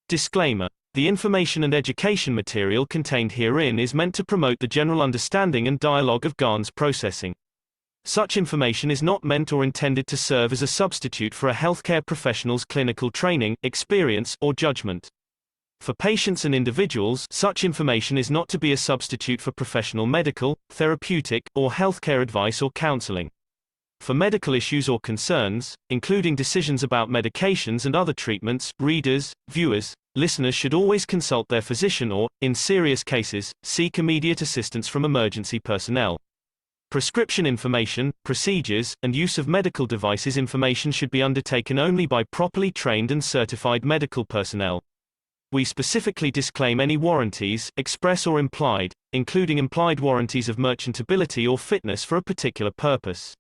Disclaimer: the information and education material contained herein is meant to promote the general understanding and dialogue of GAN's processing. Such information is not meant or intended to serve as a substitute for a healthcare professional's clinical training, experience, or judgment. For patients and individuals, such information is not to be a substitute for professional medical, therapeutic, or healthcare advice or counseling. For medical issues or concerns, including decisions about medications and other treatments, readers, viewers, listeners should always consult their physician or, in serious cases, seek immediate assistance from emergency personnel. Prescription information, procedures, and use of medical devices information should be undertaken only by properly trained and certified medical personnel. We specifically disclaim any warranties, express or implied, including implied warranties of merchantability or fitness for a particular purpose.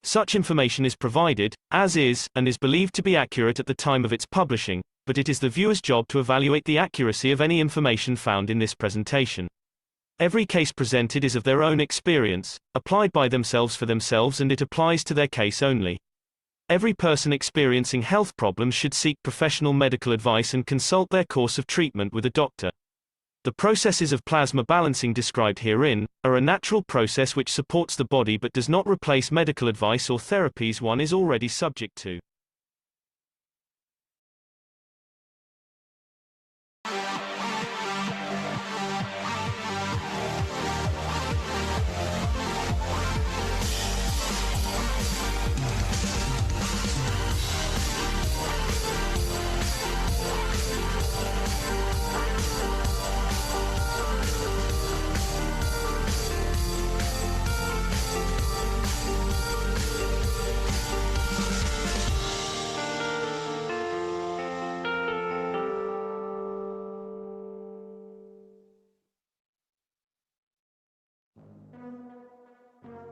Such information is provided, as is, and is believed to be accurate at the time of its publishing, but it is the viewer's job to evaluate the accuracy of any information found in this presentation. Every case presented is of their own experience, applied by themselves for themselves, and it applies to their case only. Every person experiencing health problems should seek professional medical advice and consult their course of treatment with a doctor. The processes of plasma balancing described herein are a natural process which supports the body but does not replace medical advice or therapies one is already subject to.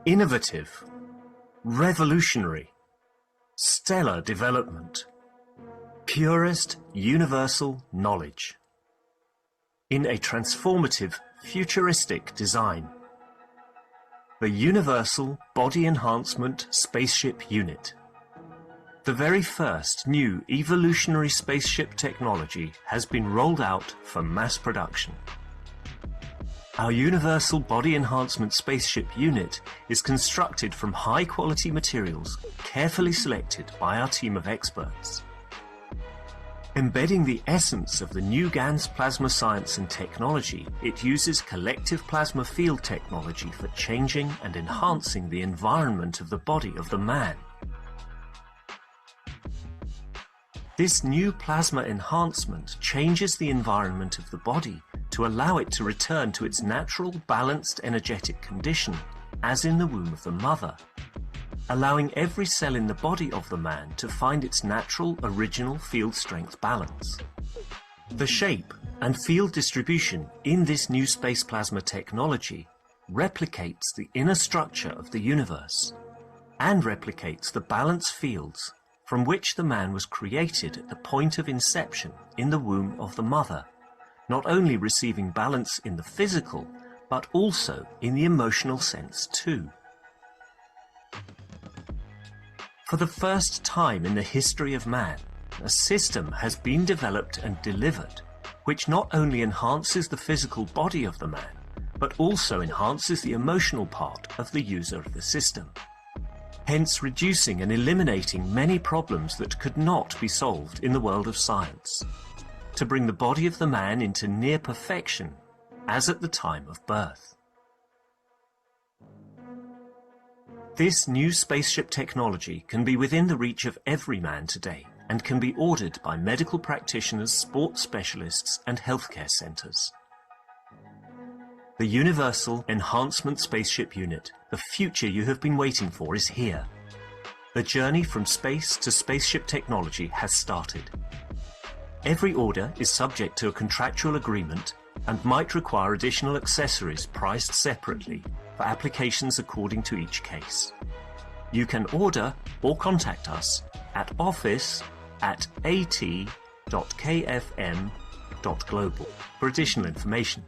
Innovative, revolutionary, stellar development, purest universal knowledge. In a transformative, futuristic design. The Universal Body Enhancement Spaceship Unit. The very first new evolutionary spaceship technology has been rolled out for mass production. Our Universal Body Enhancement Spaceship Unit is constructed from high-quality materials carefully selected by our team of experts. Embedding the essence of the new GAN's plasma science and technology, it uses collective plasma field technology for changing and enhancing the environment of the body of the man. This new plasma enhancement changes the environment of the body to allow it to return to its natural, balanced, energetic condition, as in the womb of the mother, allowing every cell in the body of the man to find its natural, original field strength balance. The shape and field distribution in this new space plasma technology replicates the inner structure of the universe and replicates the balance fields from which the man was created at the point of inception in the womb of the mother, not only receiving balance in the physical, but also in the emotional sense too. For the first time in the history of man, a system has been developed and delivered which not only enhances the physical body of the man, but also enhances the emotional part of the user of the system, hence reducing and eliminating many problems that could not be solved in the world of science, to bring the body of the man into near perfection, as at the time of birth. This new spaceship technology can be within the reach of every man today and can be ordered by medical practitioners, sports specialists, and healthcare centers. The Universal Enhancement Spaceship Unit, the future you have been waiting for, is here. The journey from space to spaceship technology has started. Every order is subject to a contractual agreement and might require additional accessories priced separately for applications according to each case. You can order or contact us at office@at.kfm.global for additional information.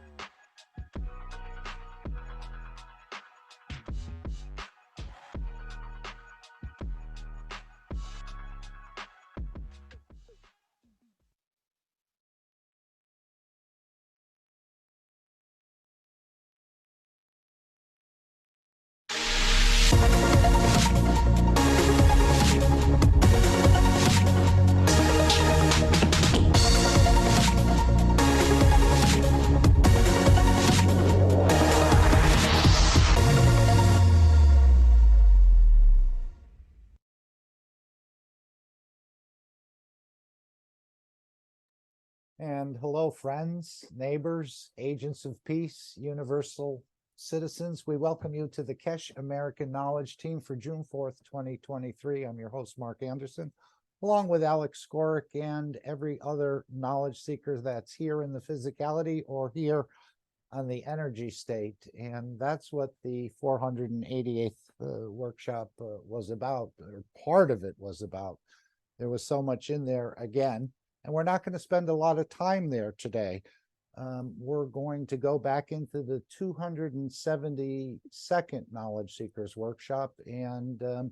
And hello, friends, neighbors, agents of peace, universal citizens. We welcome you to the Keshe American Knowledge Team for June 4th, 2023. I'm your host, Mark Anderson, along with Alex Skorick and every other knowledge seeker that's here in the physicality or here on the energy state. And that's what the 488th workshop was about, or part of it was about. There was so much in there again. And we're not going to spend a lot of time there today. We're going to go back into the 272nd Knowledge Seekers Workshop, and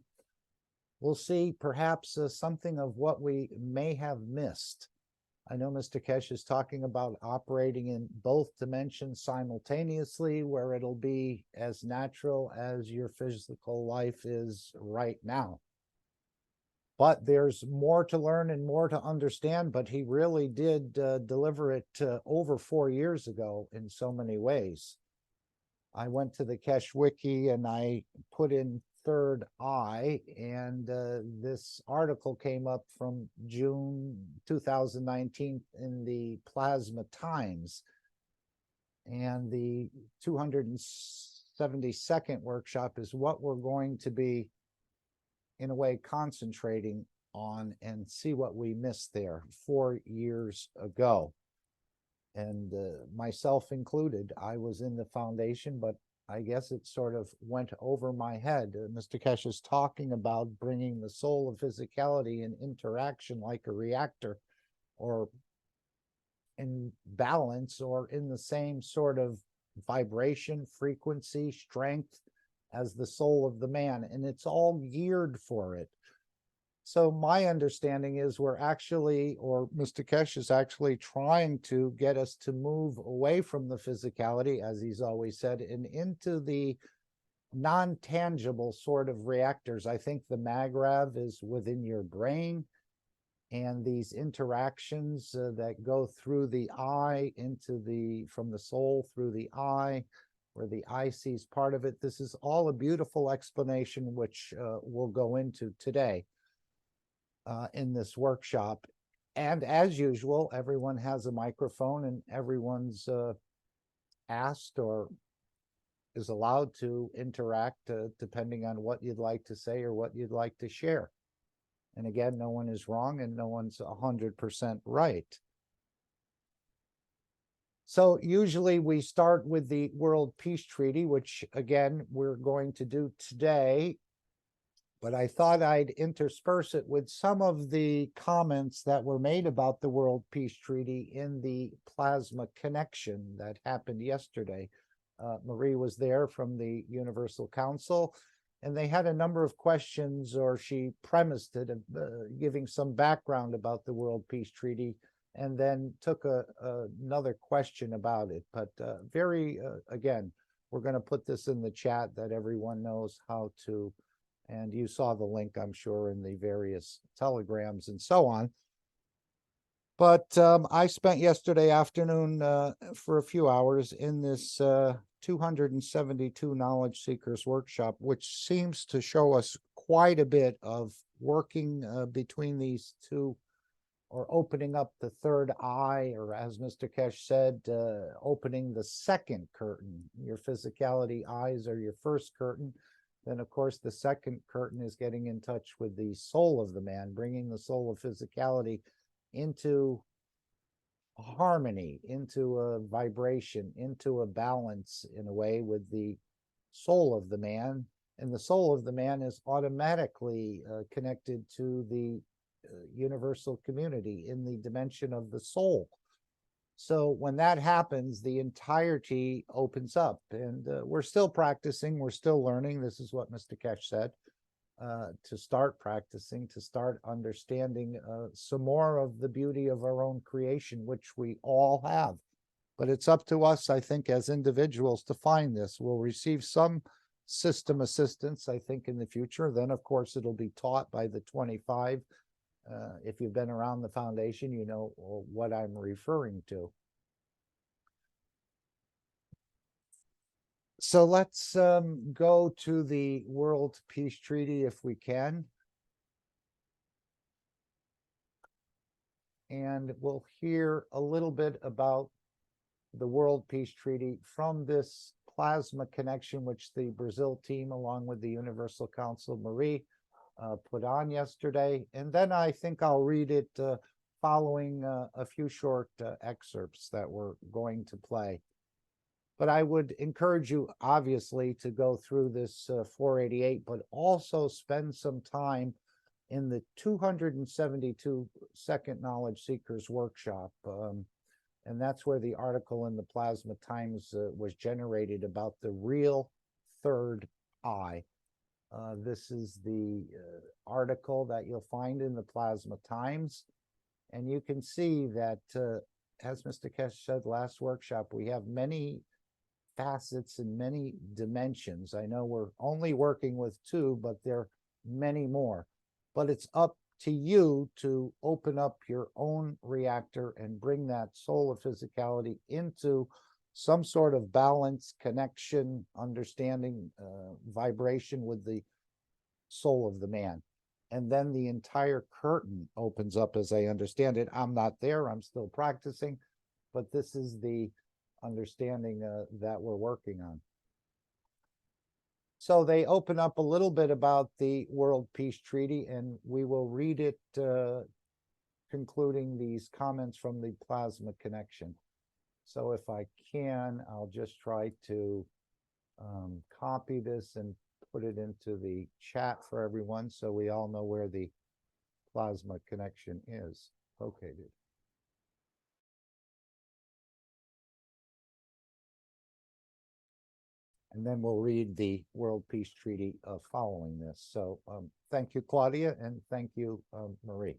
we'll see perhaps something of what we may have missed. I know Mr. Keshe is talking about operating in both dimensions simultaneously, where it'll be as natural as your physical life is right now. But there's more to learn and more to understand, but he really did deliver it over 4 years ago in so many ways. I went to the Keshe Wiki and I put in third eye, and this article came up from June 2019 in the Plasma Times. And the 272nd workshop is what we're going to be, in a way, concentrating on and see what we missed there 4 years ago. And myself included, I was in the foundation, but I guess it sort of went over my head. Mr. Keshe is talking about bringing the soul of physicality in interaction like a reactor, or in balance, or in the same sort of vibration, frequency, strength as the soul of the man, and it's all geared for it. So my understanding is we're actually, or Mr. Keshe is actually trying to get us to move away from the physicality, as he's always said, and into the non-tangible sort of reactors. I think the Magrav is within your brain, and these interactions that go through the eye into the, from the soul through the eye, where the eye sees part of it. This is all a beautiful explanation, which we'll go into today in this workshop. And as usual, everyone has a microphone, and everyone's asked or is allowed to interact depending on what you'd like to say or what you'd like to share. And again, no one is wrong and no one's 100% right. So usually we start with the World Peace Treaty, which again, we're going to do today, but I thought I'd intersperse it with some of the comments that were made about the World Peace Treaty in the Plasma Connection that happened yesterday. Marie was there from the Universal Council, and they had a number of questions, or she premised it, giving some background about the World Peace Treaty, and then took another question about it. But again, we're going to put this in the chat that everyone knows how to, and you saw the link, I'm sure, in the various telegrams and so on. But I spent yesterday afternoon for a few hours in this 272 Knowledge Seekers Workshop, which seems to show us quite a bit of working between these two, or opening up the third eye, or as Mr. Keshe said, opening the second curtain. Your physicality eyes are your first curtain. Then, of course, the second curtain is getting in touch with the soul of the man, bringing the soul of physicality into harmony, into a vibration, into a balance, in a way, with the soul of the man. And the soul of the man is automatically connected to the universal community in the dimension of the soul. So when that happens, the entirety opens up, and we're still practicing, we're still learning. This is what Mr. Keshe said, to start practicing, to start understanding some more of the beauty of our own creation, which we all have. But it's up to us, I think, as individuals to find this. We'll receive some system assistance, I think, in the future. Then, of course, it'll be taught by the 25. If you've been around the foundation, you know what I'm referring to. So let's go to the World Peace Treaty if we can. and we'll hear a little bit about the World Peace Treaty from this plasma connection, which the Brazil team, along with the Universal Council, Marie, put on yesterday. And then I think I'll read it following a few short excerpts that we're going to play. But I would encourage you, obviously, to go through this 488, but also spend some time in the 272 Second Knowledge Seekers Workshop. And that's where the article in the Plasma Times was generated about the real third eye. This is the article that you'll find in the Plasma Times. And you can see that, as Mr. Keshe said last workshop, we have many facets and many dimensions. I know we're only working with two, but there are many more. But it's up to you to open up your own reactor and bring that soul of physicality into some sort of balance, connection, understanding, vibration with the soul of the man. And then the entire curtain opens up, as I understand it. I'm not there, I'm still practicing, but this is the understanding that we're working on. So they open up a little bit about the World Peace Treaty, and we will read it, concluding these comments from the Plasma Connection. So if I can, I'll just try to copy this and put it into the chat for everyone so we all know where the Plasma Connection is located. And then we'll read the World Peace Treaty following this. So thank you, Claudia, and thank you, Marie.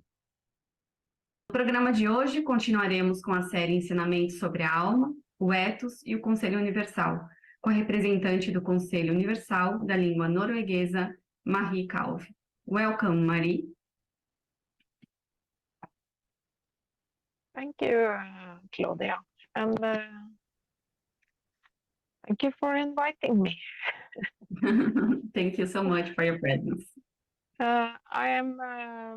No programa de hoje, continuaremos com a série Ensinamentos sobre a Alma, o Ethos e o Conselho Universal, com a representante do Conselho Universal da língua norueguesa, Marie Calve. Welcome, Marie. Thank you, Claudia, and thank you for inviting me. Thank you so much for your presence. I am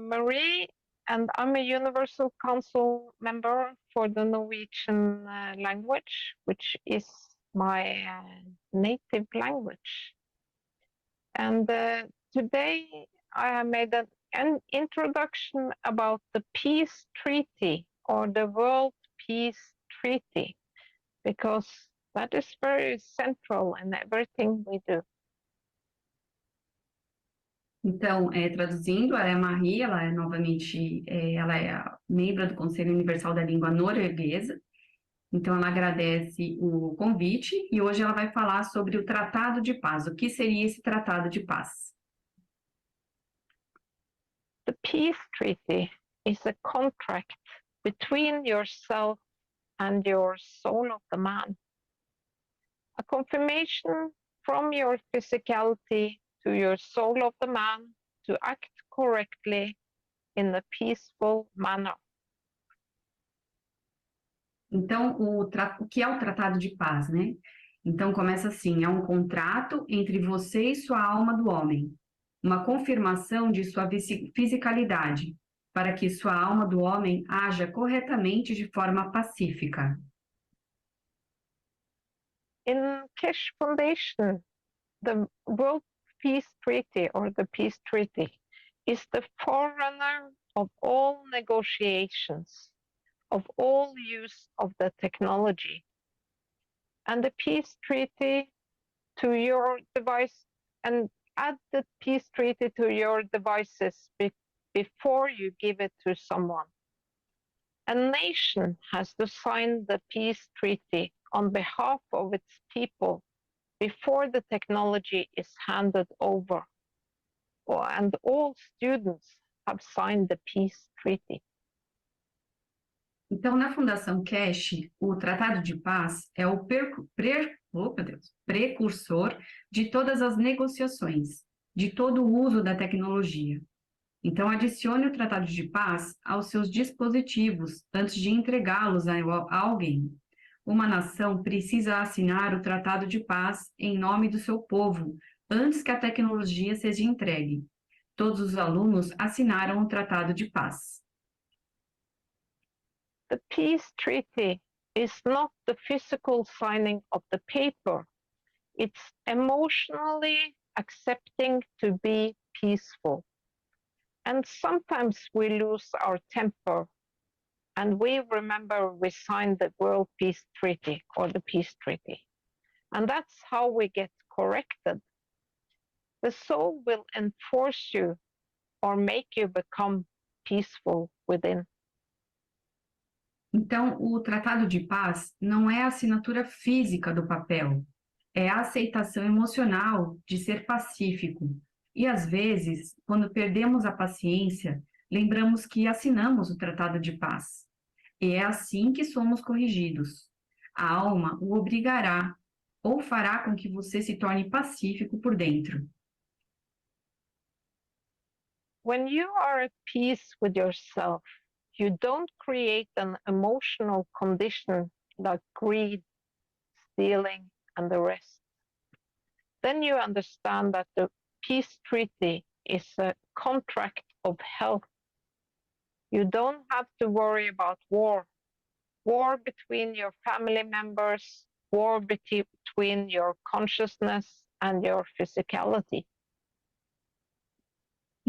Marie, and I'm a Universal Council member for the Norwegian language, which is my native language. And today I have made an introduction about the peace treaty, or the World Peace Treaty, because that is very central in everything we do. Então, traduzindo, ela é a Marie, ela é novamente, ela é a membro do Conselho Universal da Língua Norueguesa. Então, ela agradece o convite e hoje ela vai falar sobre o Tratado de Paz. O que seria esse Tratado de Paz? The peace treaty is a contract between yourself and your soul of the man. A confirmation from your physicality to your soul of the man to act correctly in a peaceful manner. Então, o que é o Tratado de Paz, né? Então, começa assim, é um contrato entre você e sua alma do homem, uma confirmação de sua fisicalidade, para que sua alma do homem haja corretamente de forma pacífica. In Keshe Foundation, the World Peace Treaty, or the Peace Treaty, is the forerunner of all negotiations, of all use of the technology. And the Peace Treaty to your device, and add the Peace Treaty to your devices before you give it to someone. A nation has to sign the Peace Treaty on behalf of its people before the technology is handed over. And all students have signed the Peace Treaty. Então, na Fundação Keshe, o Tratado de Paz é o precursor de todas as negociações, de todo o uso da tecnologia. Então, adicione o Tratado de Paz aos seus dispositivos antes de entregá-los a alguém. Uma nação precisa assinar o Tratado de Paz em nome do seu povo, antes que a tecnologia seja entregue. Todos os alunos assinaram o Tratado de Paz. The peace treaty is not the physical signing of the paper. It's emotionally accepting to be peaceful. And sometimes we lose our temper and we remember we signed the World Peace Treaty or the Peace Treaty. And that's how we get corrected. The soul will enforce you or make you become peaceful within. Então, o Tratado de Paz não é a assinatura física do papel, é a aceitação emocional de ser pacífico. E, às vezes, quando perdemos a paciência, lembramos que assinamos o Tratado de Paz. E é assim que somos corrigidos. A alma o obrigará ou fará com que você se torne pacífico por dentro. When you are at peace with yourself, you don't create an emotional condition like greed, stealing, and the rest. Then you understand that the peace treaty is a contract of health. You don't have to worry about war between your family members, war between your consciousness and your physicality.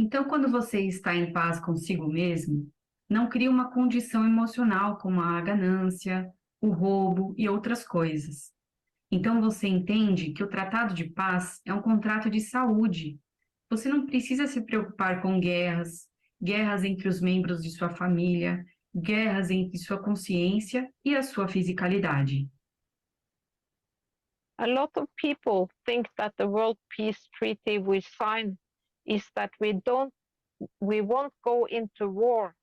Então, quando você está em paz consigo mesmo, não cria uma condição emocional como a ganância, o roubo e outras coisas. Então, você entende que o Tratado de Paz é um contrato de saúde. Você não precisa se preocupar com guerras, guerras entre os membros de sua família, guerras entre sua consciência e a sua fisicalidade. A lot of people think that the World Peace Treaty we sign is that we won't go into war.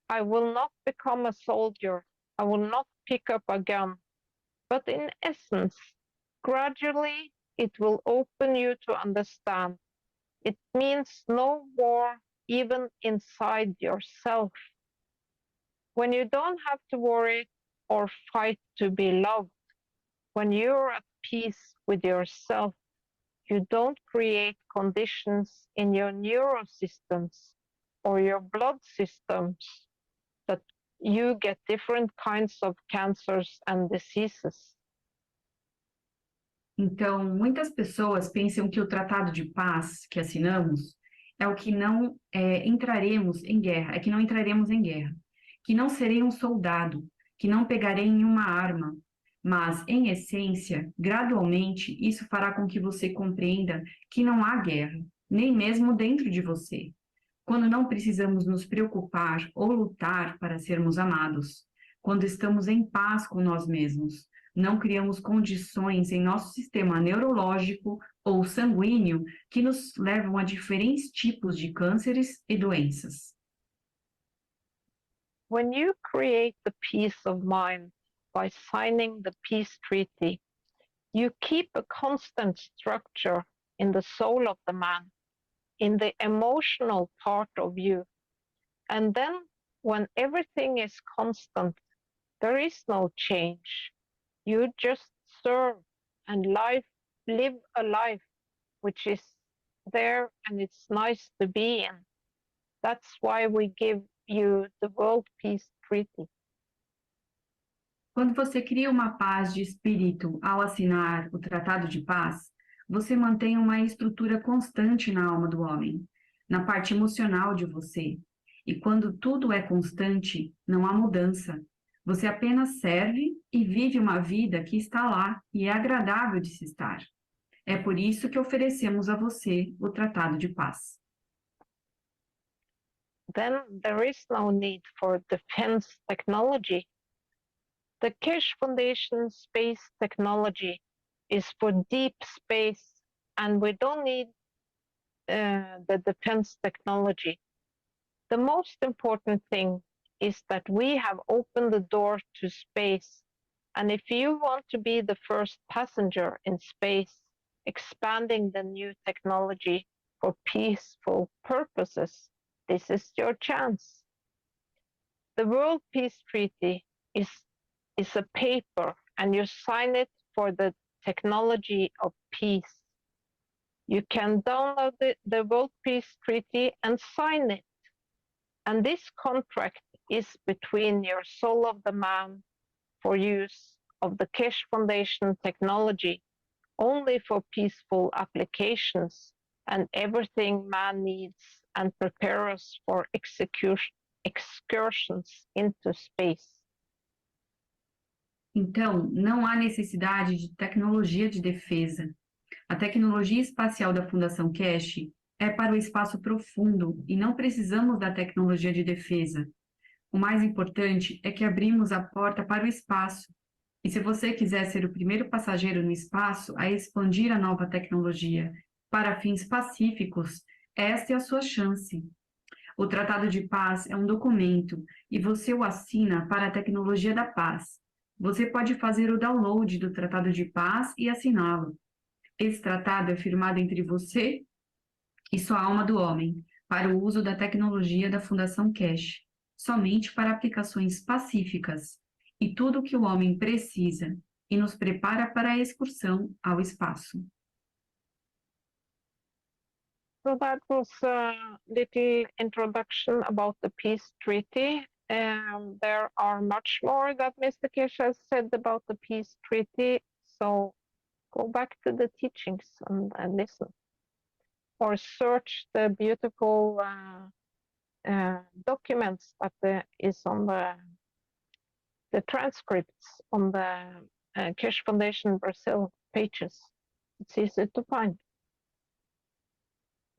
I will not become a soldier. I will not pick up a gun. But in essence, gradually it will open you to understand. It means no war even inside yourself. When you don't have to worry or fight to be loved, when you're at peace with yourself, you don't create conditions in your neurosystems or your blood systems that you get different kinds of cancers and diseases. Então, muitas pessoas pensam que o Tratado de Paz que assinamos é o que não entraremos em guerra, que não serei um soldado, que não pegarei em uma arma, mas, em essência, gradualmente, isso fará com que você compreenda que não há guerra, nem mesmo dentro de você, quando não precisamos nos preocupar ou lutar para sermos amados, quando estamos em paz com nós mesmos, não criamos condições em nosso sistema neurológico ou sanguíneo que nos levam a diferentes tipos de cânceres e doenças. When you create the peace of mind by signing the peace treaty, you keep a constant structure in the soul of the man, in the emotional part of you. And then when everything is constant, there is no change. You just serve and live a life which is there and it's nice to be in. That's why we give you the World Peace Treaty. Quando você cria uma paz de espírito ao assinar o Tratado de Paz, você mantém uma estrutura constante na alma do homem, na parte emocional de você. E quando tudo é constante, não há mudança. Você apenas serve e vive uma vida que está lá e é agradável de se estar. É por isso que oferecemos a você o Tratado de Paz. Then there is no need for defense technology. The Keshe Foundation space technology is for deep space, and we don't need the defense technology. The most important thing is that we have opened the door to space. And if you want to be the first passenger in space, expanding the new technology for peaceful purposes, this is your chance. The World Peace Treaty is a paper, and you sign it for the technology of peace. You can download the World Peace Treaty and sign it. And this contract is between your soul of the man for use of the Keshe Foundation technology only for peaceful applications and everything man needs and prepare us for excursions into space. Então, não há necessidade de tecnologia de defesa. A tecnologia espacial da Fundação Keshe é para o espaço profundo e não precisamos da tecnologia de defesa. O mais importante é que abrimos a porta para o espaço. E se você quiser ser o primeiro passageiro no espaço a expandir a nova tecnologia para fins pacíficos, esta é a sua chance. O Tratado de Paz é um documento e você o assina para a tecnologia da paz. Você pode fazer o download do Tratado de Paz e assiná-lo. Esse tratado é firmado entre você e sua alma do homem, para o uso da tecnologia da Fundação Keshe, somente para aplicações pacíficas, e tudo o que o homem precisa, e nos prepara para a excursão ao espaço. So that was a little introduction about the peace treaty. There are much more that Mr. Keshe has said about the peace treaty. So go back to the teachings and listen, or search the beautiful documents that is on the transcripts on the Keshe Foundation Brazil pages. It's easy to find.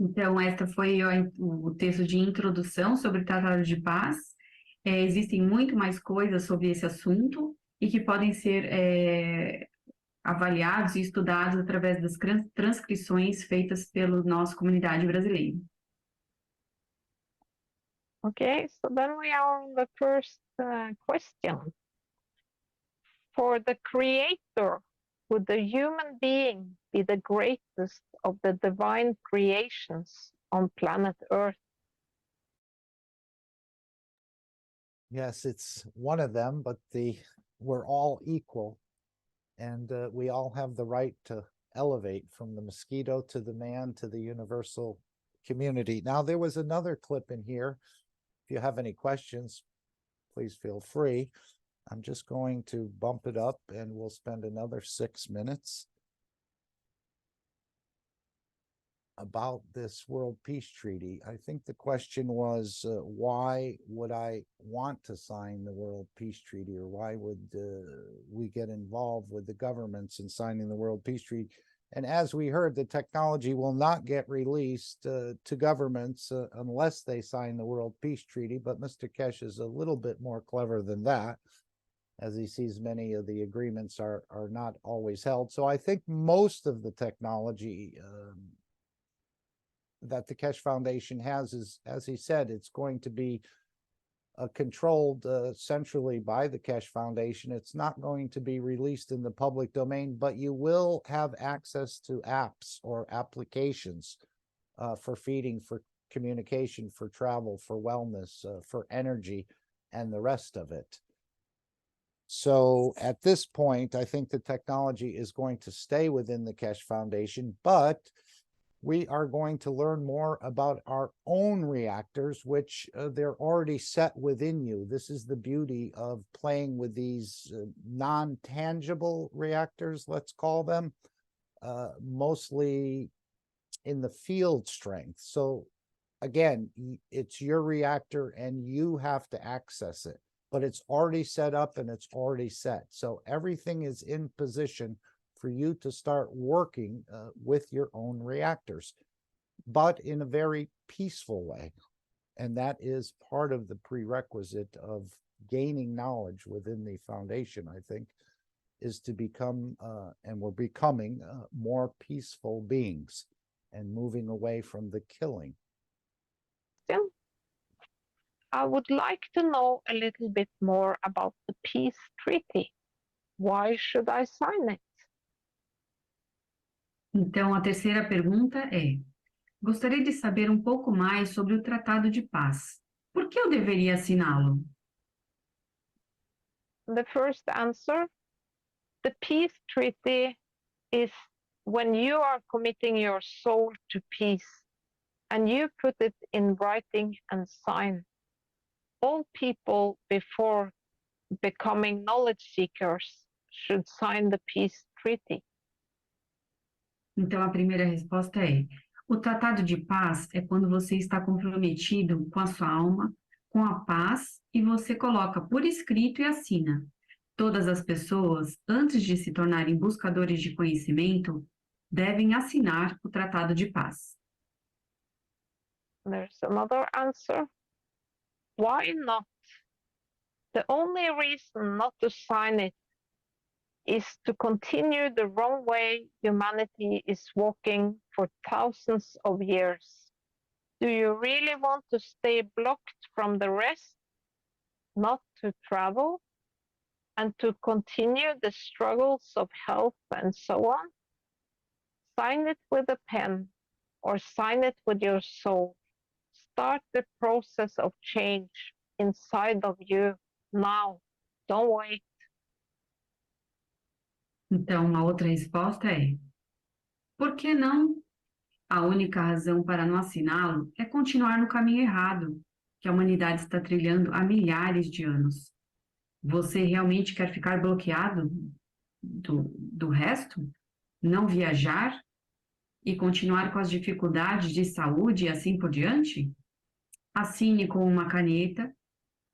Então, esta foi o texto de introdução sobre o Tratado de Paz. Existem muito mais coisas sobre esse assunto e que podem ser avaliados e estudados através das transcrições feitas pela nossa comunidade brasileira. Okay, so then we are on the first question. For the Creator, would the human being be the greatest of the divine creations on planet Earth? Yes, it's one of them, but we're all equal, and we all have the right to elevate from the mosquito to the man to the universal community. Now, there was another clip in here. If you have any questions, please feel free. I'm just going to bump it up and we'll spend another 6 minutes about this World Peace Treaty. I think the question was, why would I want to sign the World Peace Treaty, or why would we get involved with the governments in signing the World Peace Treaty? And as we heard, the technology will not get released to governments unless they sign the World Peace Treaty. But Mr. Keshe is a little bit more clever than that, as he sees many of the agreements are not always held. So I think most of the technology that the Keshe Foundation has is, as he said, it's going to be controlled centrally by the Keshe Foundation. It's not going to be released in the public domain, but you will have access to apps or applications for feeding, for communication, for travel, for wellness, for energy, and the rest of it. So at this point, I think the technology is going to stay within the Keshe Foundation, but we are going to learn more about our own reactors, which they're already set within you. This is the beauty of playing with these non-tangible reactors, let's call them, mostly in the field strength. So again, it's your reactor and you have to access it, but it's already set up and it's already set. So everything is in position for you to start working with your own reactors, but in a very peaceful way. And that is part of the prerequisite of gaining knowledge within the foundation, I think, is to become, and we're becoming more peaceful beings and moving away from the killing. I would like to know a little bit more about the peace treaty. Why should I sign it? Então, a terceira pergunta é: gostaria de saber um pouco mais sobre o Tratado de Paz. Por que eu deveria assiná-lo? The first answer, the peace treaty is when you are committing your soul to peace and you put it in writing and sign. all people before becoming knowledge seekers should sign the peace treaty? Então, a primeira resposta é: o tratado de paz é quando você está comprometido com a sua alma, com a paz, e você coloca por escrito e assina. Todas as pessoas, antes de se tornarem buscadores de conhecimento, devem assinar o tratado de paz. There's another answer. Why not? The only reason not to sign it is to continue the wrong way humanity is walking for thousands of years. Do you really want to stay blocked from the rest, not to travel, and to continue the struggles of health and so on? Sign it with a pen or sign it with your soul. Start the process of change inside of you now. Don't wait. Então, a outra resposta é: por que não? A única razão para não assiná-lo é continuar no caminho errado, que a humanidade está trilhando há milhares de anos. Você realmente quer ficar bloqueado do resto? Não viajar? E continuar com as dificuldades de saúde e assim por diante? Assine com uma caneta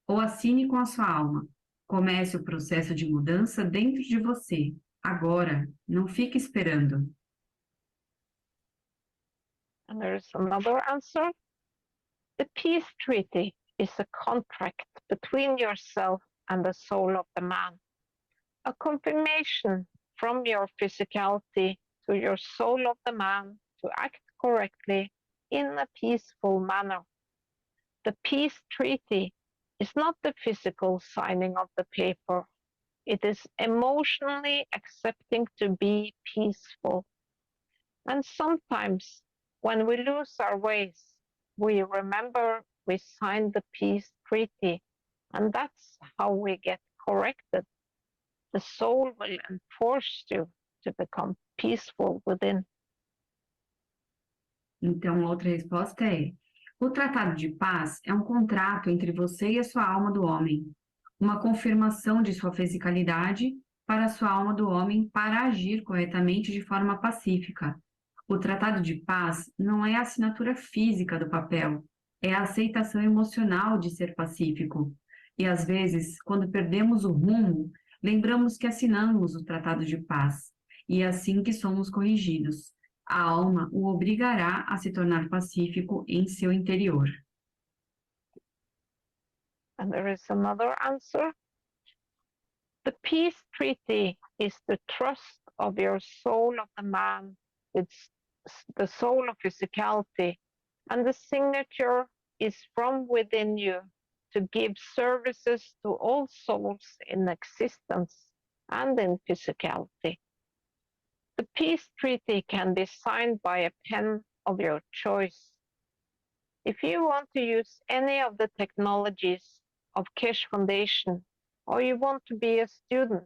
ou assine com a sua alma. Comece o processo de mudança dentro de você, agora, não fique esperando. And there's another answer. The peace treaty is a contract between yourself and the soul of the man, a confirmation from your physicality to your soul of the man to act correctly in a peaceful manner. The peace treaty is not the physical signing of the paper. It is emotionally accepting to be peaceful. And sometimes when we lose our ways, we remember we signed the peace treaty, and that's how we get corrected. The soul will enforce you to become peaceful within. Então, a outra resposta é: o tratado de paz é um contrato entre você e a sua alma do homem, uma confirmação de sua fisicalidade para a sua alma do homem para agir corretamente de forma pacífica. O tratado de paz não é a assinatura física do papel, é a aceitação emocional de ser pacífico. E às vezes, quando perdemos o rumo, lembramos que assinamos o tratado de paz, e é assim que somos corrigidos. A alma o obrigará a se tornar pacífico em seu interior. And there is another answer. The peace treaty is the trust of your soul of the man with the soul of physicality, and the signature is from within you to give services to all souls in existence and in physicality. The peace treaty can be signed by a pen of your choice. If you want to use any of the technologies of Keshe Foundation, or you want to be a student,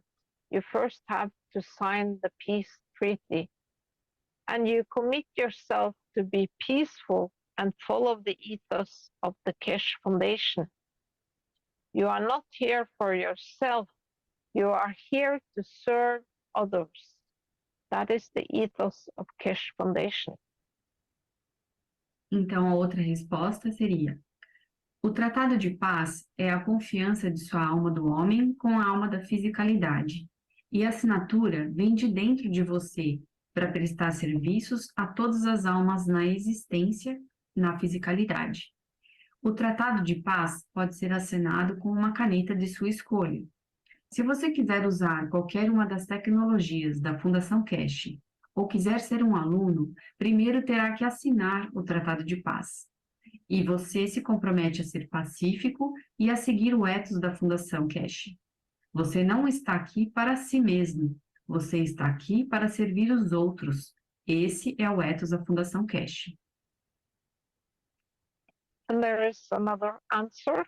you first have to sign the peace treaty. And you commit yourself to be peaceful and follow the ethos of the Keshe Foundation. You are not here for yourself. You are here to serve others. That is the ethos of Keshe Foundation. Então, a outra resposta seria: o tratado de paz é a confiança de sua alma do homem com a alma da fisicalidade, e a assinatura vem de dentro de você para prestar serviços a todas as almas na existência, na fisicalidade. O tratado de paz pode ser assinado com uma caneta de sua escolha. Se você quiser usar qualquer uma das tecnologias da Fundação Keshe ou quiser ser um aluno, primeiro terá que assinar o tratado de paz. E você se compromete a ser pacífico e a seguir o ethos da Fundação Keshe. Você não está aqui para si mesmo, você está aqui para servir os outros. Esse é o ethos da Fundação Keshe. And there is another answer.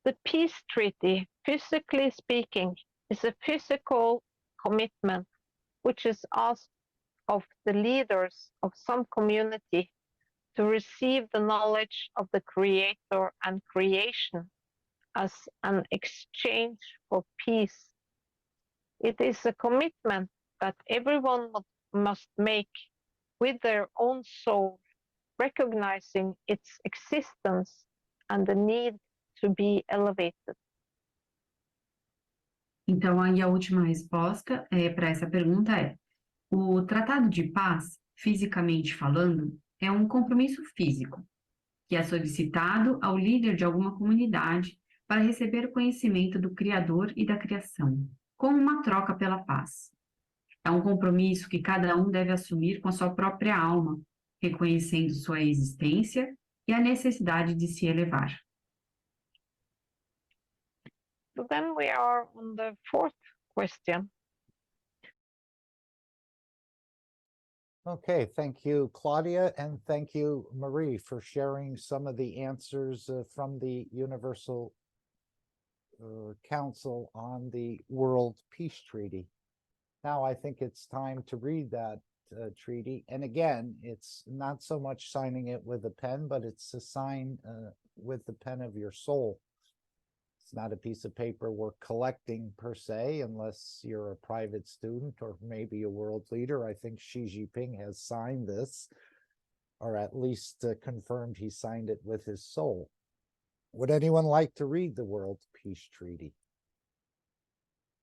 The peace treaty, physically speaking, is a physical commitment which is asked of the leaders of some community to receive the knowledge of the Creator and creation as an exchange for peace. It is a commitment that everyone must make with their own soul, recognizing its existence and the need to be elevated. Então, aí a última resposta para essa pergunta é: o Tratado de Paz, fisicamente falando, é um compromisso físico que é solicitado ao líder de alguma comunidade para receber conhecimento do Criador e da criação, como uma troca pela paz. É um compromisso que cada um deve assumir com a sua própria alma, reconhecendo sua existência e a necessidade de se elevar. So then we are on the fourth question. Okay, thank you, Claudia, and thank you, Marie, for sharing some of the answers from the Universal Council on the World Peace Treaty. Now I think it's time to read that treaty. And again, it's not so much signing it with a pen, but it's a sign with the pen of your soul. It's not a piece of paper we're collecting per se, unless you're a private student or maybe a world leader. I think Xi Jinping has signed this, or at least confirmed he signed it with his soul. Would anyone like to read the World Peace Treaty?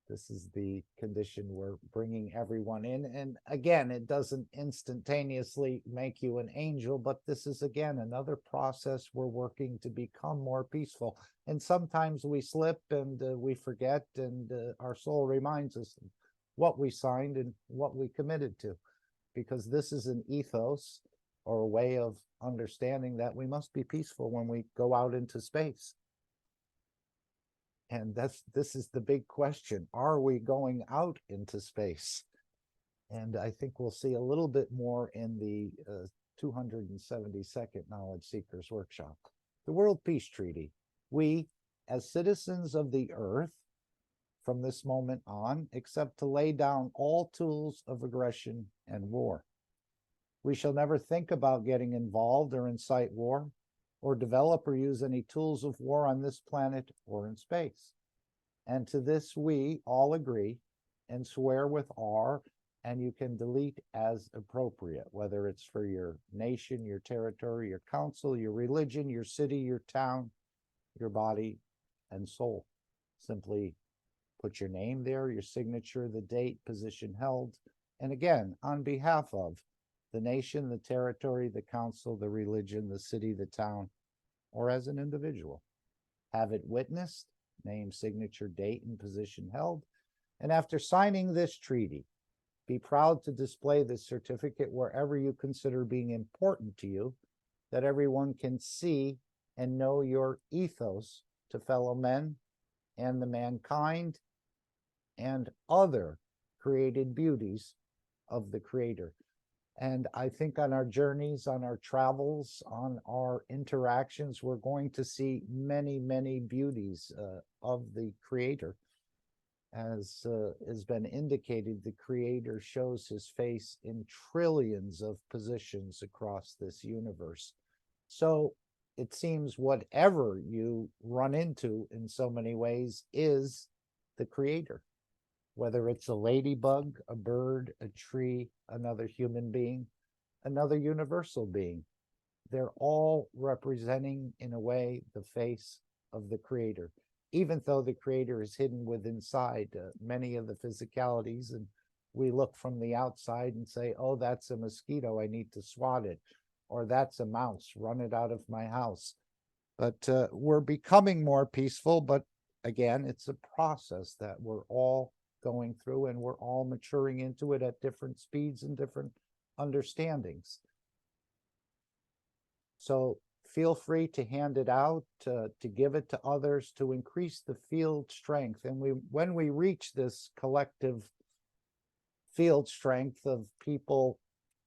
This is the condition we're bringing everyone in. And again, it doesn't instantaneously make you an angel, but this is, again, another process we're working to become more peaceful. And sometimes we slip and we forget, and our soul reminds us what we signed and what we committed to, because this is an ethos or a way of understanding that we must be peaceful when we go out into space. And this is the big question. Are we going out into space? And I think we'll see a little bit more in the 272nd Knowledge Seekers Workshop. The World Peace Treaty. We, as citizens of the Earth, from this moment on, accept to lay down all tools of aggression and war. We shall never think about getting involved or incite war, or develop or use any tools of war on this planet or in space. And to this we all agree and swear with R, and you can delete as appropriate, whether it's for your nation, your territory, your council, your religion, your city, your town, your body and soul. Simply put your name there, your signature, the date, position held, and again, on behalf of the nation, the territory, the council, the religion, the city, the town, or as an individual. Have it witnessed, name, signature, date, and position held. And after signing this treaty, be proud to display this certificate wherever you consider being important to you, that everyone can see and know your ethos to fellow men and the mankind and other created beauties of the Creator. And I think on our journeys, on our travels, on our interactions, we're going to see many, many beauties of the Creator. As has been indicated, the Creator shows his face in trillions of positions across this universe. So it seems whatever you run into in so many ways is the Creator. Whether it's a ladybug, a bird, a tree, another human being, another universal being, they're all representing, in a way, the face of the Creator, even though the Creator is hidden within inside many of the physicalities, and we look from the outside and say, oh, that's a mosquito, I need to swat it, or that's a mouse, run it out of my house. But we're becoming more peaceful, but again, it's a process that we're all going through, and we're all maturing into it at different speeds and different understandings. So feel free to hand it out, to give it to others, to increase the field strength. And when we reach this collective field strength of people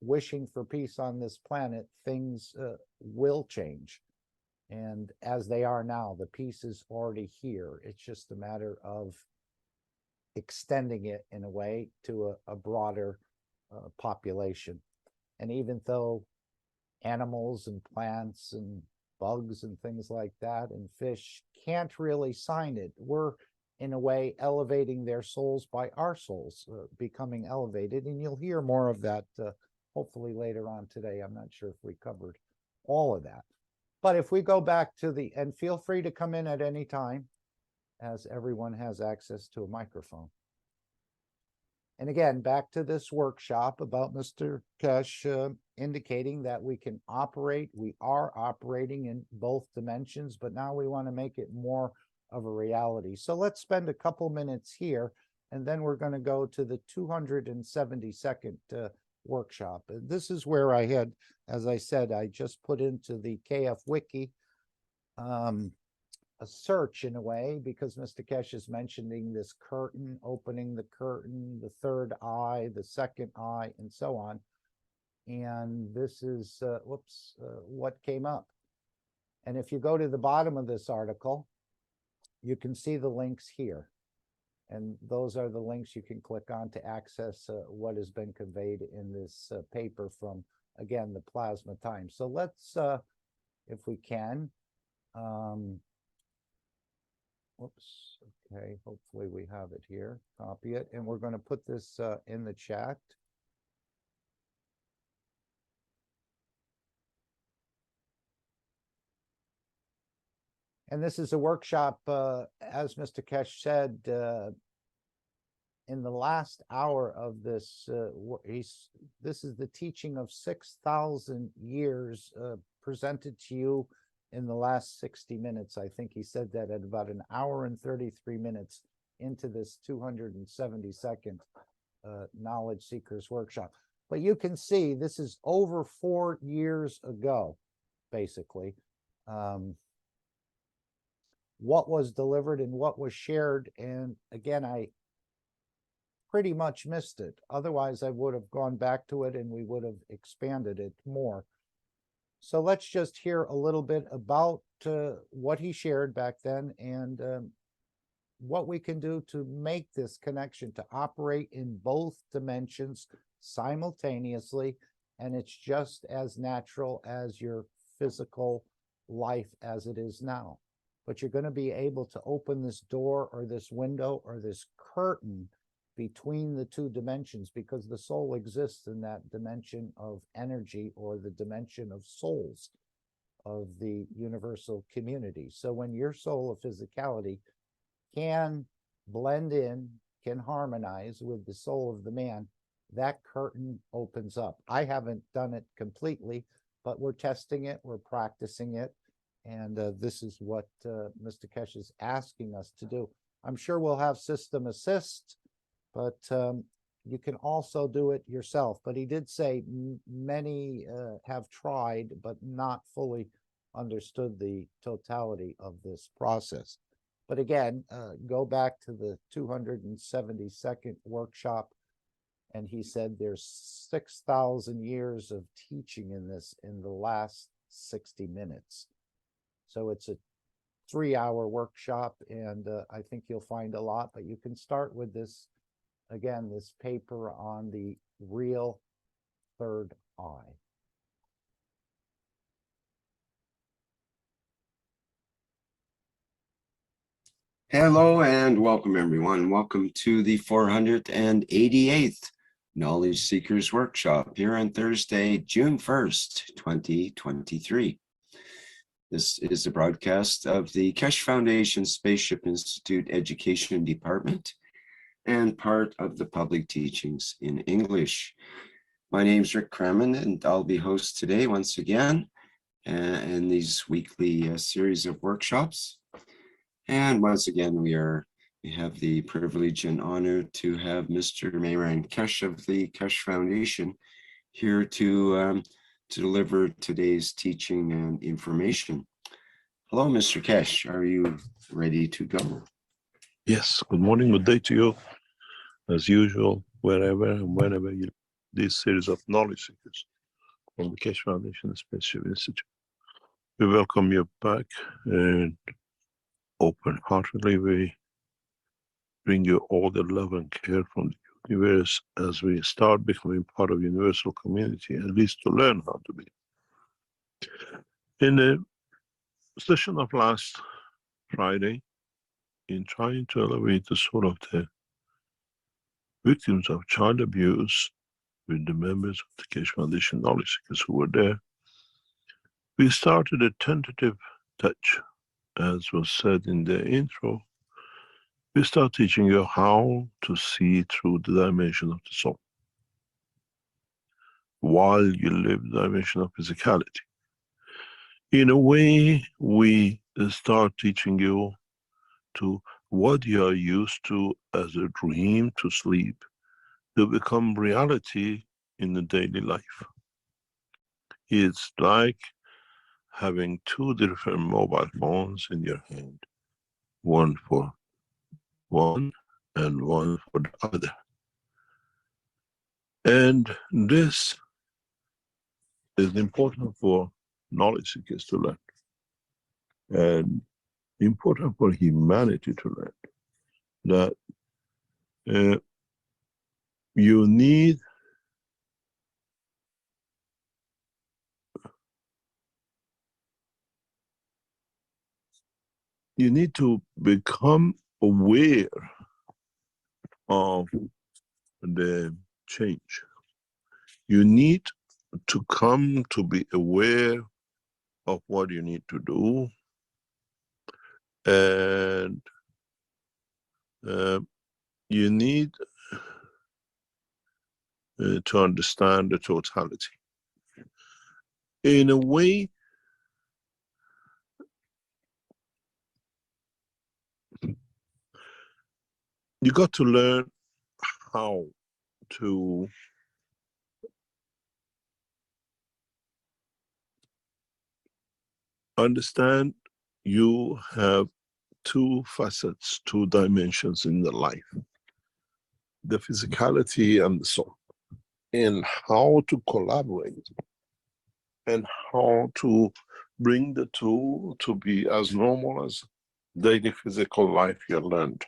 wishing for peace on this planet, things will change. And as they are now, the peace is already here. It's just a matter of extending it in a way to a broader population. And even though animals and plants and bugs and things like that, and fish can't really sign it. We're, in a way, elevating their souls by our souls becoming elevated, and you'll hear more of that hopefully later on today. I'm not sure if we covered all of that. But if we go back to the, and feel free to come in at any time, as everyone has access to a microphone. And again, back to this workshop about Mr. Keshe indicating that we can operate, we are operating in both dimensions, but now we want to make it more of a reality. So let's spend a couple minutes here, and then we're going to go to the 272nd workshop. This is where I had, as I said, I just put into the KF Wiki a search in a way, because Mr. Keshe is mentioning this curtain, opening the curtain, the third eye, the second eye, and so on. And this is, what came up. And if you go to the bottom of this article, you can see the links here. And those are the links you can click on to access what has been conveyed in this paper from, again, the Plasma Times. So let's, if we can, whoops, okay, hopefully we have it here, copy it, and we're going to put this in the chat. And this is a workshop, as Mr. Keshe said, in the last hour of this, this is the teaching of 6,000 years presented to you in the last 60 minutes. I think he said that at about an hour and 33 minutes into this 272nd Knowledge Seekers Workshop. But you can see this is over 4 years ago, basically. What was delivered and what was shared. And again, I pretty much missed it. Otherwise, I would have gone back to it and we would have expanded it more. So let's just hear a little bit about what he shared back then and what we can do to make this connection, to operate in both dimensions simultaneously. And it's just as natural as your physical life as it is now. But you're going to be able to open this door or this window or this curtain between the two dimensions, because the soul exists in that dimension of energy, or the dimension of souls of the universal community. So when your soul of physicality can blend in, can harmonize with the soul of the man, that curtain opens up. I haven't done it completely, but we're testing it, we're practicing it. And this is what Mr. Keshe is asking us to do. I'm sure we'll have system assist, but you can also do it yourself. But he did say many have tried, but not fully understood the totality of this process. But again, go back to the 272nd workshop, and he said there's 6,000 years of teaching in this in the last 60 minutes. So it's a 3-hour workshop, and I think you'll find a lot, but you can start with this, again, this paper on the real third eye. Hello and welcome, everyone. Welcome to the 488th Knowledge Seekers Workshop here on Thursday, June 1st, 2023. This is a broadcast of the Keshe Foundation Spaceship Institute Education Department and part of the public teachings in English. My name is Rick Kremen, and I'll be host today once again in these weekly series of workshops. And once again, we have the privilege and honor to have Mr. Mayran Keshe of the Keshe Foundation here to deliver today's teaching and information. Hello, Mr. Keshe. Are you ready to go? Yes. Good morning, good day to you. As usual, wherever and whenever you this series of knowledge seekers from the Keshe Foundation Spaceship Institute. We welcome you back, and open-heartedly we bring you all the love and care from the universe as we start becoming part of universal community, at least to learn how to be. In the session of last Friday, in trying to elevate the soul of the victims of child abuse with the members of the Keshe Foundation knowledge seekers who were there, we started a tentative touch, as was said in the intro. We start teaching you how to see through the dimension of the soul while you live the dimension of physicality. In a way, we start teaching you to what you are used to as a dream to sleep to become reality in the daily life. It's like having two different mobile phones in your hand, one for one and one for the other. And this is important for knowledge seekers to learn, and important for humanity to learn, that you need to become aware of the change. You need to come to be aware of what you need to do, and you need to understand the totality. In a way, you got to learn how to understand you have two facets, two dimensions in the life, the physicality and the soul, and how to collaborate and how to bring the two to be as normal as daily physical life you learned.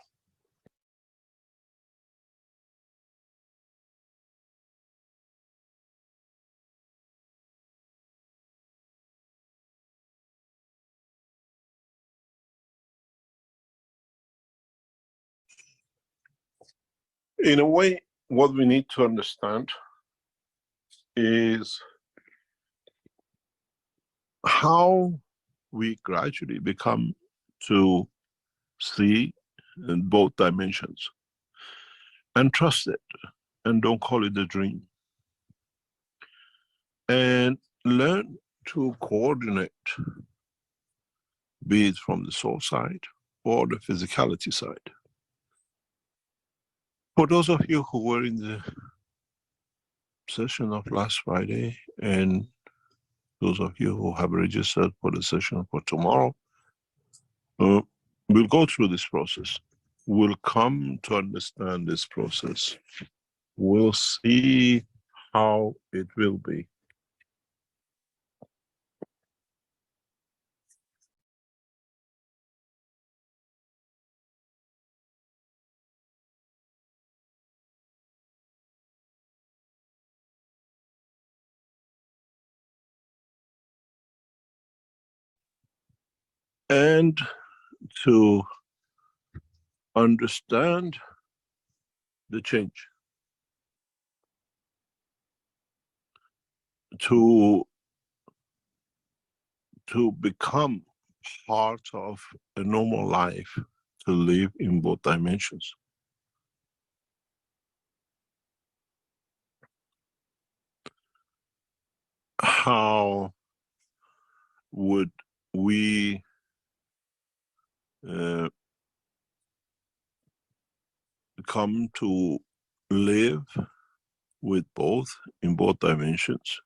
In a way, what we need to understand is how we gradually become to see in both dimensions and trust it, and don't call it a dream, and learn to coordinate, be it from the soul side or the physicality side. For those of you who were in the session of last Friday, and those of you who have registered for the session for tomorrow, we'll go through this process. We'll come to understand this process. We'll see how it will be. And to understand the change, to become part of a normal life, to live in both dimensions. How would we come to live with both, in both dimensions,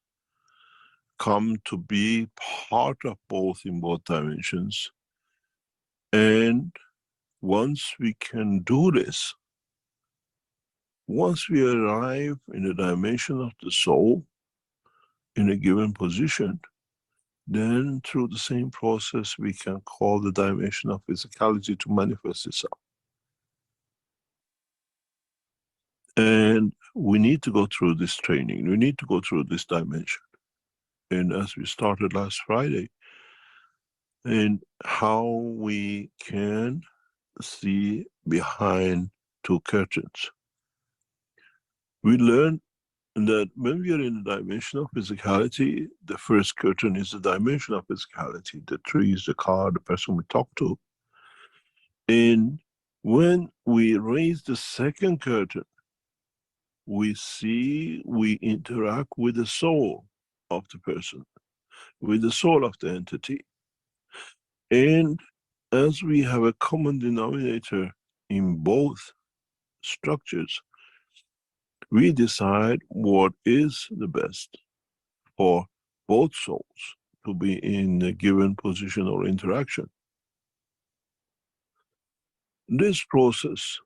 come to be part of both in both dimensions? And once we can do this, once we arrive in the dimension of the soul in a given position, then through the same process we can call the dimension of physicality to manifest itself. And we need to go through this training, we need to go through this dimension. And as we started last Friday, and how we can see behind two curtains. We learn that when we are in the dimension of physicality, the first curtain is the dimension of physicality, the trees, the car, the person we talk to. And when we raise the second curtain, we interact with the soul of the person, with the soul of the entity. And as we have a common denominator in both structures, we decide what is the best for both souls to be in a given position or interaction. This process,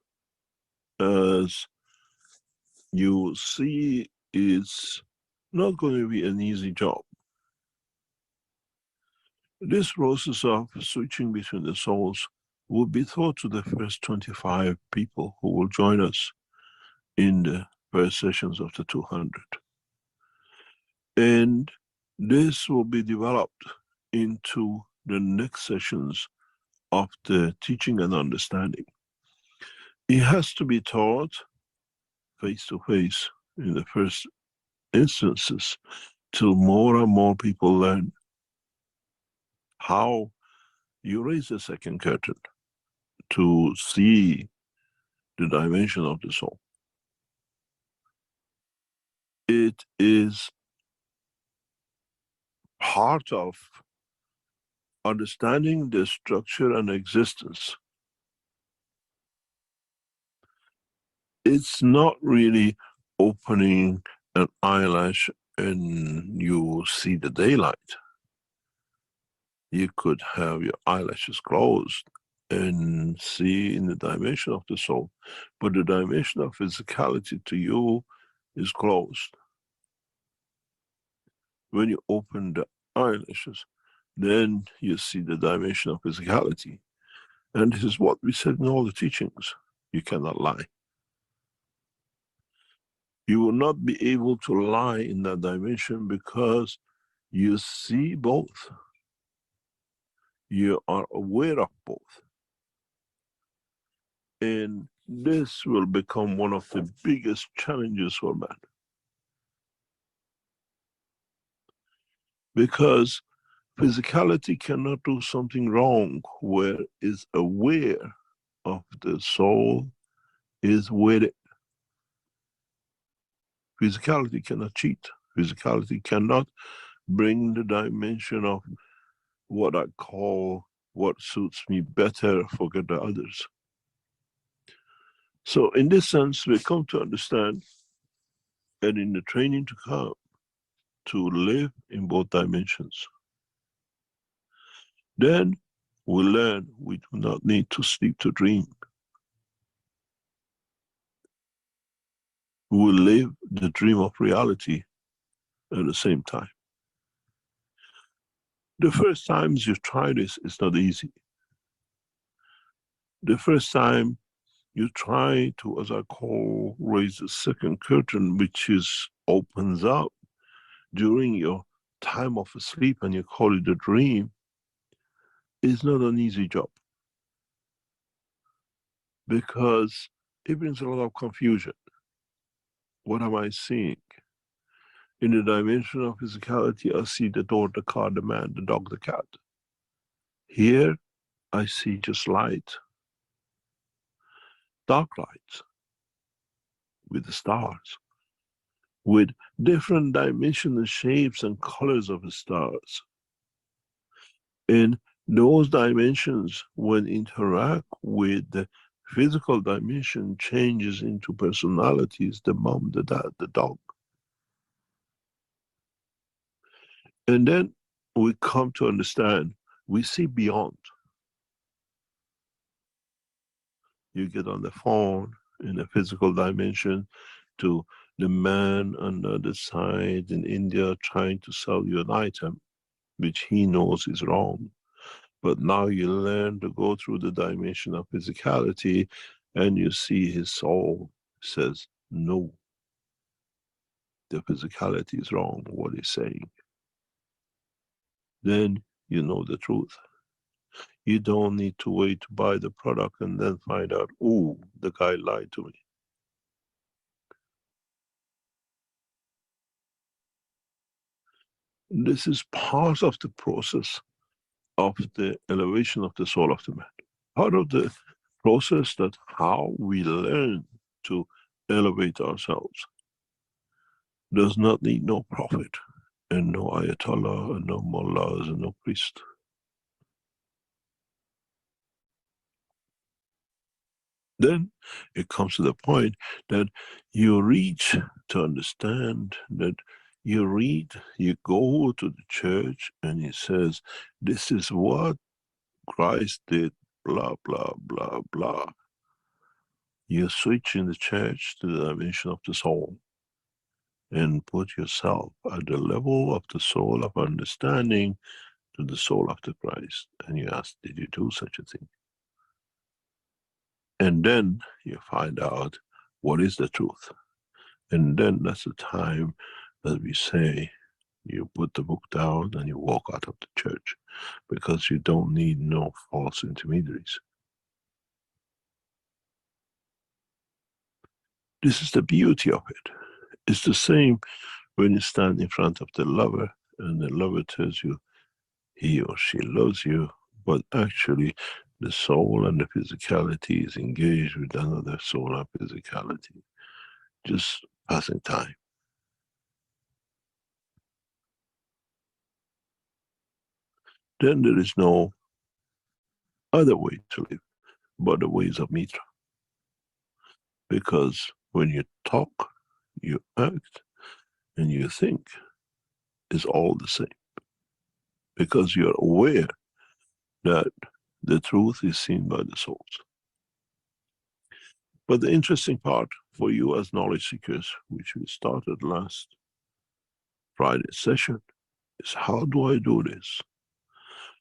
as you see, is not going to be an easy job. This process of switching between the souls will be taught to the first 25 people who will join us in the first sessions of the 200. And this will be developed into the next sessions of the teaching and understanding. It has to be taught face to face in the first instances till more and more people learn how you raise the second curtain to see the dimension of the soul. It is part of understanding the structure and existence. It's not really opening an eyelash and you see the daylight. You could have your eyelashes closed and see in the dimension of the soul, but the dimension of physicality to you is closed. When you open the eyelashes, then you see the dimension of physicality. And this is what we said in all the teachings. You cannot lie. You will not be able to lie in that dimension because you see both. You are aware of both. And this will become one of the biggest challenges for man. Because physicality cannot do something wrong where it's aware of the soul is with it. Physicality cannot cheat. Physicality cannot bring the dimension of what I call what suits me better, forget the others. So in this sense, we come to understand, and in the training to come, to live in both dimensions. Then we learn we do not need to sleep to dream. We will live the dream of reality at the same time. The first times you try this, it's not easy. The first time you try to, as I call, raise the second curtain, which opens up during your time of sleep, and you call it a dream, is not an easy job. Because it brings a lot of confusion. What am I seeing? In the dimension of physicality, I see the door, the car, the man, the dog, the cat. Here, I see just light. Dark light with the stars, with different dimensional shapes and colors of the stars. And those dimensions, when interact with the physical dimension, changes into personalities, the mom, the dad, the dog. And then we come to understand, we see beyond. You get on the phone in the physical dimension to the man on the other side in India trying to sell you an item, which he knows is wrong. But now you learn to go through the dimension of physicality and you see his soul says, no, the physicality is wrong, what he's saying. Then you know the truth. You don't need to wait to buy the product and then find out, oh, the guy lied to me. This is part of the process of the elevation of the soul of the man. Part of the process that how we learn to elevate ourselves does not need no prophet and no ayatollah and no mullahs and no priest. Then it comes to the point that you reach to understand that you read, you go to the church and it says, this is what Christ did, blah, blah, blah, blah. You switch in the church to the dimension of the soul and put yourself at the level of the soul of understanding to the soul of the Christ. And you ask, did you do such a thing? And then you find out what is the truth. And then that's the time that we say, you put the book down and you walk out of the church, because you don't need no false intermediaries. This is the beauty of it. It's the same when you stand in front of the lover and the lover tells you he or she loves you, but actually the soul and the physicality is engaged with another soul and physicality, just passing time. Then there is no other way to live but the ways of Mitra. Because when you talk, you act, and you think, it's all the same. Because you're aware that the truth is seen by the souls. But the interesting part for you as knowledge seekers, which we started last Friday session, is how do I do this?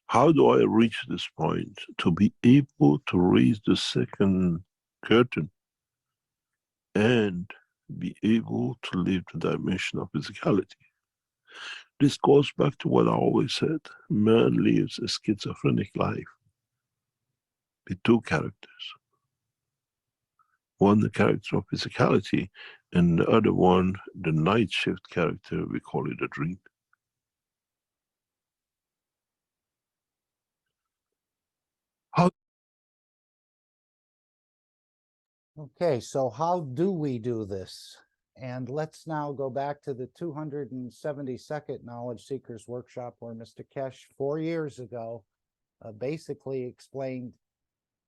How do I reach this point to be able to raise the second curtain and be able to live the dimension of physicality? This goes back to what I always said. Man lives a schizophrenic life with two characters. One, the character of physicality, and the other one, the night shift character, we call it a dream. How? Okay, so how do we do this? And let's now go back to the 272nd Knowledge Seekers Workshop, where Mr. Keshe 4 years ago basically explained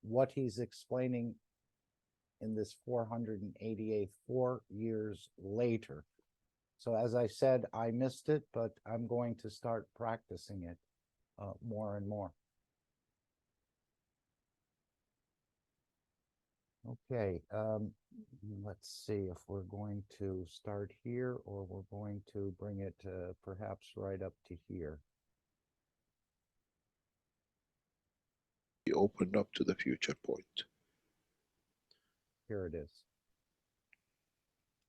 what he's explaining in this 488th, 4 years later. So as I said, I missed it, but I'm going to start practicing it more and more. Okay, let's see if we're going to start here or we're going to bring it perhaps right up to here. We opened up to the future point. Here it is.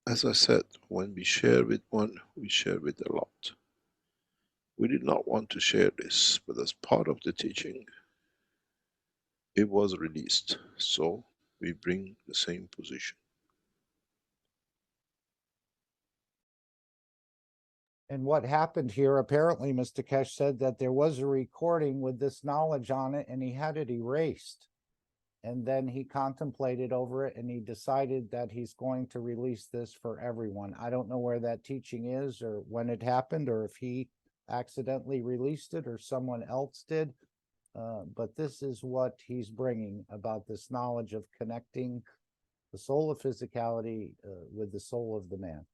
As I said, when we share with one, we share with a lot. We did not want to share this, but as part of the teaching, it was released. So we bring the same position. And what happened here, apparently Mr. Keshe said that there was a recording with this knowledge on it and he had it erased. And then he contemplated over it and he decided that he's going to release this for everyone. I don't know where that teaching is or when it happened or if he accidentally released it or someone else did. But this is what he's bringing about this knowledge of connecting the soul of physicality with the soul of the man.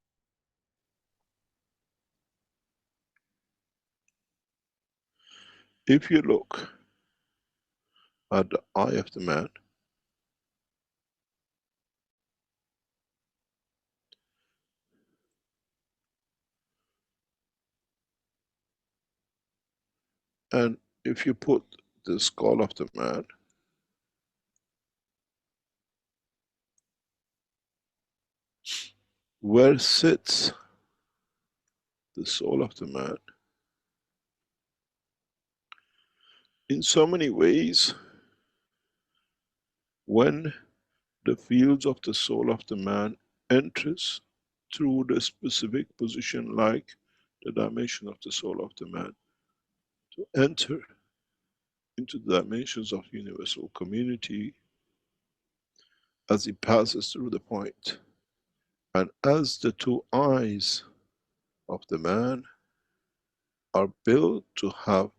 If you look at the eye of the man, and if you put the skull of the man where sits the soul of the man, In so many ways, when the fields of the soul of the man enters through the specific position, like the dimension of the soul of the man, to enter into the dimensions of universal community as it passes through the point. And as the two eyes of the man are built to have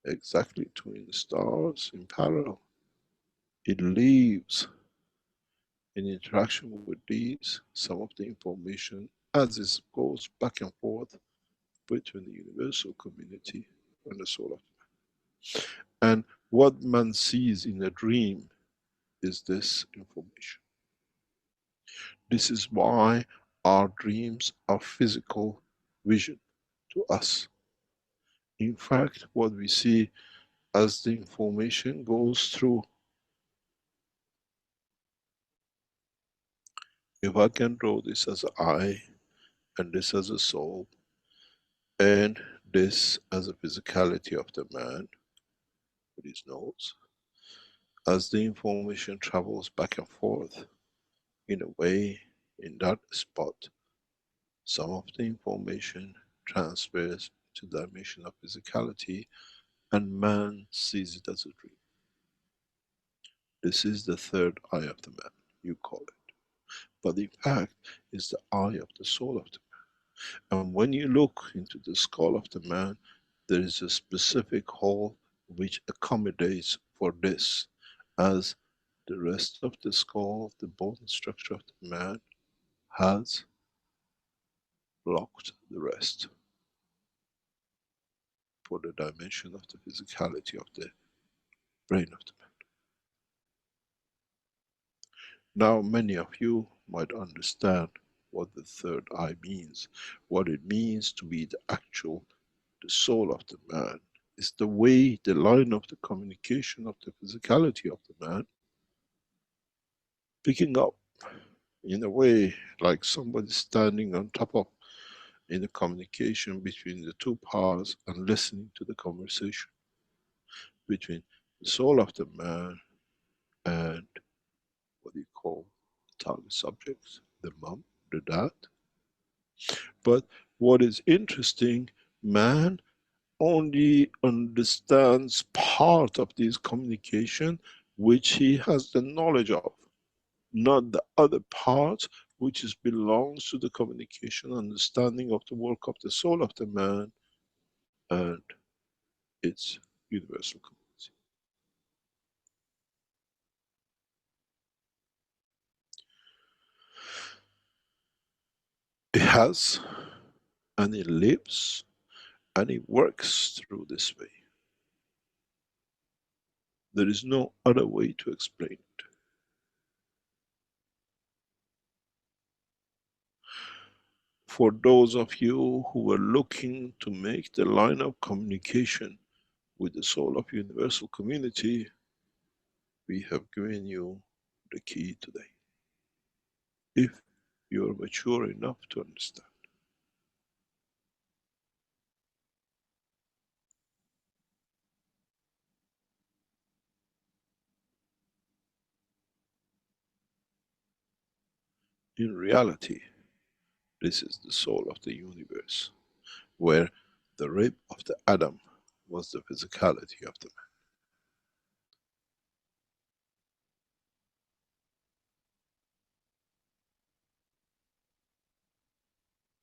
exactly twin stars in parallel, it leaves in interaction with these some of the information as it goes back and forth between the universal community and the soul of man. And what man sees in a dream is this information. This is why our dreams are physical vision to us. In fact, what we see as the information goes through, if I can draw this as an eye, and this as a soul, and this as a physicality of the man with his nose, as the information travels back and forth, in a way, in that spot, some of the information transfers to the dimension of physicality, and man sees it as a dream. This is the third eye of the man, you call it. But in fact, it's the eye of the soul of the man. And when you look into the skull of the man, there is a specific hole which accommodates for this, as the rest of the skull, the bone structure of the man, has blocked the rest for the dimension of the physicality of the brain of the man. Now many of you might understand what the third eye means, what it means to be the actual, the soul of the man. It's the way, the line of the communication of the physicality of the man, picking up in a way like somebody standing on top of, in the communication between the two parts and listening to the conversation between the soul of the man and what you call the target subjects, the mom, the dad. But what is interesting, man only understands part of this communication which he has the knowledge of, not the other part which is belongs to the communication, understanding of the work of the soul of the man and its universal community. It has, and it lives, and it works through this way. There is no other way to explain it. For those of you who were looking to make the line of communication with the soul of universal community, we have given you the key today. If you are mature enough to understand. In reality, this is the soul of the universe, where the rib of the atom was the physicality of the man.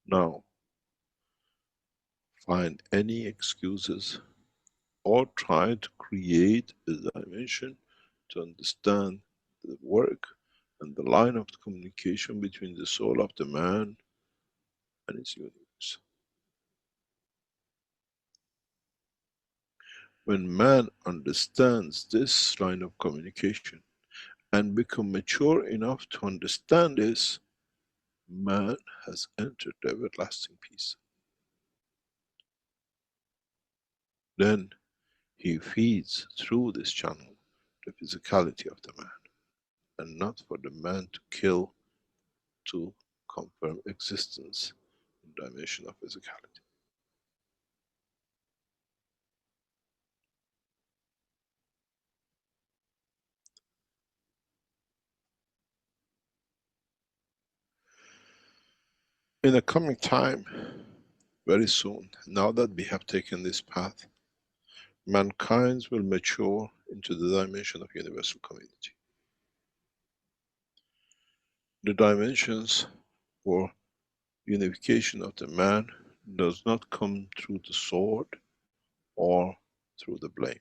Now, find any excuses or try to create a dimension to understand the work and the line of the communication between the soul of the man and its universe. When man understands this line of communication and become mature enough to understand this, man has entered the everlasting peace. Then he feeds through this channel the physicality of the man, and not for the man to kill to confirm existence in dimension of physicality. In the coming time, very soon, now that we have taken this path, mankind will mature into the dimension of universal community. The dimensions for unification of the man does not come through the sword or through the blame.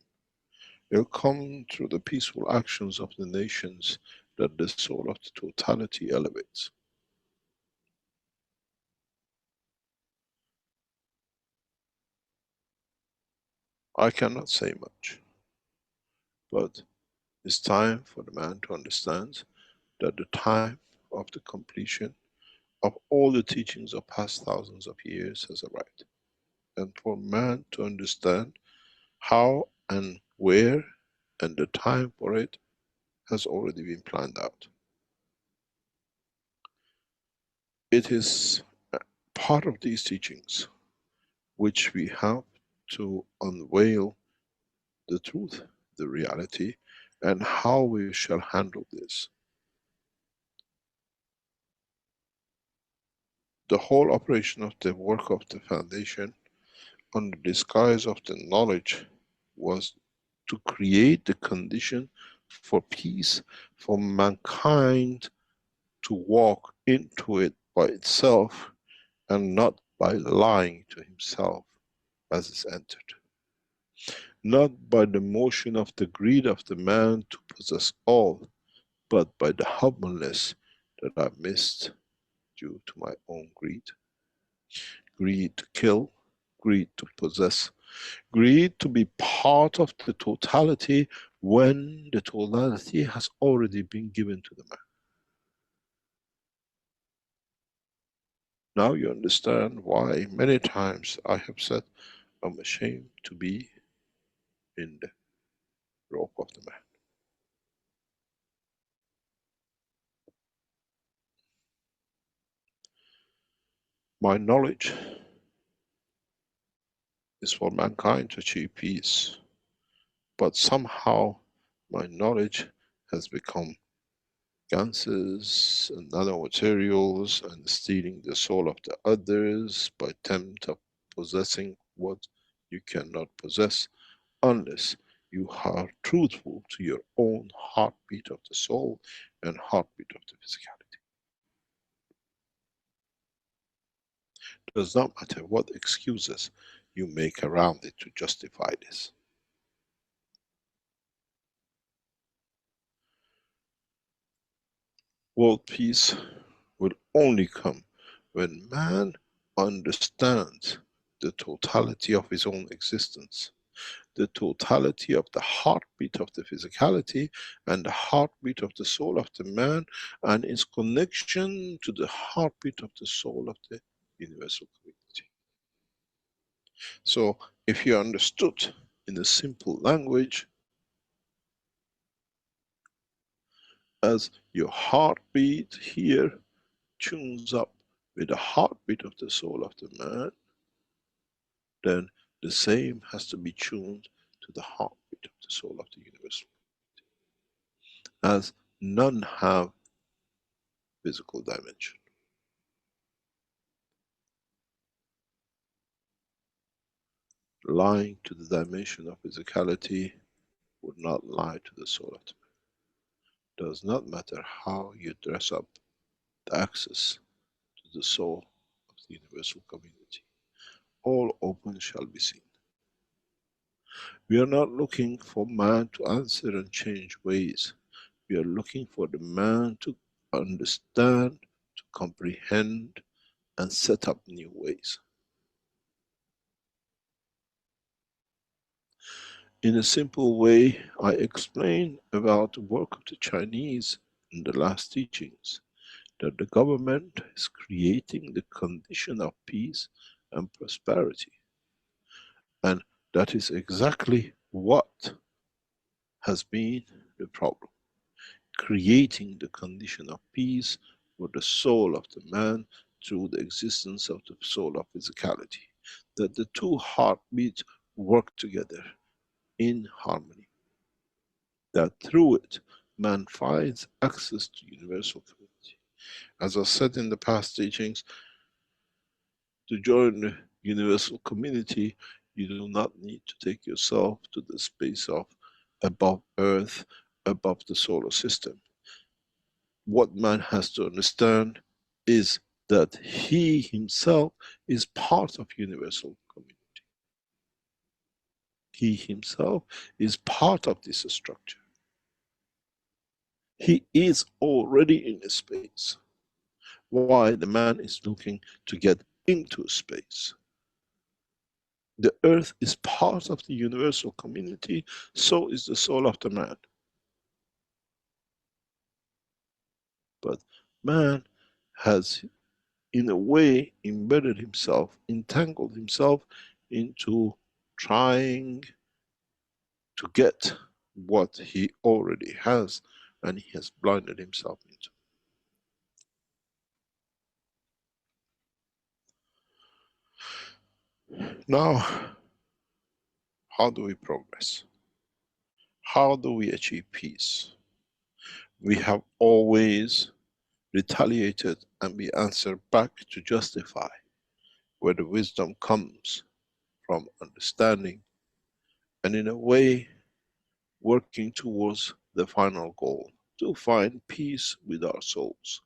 It'll come through the peaceful actions of the nations that the soul of the totality elevates. I cannot say much, but it's time for the man to understand that the time of the completion of all the teachings of past thousands of years has arrived. And for man to understand how and where and the time for it has already been planned out. It is part of these teachings which we have to unveil the truth, the reality, and how we shall handle this. The whole operation of the work of the foundation, under the disguise of the knowledge, was to create the condition for peace, for mankind to walk into it by itself and not by lying to himself as it's entered. Not by the motion of the greed of the man to possess all, but by the humbleness that I missed due to my own greed. Greed to kill, greed to possess, greed to be part of the totality when the totality has already been given to the man. Now you understand why many times I have said, I'm ashamed to be in the rope of the man. My knowledge is for mankind to achieve peace, but somehow my knowledge has become ganses and nanomaterials and stealing the soul of the others by attempt of possessing what you cannot possess unless you are truthful to your own heartbeat of the soul and heartbeat of the physicality. It does not matter what excuses you make around it to justify this. World peace will only come when man understands the totality of his own existence, the totality of the heartbeat of the physicality and the heartbeat of the soul of the man and its connection to the heartbeat of the soul of the universal community. So if you understood in a simple language as your heartbeat here tunes up with the heartbeat of the soul of the man, then the same has to be tuned to the heartbeat of the soul of the universal. As none have physical dimension. Lying to the dimension of physicality would not lie to the soul of the man. Does not matter how you dress up the access to the soul of the universal community. All open shall be seen. We are not looking for man to answer and change ways. We are looking for the man to understand, to comprehend, and set up new ways. In a simple way, I explained about the work of the Chinese in the last teachings, that the government is creating the condition of peace and prosperity. And that is exactly what has been the problem. Creating the condition of peace for the soul of the man through the existence of the soul of physicality. That the two heartbeats work together in harmony. That through it, man finds access to universal community. As I said in the past teachings, To join the universal community, you do not need to take yourself to the space of above Earth, above the solar system. What man has to understand is that he himself is part of universal community. He himself is part of this structure. He is already in a space. Why the man is looking to get into space? The earth is part of the universal community, so is the soul of the man. But man has, in a way, embedded himself, entangled himself into trying to get what he already has, and he has blinded himself into. Now, how do we progress? How do we achieve peace? We have always retaliated and we answer back to justify, where the wisdom comes from understanding and in a way working towards the final goal, to find peace with our souls.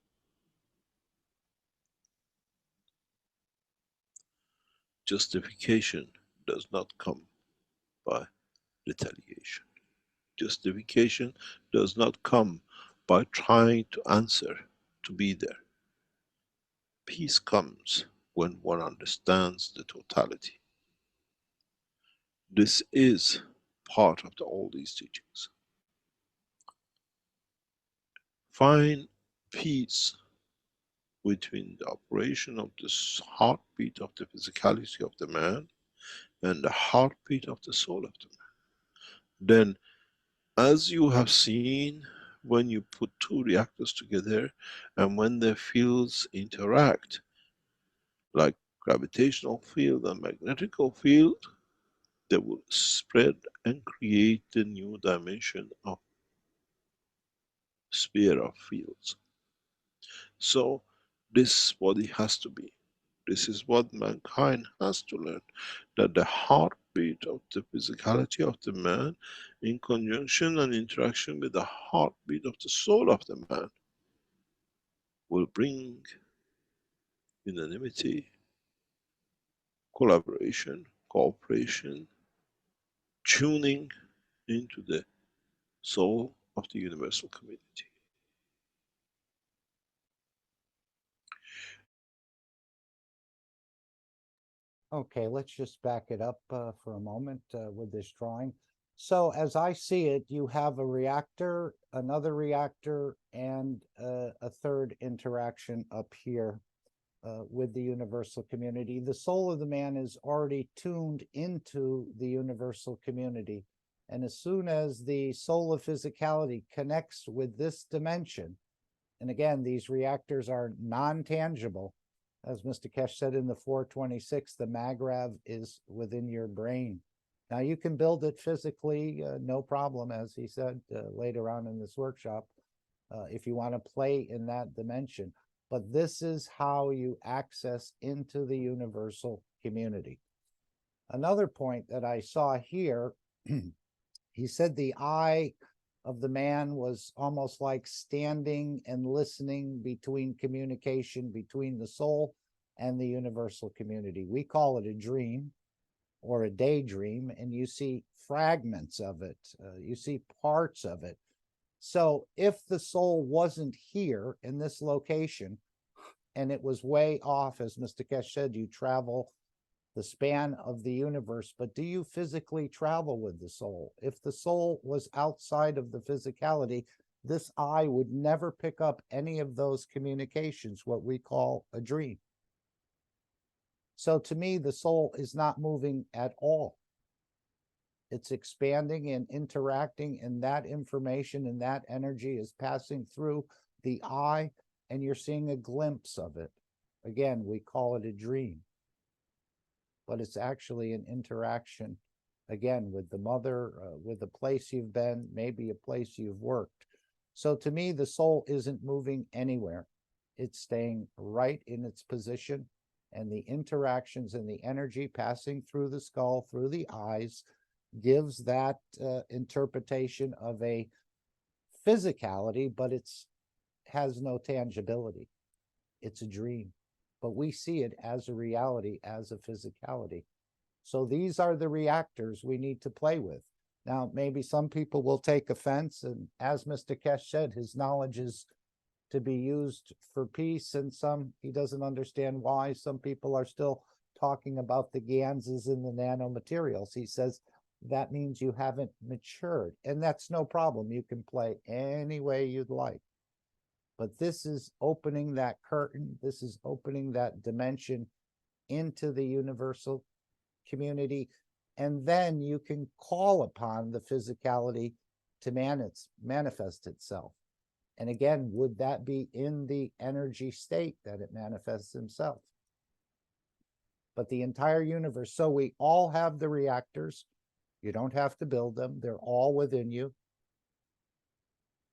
Justification does not come by retaliation. Justification does not come by trying to answer, to be there. Peace comes when one understands the totality. This is part of all these teachings. Find peace between the operation of this heartbeat of the physicality of the man and the heartbeat of the soul of the man. Then, as you have seen, when you put two reactors together and when their fields interact, like gravitational field and magnetical field, they will spread and create a new dimension of sphere of fields. So this body has to be. This is what mankind has to learn, that the heartbeat of the physicality of the man in conjunction and interaction with the heartbeat of the soul of the man will bring unanimity, collaboration, cooperation, tuning into the soul of the universal community. Okay, let's just back it up for a moment with this drawing. So as I see it, you have a reactor, another reactor, and a third interaction up here with the universal community. The soul of the man is already tuned into the universal community. And as soon as the soul of physicality connects with this dimension, and again, these reactors are non-tangible, as Mr. Keshe said in the 426, the Magrav is within your brain. Now you can build it physically, no problem, as he said later on in this workshop, if you want to play in that dimension. But this is how you access into the universal community. Another point that I saw here, he said the eye of the man was almost like standing and listening between communication between the soul and the universal community. We call it a dream or a daydream, and you see fragments of it, you see parts of it. So if the soul wasn't here in this location and it was way off, as Mr. Keshe said, you travel the span of the universe, but do you physically travel with the soul? If the soul was outside of the physicality, this eye would never pick up any of those communications, what we call a dream. So to me, the soul is not moving at all. It's expanding and interacting, and that information and that energy is passing through the eye, and you're seeing a glimpse of it. Again, we call it a dream. But it's actually an interaction, again, with the mother, with the place you've been, maybe a place you've worked. So to me, the soul isn't moving anywhere. It's staying right in its position. And the interactions and the energy passing through the skull, through the eyes, gives that interpretation of a physicality, but it's has no tangibility. It's a dream, but we see it as a reality, as a physicality. So these are the reactors we need to play with. Now, maybe some people will take offense, and as Mr. Keshe said, his knowledge is to be used for peace, and some, he doesn't understand why some people are still talking about the Ganses and the nanomaterials. He says, that means you haven't matured, and that's no problem. You can play any way you'd like. But this is opening that curtain. This is opening that dimension into the universal community. And then you can call upon the physicality to manifest itself. And again, would that be in the energy state that it manifests himself? But the entire universe, so we all have the reactors. You don't have to build them. They're all within you.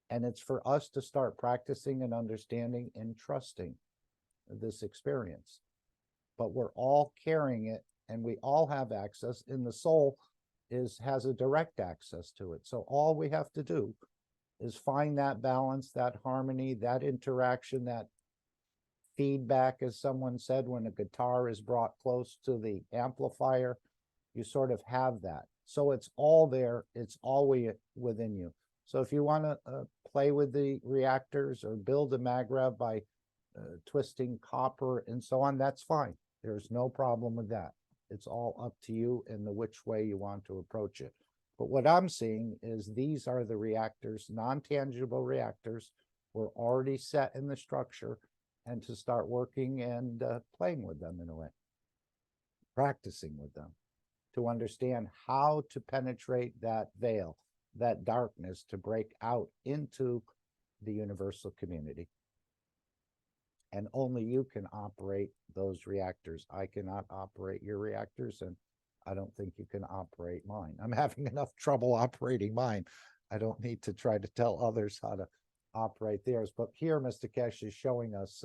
And it's for us to start practicing and understanding and trusting this experience. But we're all carrying it, and we all have access, and the soul has a direct access to it. So all we have to do is find that balance, that harmony, that interaction, that feedback, as someone said, when a guitar is brought close to the amplifier, you sort of have that. So it's all there. It's all within you. So if you want to play with the reactors or build a magravs by twisting copper and so on, that's fine. There's no problem with that. It's all up to you and which way you want to approach it. But what I'm seeing is these are the reactors, non-tangible reactors. We're already set in the structure, and to start working and playing with them in a way, practicing with them, to understand how to penetrate that veil, that darkness, to break out into the universal community. And only you can operate those reactors. I cannot operate your reactors, and I don't think you can operate mine. I'm having enough trouble operating mine. I don't need to try to tell others how to operate theirs. But here, Mr. Keshe is showing us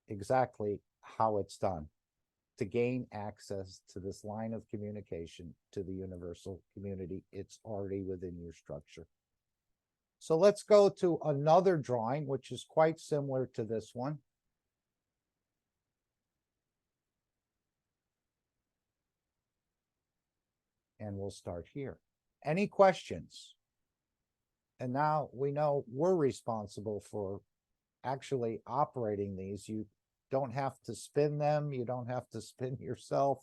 exactly how it's done to gain access to this line of communication to the universal community. It's already within your structure. So let's go to another drawing, which is quite similar to this one. And we'll start here. Any questions? And now we know we're responsible for actually operating these. You don't have to spin them. You don't have to spin yourself.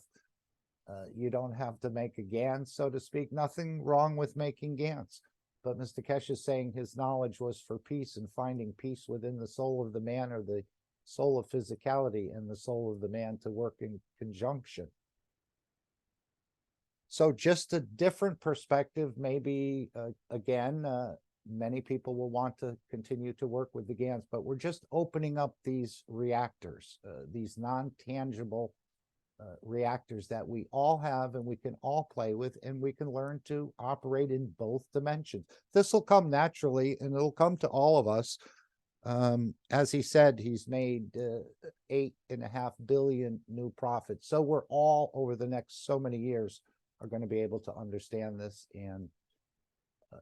You don't have to make a GAN, so to speak. Nothing wrong with making GANs. But Mr. Keshe is saying his knowledge was for peace and finding peace within the soul of the man, or the soul of physicality and the soul of the man to work in conjunction. So just a different perspective, maybe, again, many people will want to continue to work with the GANs, but we're just opening up these reactors, these non-tangible reactors that we all have and we can all play with, and we can learn to operate in both dimensions. This will come naturally, and it'll come to all of us. As he said, he's made 8.5 billion new profits. So we're all, over the next so many years, are going to be able to understand this and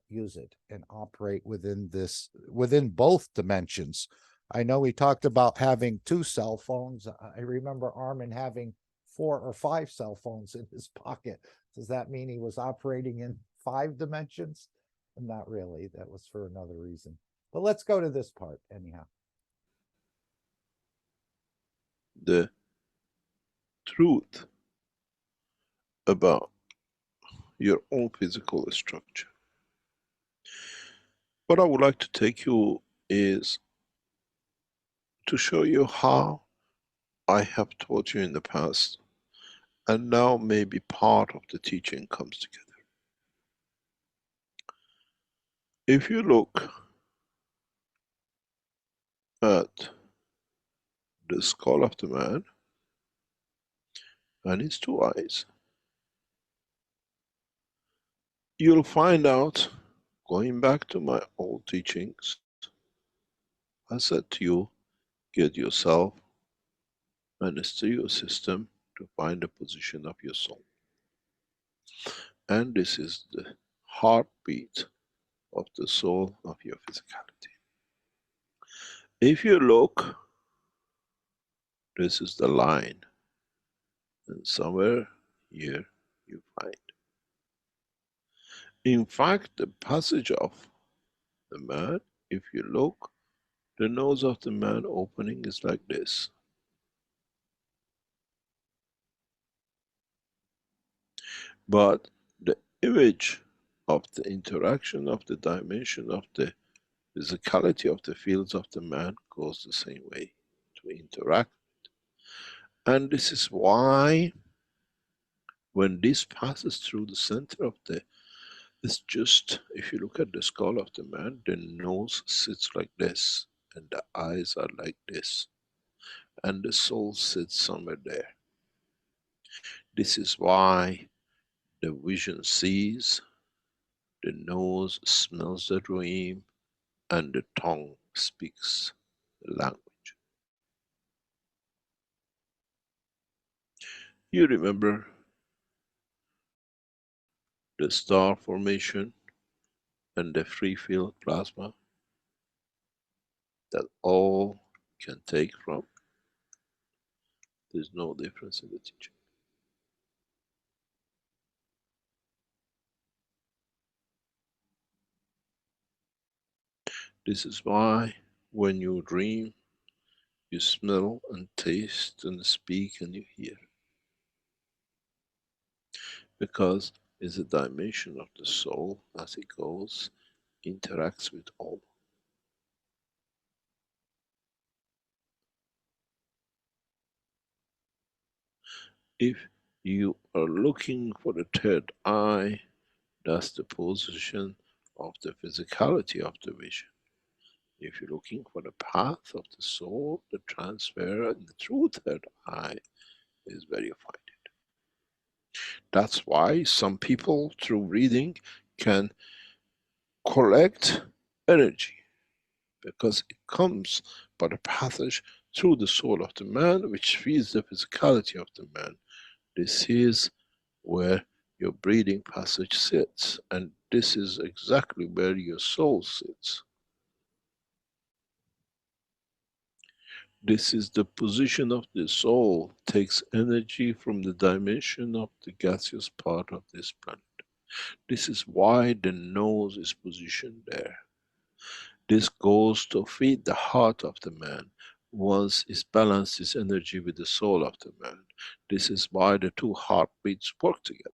use it and operate within this, within both dimensions. I know we talked about having 2 cell phones. I remember Armin having 4 or 5 cell phones in his pocket. Does that mean he was operating in 5 dimensions? Not really. That was for another reason. But let's go to this part anyhow. The truth about your own physical structure. What I would like to take you is to show you how I have taught you in the past, and now maybe part of the teaching comes together. If you look at the skull of the man and his 2 eyes, you'll find out, going back to my old teachings, I said to you, get yourself and a stereo system to find the position of your soul. And this is the heartbeat of the soul of your physicality. If you look, this is the line, and somewhere here you find. In fact, the passage of the man, if you look, the nose of the man opening is like this. But the image of the interaction of the dimension of the physicality of the fields of the man goes the same way to interact. And this is why when this passes through the center of the, it's just, if you look at the skull of the man, the nose sits like this, and the eyes are like this, and the soul sits somewhere there. This is why the vision sees, the nose smells the dream, and the tongue speaks the language. You remember the star formation and the free field plasma that all can take from? There's no difference in the teaching. This is why when you dream, you smell and taste and speak and you hear. Because it's a dimension of the soul as it goes, interacts with all. If you are looking for the third eye, that's the position of the physicality of the vision. If you're looking for the path of the soul, the transfer and the true third eye is where you find it. That's why some people through reading can collect energy, because it comes by the passage through the soul of the man, which feeds the physicality of the man. This is where your breathing passage sits, and this is exactly where your soul sits. This is the position of the soul, takes energy from the dimension of the gaseous part of this planet. This is why the nose is positioned there. This goes to feed the heart of the man. Once it's balanced its energy with the soul of the man. This is why the two heartbeats work together.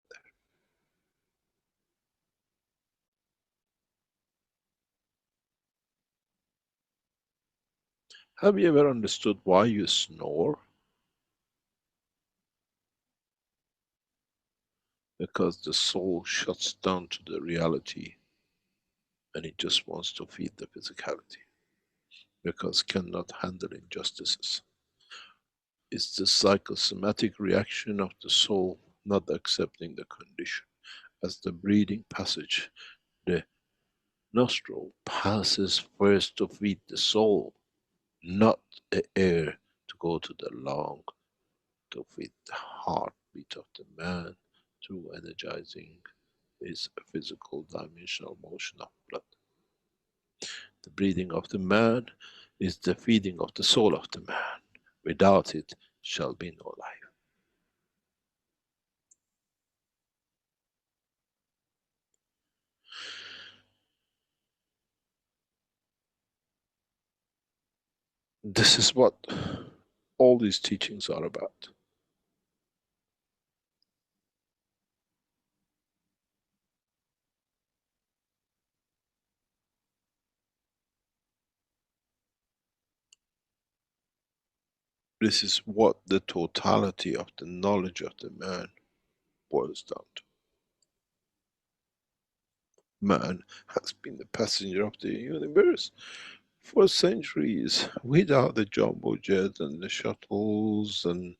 Have you ever understood why you snore? Because the soul shuts down to the reality and it just wants to feed the physicality. Because cannot handle injustices. It's the psychosomatic reaction of the soul not accepting the condition. As the breathing passage, the nostril passes first to feed the soul, not the air to go to the lung, to feed the heartbeat of the man through energizing his physical dimensional motion of blood. The breathing of the man is the feeding of the soul of the man. Without it shall be no life. This is what all these teachings are about. This is what the totality of the knowledge of the man boils down to. Man has been the passenger of the universe for centuries without the jumbo jet and the shuttles and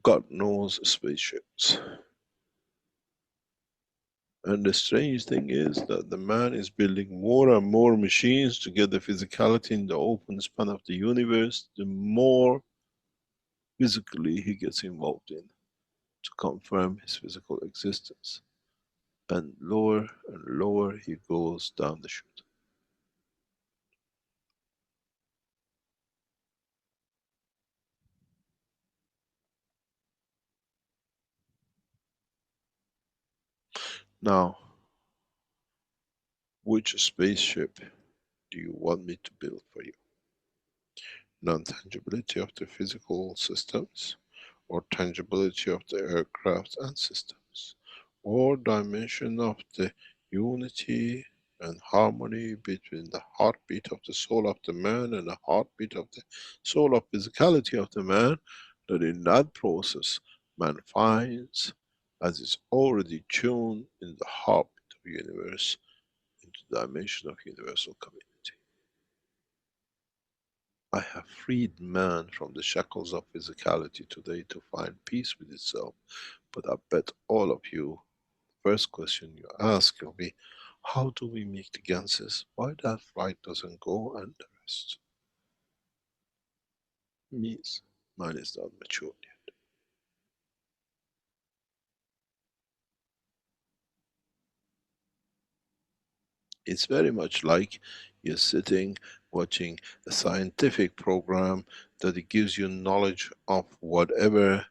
God knows spaceships. And the strange thing is that the man is building more and more machines to get the physicality in the open span of the universe. The more physically he gets involved in to confirm his physical existence. And lower he goes down the chute. Now, which spaceship do you want me to build for you? Non-tangibility of the physical systems, or tangibility of the aircraft and systems, or dimension of the unity and harmony between the heartbeat of the soul of the man and the heartbeat of the soul of physicality of the man, that in that process man finds, as is already tuned in the heartbeat of the universe, into the dimension of universal community. I have freed man from the shackles of physicality today to find peace with itself. But I bet all of you, first question you ask will be, how do we make the Ganses? Why that flight doesn't go and the rest? Means man is not mature yet. It's very much like you're sitting watching a scientific program that it gives you knowledge of whatever,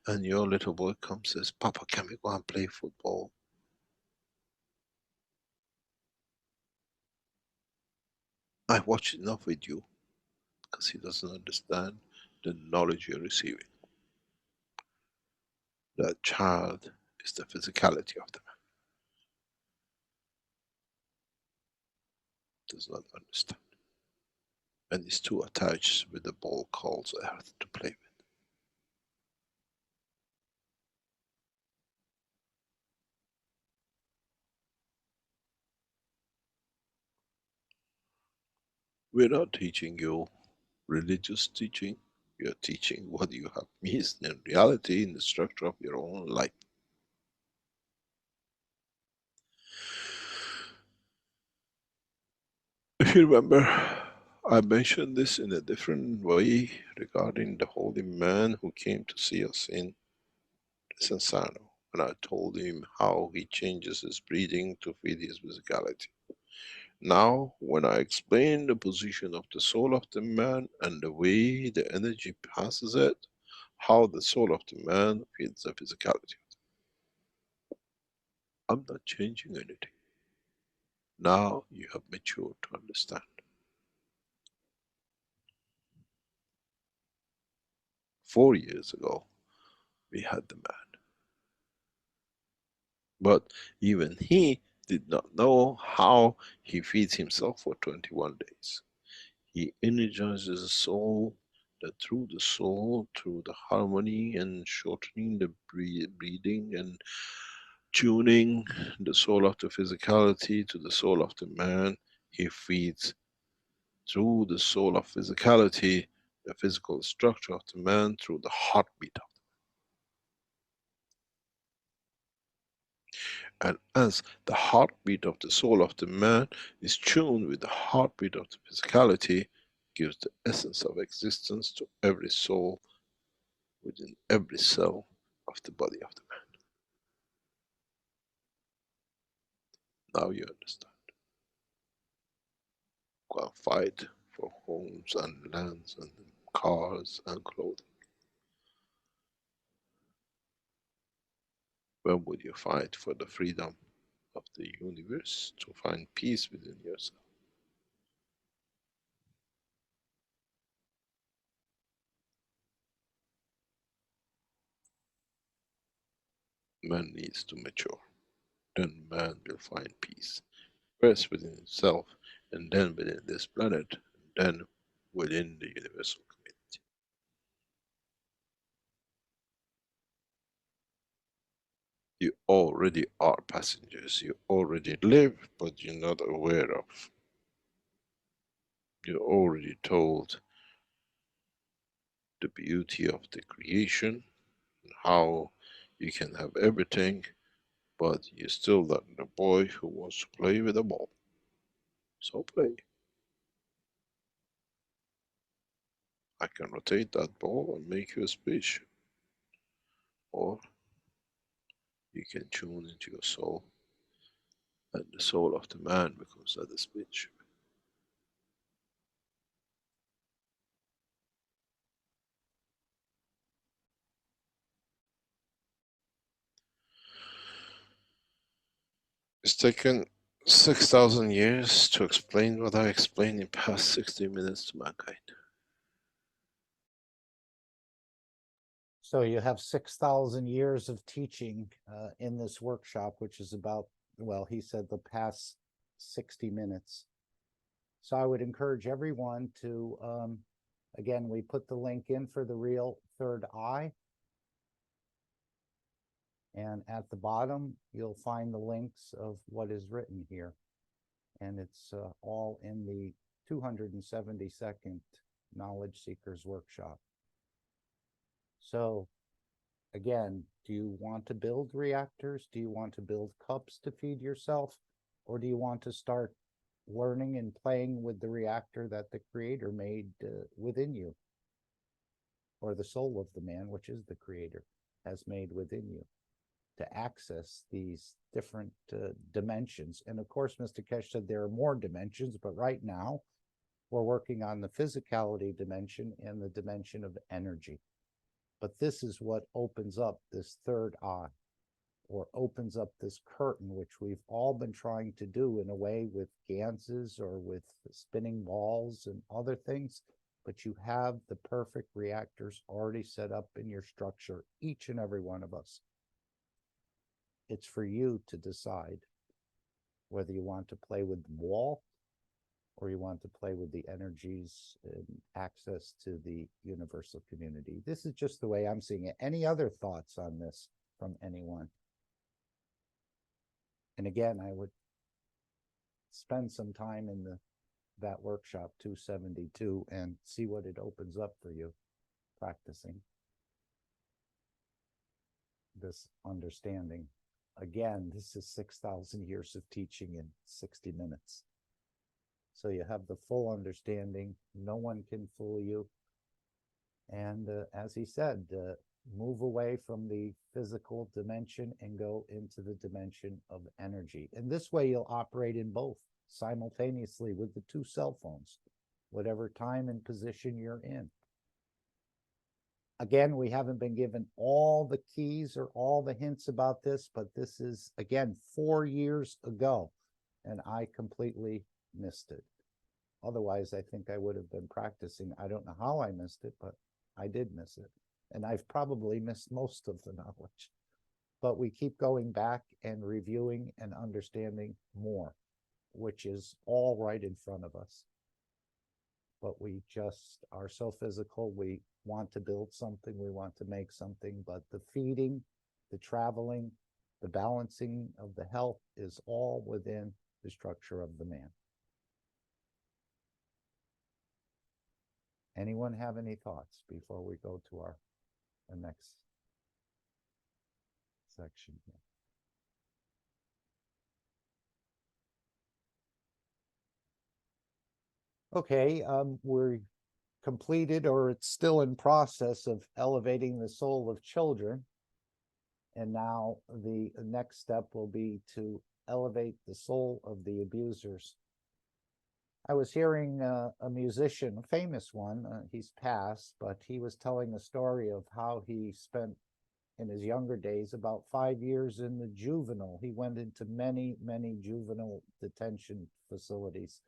and your little boy comes and says, Papa, can we go and play football? I watched enough with you, because he doesn't understand the knowledge you're receiving. That child is the physicality of the man. Does not understand. And is too attached with the ball called earth to play with. We're not teaching you religious teaching. We are teaching what you have missed in reality in the structure of your own life. If you remember, I mentioned this in a different way regarding the holy man who came to see us in Sansano. And I told him how he changes his breathing to feed his physicality. Now, when I explain the position of the soul of the man and the way the energy passes it, how the soul of the man feeds the physicality. I'm not changing anything. Now you have matured to understand. 4 years ago, we had the man. But even he did not know how he feeds himself for 21 days. He energizes the soul, that through the soul, through the harmony and shortening the breathing and tuning the soul of the physicality to the soul of the man, he feeds through the soul of physicality, the physical structure of the man through the heartbeat of the man. And as the heartbeat of the soul of the man is tuned with the heartbeat of the physicality, gives the essence of existence to every soul within every cell of the body of the man. Now you understand. Go and fight for homes and lands and cars and clothing. When would you fight for the freedom of the universe to find peace within yourself? Man needs to mature. Then man will find peace. First within himself, and then within this planet, and then within the universal community. You already are passengers. You already live, but you're not aware of. You're already told the beauty of the creation, and how you can have everything, but you're still that the boy who wants to play with a ball. So play. I can rotate that ball and make you a speech. Or you can tune into your soul, and the soul of the man becomes that speech. It's taken 6,000 years to explain what I explained in past 60 minutes to mankind. So you have 6,000 years of teaching in this workshop, which is about, well, he said the past 60 minutes. So I would encourage everyone to, again, we put the link in for the real third eye. And at the bottom, you'll find the links of what is written here. And it's all in the 272nd Knowledge Seekers Workshop. So again, do you want to build reactors? Do you want to build cups to feed yourself? Or do you want to start learning and playing with the reactor that the Creator made within you? Or the soul of the man, which is the Creator, has made within you, to access these different dimensions. And of course, Mr. Keshe said there are more dimensions, but right now we're working on the physicality dimension and the dimension of energy. But this is what opens up this third eye, or opens up this curtain, which we've all been trying to do in a way with ganses or with spinning balls and other things. But you have the perfect reactors already set up in your structure, each and every one of us. It's for you to decide whether you want to play with the wall or you want to play with the energies and access to the universal community. This is just the way I'm seeing it. Any other thoughts on this from anyone? And again, I would spend some time in that workshop 272 and see what it opens up for you, practicing this understanding. Again, this is 6,000 years of teaching in 60 minutes. So you have the full understanding. No one can fool you. And as he said, move away from the physical dimension and go into the dimension of energy. And this way you'll operate in both simultaneously with the two cell phones, whatever time and position you're in. Again, we haven't been given all the keys or all the hints about this, but this is, again, 4 years ago, and I completely missed it. Otherwise, I think I would have been practicing. I don't know how I missed it, but I did miss it. And I've probably missed most of the knowledge. But we keep going back and reviewing and understanding more, which is all right in front of us. But we just are so physical. We want to build something, we want to make something, but the feeding, the traveling, the balancing of the health is all within the structure of the man. Anyone have any thoughts before we go to our next section here? Okay, we're completed, or it's still in process of elevating the soul of children. And now the next step will be to elevate the soul of the abusers. I was hearing a musician, a famous one, he's passed, but he was telling a story of how he spent in his younger days about 5 years in the juvenile. He went into many, many juvenile detention facilities.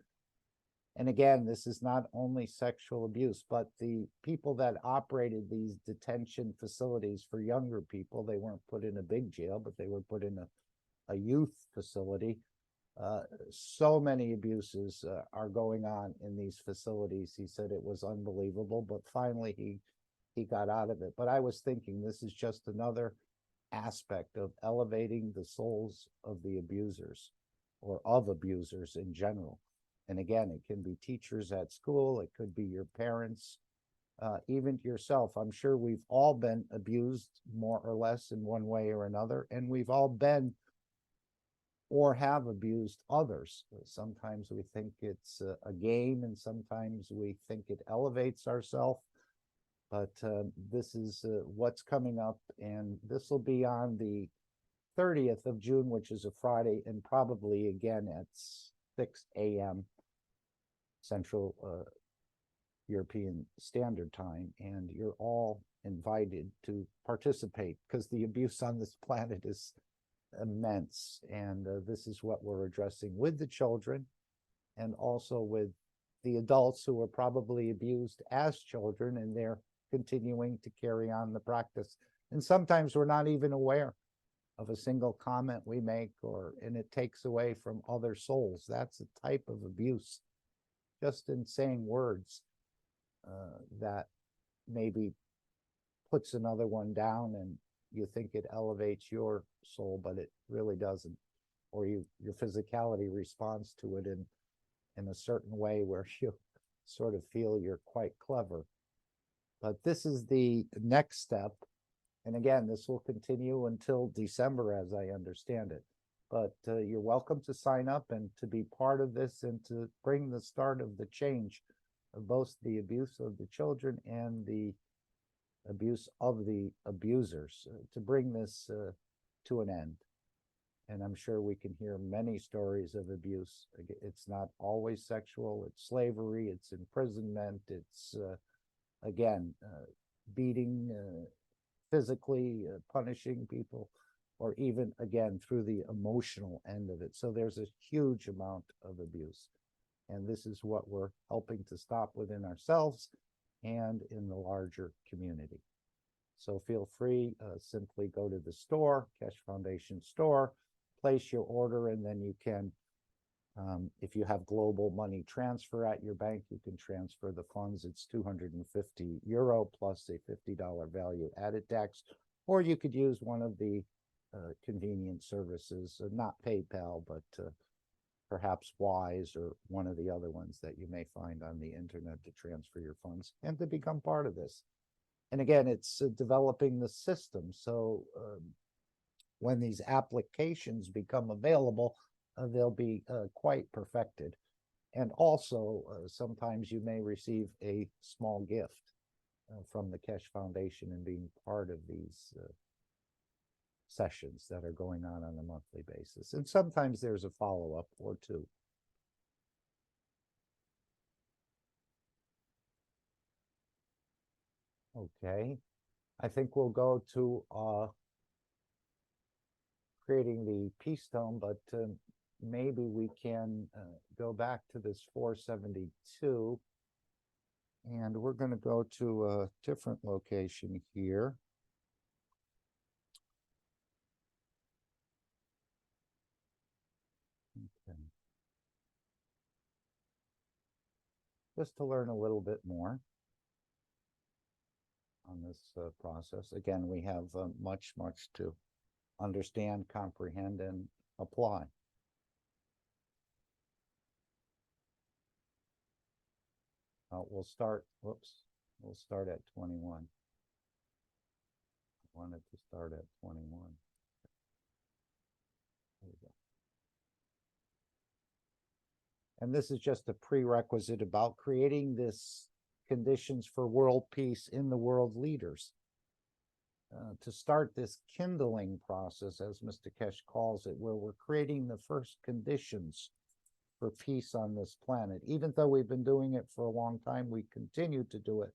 And again, this is not only sexual abuse, but the people that operated these detention facilities for younger people, they weren't put in a big jail, but they were put in a youth facility. So many abuses are going on in these facilities. He said it was unbelievable, but finally he got out of it. But I was thinking this is just another aspect of elevating the souls of the abusers, or of abusers in general. And again, it can be teachers at school, it could be your parents, even yourself. I'm sure we've all been abused more or less in one way or another, and we've all been or have abused others. Sometimes we think it's a game, and sometimes we think it elevates ourselves. But this is what's coming up, and this will be on the 30th of June, which is a Friday, and probably again at 6 a.m. Central European Standard Time. And you're all invited to participate because the abuse on this planet is immense. And this is what we're addressing with the children and also with the adults who were probably abused as children, and they're continuing to carry on the practice. And sometimes we're not even aware of a single comment we make, and it takes away from other souls. That's a type of abuse, just in saying words that maybe puts another one down, and you think it elevates your soul, but it really doesn't. Or your physicality responds to it in a certain way where you sort of feel you're quite clever. But this is the next step. And again, this will continue until December, as I understand it. But you're welcome to sign up and to be part of this and to bring the start of the change of both the abuse of the children and the abuse of the abusers, to bring this to an end. And I'm sure we can hear many stories of abuse. It's not always sexual, it's slavery, it's imprisonment, it's, again, beating, physically punishing people, or even, again, through the emotional end of it. So there's a huge amount of abuse. And this is what we're helping to stop within ourselves and in the larger community. So feel free, simply go to the store, Keshe Foundation store, place your order, and then you can, if you have global money transfer at your bank, you can transfer the funds. It's €250 plus a $50 value added tax, or you could use one of the convenient services, not PayPal, but perhaps Wise or one of the other ones that you may find on the internet to transfer your funds and to become part of this. And again, it's developing the system. So when these applications become available, they'll be quite perfected. And also, sometimes you may receive a small gift from the Keshe Foundation in being part of these sessions that are going on a monthly basis. And sometimes there's a follow-up or two. Okay, I think we'll go to creating the peace tone, but maybe we can go back to this 472, and we're going to go to a different location here. Okay. Just to learn a little bit more on this process. Again, we have much to understand, comprehend, and apply. We'll start at 21. I wanted to start at 21. There we go. And this is just a prerequisite about creating this conditions for world peace in the world leaders. To start this kindling process, as Mr. Keshe calls it, where we're creating the first conditions for peace on this planet. Even though we've been doing it for a long time, we continue to do it.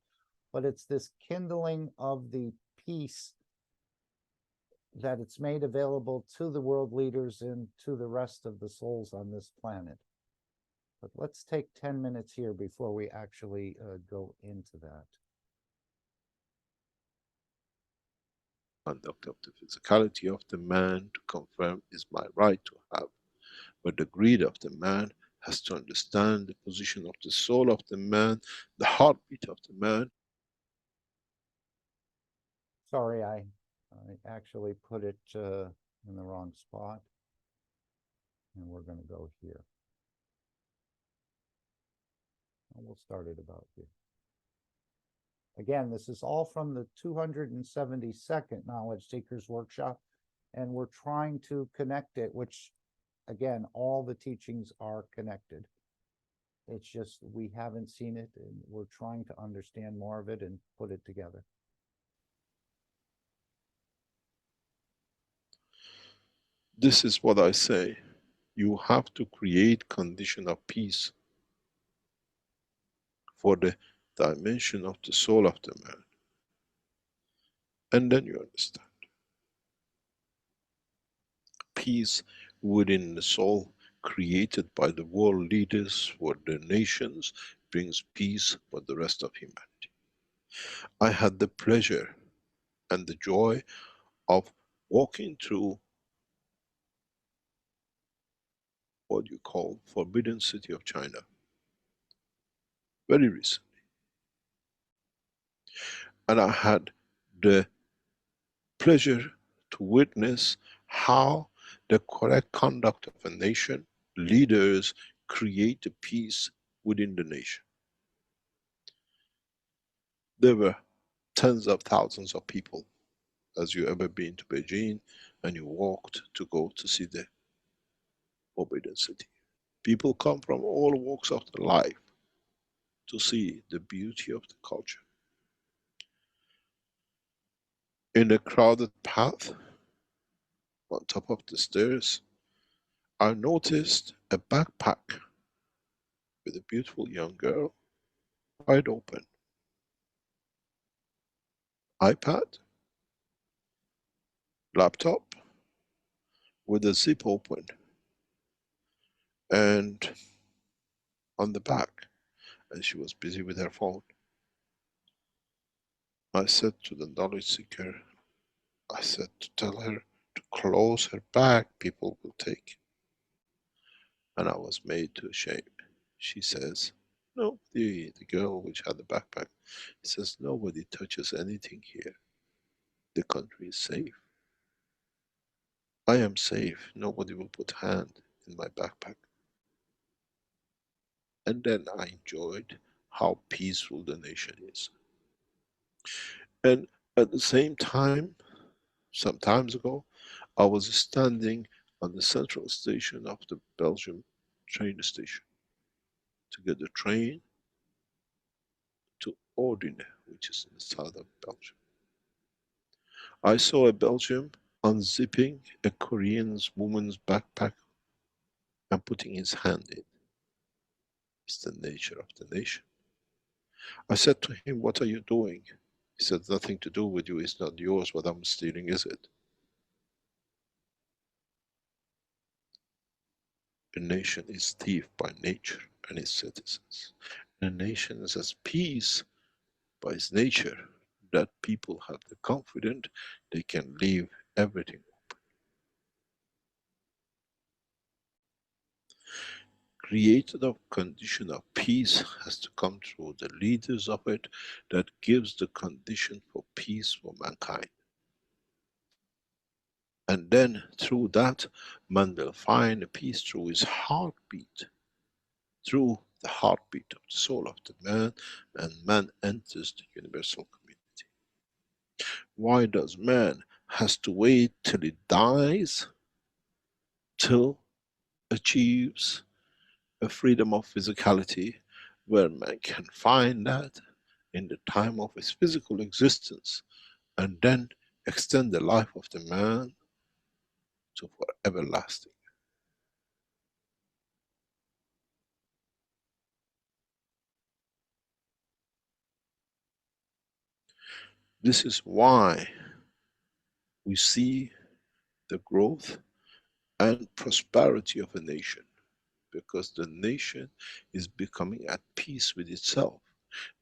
But it's this kindling of the peace that it's made available to the world leaders and to the rest of the souls on this planet. But let's take 10 minutes here before we actually go into that. Conduct of the physicality of the man to confirm is my right to have. But the greed of the man has to understand the position of the soul of the man, the heartbeat of the man. Sorry, I actually put it in the wrong spot. And we're going to go here. And we'll start it about here. Again, this is all from the 272nd Knowledge Seekers Workshop, and we're trying to connect it, which, again, all the teachings are connected. It's just we haven't seen it, and we're trying to understand more of it and put it together. This is what I say. You have to create condition of peace for the dimension of the soul of the man. And then you understand. Peace within the soul created by the world leaders for the nations brings peace for the rest of humanity. I had the pleasure and the joy of walking through what you call Forbidden City of China very recently. And I had the pleasure to witness how the correct conduct of a nation, leaders create a peace within the nation. There were tens of thousands of people, as you ever been to Beijing and you walked to go to see the Forbidden City. People come from all walks of their life to see the beauty of the culture. In a crowded path, on top of the stairs, I noticed a backpack with a beautiful young girl, wide open. iPad, laptop, with a zip open, and on the back, and she was busy with her phone. I said to the knowledge seeker, I said to tell her to close her bag, people will take. And I was made to ashamed. She says, no, the girl which had the backpack, says nobody touches anything here. The country is safe. I am safe, nobody will put hand in my backpack. And then I enjoyed how peaceful the nation is. And at the same time, some times ago, I was standing on the central station of the Belgium train station to get the train to Ordine, which is in the south of Belgium. I saw a Belgian unzipping a Korean woman's backpack and putting his hand in. It's the nature of the nation. I said to him, what are you doing? He said, nothing to do with you, it's not yours, what I'm stealing, is it? A nation is thief by nature and its citizens. A nation is at peace by its nature, that people have the confidence they can leave everything open. Created of condition of peace has to come through the leaders of it, that gives the condition for peace for mankind. And then through that, man will find a peace through his heartbeat, through the heartbeat of the soul of the man, and man enters the universal community. Why does man has to wait till he dies, till achieves a freedom of physicality, where man can find that in the time of his physical existence, and then extend the life of the man to for everlasting? This is why we see the growth and prosperity of a nation, because the nation is becoming at peace with itself.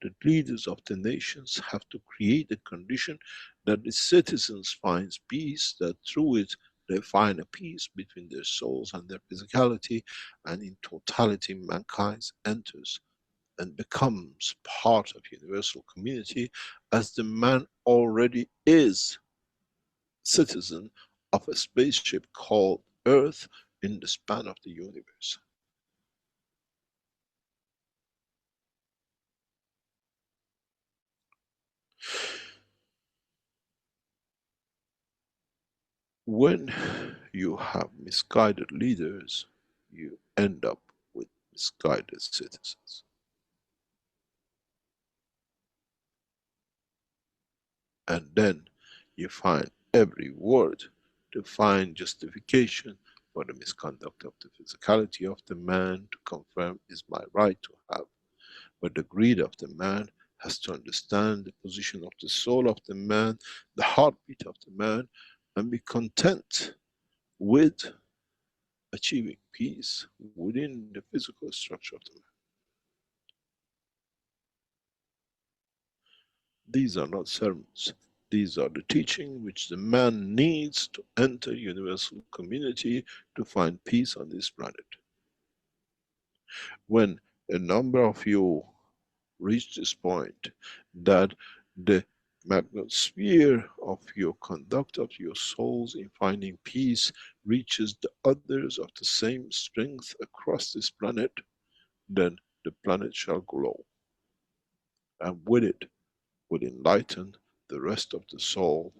The leaders of the nations have to create a condition that the citizens find peace, that through it they find a peace between their souls and their physicality, and in totality mankind enters and becomes part of universal community, as the man already is citizen of a spaceship called Earth in the span of the universe. When you have misguided leaders, you end up with misguided citizens. And then you find every word to find justification for the misconduct of the physicality of the man, to confirm is my right to have. But the greed of the man has to understand the position of the soul of the man, the heartbeat of the man, and be content with achieving peace within the physical structure of the man. These are not sermons. These are the teaching which the man needs to enter universal community to find peace on this planet. When a number of you reach this point, that the magnosphere of your conduct of your souls in finding peace reaches the others of the same strength across this planet, then the planet shall glow. And with it will enlighten the rest of the soul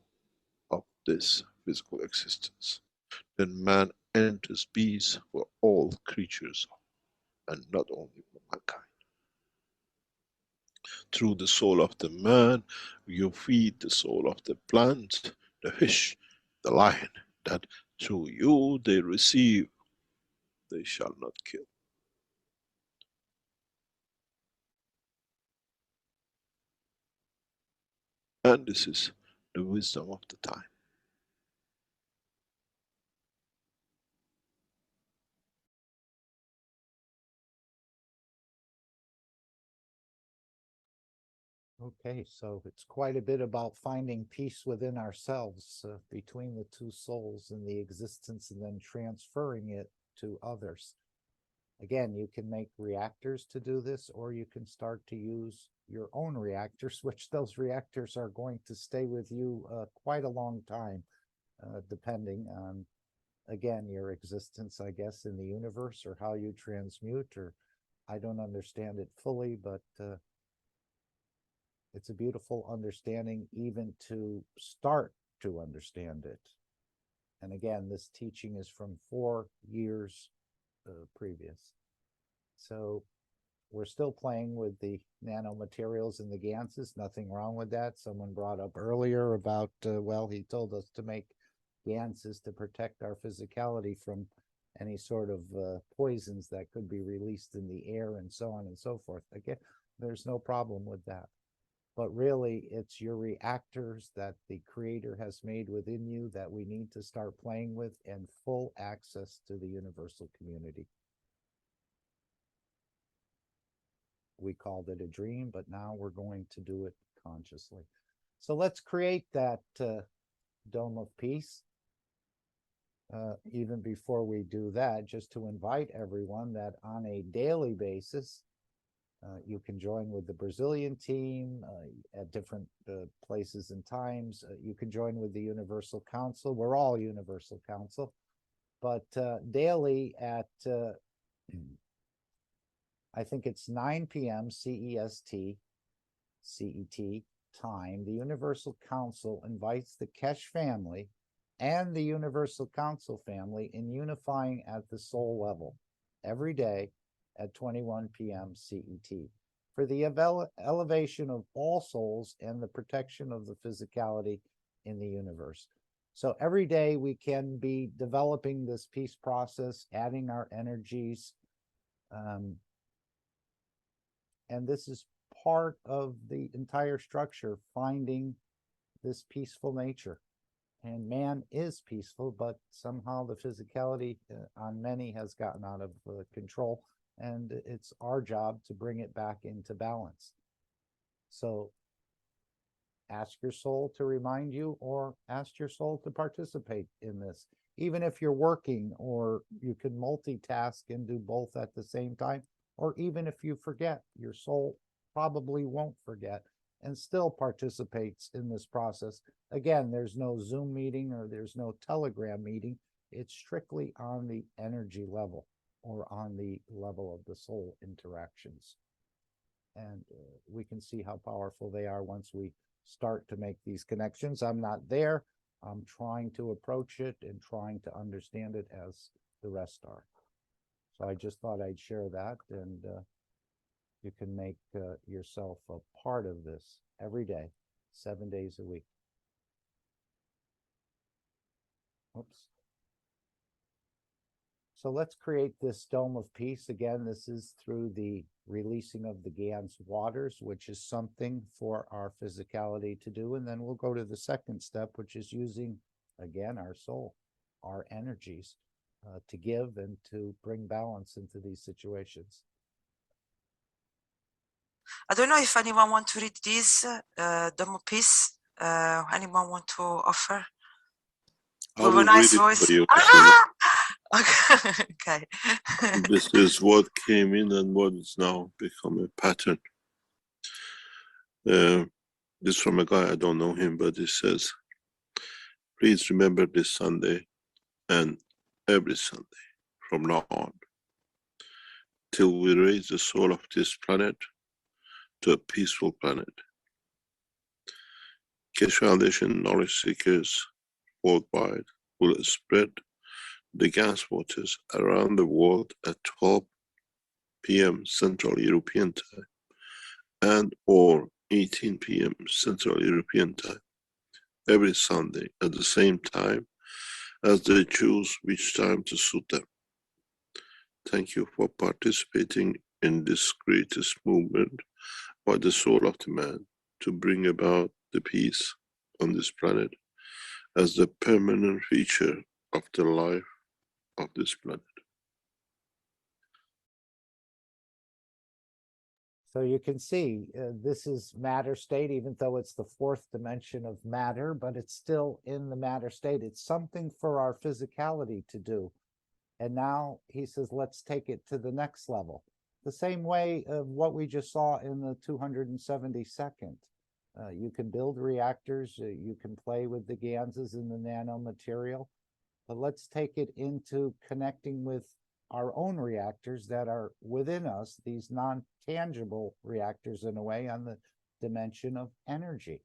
of this physical existence. Then man enters peace for all creatures and not only for mankind. Through the soul of the man, you feed the soul of the plant, the fish, the lion, that through you they receive, they shall not kill. And this is the wisdom of the time. Okay, so it's quite a bit about finding peace within ourselves, between the two souls and the existence, and then transferring it to others. Again, you can make reactors to do this, or you can start to use your own reactors, which those reactors are going to stay with you quite a long time, depending on, again, your existence, I guess, in the universe, or how you transmute, or I don't understand it fully, but it's a beautiful understanding even to start to understand it. And again, this teaching is from 4 years previous. So we're still playing with the nanomaterials and the ganses. Nothing wrong with that. Someone brought up earlier about, well, he told us to make ganses to protect our physicality from any sort of poisons that could be released in the air and so on and so forth. Again, there's no problem with that. But really, it's your reactors that the Creator has made within you that we need to start playing with, and full access to the universal community. We called it a dream, but now we're going to do it consciously. So let's create that dome of peace. Even before we do that, just to invite everyone that on a daily basis, you can join with the Brazilian team at different places and times. You can join with the Universal Council. We're all Universal Council. But daily at, I think it's 9 p.m. CET time, the Universal Council invites the Keshe family and the Universal Council family in unifying at the soul level every day at 21 p.m. CET for the elevation of all souls and the protection of the physicality in the universe. So every day we can be developing this peace process, adding our energies. And this is part of the entire structure, finding this peaceful nature. And man is peaceful, but somehow the physicality on many has gotten out of control. And it's our job to bring it back into balance. So ask your soul to remind you, or ask your soul to participate in this. Even if you're working, or you can multitask and do both at the same time, or even if you forget, your soul probably won't forget and still participates in this process. Again, there's no Zoom meeting or there's no Telegram meeting. It's strictly on the energy level, or on the level of the soul interactions. And we can see how powerful they are once we start to make these connections. I'm not there. I'm trying to approach it and trying to understand it as the rest are. So I just thought I'd share that, and you can make yourself a part of this every day, 7 days a week. Oops. So let's create this dome of peace. Again, this is through the releasing of the Gans waters, which is something for our physicality to do. And then we'll go to the second step, which is using, again, our soul, our energies to give and to bring balance into these situations. I don't know if anyone want to read this Dome of Peace. Anyone want to offer? I With a will nice read it voice. for you. Okay. This is what came in and what is now become a pattern. This is from a guy, I don't know him, but it says, please remember this Sunday and every Sunday from now on, till we raise the soul of this planet to a peaceful planet. Keshe Foundation knowledge seekers worldwide will spread the gas waters around the world at 12 p.m. Central European Time and or 18 p.m. Central European Time every Sunday at the same time as they choose which time to suit them. Thank you for participating in this greatest movement by the soul of the man to bring about the peace on this planet as the permanent feature of the life of this planet. So you can see this is matter state, even though it's the fourth dimension of matter, but it's still in the matter state. It's something for our physicality to do. And now he says, let's take it to the next level. The same way of what we just saw in the 272nd. You can build reactors, you can play with the Ganses in the nanomaterial, but let's take it into connecting with our own reactors that are within us, these non-tangible reactors in a way on the dimension of energy.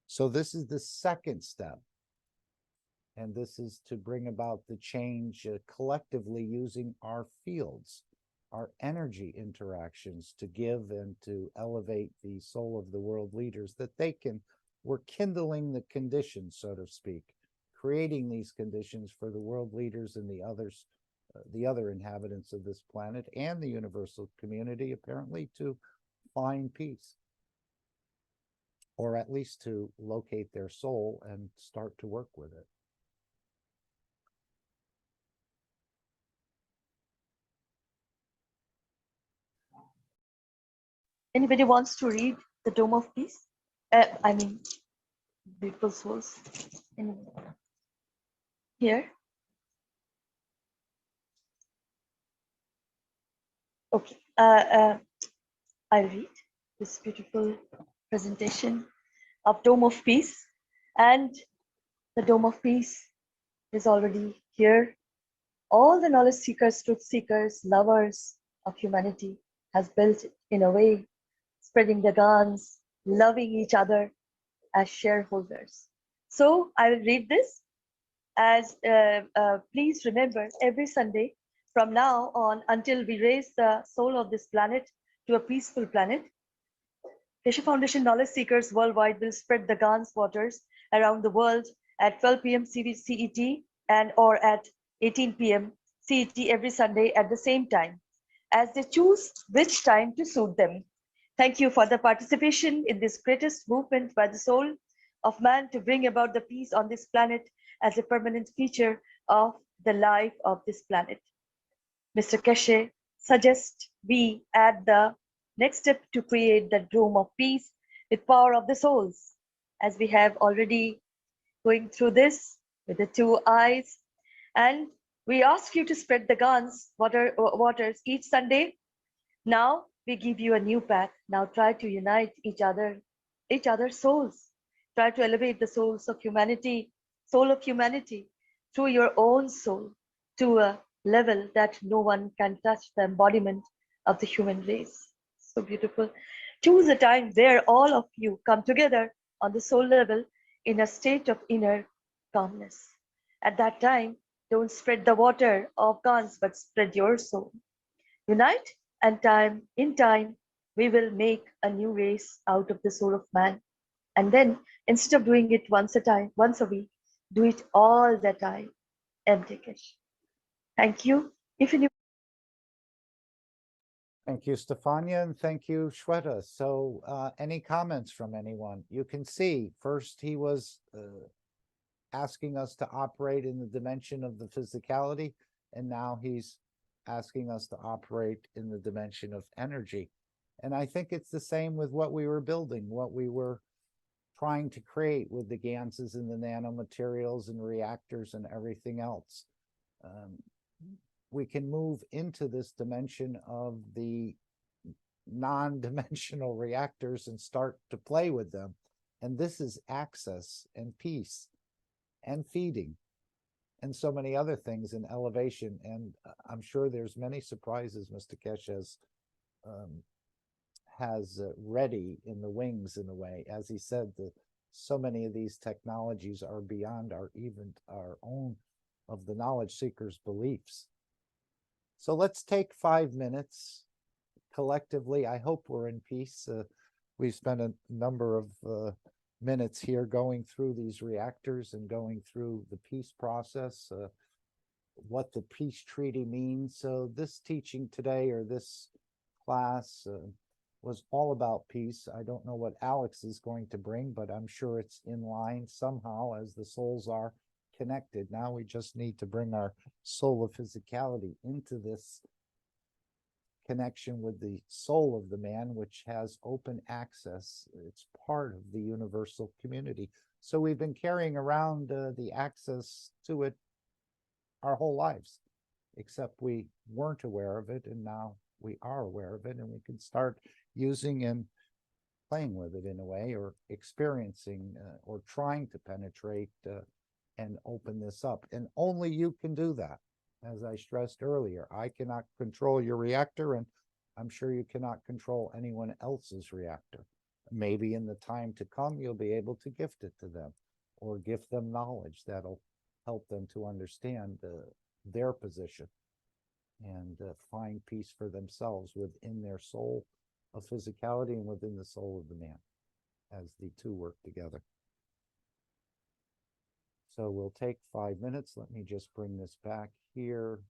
So this is the second step. And this is to bring about the change collectively using our fields, our energy interactions to give and to elevate the soul of the world leaders that they can, we're kindling the conditions, so to speak, creating these conditions for the world leaders and the others, the other inhabitants of this planet and the universal community, apparently, to find peace, or at least to locate their soul and start to work with it. Anybody wants to read the Dome of Peace? I mean, Beautiful Souls. Here? Okay. I'll read this beautiful presentation of Dome of Peace. And the Dome of Peace is already here. All the knowledge seekers, truth seekers, lovers of humanity has built it in a way, spreading the guns, loving each other as shareholders. So I will read this as please remember every Sunday from now on until we raise the soul of this planet to a peaceful planet, Keshe Foundation knowledge seekers worldwide will spread the Gans waters around the world at 12 p.m. CET and or at 18 p.m. CET every Sunday at the same time, as they choose which time to suit them. Thank you for the participation in this greatest movement by the soul of man to bring about the peace on this planet as a permanent feature of the life of this planet. Mr. Keshe suggests we add the next step to create the Dome of Peace with power of the souls, as we have already going through this with the 2 eyes. And we ask you to spread the Gans waters each Sunday. Now we give you a new path. Now try to unite each other's souls. Try to elevate the souls of humanity, soul of humanity, through your own soul to a level that no one can touch the embodiment of the human race. So beautiful. Choose a time where all of you come together on the soul level in a state of inner calmness. At that time, don't spread the water of Gans, but spread your soul. unite, and in time, we will make a new race out of the soul of man. And then, instead of doing it once a week, do it all the time. MD Keshe. Thank you. If any Thank you, Stefania, and thank you, Shweta. So any comments from anyone? You can see first he was asking us to operate in the dimension of the physicality, and now he's asking us to operate in the dimension of energy. And I think it's the same with what we were building, what we were trying to create with the ganses and the nanomaterials and reactors and everything else. We can move into this dimension of the non-dimensional reactors and start to play with them. And this is access and peace and feeding and so many other things in elevation. And I'm sure there's many surprises Mr. Keshe has ready in the wings in a way. As he said, so many of these technologies are beyond even our own of the knowledge seekers' beliefs. So let's take 5 minutes collectively. I hope we're in peace. We've spent a number of minutes here going through these reactors and going through the peace process, what the peace treaty means. So this teaching today, or this class, was all about peace. I don't know what Alex is going to bring, but I'm sure it's in line somehow as the souls are connected. Now we just need to bring our soul of physicality into this connection with the soul of the man, which has open access. It's part of the universal community. So we've been carrying around the access to it our whole lives, except we weren't aware of it, and now we are aware of it, and we can start using and playing with it in a way, or experiencing or trying to penetrate and open this up. And only you can do that. As I stressed earlier, I cannot control your reactor, and I'm sure you cannot control anyone else's reactor. Maybe in the time to come, you'll be able to gift it to them, or gift them knowledge that'll help them to understand their position and find peace for themselves within their soul of physicality and within the soul of the man, as the two work together. So we'll take 5 minutes. Let me just bring this back here.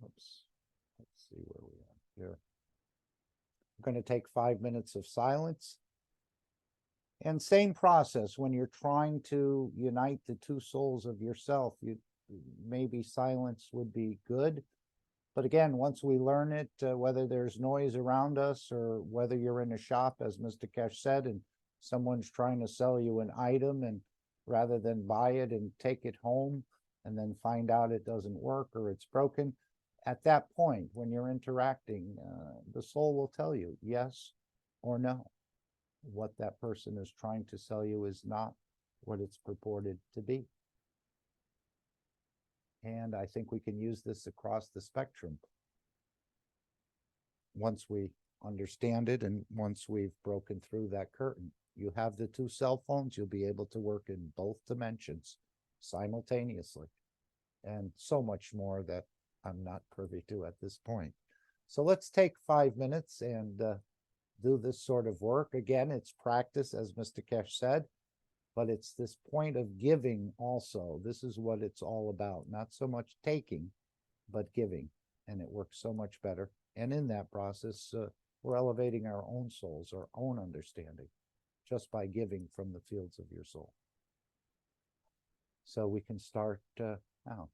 Oops. Let's see where we are here. I'm going to take 5 minutes of silence. And same process when you're trying to unite the two souls of yourself. Maybe silence would be good. But again, once we learn it, whether there's noise around us or whether you're in a shop, as Mr. Keshe said, and someone's trying to sell you an item, and rather than buy it and take it home and then find out it doesn't work or it's broken, at that point, when you're interacting, the soul will tell you yes or no. What that person is trying to sell you is not what it's purported to be. And I think we can use this across the spectrum. Once we understand it and once we've broken through that curtain, you have the two cell phones, you'll be able to work in both dimensions simultaneously, and so much more that I'm not privy to at this point. So let's take 5 minutes and do this sort of work. Again, it's practice, as Mr. Keshe said, but it's this point of giving also. This is what it's all about. Not so much taking, but giving. And it works so much better. And in that process, we're elevating our own souls, our own understanding, just by giving from the fields of your soul. So we can start now.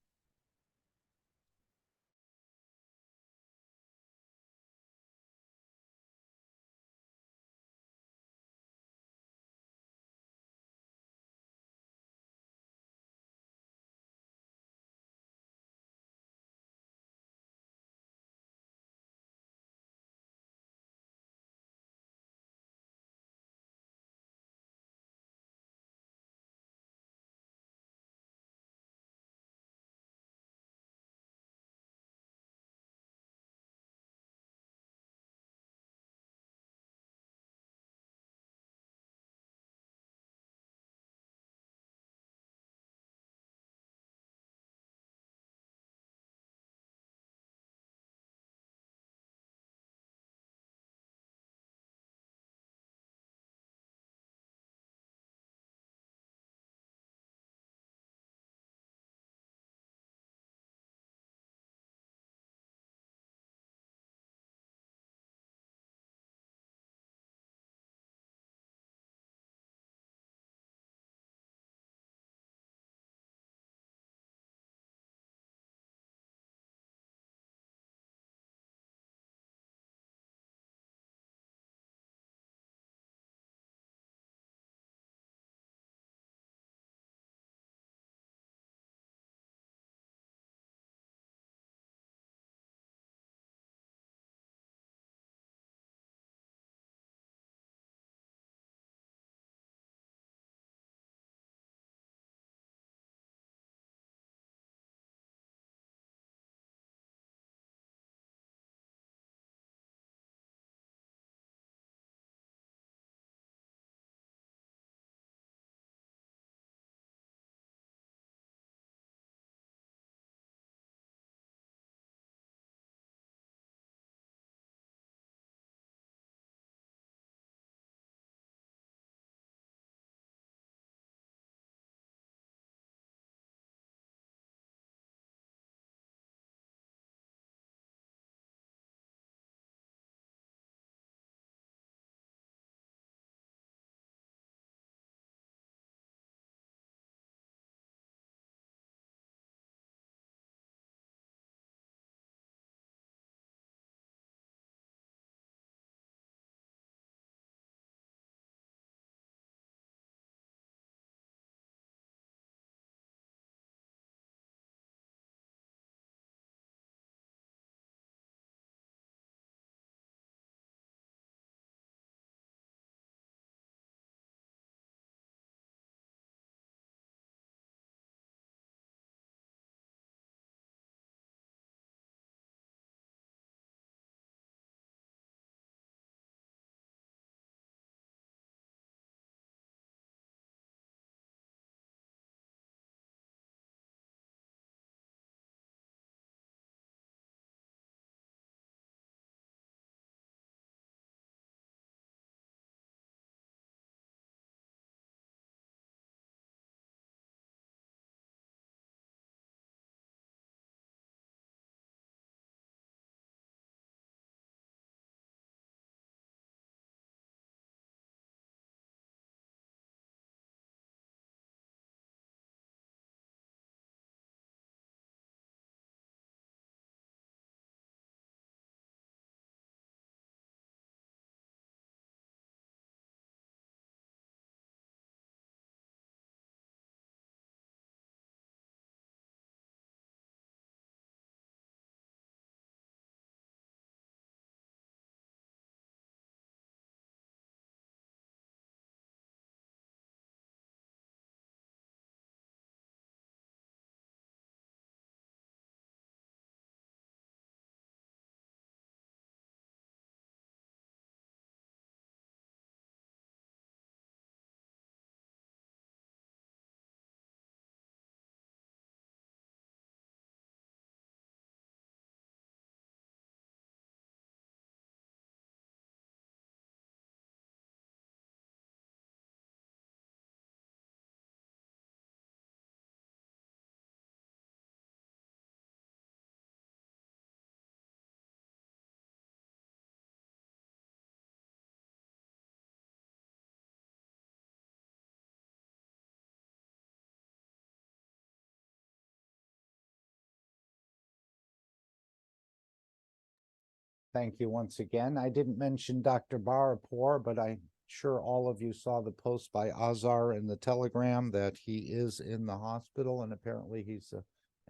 Thank you once again. I didn't mention Dr. Barapur, but I'm sure all of you saw the post by Azar in the Telegram that he is in the hospital, and apparently he's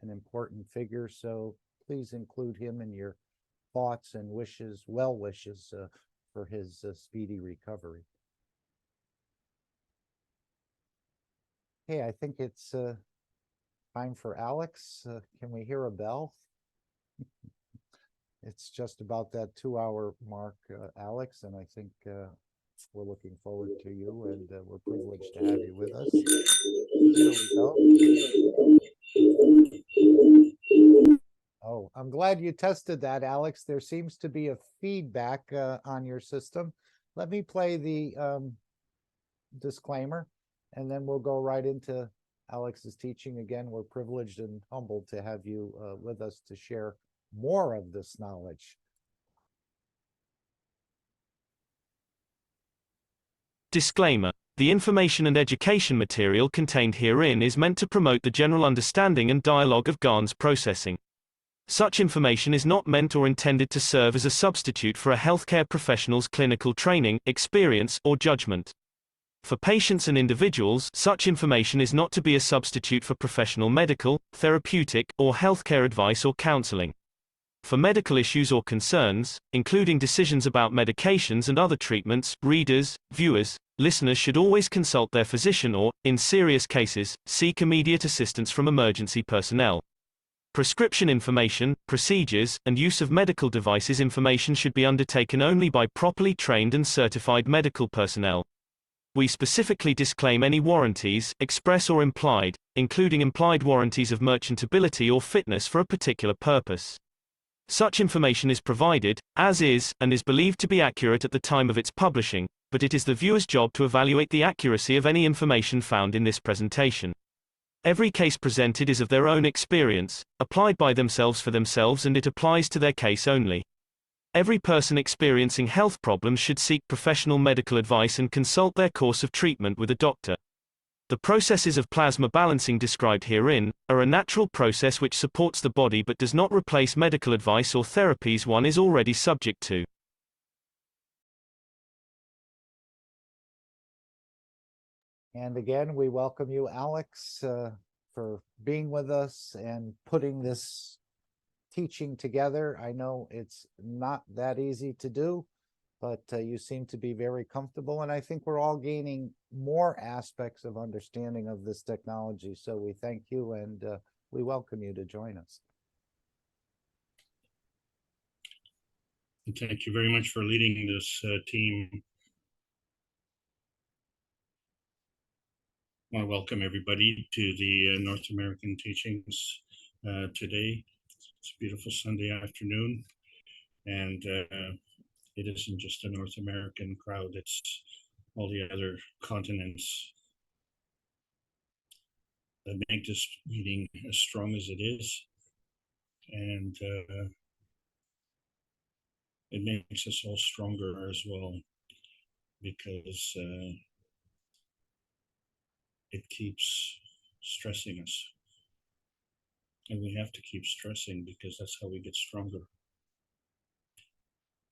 an important figure. So please include him in your thoughts and wishes, well wishes for his speedy recovery. Hey, I think it's time for Alex. Can we hear a bell? It's just about that 2-hour mark, Alex, and I think we're looking forward to you, and we're privileged to have you with us. Here we go. Oh, I'm glad you tested that, Alex. There seems to be a feedback on your system. Let me play the disclaimer, and then we'll go right into Alex's teaching. Again, we're privileged and humbled to have you with us to share more of this knowledge. Disclaimer. The information and education material contained herein is meant to promote the general understanding and dialogue of GAN's processing. Such information is not meant or intended to serve as a substitute for a healthcare professional's clinical training, experience, or judgment. For patients and individuals, such information is not to be a substitute for professional medical, therapeutic, or healthcare advice or counseling. For medical issues or concerns, including decisions about medications and other treatments, readers, viewers, listeners should always consult their physician or, in serious cases, seek immediate assistance from emergency personnel. Prescription information, procedures, and use of medical devices information should be undertaken only by properly trained and certified medical personnel. We specifically disclaim any warranties, express or implied, including implied warranties of merchantability or fitness for a particular purpose. Such information is provided, as is, and is believed to be accurate at the time of its publishing, but it is the viewer's job to evaluate the accuracy of any information found in this presentation. Every case presented is of their own experience, applied by themselves for themselves, and it applies to their case only. Every person experiencing health problems should seek professional medical advice and consult their course of treatment with a doctor. The processes of plasma balancing described herein are a natural process which supports the body but does not replace medical advice or therapies one is already subject to. And again, we welcome you, Alex, for being with us and putting this teaching together. I know it's not that easy to do, but you seem to be very comfortable, and I think we're all gaining more aspects of understanding of this technology. So we thank you, and we welcome you to join us. Thank you very much for leading this team. I welcome everybody to the North American teachings today. It's a beautiful Sunday afternoon, and it isn't just a North American crowd, it's all the other continents that make this meeting as strong as it is. And it makes us all stronger as well, because it keeps stressing us. And we have to keep stressing because that's how we get stronger.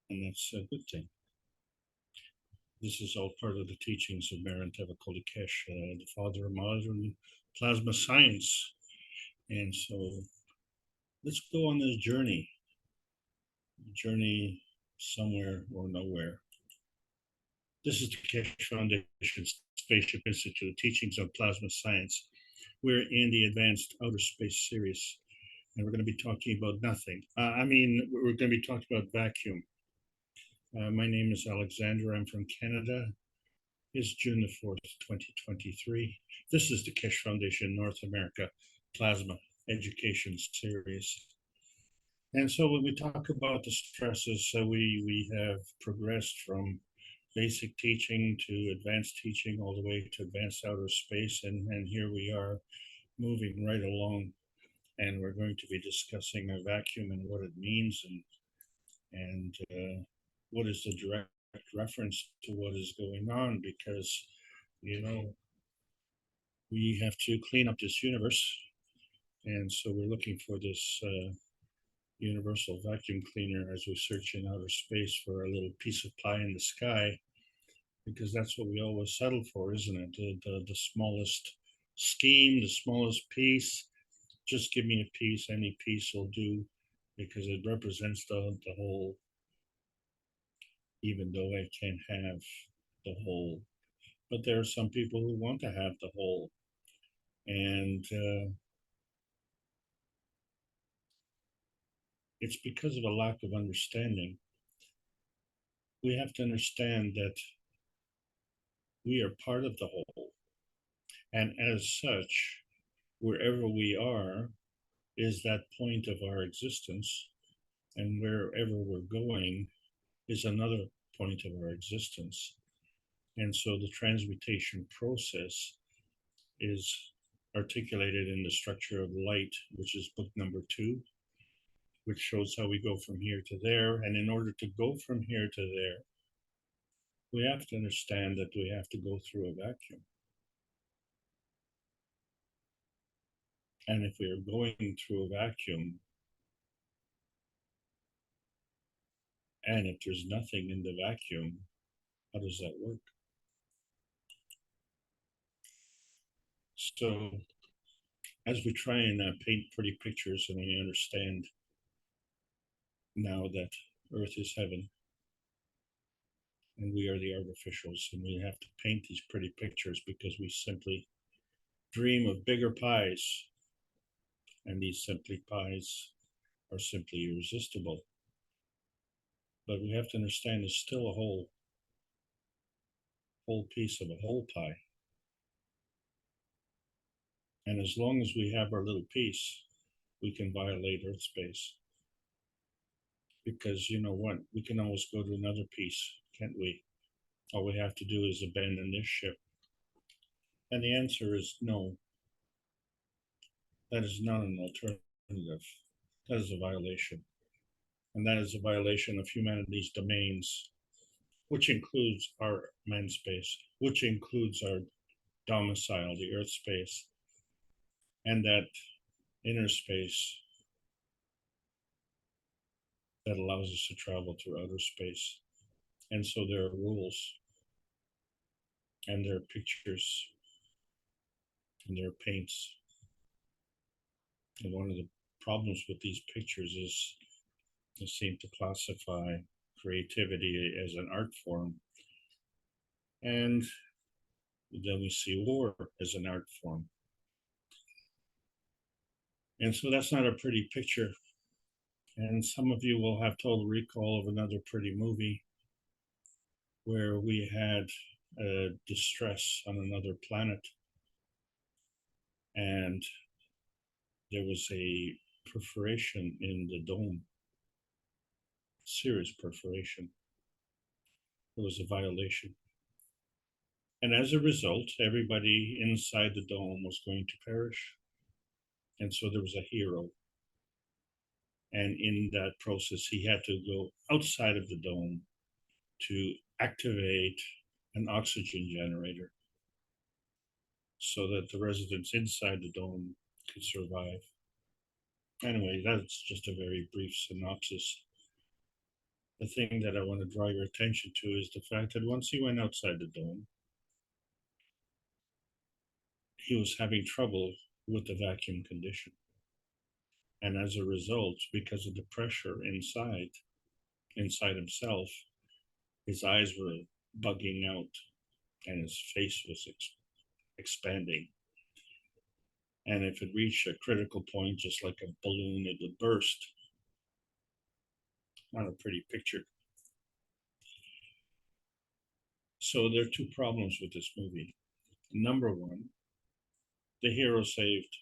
And that's a good thing. This is all part of the teachings of Keshe, the father of modern plasma science. And so let's go on this journey somewhere or nowhere. This is the Keshe Foundation Spaceship Institute, Teachings of Plasma Science. We're in the Advanced Outer Space series, and we're going to be talking about nothing. We're going to be talking about vacuum. My name is Alexander. I'm from Canada. It's June the 4th, 2023. This is the Keshe Foundation North America Plasma Education Series. And so when we talk about the stresses, we have progressed from basic teaching to advanced teaching all the way to advanced outer space. And here we are moving right along. And we're going to be discussing a vacuum and what it means and what is the direct reference to what is going on, because, you know, we have to clean up this universe. And so we're looking for this universal vacuum cleaner as we search in outer space for a little piece of pie in the sky, because that's what we always settle for, isn't it? The smallest scheme, the smallest piece. Just give me a piece, any piece will do, because it represents the whole, even though I can't have the whole. But there are some people who want to have the whole. And it's because of a lack of understanding. We have to understand that we are part of the whole. And as such, wherever we are is that point of our existence, and wherever we're going is another point of our existence. And so the transmutation process is articulated in the structure of light, which is book number 2, which shows how we go from here to there. And in order to go from here to there, we have to understand that we have to go through a vacuum. And if we are going through a vacuum, and if there's nothing in the vacuum, how does that work? So as we try and paint pretty pictures, and we understand now that Earth is heaven and we are the artificials, and we have to paint these pretty pictures because we simply dream of bigger pies, and these simply pies are simply irresistible. But we have to understand there's still a whole piece of a whole pie. And as long as we have our little piece, we can violate Earth space. Because you know what? We can always go to another piece, can't we? All we have to do is abandon this ship. And the answer is no. That is not an alternative. That is a violation. And that is a violation of humanity's domains, which includes our man space, which includes our domicile, the Earth space, and that inner space that allows us to travel through outer space. And so there are rules, and there are pictures, and there are paints. And one of the problems with these pictures is they seem to classify creativity as an art form. And then we see war as an art form. And so that's not a pretty picture. And some of you will have total recall of another pretty movie where we had distress on another planet. And there was a perforation in the dome, serious perforation. It was a violation. And as a result, everybody inside the dome was going to perish. And so there was a hero. And in that process, he had to go outside of the dome to activate an oxygen generator so that the residents inside the dome could survive. Anyway, that's just a very brief synopsis. The thing that I want to draw your attention to is the fact that once he went outside the dome, he was having trouble with the vacuum condition. And as a result, because of the pressure inside himself, his eyes were bugging out and his face was expanding. And if it reached a critical point, just like a balloon, it would burst. Not a pretty picture. So there are two problems with this movie. Number one, the hero saved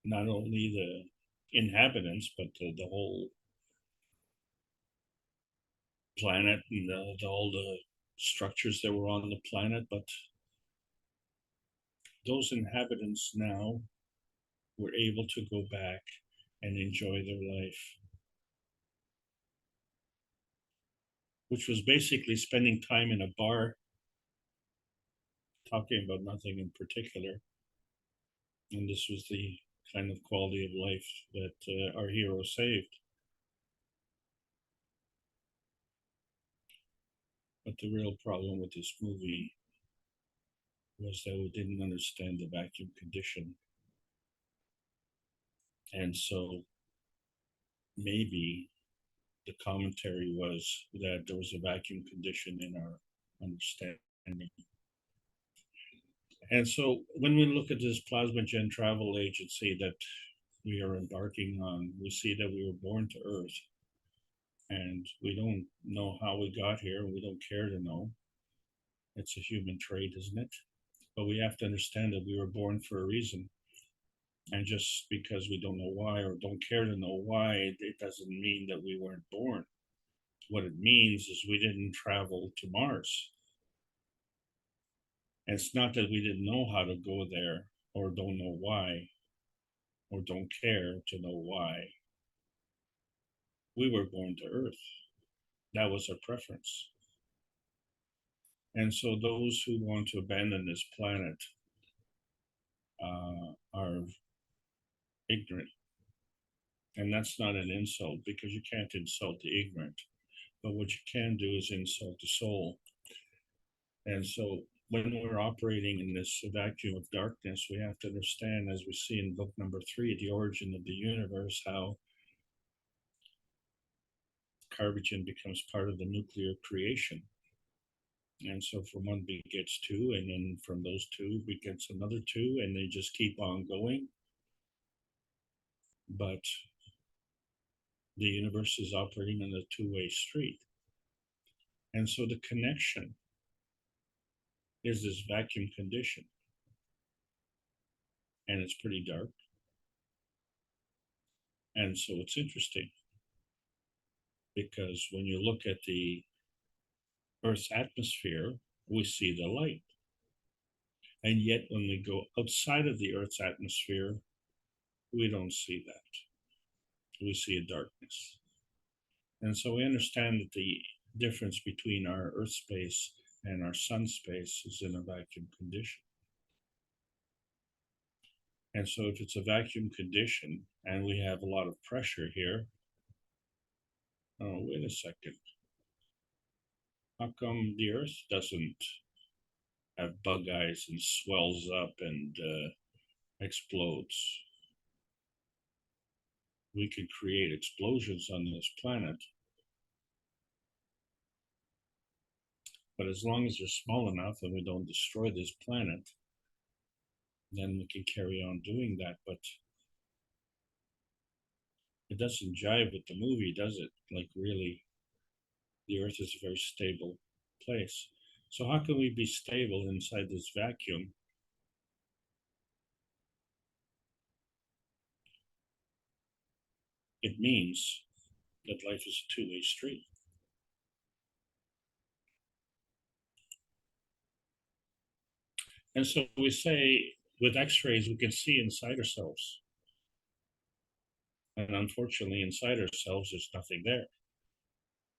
not only the inhabitants, but the whole planet and all the structures that were on the planet. But those inhabitants now were able to go back and enjoy their life, which was basically spending time in a bar, talking about nothing in particular. And this was the kind of quality of life that our hero saved. But the real problem with this movie was that we didn't understand the vacuum condition. And so maybe the commentary was that there was a vacuum condition in our understanding. And so when we look at this Plasmagen travel agency that we are embarking on, we see that we were born to Earth. And we don't know how we got here, and we don't care to know. It's a human trait, isn't it? But we have to understand that we were born for a reason. And just because we don't know why or don't care to know why, it doesn't mean that we weren't born. What it means is we didn't travel to Mars. And it's not that we didn't know how to go there or don't know why or don't care to know why. We were born to Earth. That was our preference. And so those who want to abandon this planet are ignorant. And that's not an insult, because you can't insult the ignorant. But what you can do is insult the soul. And so when we're operating in this vacuum of darkness, we have to understand, as we see in book number 3, The Origin of the Universe, how carbogen becomes part of the nuclear creation. And so from one begets two, and then from those two begets another two, and they just keep on going. But the universe is operating on a two-way street. And so the connection is this vacuum condition. And it's pretty dark. And so it's interesting, because when you look at the Earth's atmosphere, we see the light. And yet when we go outside of the Earth's atmosphere, we don't see that. We see a darkness. And so we understand that the difference between our Earth space and our sun space is in a vacuum condition. And so if it's a vacuum condition and we have a lot of pressure here, oh, wait a second. How come the Earth doesn't have bug eyes and swells up and explodes? We could create explosions on this planet, but as long as they're small enough and we don't destroy this planet, then we can carry on doing that. But it doesn't jive with the movie, does it? Like, really, the Earth is a very stable place. So how can we be stable inside this vacuum? It means that life is a two-way street. And so we say, with X-rays, we can see inside ourselves. And unfortunately, inside ourselves, there's nothing there.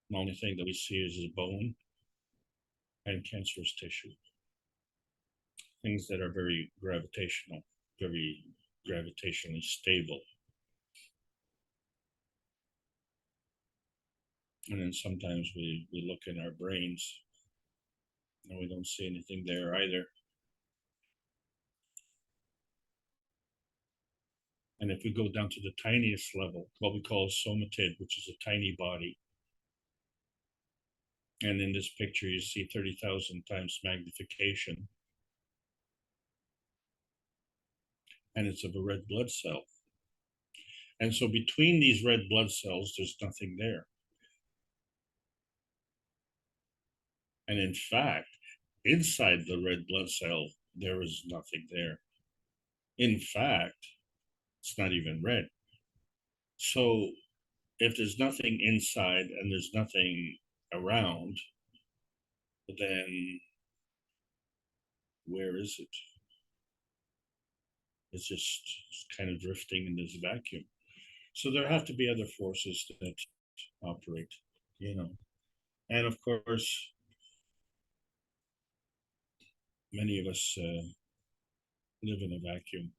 The only thing that we see is bone and cancerous tissue. Things that are very gravitational, very gravitationally stable. And then sometimes we look in our brains and we don't see anything there either. And if we go down to the tiniest level, what we call a somatid, which is a tiny body. And in this picture, you see 30,000 times magnification. And it's of a red blood cell. And so between these red blood cells, there's nothing there. And in fact, inside the red blood cell, there is nothing there. In fact, it's not even red. So if there's nothing inside and there's nothing around, then where is it? It's just kind of drifting in this vacuum. So there have to be other forces that operate, you know. And of course, many of us live in a vacuum.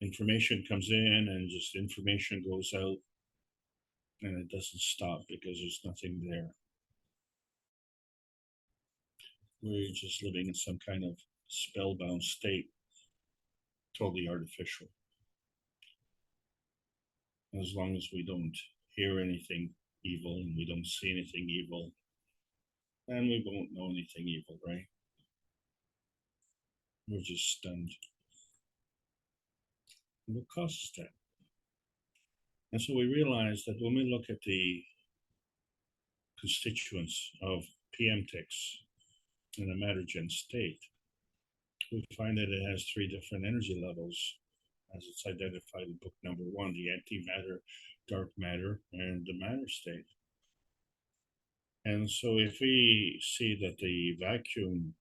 Information comes in and just information goes out, and it doesn't stop because there's nothing there. We're just living in some kind of spellbound state, totally artificial. As long as we don't hear anything evil and we don't see anything evil, then we won't know anything evil, right? We're just stunned. And what causes that? And so we realize that when we look at the constituents of PM ticks in a matter-gen state, we find that it has 3 different energy levels as it's identified in book number 1, the antimatter, dark matter, and the matter state. And so if we see that the vacuum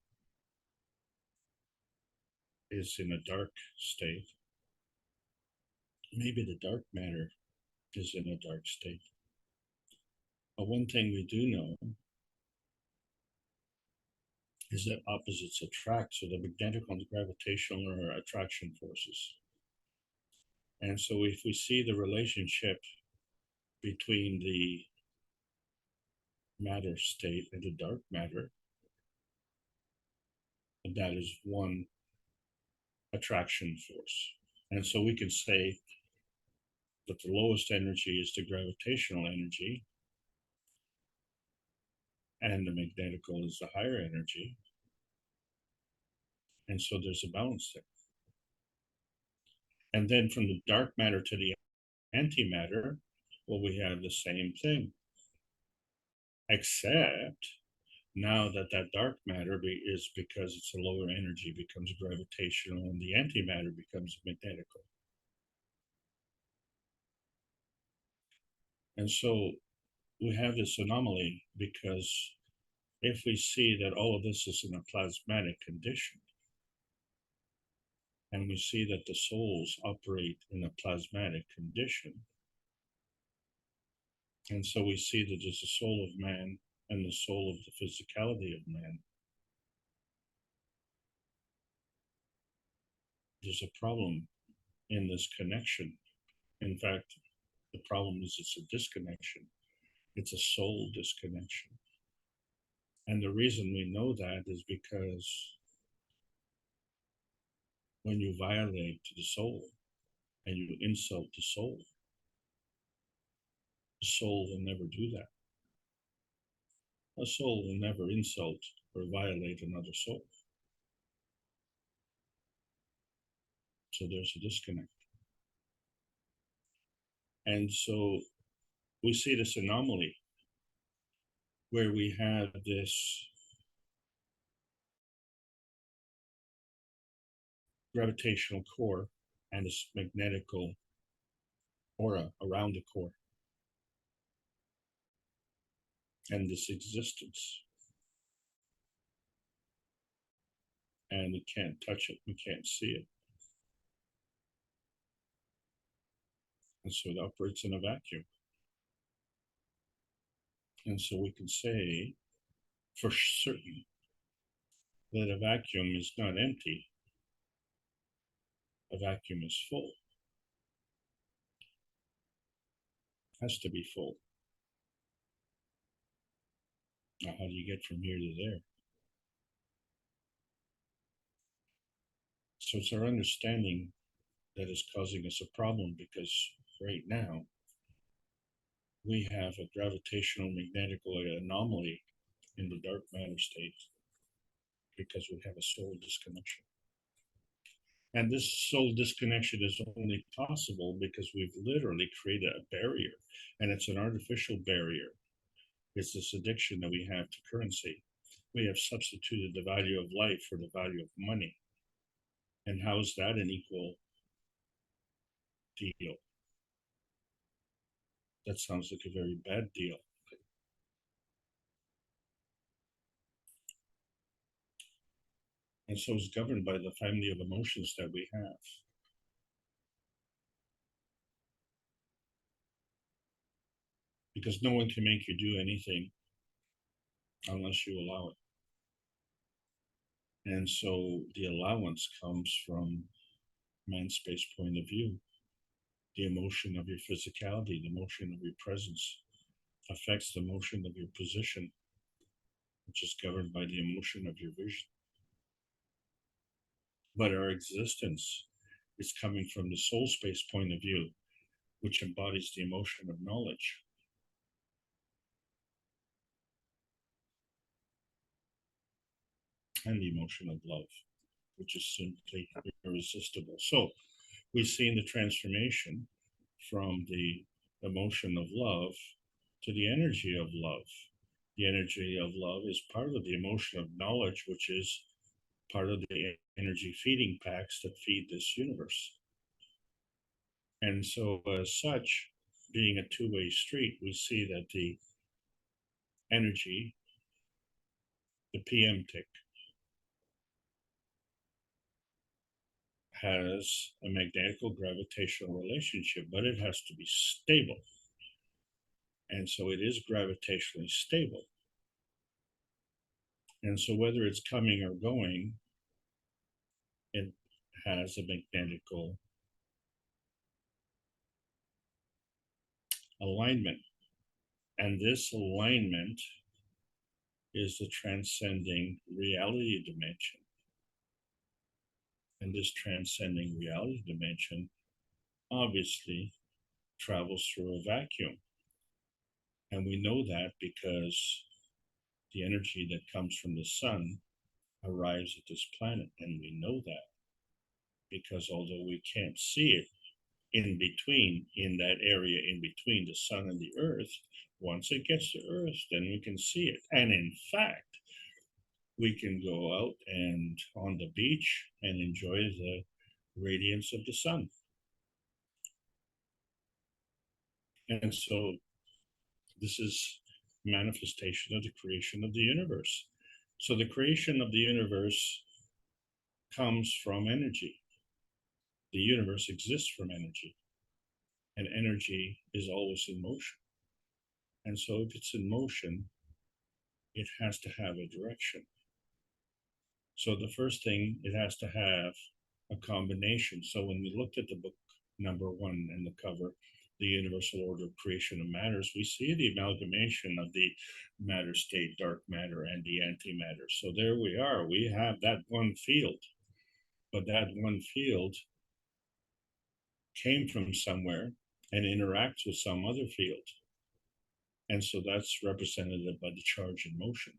is in a dark state, maybe the dark matter is in a dark state. But one thing we do know is that opposites attract, so the magnetic and gravitational or attraction forces. And so if we see the relationship between the matter state and the dark matter, and that is one attraction force. And so we can say that the lowest energy is the gravitational energy, and the magnetical is the higher energy. And so there's a balance there. And then from the dark matter to the antimatter, well, we have the same thing. Except now that dark matter is, because it's a lower energy, becomes gravitational, and the antimatter becomes magnetical. And so we have this anomaly because if we see that all of this is in a plasmatic condition, and we see that the souls operate in a plasmatic condition, and so we see that there's the soul of man and the soul of the physicality of man, there's a problem in this connection. In fact, the problem is it's a disconnection. It's a soul disconnection. And the reason we know that is because when you violate the soul and you insult the soul will never do that. A soul will never insult or violate another soul. So there's a disconnect. And so we see this anomaly where we have this gravitational core and this magnetical aura around the core, and this existence. And we can't touch it, we can't see it. And so it operates in a vacuum. And so we can say for certain that a vacuum is not empty. A vacuum is full. It has to be full. Now, how do you get from here to there? So it's our understanding that is causing us a problem, because right now we have a gravitational magnetical anomaly in the dark matter state because we have a soul disconnection. And this soul disconnection is only possible because we've literally created a barrier, and it's an artificial barrier. It's this addiction that we have to currency. We have substituted the value of life for the value of money. And how is that an equal deal? That sounds like a very bad deal. And so it's governed by the family of emotions that we have. Because no one can make you do anything unless you allow it. And so the allowance comes from man-space point of view. The emotion of your physicality, the motion of your presence affects the motion of your position, which is governed by the emotion of your vision. But our existence is coming from the soul space point of view, which embodies the emotion of knowledge. And the emotion of love, which is simply irresistible. So we've seen the transformation from the emotion of love to the energy of love. The energy of love is part of the emotion of knowledge, which is part of the energy feeding packs that feed this universe. And so as such, being a two-way street, we see that the energy, the PM tick, has a magnetical gravitational relationship, but it has to be stable. And so it is gravitationally stable. And so whether it's coming or going, it has a magnetical alignment. And this alignment is the transcending reality dimension. And this transcending reality dimension obviously travels through a vacuum. And we know that because the energy that comes from the sun arrives at this planet. And we know that because although we can't see it in between, in that area in between the sun and the earth, once it gets to earth, then we can see it. And in fact, we can go out and on the beach and enjoy the radiance of the sun. And so this is manifestation of the creation of the universe. So the creation of the universe comes from energy. The universe exists from energy, and energy is always in motion. And so if it's in motion, it has to have a direction. So the first thing, it has to have a combination. So when we looked at the book number 1 and the cover, The Universal Order of Creation of Matters, we see the amalgamation of the matter state, dark matter, and the antimatter. So there we are, we have that one field, but that one field came from somewhere and interacts with some other field. And so that's represented by the charge in motion.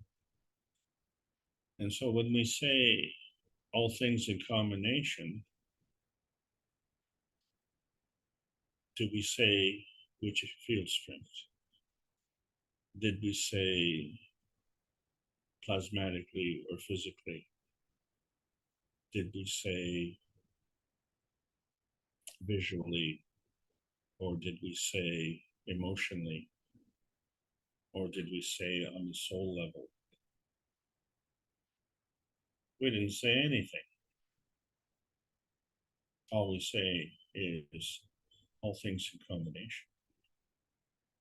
And so when we say all things in combination, do we say which field strength? Did we say plasmatically or physically? Did we say visually? Or did we say emotionally? Or did we say on the soul level? We didn't say anything. All we say is all things in combination.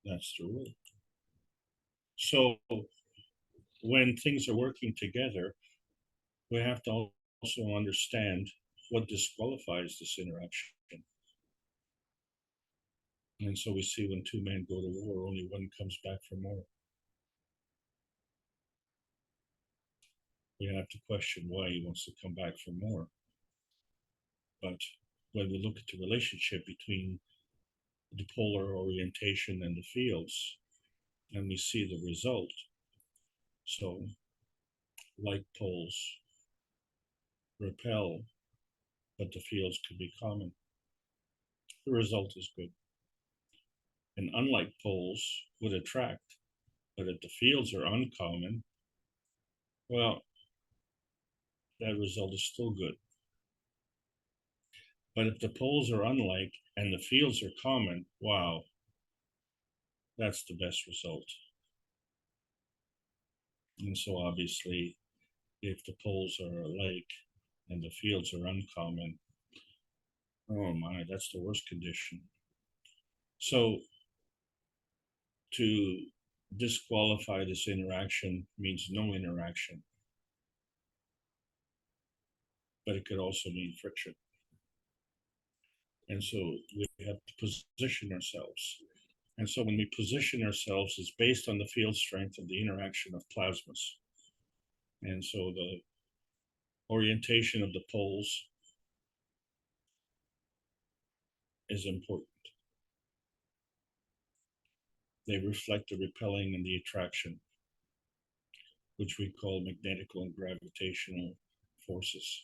That's the rule. So when things are working together, we have to also understand what disqualifies this interaction. And so we see when two men go to war, only one comes back for more. We have to question why he wants to come back for more. But when we look at the relationship between the polar orientation and the fields, and we see the result, so like poles repel, but the fields could be common. The result is good. And unlike poles would attract, but if the fields are uncommon, well, that result is still good. But if the poles are unlike and the fields are common, wow, that's the best result. And so obviously, if the poles are alike and the fields are uncommon, oh my, that's the worst condition. So to disqualify this interaction means no interaction, but it could also mean friction. And so we have to position ourselves. And so when we position ourselves, it's based on the field strength of the interaction of plasmas. And so the orientation of the poles is important. They reflect the repelling and the attraction, which we call magnetical and gravitational forces.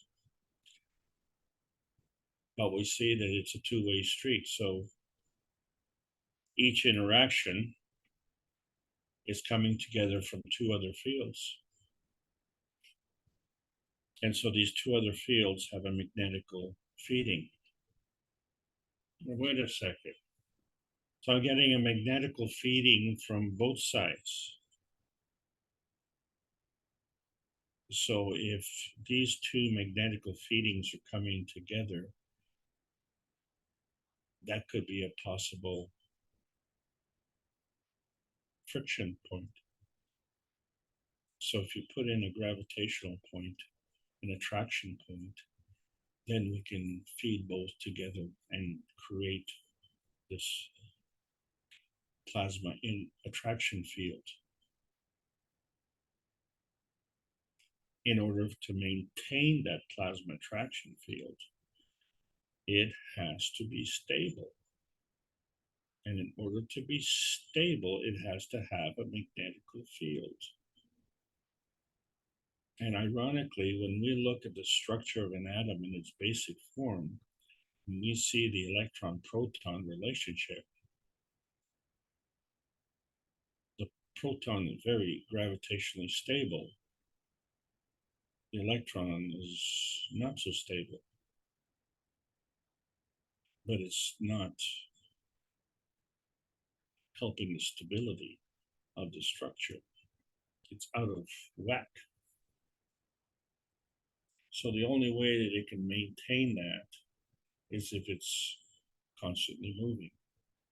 But we see that it's a two-way street. So each interaction is coming together from two other fields. And so these two other fields have a magnetical feeding. Wait a second. So I'm getting a magnetical feeding from both sides. So if these two magnetical feedings are coming together, that could be a possible friction point. So if you put in a gravitational point, an attraction point, then we can feed both together and create this plasma in attraction field. In order to maintain that plasma attraction field, it has to be stable. And in order to be stable, it has to have a magnetical field. And ironically, when we look at the structure of an atom in its basic form, when we see the electron-proton relationship, the proton is very gravitationally stable. The electron is not so stable, but it's not helping the stability of the structure. It's out of whack. So the only way that it can maintain that is if it's constantly moving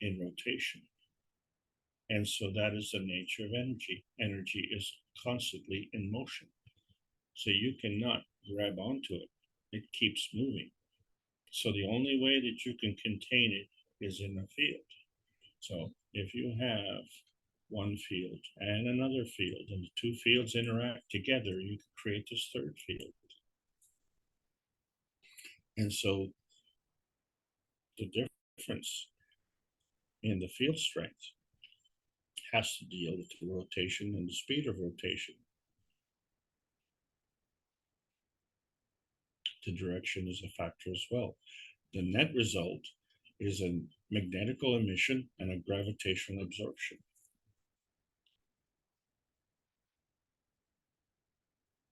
in rotation. And so that is the nature of energy. Energy is constantly in motion. So you cannot grab onto it. It keeps moving. So the only way that you can contain it is in a field. So if you have one field and another field, and the two fields interact together, you can create this third field. And so the difference in the field strength has to deal with the rotation and the speed of rotation. The direction is a factor as well. The net result is a magnetical emission and a gravitational absorption.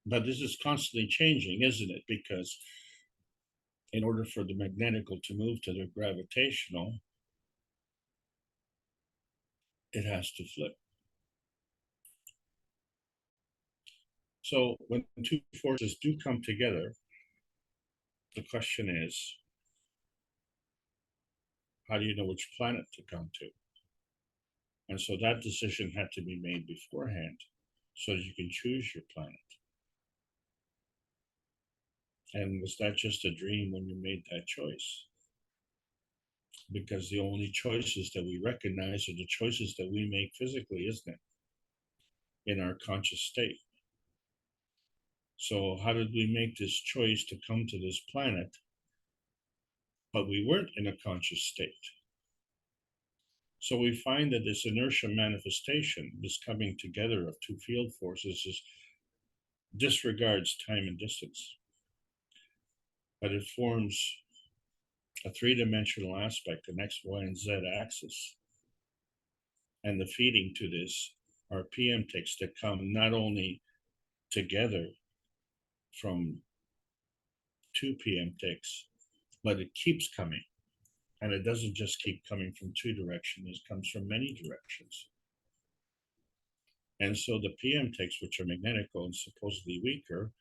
But this is constantly changing, isn't it? Because in order for the magnetical to move to the gravitational, it has to flip. So when two forces do come together, the question is, how do you know which planet to come to? And so that decision had to be made beforehand so that you can choose your planet. And was that just a dream when you made that choice? Because the only choices that we recognize are the choices that we make physically, isn't it? In our conscious state. So how did we make this choice to come to this planet, but we weren't in a conscious state? So we find that this inertia manifestation, this coming together of two field forces, disregards time and distance, but it forms a three-dimensional aspect, an X, Y, and Z axis. And the feeding to this are PM ticks that come not only together from two PM ticks, but it keeps coming. And it doesn't just keep coming from two directions, it comes from many directions. And so the PM ticks, which are magnetical and supposedly weaker,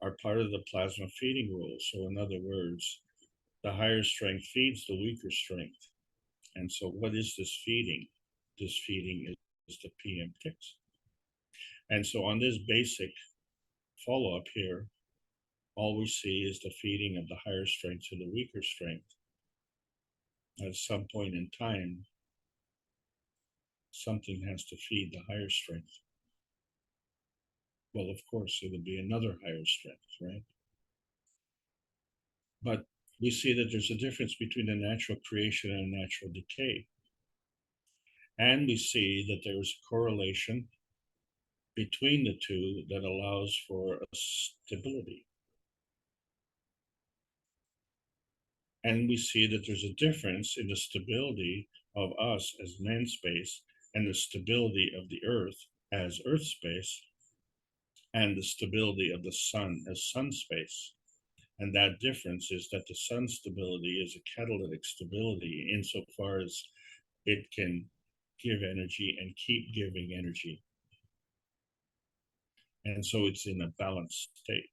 are part of the plasma feeding rule. So in other words, the higher strength feeds the weaker strength. And so what is this feeding? This feeding is the PM ticks. And so on this basic follow-up here, all we see is the feeding of the higher strength to the weaker strength. At some point in time, something has to feed the higher strength. Well, of course, it'll be another higher strength, right? But we see that there's a difference between a natural creation and a natural decay. And we see that there is a correlation between the two that allows for a stability. And we see that there's a difference in the stability of us as man space and the stability of the earth as earth space and the stability of the sun as sun space. And that difference is that the sun stability is a catalytic stability insofar as it can give energy and keep giving energy. And so it's in a balanced state.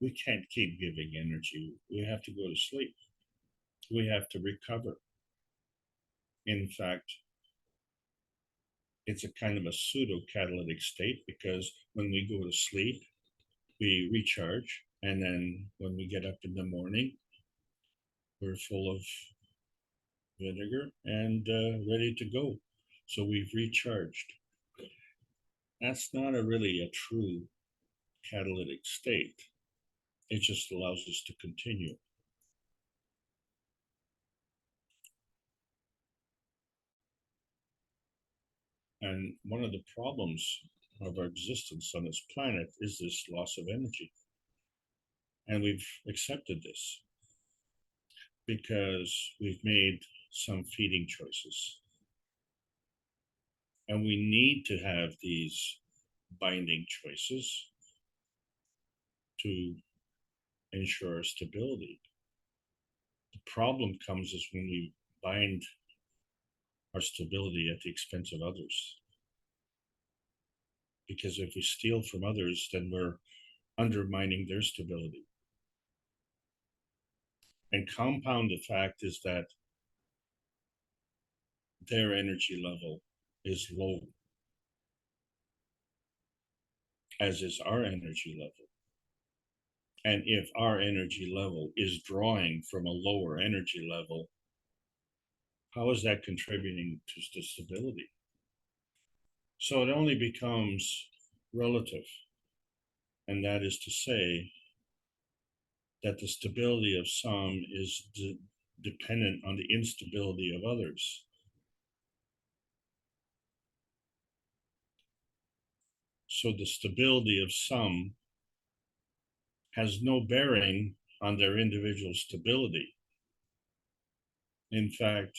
We can't keep giving energy. We have to go to sleep. We have to recover. In fact, it's a kind of a pseudo catalytic state because when we go to sleep, we recharge. And then when we get up in the morning, we're full of vinegar and ready to go. So we've recharged. That's not really a true catalytic state. It just allows us to continue. And one of the problems of our existence on this planet is this loss of energy. And we've accepted this because we've made some feeding choices. And we need to have these binding choices to ensure stability. The problem comes is when we bind our stability at the expense of others. Because if we steal from others, then we're undermining their stability. And compound the fact is that their energy level is low, as is our energy level. And if our energy level is drawing from a lower energy level, how is that contributing to the stability? So it only becomes relative. And that is to say that the stability of some is dependent on the instability of others. So the stability of some has no bearing on their individual stability. In fact,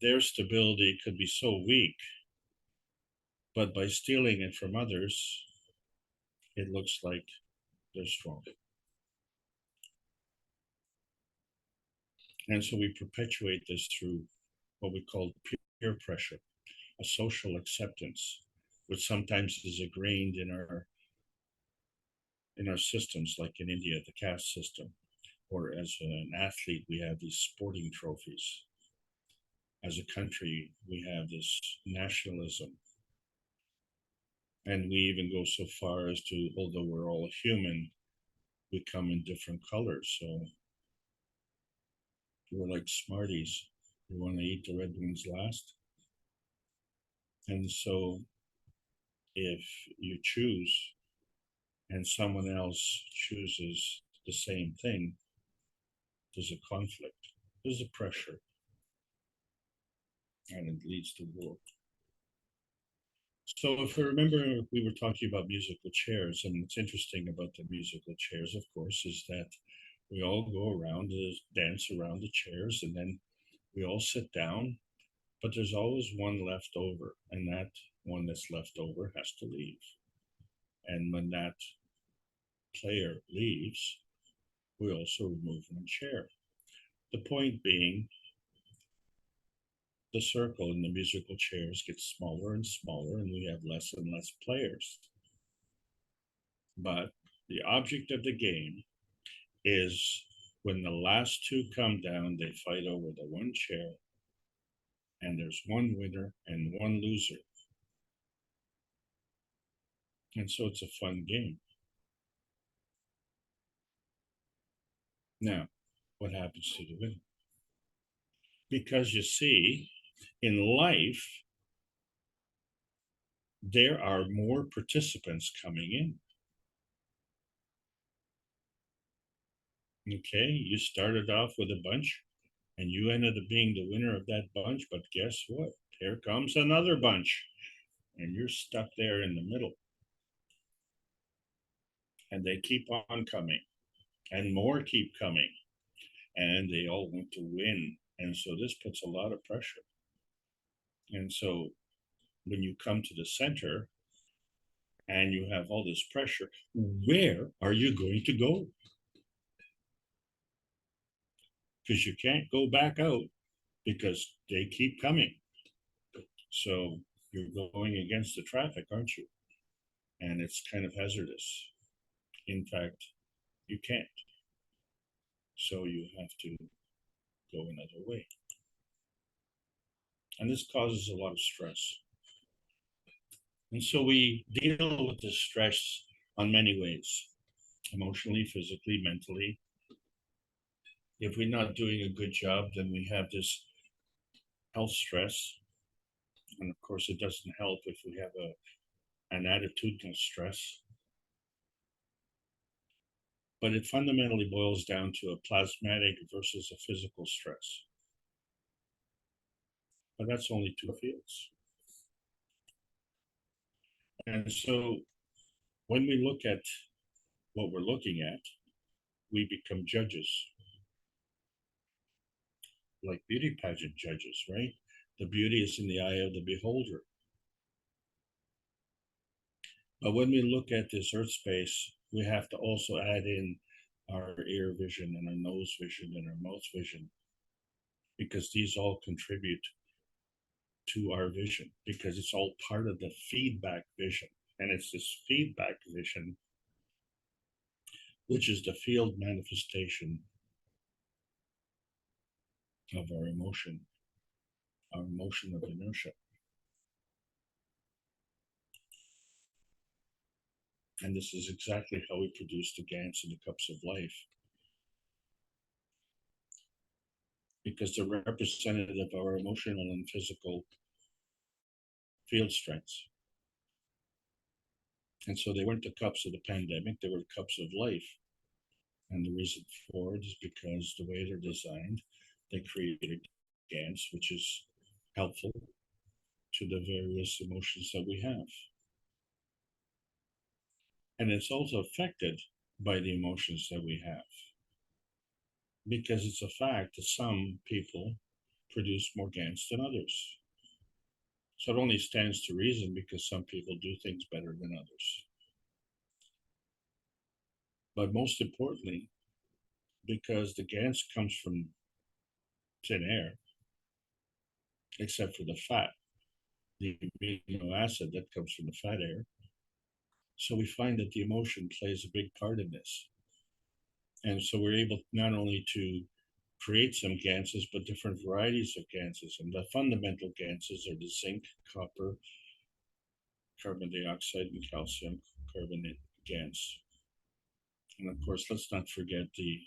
their stability could be so weak, but by stealing it from others, it looks like they're strong. And so we perpetuate this through what we call peer pressure, a social acceptance, which sometimes is ingrained in our systems, like in India, the caste system, or as an athlete, we have these sporting trophies. As a country, we have this nationalism. And we even go so far as to, although we're all human, we come in different colors. So we're like Smarties. We want to eat the red ones last. And so if you choose and someone else chooses the same thing, there's a conflict, there's a pressure, and it leads to war. So if you remember, we were talking about musical chairs, and what's interesting about the musical chairs, of course, is that we all go around, dance around the chairs, and then we all sit down, but there's always one left over, and that one that's left over has to leave. And when that player leaves, we also remove one chair. The point being, the circle in the musical chairs gets smaller and smaller, and we have less and less players. But the object of the game is when the last two come down, they fight over the one chair, And there's one winner and one loser. And so it's a fun game. Now, what happens to the winner? Because you see, in life, there are more participants coming in. Okay, you started off with a bunch and you ended up being the winner of that bunch, but guess what? Here comes another bunch and you're stuck there in the middle. And they keep on coming and more keep coming and they all want to win. And so this puts a lot of pressure. And so when you come to the center and you have all this pressure, where are you going to go? Because you can't go back out because they keep coming. So you're going against the traffic, aren't you? And it's kind of hazardous. In fact, you can't. So you have to go another way. And this causes a lot of stress. And so we deal with this stress on many ways, emotionally, physically, mentally. If we're not doing a good job, then we have this health stress. And of course, it doesn't help if we have an attitudinal stress. But it fundamentally boils down to a plasmatic versus a physical stress. But that's only two fields. And so when we look at what we're looking at, we become judges. Like beauty pageant judges, right? The beauty is in the eye of the beholder. But when we look at this earth space, we have to also add in our ear vision and our nose vision and our mouth vision, because these all contribute to our vision, because it's all part of the feedback vision. And it's this feedback vision, which is the field manifestation of our emotion of inertia. And this is exactly how we produce the GANs and the cups of life. Because they're representative of our emotional and physical field strengths. And so they weren't the cups of the pandemic, they were cups of life. And the reason for it is because the way they're designed, they created GANs, which is helpful to the various emotions that we have. And it's also affected by the emotions that we have. Because it's a fact that some people produce more GANs than others. So it only stands to reason because some people do things better than others. But most importantly, because the GANs comes from thin air, except for the fat, the amino acid that comes from the fat air. So we find that the emotion plays a big part in this. And so we're able not only to create some GANSs, but different varieties of GANSs. And the fundamental GANSs are the zinc, copper, carbon dioxide, and calcium carbonate GANs. And of course, let's not forget the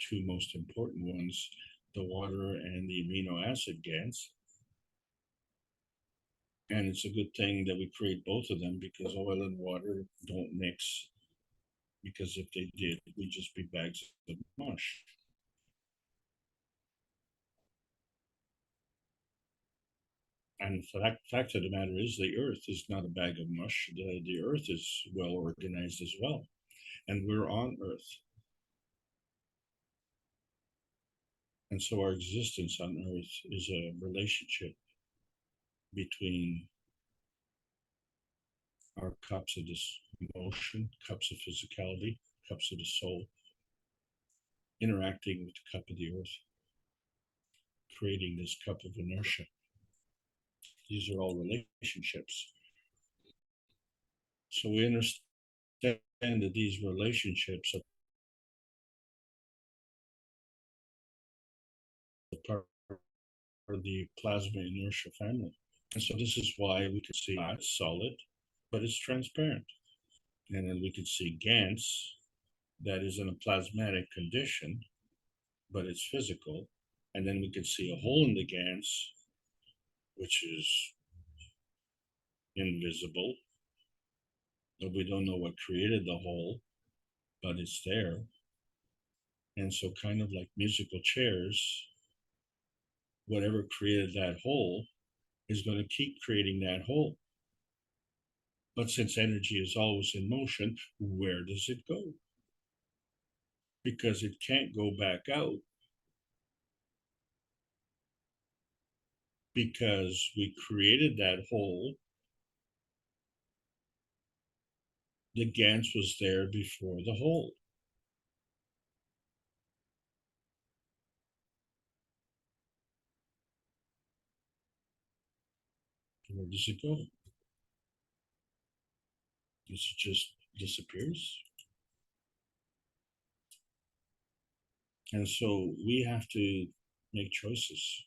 two most important ones, the water and the amino acid GANs. And it's a good thing that we create both of them, because oil and water don't mix. Because if they did, we'd just be bags of mush. And the fact of the matter is, the earth is not a bag of mush. The earth is well organized as well. And we're on earth. And so our existence on earth is a relationship between our cups of this emotion, cups of physicality, cups of the soul, interacting with the cup of the earth, creating this cup of inertia. These are all relationships. So we understand that these relationships are part the plasma inertia family. And so this is why we can see it's solid, but it's transparent. And then we can see GANS that is in a plasmatic condition, but it's physical. And then we can see a hole in the GANS, which is invisible. But we don't know what created the hole, but it's there. And so kind of like musical chairs, whatever created that hole is going to keep creating that hole. But since energy is always in motion, where does it go? Because it can't go back out because we created that hole. The GANS was there before the hole. Where does it go? Does it just disappears? And so we have to make choices.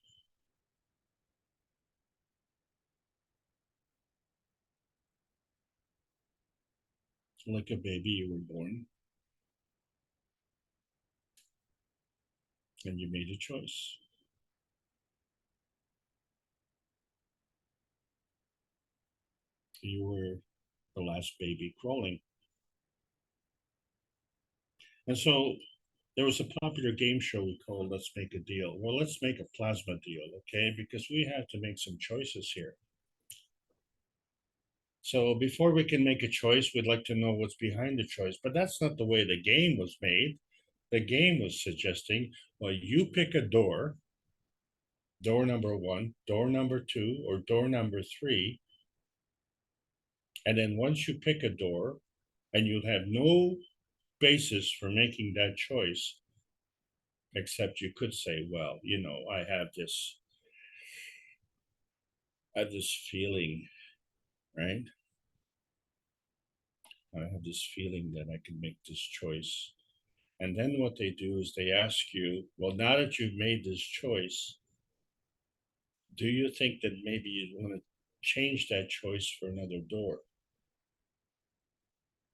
Like a baby, you were born and you made a choice. You were the last baby crawling. And so there was a popular game show we called Let's Make a Deal. Well, let's make a plasma deal, okay? Because we have to make some choices here. So before we can make a choice, we'd like to know what's behind the choice. But that's not the way the game was made. The game was suggesting, well, you pick a door number 1, door number 2, or door number 3. And then once you pick a door, and you have no basis for making that choice, except you could say, well, you know, I have this feeling, right? I have this feeling that I can make this choice. And then what they do is they ask you, well, now that you've made this choice, do you think that maybe you want to change that choice for another door?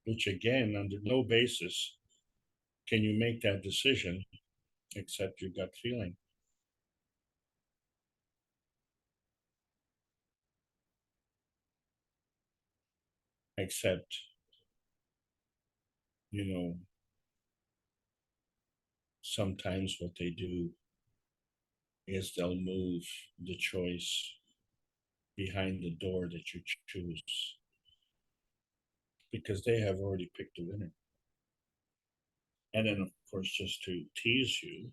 Which again, under no basis can you make that decision except your gut feeling. Except, you know, sometimes what they do is they'll move the choice behind the door that you choose because they have already picked a winner. And then, of course, just to tease you,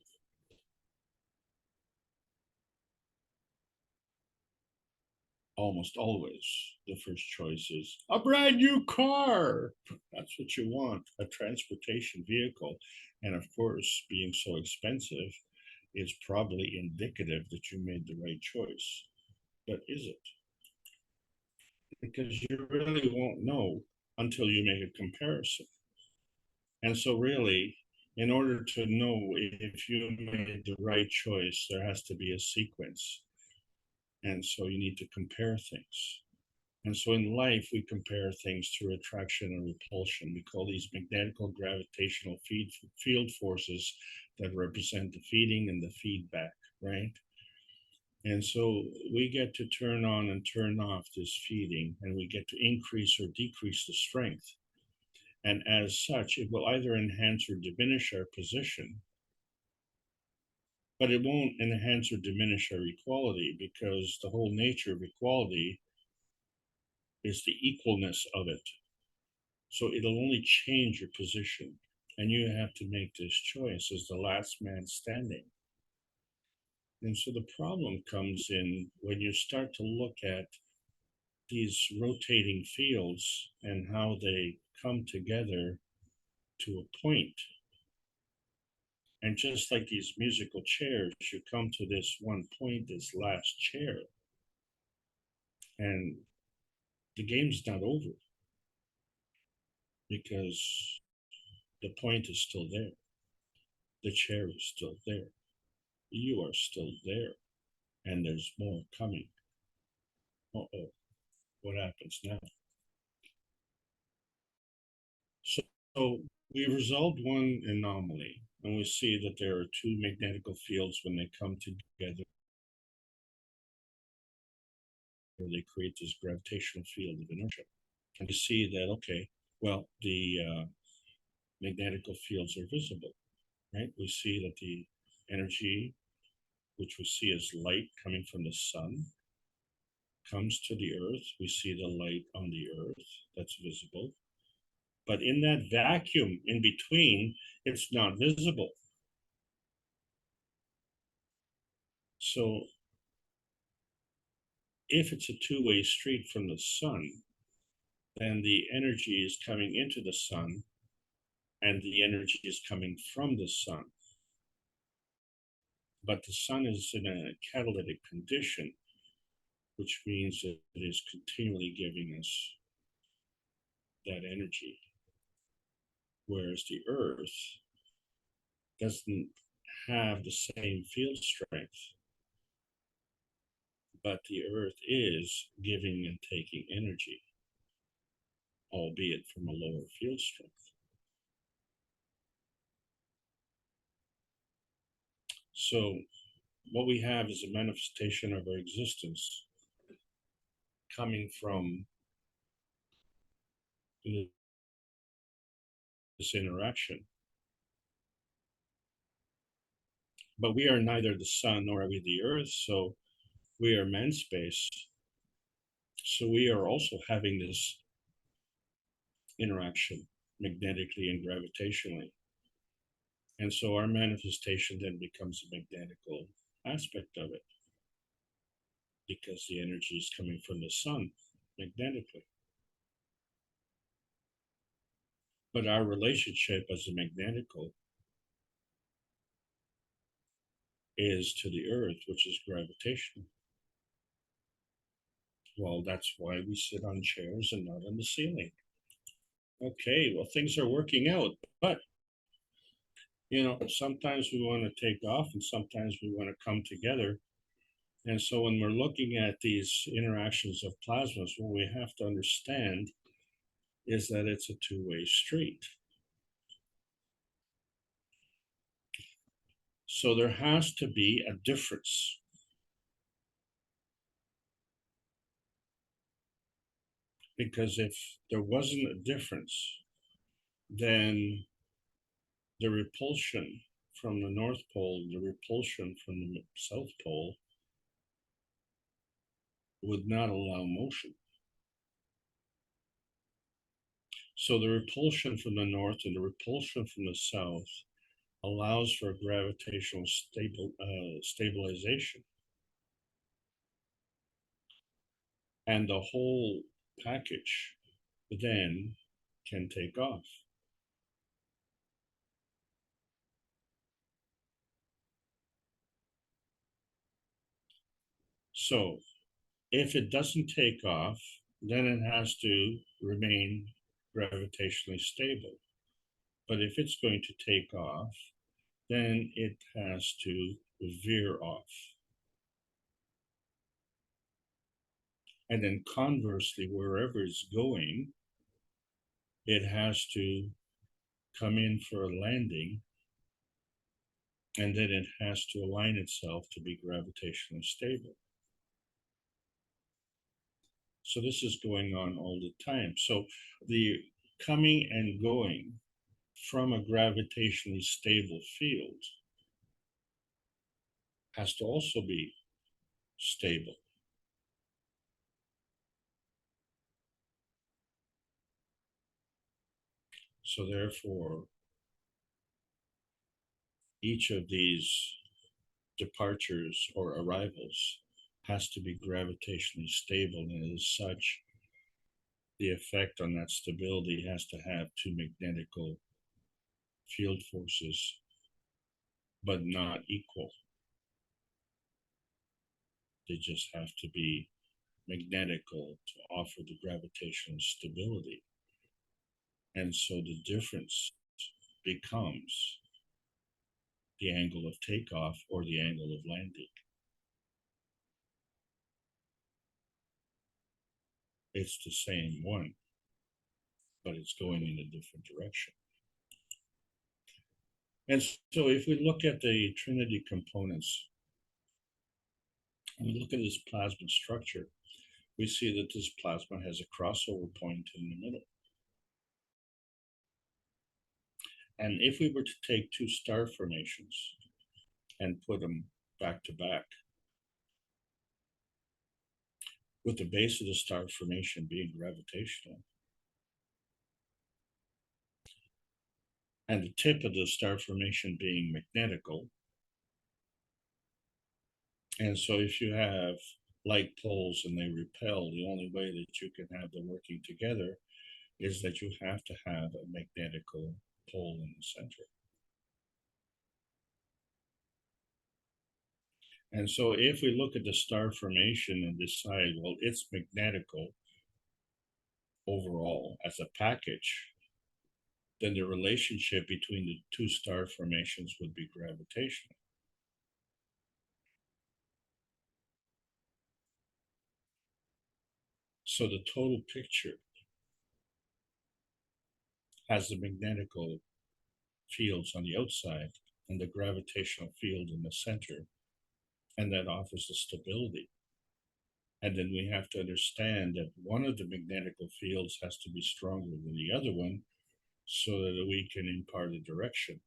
almost always the first choice is a brand new car. That's what you want, a transportation vehicle. And of course, being so expensive is probably indicative that you made the right choice. But is it? Because you really won't know until you make a comparison. And so really, in order to know if you made the right choice, there has to be a sequence. And so you need to compare things. And so in life, we compare things through attraction and repulsion. We call these magnetical gravitational field forces that represent the feeding and the feedback, right? And so we get to turn on and turn off this feeding, and we get to increase or decrease the strength. And as such, it will either enhance or diminish our position, but it won't enhance or diminish our equality, because the whole nature of equality is the equalness of it. So it'll only change your position, and you have to make this choice as the last man standing. And so the problem comes in when you start to look at these rotating fields and how they come together to a point. And just like these musical chairs, you come to this one point, this last chair, and the game's not over because the point is still there. The chair is still there. You are still there. and there's more coming. Uh-oh, what happens now? So we resolved one anomaly, and we see that there are two magnetical fields when they come together. They create this gravitational field of inertia. And we see that, okay, well, the magnetical fields are visible, right? We see that the energy, which we see as light coming from the sun, comes to the earth. We see the light on the earth, that's visible. But in that vacuum in between, it's not visible. So if it's a two-way street from the sun, then the energy is coming into the sun and the energy is coming from the sun. But the sun is in a catalytic condition, which means that it is continually giving us that energy. Whereas the earth doesn't have the same field strength, but the earth is giving and taking energy, albeit from a lower field strength. So what we have is a manifestation of our existence coming from this interaction. But we are neither the sun nor are we the earth, so we are man space. So we are also having this interaction magnetically and gravitationally. And so our manifestation then becomes a magnetical aspect of it, because the energy is coming from the sun magnetically. But our relationship as a magnetical is to the earth, which is gravitational. Well, that's why we sit on chairs and not on the ceiling. Okay, well, things are working out, but you know, sometimes we want to take off and sometimes we want to come together. And so when we're looking at these interactions of plasmas, what we have to understand is that it's a two-way street. So there has to be a difference. Because if there wasn't a difference, then the repulsion from the North Pole, the repulsion from the South Pole would not allow motion. So the repulsion from the North and the repulsion from the South allows for gravitational stabilization. And the whole package then can take off. So if it doesn't take off, then it has to remain gravitationally stable. But if it's going to take off, then it has to veer off. And then conversely, wherever it's going, it has to come in for a landing, and then it has to align itself to be gravitationally stable. So this is going on all the time. So the coming and going from a gravitationally stable field has to also be stable. So therefore, each of these departures or arrivals has to be gravitationally stable, and as such, the effect on that stability has to have two magnetical field forces, but not equal. They just have to be magnetical to offer the gravitational stability. And so the difference becomes the angle of takeoff or the angle of landing. It's the same one, but it's going in a different direction. And so if we look at the Trinity components, and we look at this plasma structure, we see that this plasma has a crossover point in the middle. And if we were to take two star formations and put them back to back, with the base of the star formation being gravitational, and the tip of the star formation being magnetical. And so if you have like poles and they repel, the only way that you can have them working together is that you have to have a magnetical pole in the center. And so if we look at the star formation and decide, well, it's magnetical overall as a package, then the relationship between the two star formations would be gravitational. So the total picture has the magnetical fields on the outside and the gravitational field in the center, and that offers the stability. And then we have to understand that one of the magnetical fields has to be stronger than the other one so that we can impart a direction.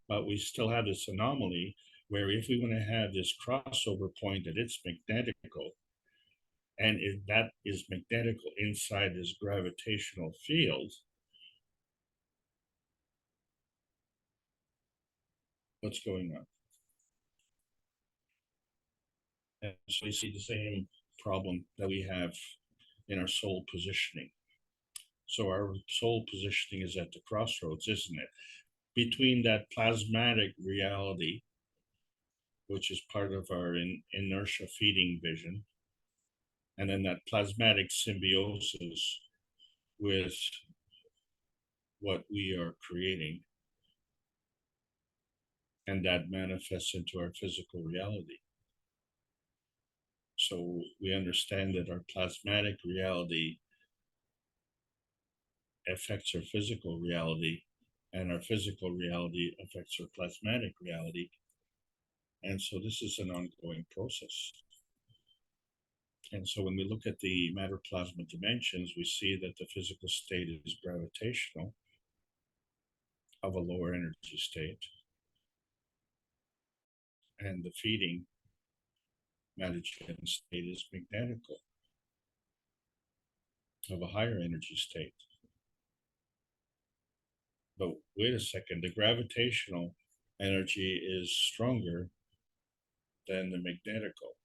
But we still have this anomaly where if we want to have this crossover point that it's magnetical, and if that is magnetical inside this gravitational field, what's going on? And so we see the same problem that we have in our soul positioning. So our soul positioning is at the crossroads, isn't it? Between that plasmatic reality, which is part of our inertia feeding vision, and then that plasmatic symbiosis with what we are creating, and that manifests into our physical reality. So we understand that our plasmatic reality affects our physical reality, and our physical reality affects our plasmatic reality. And so this is an ongoing process. And so when we look at the matter plasma dimensions, we see that the physical state is gravitational of a lower energy state, and the feeding matter-gen state is magnetical of a higher energy state. But wait a second, the gravitational energy is stronger than the magnetical.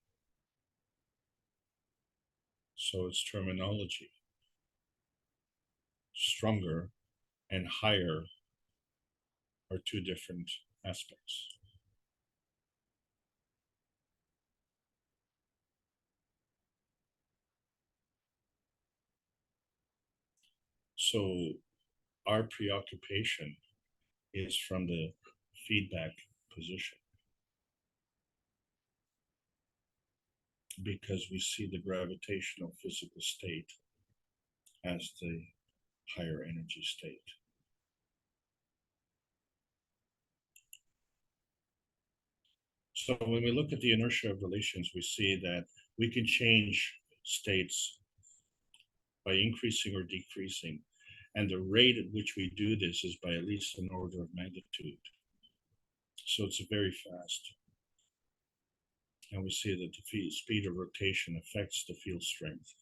So it's terminology. Stronger and higher are two different aspects. So our preoccupation is from the feedback position, because we see the gravitational physical state as the higher energy state. So when we look at the inertia of relations, we see that we can change states by increasing or decreasing. And the rate at which we do this is by at least an order of magnitude. So it's very fast. And we see that the speed of rotation affects the field strength.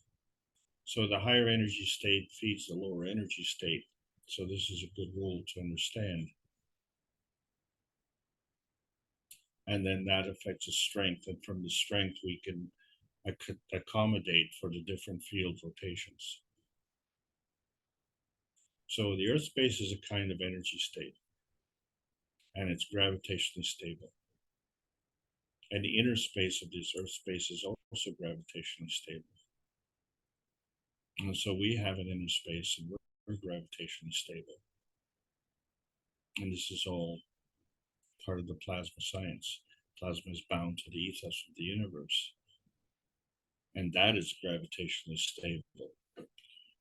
So the higher energy state feeds the lower energy state. So this is a good rule to understand. And then that affects the strength. And from the strength, we can accommodate for the different field rotations. So the Earth space is a kind of energy state, and it's gravitationally stable. And the inner space of this Earth space is also gravitationally stable. And so we have an inner space, and we're gravitationally stable. And this is all part of the plasma science. Plasma is bound to the ethos of the universe. and that is gravitationally stable.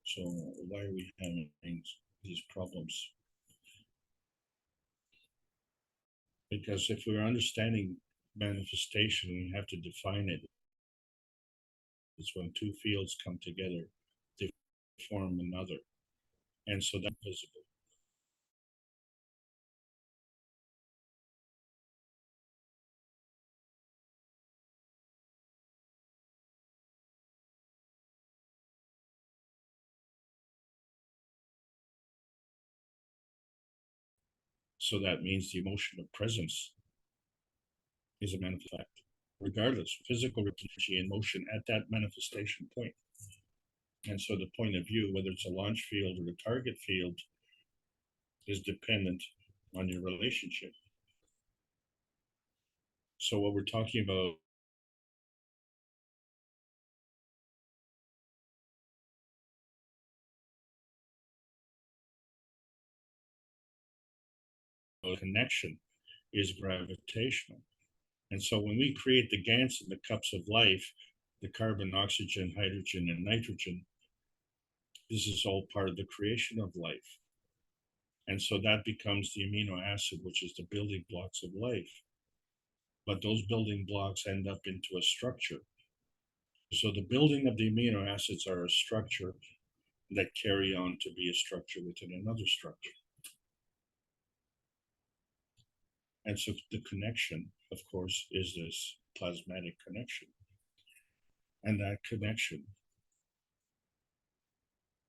So why are we having these problems? Because if we're understanding manifestation, we have to define it. It's when two fields come together, they form another. And so that's visible. So that means the emotion of presence is a manifest fact, regardless, physical energy in motion at that manifestation point. And so the point of view, whether it's a launch field or a target field, is dependent on your relationship. So what we're talking about connection is gravitational. And so when we create the GANs in the cups of life, the carbon, oxygen, hydrogen, and nitrogen, this is all part of the creation of life. And so that becomes the amino acid, which is the building blocks of life. But those building blocks end up into a structure. So the building of the amino acids are a structure that carry on to be a structure within another structure. And so the connection, of course, is this plasmatic connection. And that connection,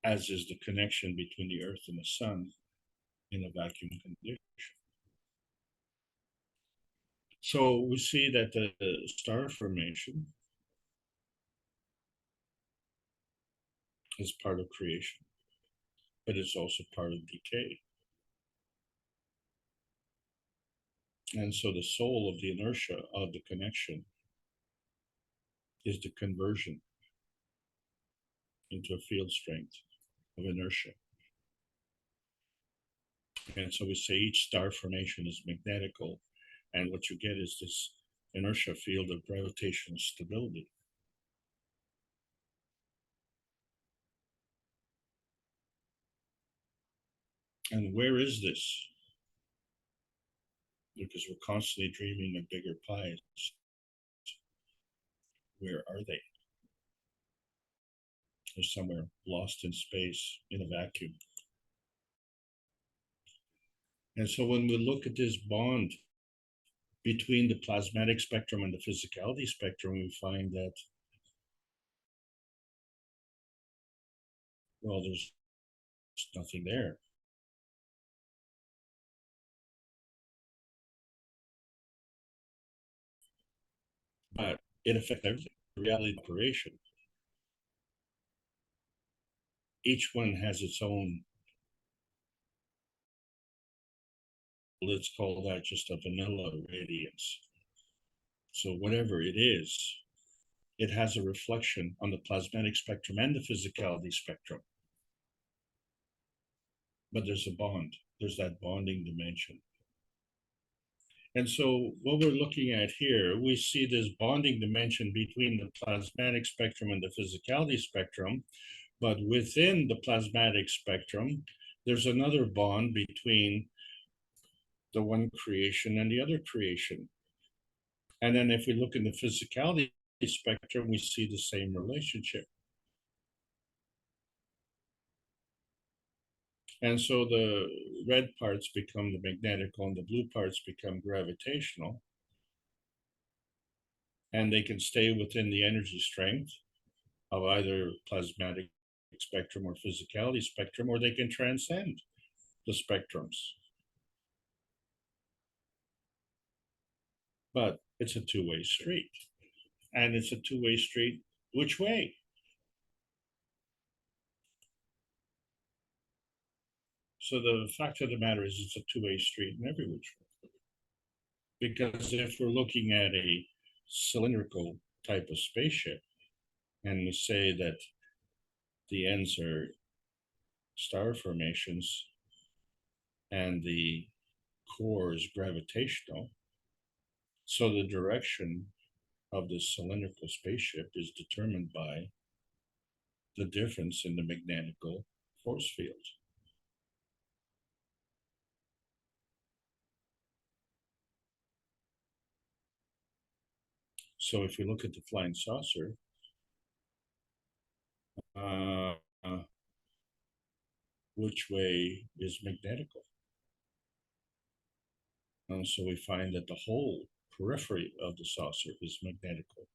as is the connection between the Earth and the Sun in a vacuum condition. So we see that the star formation is part of creation, but it's also part of decay. And so the soul of the inertia of the connection is the conversion into a field strength of inertia. And so we say each star formation is magnetical, and what you get is this inertia field of gravitational stability. And where is this? Because we're constantly dreaming of bigger pies. Where are they? They're somewhere lost in space in a vacuum. And so when we look at this bond between the plasmatic spectrum and the physicality spectrum, we find that, well, there's nothing there. But it affects everything, the reality of operation. Each one has its own, let's call that just a vanilla radiance. So whatever it is, it has a reflection on the plasmatic spectrum and the physicality spectrum. But there's a bond, there's that bonding dimension. And so what we're looking at here, we see this bonding dimension between the plasmatic spectrum and the physicality spectrum, but within the plasmatic spectrum, there's another bond between the one creation and the other creation. And then if we look in the physicality spectrum, we see the same relationship. And so the red parts become the magnetical and the blue parts become gravitational. And they can stay within the energy strength of either plasmatic spectrum or physicality spectrum, or they can transcend the spectrums. But it's a two-way street. And it's a two-way street which way? So the fact of the matter is it's a two-way street in every which way. Because if we're looking at a cylindrical type of spaceship, and we say that the ends are star formations and the core is gravitational, so the direction of this cylindrical spaceship is determined by the difference in the magnetical force field. So if we look at the flying saucer, which way is magnetical? And so we find that the whole periphery of the saucer is magnetical.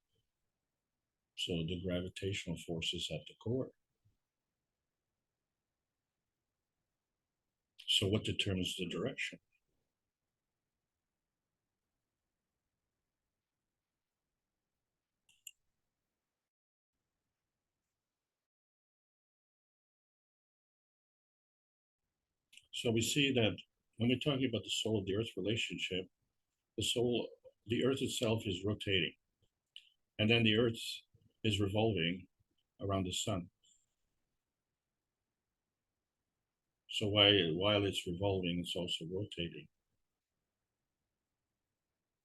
So the gravitational force is at the core. So what determines the direction? So we see that when we're talking about the soul of the earth relationship, the earth itself is rotating, and then the earth is revolving around the sun. So while it's revolving, it's also rotating.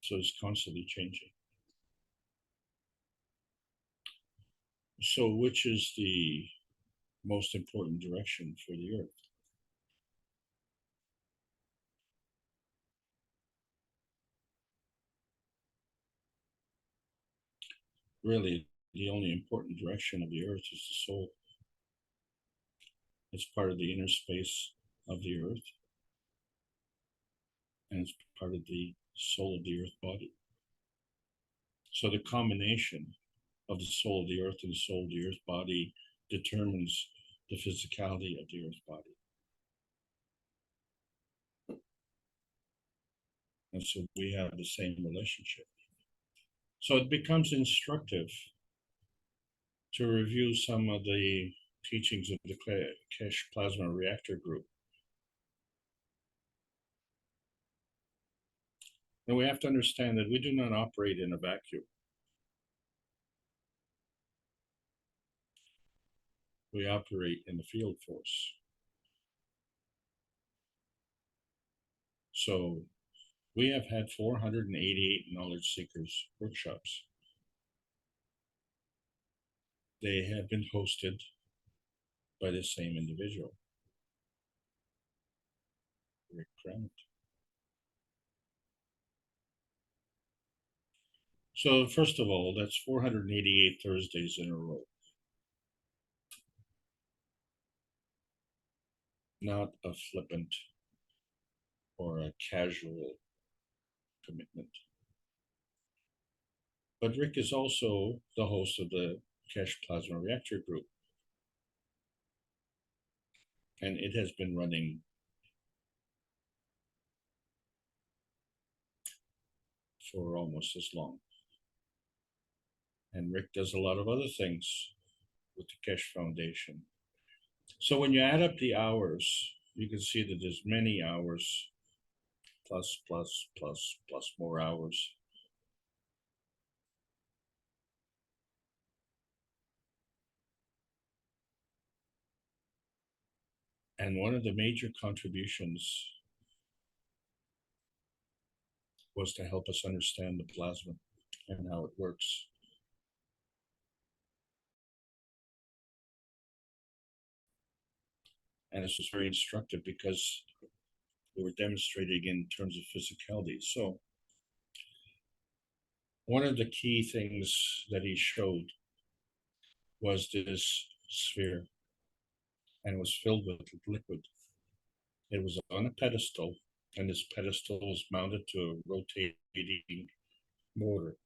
So it's constantly changing. So which is the most important direction for the earth? Really, the only important direction of the earth is the soul. It's part of the inner space of the earth, and it's part of the soul of the earth body. So the combination of the soul of the earth and the soul of the earth body determines the physicality of the earth body. And so we have the same relationship. So it becomes instructive to review some of the teachings of the Keshe Plasma Reactor Group. And we have to understand that we do not operate in a vacuum. We operate in the field force. So we have had 488 knowledge seekers workshops. They have been hosted by the same individual, Rick Grant. So first of all, that's 488 Thursdays in a row. Not a flippant or a casual commitment. But Rick is also the host of the Keshe Plasma Reactor Group. And it has been running for almost as long. And Rick does a lot of other things with the Keshe Foundation. So when you add up the hours, you can see that there's many hours, plus more hours. And one of the major contributions was to help us understand the plasma and how it works. And this was very instructive because we were demonstrating in terms of physicality. So one of the key things that he showed was this sphere, and it was filled with liquid. It was on a pedestal, and this pedestal was mounted to a rotating motor.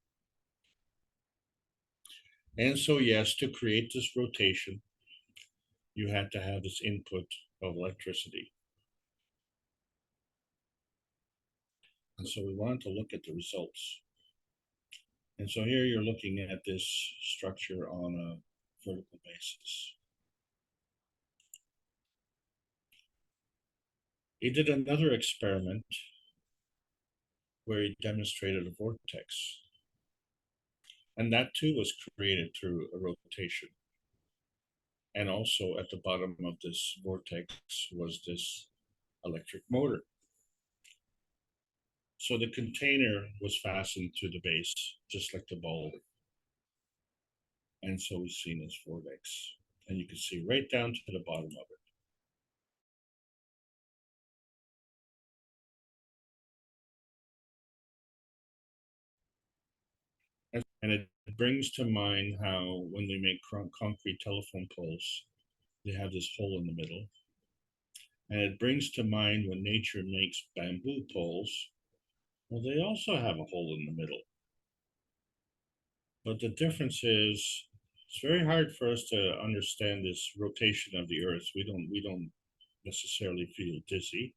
And so, yes, to create this rotation, you had to have this input of electricity. And so we wanted to look at the results. And so here you're looking at this structure on a vertical basis. He did another experiment where he demonstrated a vortex. And that too was created through a rotation. And also at the bottom of this vortex was this electric motor. So the container was fastened to the base, just like the bulb. And so we've seen this vortex. And you can see right down to the bottom of it. And it brings to mind how when we make concrete telephone poles, they have this hole in the middle. And it brings to mind when nature makes bamboo poles, well, they also have a hole in the middle. But the difference is, it's very hard for us to understand this rotation of the earth. We don't necessarily feel dizzy.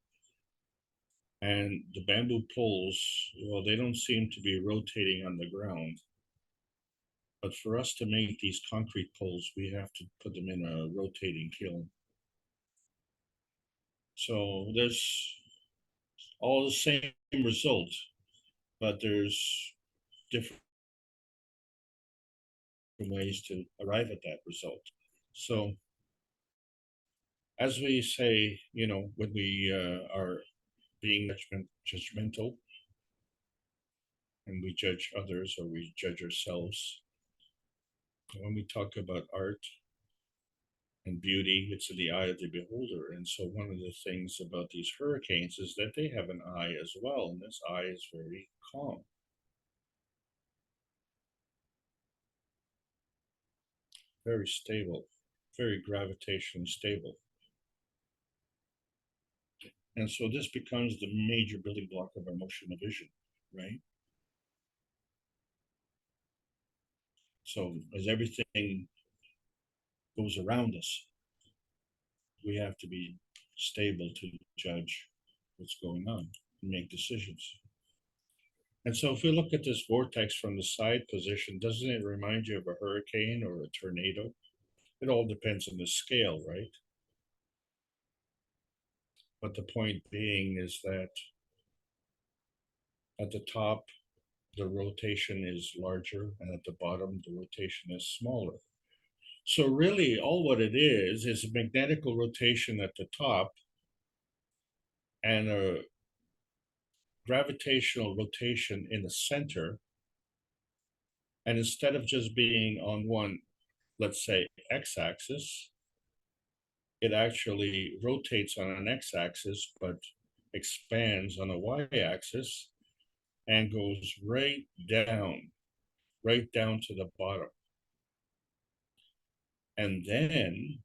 And the bamboo poles, well, they don't seem to be rotating on the ground. But for us to make these concrete poles, we have to put them in a rotating kiln. So there's all the same result, but there's different ways to arrive at that result. So as we say, when we are being judgmental and we judge others or we judge ourselves, when we talk about art and beauty, it's in the eye of the beholder. And so one of the things about these hurricanes is that they have an eye as well, and this eye is very calm. Very stable, very gravitationally stable. And so this becomes the major building block of our motion of vision, right? So as everything goes around us, we have to be stable to judge what's going on and make decisions. And so if we look at this vortex from the side position, doesn't it remind you of a hurricane or a tornado? It all depends on the scale, right? But the point being is that at the top, the rotation is larger, and at the bottom, the rotation is smaller. So really, all what it is a magnetical rotation at the top and a gravitational rotation in the center. And instead of just being on one, let's say, x-axis, it actually rotates on an x-axis, but expands on a y-axis and goes right down to the bottom. And then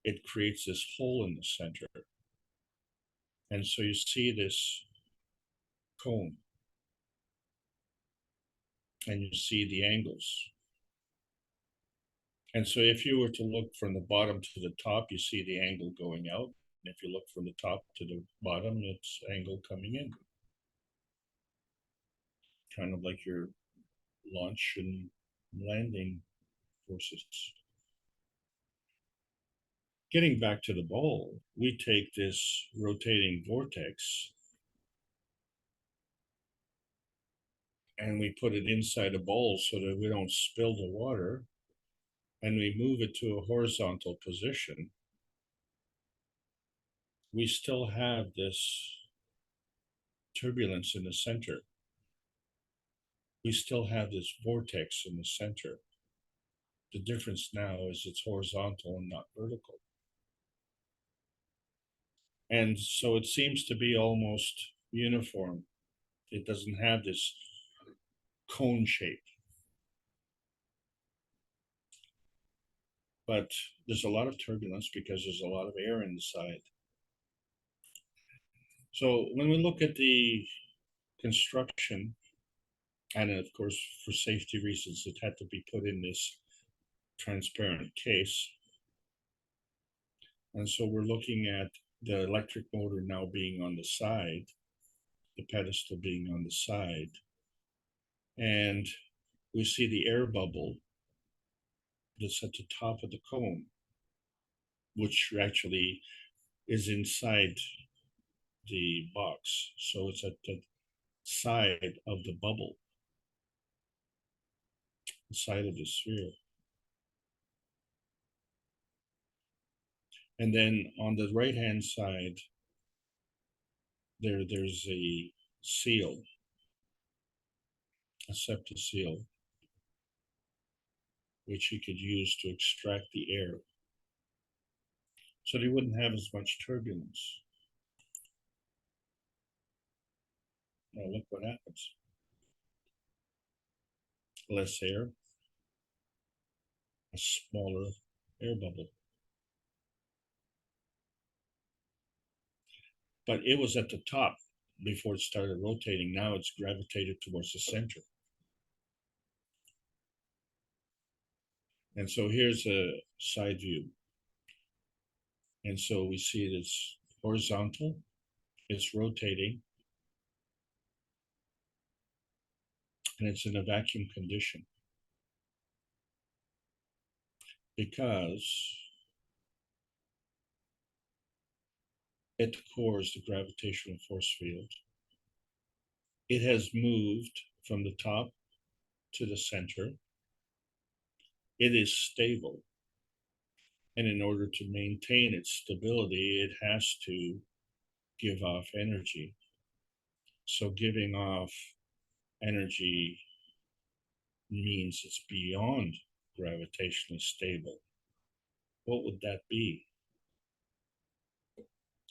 it creates this hole in the center. And so you see this cone, and you see the angles. And so if you were to look from the bottom to the top, you see the angle going out. And if you look from the top to the bottom, it's angle coming in. Kind of like your launch and landing forces. Getting back to the ball, we take this rotating vortex and we put it inside a bowl so that we don't spill the water, and we move it to a horizontal position. We still have this turbulence in the center. We still have this vortex in the center. The difference now is it's horizontal and not vertical. And so it seems to be almost uniform. It doesn't have this cone shape. But there's a lot of turbulence because there's a lot of air inside. So when we look at the construction, and of course, for safety reasons, it had to be put in this transparent case. And so we're looking at the electric motor now being on the side, the pedestal being on the side. And we see the air bubble that's at the top of the cone, which actually is inside the box. So it's at the side of the bubble, the side of the sphere. And then on the right-hand side, there's a seal, a septaseal, which he could use to extract the air so they wouldn't have as much turbulence. Now look what happens. Less air, a smaller air bubble. But it was at the top before it started rotating. Now it's gravitated towards the center. And so here's a side view. And so we see it's horizontal, it's rotating, and it's in a vacuum condition. Because at the core is the gravitational force field. It has moved from the top to the center. It is stable. And in order to maintain its stability, it has to give off energy. So giving off energy means it's beyond gravitationally stable. What would that be?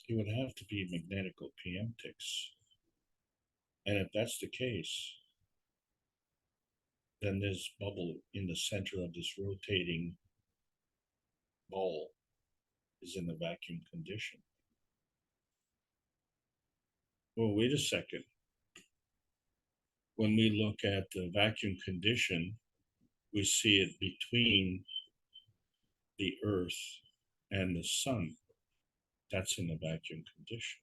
It would have to be magnetical PM ticks. And if that's the case, then this bubble in the center of this rotating ball is in the vacuum condition. Well, wait a second. When we look at the vacuum condition, we see it between the Earth and the Sun. That's in the vacuum condition.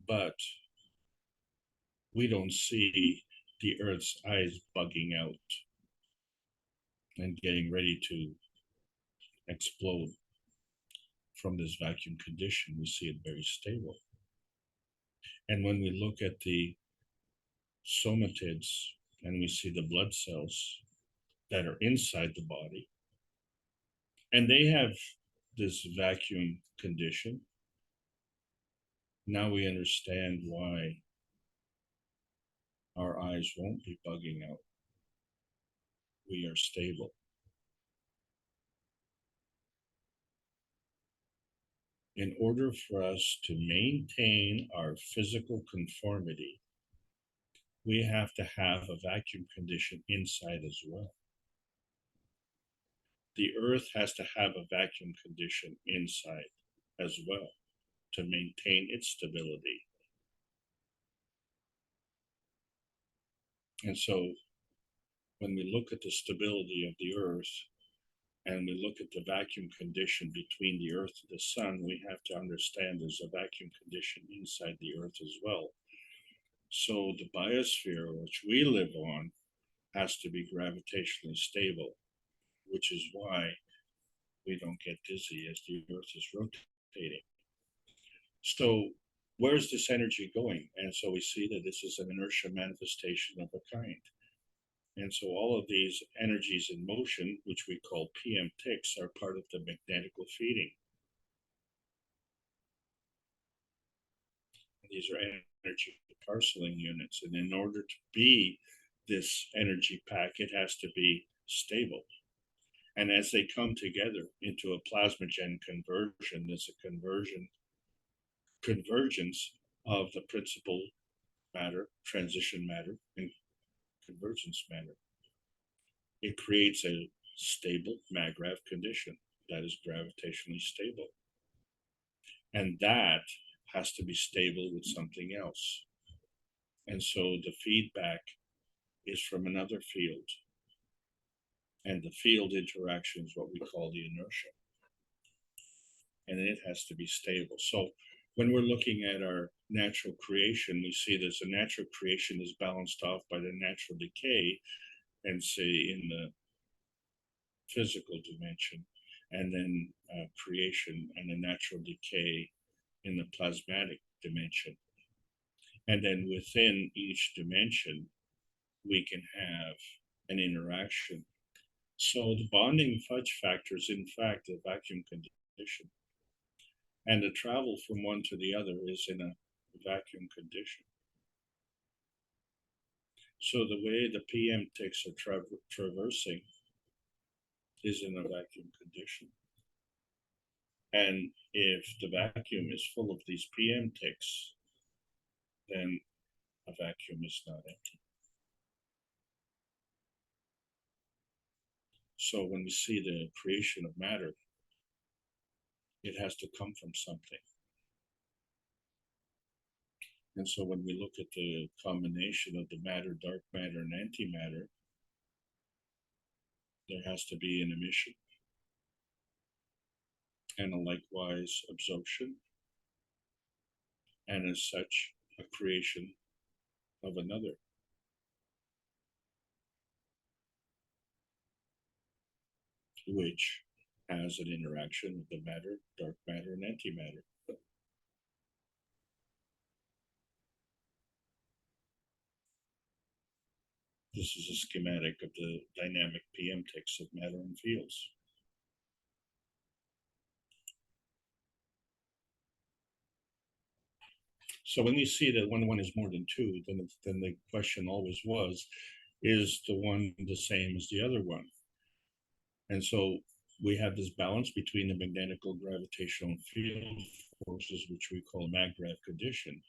But we don't see the Earth's eyes bugging out and getting ready to explode from this vacuum condition. We see it very stable. And when we look at the somatids and we see the blood cells that are inside the body, and they have this vacuum condition, now we understand why our eyes won't be bugging out. We are stable. In order for us to maintain our physical conformity, we have to have a vacuum condition inside as well. The Earth has to have a vacuum condition inside as well to maintain its stability. And so when we look at the stability of the Earth and we look at the vacuum condition between the Earth and the Sun, we have to understand there's a vacuum condition inside the Earth as well. So the biosphere, which we live on, has to be gravitationally stable, which is why we don't get dizzy as the Earth is rotating. So where's this energy going? And so we see that this is an inertia manifestation of a kind. And so all of these energies in motion, which we call PM ticks, are part of the magnetical feeding. These are energy parceling units. And in order to be this energy pack, it has to be stable. And as they come together into a plasmagen conversion, there's a convergence of the principal matter, transition matter, and convergence matter. It creates a stable maggrav condition that is gravitationally stable. And that has to be stable with something else. And so the feedback is from another field. And the field interaction is what we call the inertia. And it has to be stable. So when we're looking at our natural creation, we see that the natural creation is balanced off by the natural decay, and say in the physical dimension, and then creation and the natural decay in the plasmatic dimension. And then within each dimension, we can have an interaction. So the bonding fudge factor is in fact a vacuum condition. And the travel from one to the other is in a vacuum condition. So the way the PM ticks are traversing is in a vacuum condition. And if the vacuum is full of these PM ticks, then a vacuum is not empty. So when we see the creation of matter, it has to come from something. And so when we look at the combination of the matter, dark matter, and antimatter, there has to be an emission and a likewise absorption, and as such, a creation of another. Which has an interaction with the matter, dark matter, and antimatter. This is a schematic of the dynamic PM ticks of matter and fields. So when you see that one is more than two, then the question always was, is the one the same as the other one? And so we have this balance between the magnetical gravitational field forces, which we call mag-grav condition.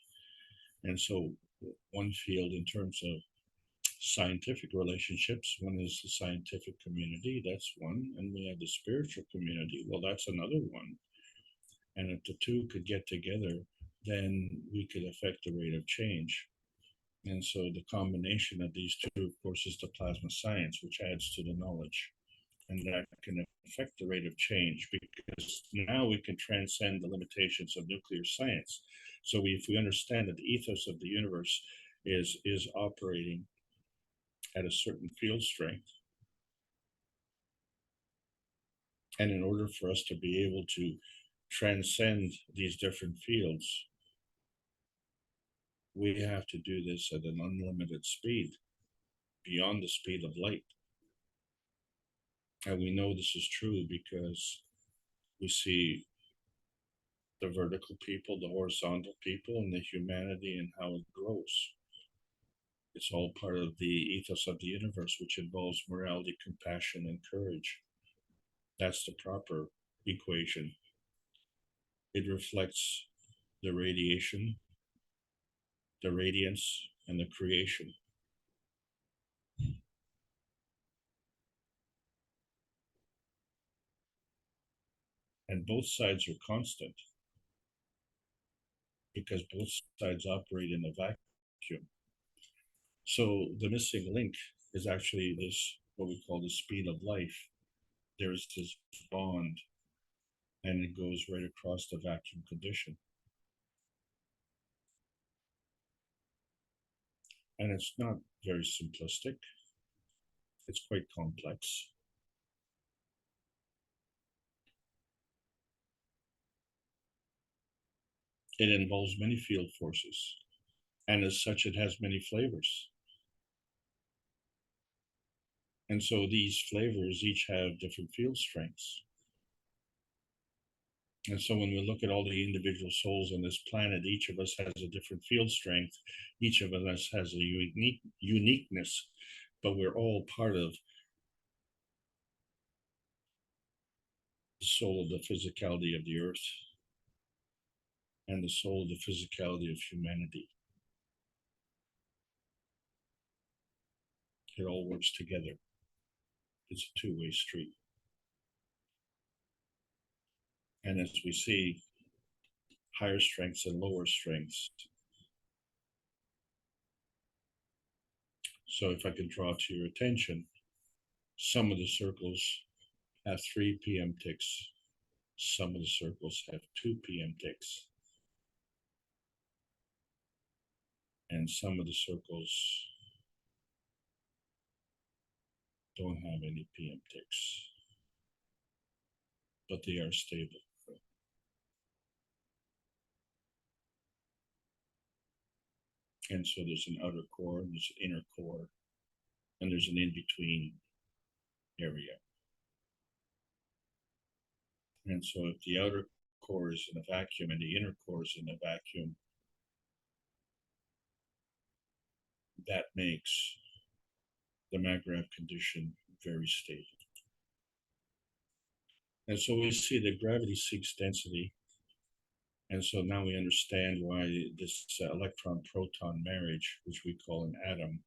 And so one field in terms of scientific relationships, one is the scientific community, that's one, and we have the spiritual community, well, that's another one. And if the two could get together, then we could affect the rate of change. And so the combination of these two, of course, is the plasma science, which adds to the knowledge. And that can affect the rate of change, because now we can transcend the limitations of nuclear science. So if we understand that the ethos of the universe is operating at a certain field strength, and in order for us to be able to transcend these different fields, we have to do this at an unlimited speed, beyond the speed of light. And we know this is true because we see the vertical people, the horizontal people, and the humanity and how it grows. It's all part of the ethos of the universe, which involves morality, compassion, and courage. That's the proper equation. It reflects the radiation, the radiance, and the creation. And both sides are constant, because both sides operate in a vacuum. So the missing link is actually this, what we call the speed of life. There's this bond, and it goes right across the vacuum condition. And it's not very simplistic. It's quite complex. It involves many field forces, and as such, it has many flavors. And so these flavors each have different field strengths. And so when we look at all the individual souls on this planet, each of us has a different field strength. Each of us has a uniqueness, but we're all part of the soul of the physicality of the earth and the soul of the physicality of humanity. It all works together. It's a two-way street. And as we see, higher strengths and lower strengths. So if I can draw to your attention, some of the circles have 3 PM ticks. Some of the circles have 2 PM ticks. And some of the circles don't have any PM ticks, but they are stable. And so there's an outer core, and there's an inner core, and there's an in-between area. And so if the outer core is in a vacuum and the inner core is in a vacuum, that makes the Magravs condition very stable. And so we see that gravity seeks density. And so now we understand why this electron-proton marriage, which we call an atom,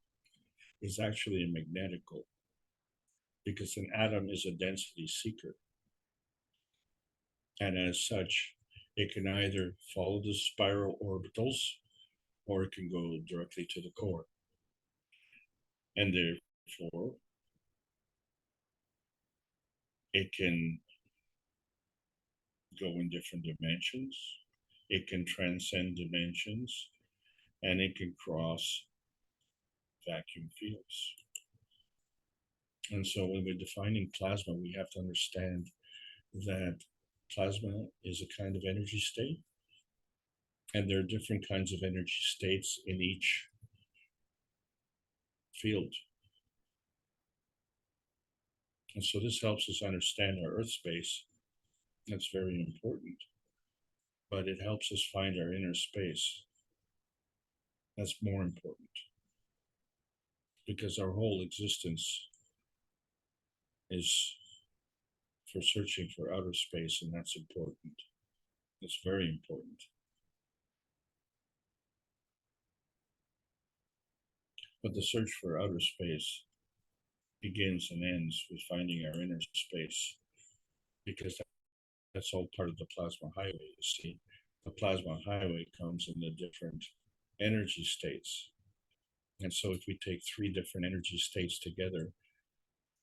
is actually a magnetical, because an atom is a density seeker. And as such, it can either follow the spiral orbitals or it can go directly to the core. And therefore, it can go in different dimensions, it can transcend dimensions, and it can cross vacuum fields. And so when we're defining plasma, we have to understand that plasma is a kind of energy state, and there are different kinds of energy states in each field. And so this helps us understand our Earth space. That's very important. But it helps us find our inner space. That's more important. Because our whole existence is for searching for outer space, and that's important. It's very important. But the search for outer space begins and ends with finding our inner space, because that's all part of the plasma highway. You see, the plasma highway comes in the different energy states. And so if we take 3 different energy states together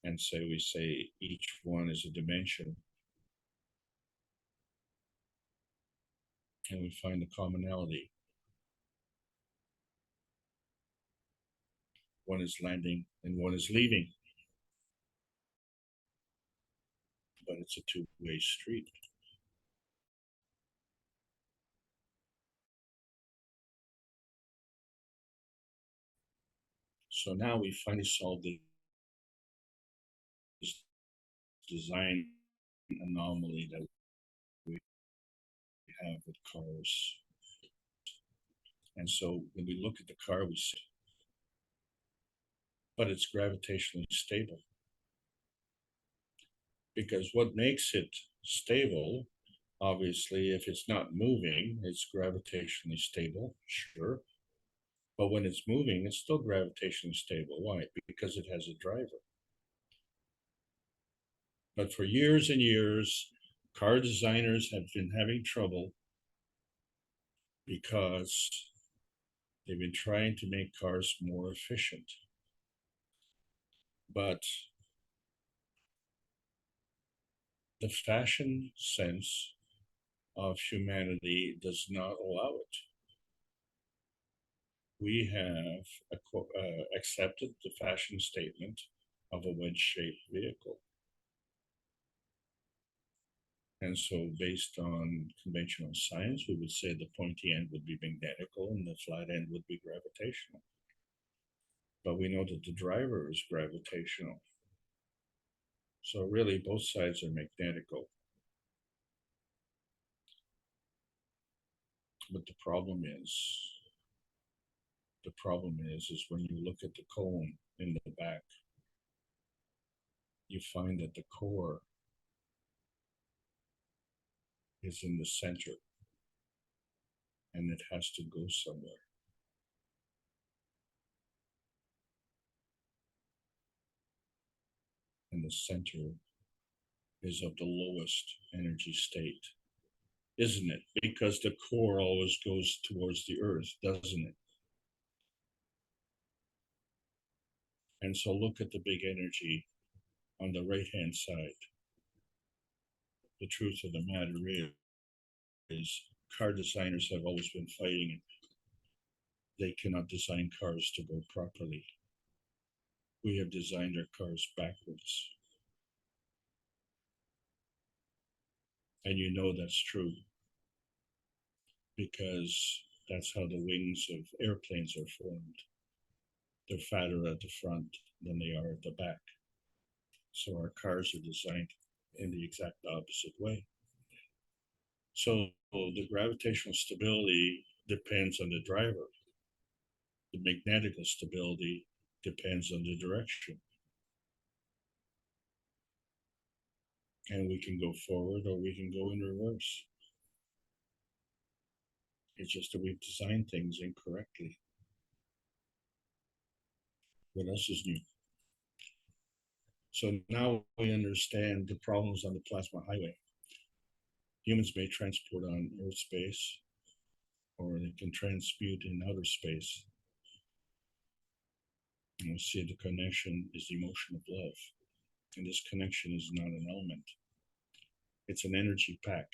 and we say each one is a dimension, and we find the commonality. One is landing and one is leaving. But it's a two-way street. So now we finally solved this design anomaly that we have with cars. And so when we look at the car, we see, but it's gravitationally stable. Because what makes it stable, obviously, if it's not moving, it's gravitationally stable, sure. But when it's moving, it's still gravitationally stable. Why? Because it has a driver. But for years and years, car designers have been having trouble because they've been trying to make cars more efficient. But the fashion sense of humanity does not allow it. We have accepted the fashion statement of a wedge-shaped vehicle. And so based on conventional science, we would say the pointy end would be magnetical and the flat end would be gravitational. But we know that the driver is gravitational. So really both sides are magnetical. But the problem is when you look at the cone in the back, you find that the core is in the center and it has to go somewhere. And the center is of the lowest energy state, isn't it? Because the core always goes towards the earth, doesn't it? And so look at the big energy on the right-hand side. The truth of the matter is car designers have always been fighting. They cannot design cars to go properly. We have designed our cars backwards. And you know that's true because that's how the wings of airplanes are formed. They're fatter at the front than they are at the back. So our cars are designed in the exact opposite way. So the gravitational stability depends on the driver. The magnetical stability depends on the direction. And we can go forward or we can go in reverse. It's just that we've designed things incorrectly. What else is new? So now we understand the problems on the plasma highway. Humans may transport on Earth space, or they can transmute in outer space. And we see the connection is the emotion of love. And this connection is not an element. It's an energy pack.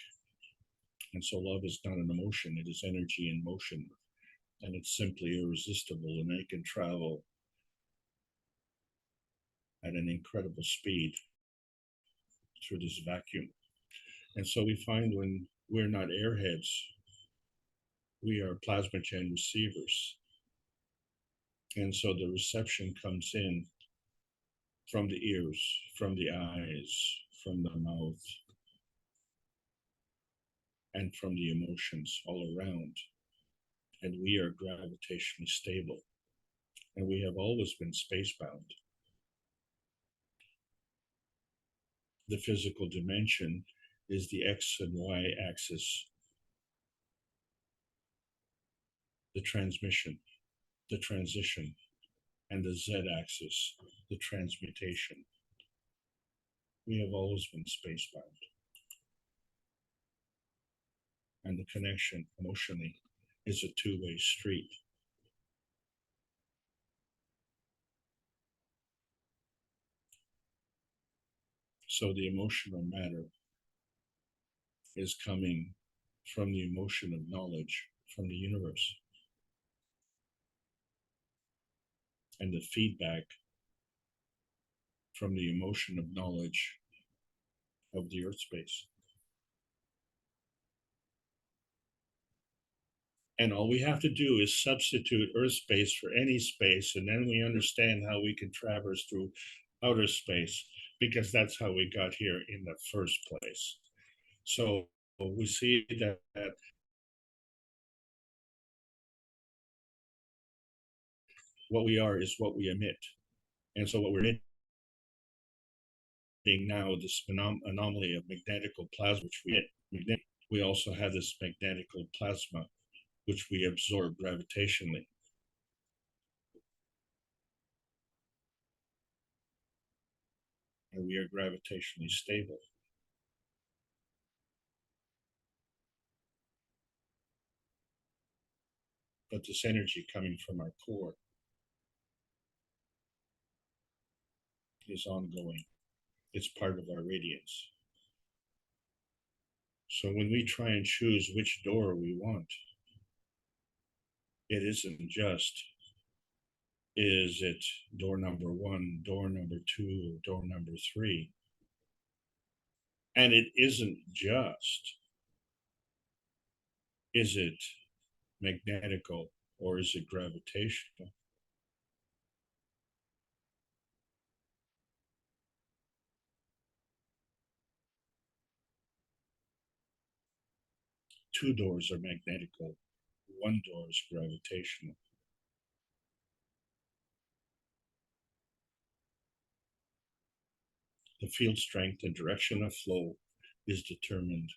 And so love is not an emotion, it is energy in motion. And it's simply irresistible, and it can travel at an incredible speed through this vacuum. And so we find when we're not airheads, we are plasma chain receivers. And so the reception comes in from the ears, from the eyes, from the mouth, and from the emotions all around. And we are gravitationally stable. And we have always been spacebound. The physical dimension is the X and Y axis, the transmission, the transition, and the Z axis, the transmutation. We have always been spacebound. And the connection emotionally is a two-way street. So the emotional matter is coming from the emotion of knowledge from the universe. And the feedback from the emotion of knowledge of the Earth space. And all we have to do is substitute Earth space for any space, and then we understand how we can traverse through outer space, because that's how we got here in the first place. So we see that what we are is what we emit. And so what we're emitting now, this anomaly of magnetical plasma, which we also have this magnetical plasma, which we absorb gravitationally. And we are gravitationally stable. But this energy coming from our core is ongoing. It's part of our radiance. So when we try and choose which door we want, it isn't just, is it door number 1, door number 2, or door number 3? And it isn't just, is it magnetical or is it gravitational? Two doors are magnetical, one door is gravitational. The field strength and direction of flow is determined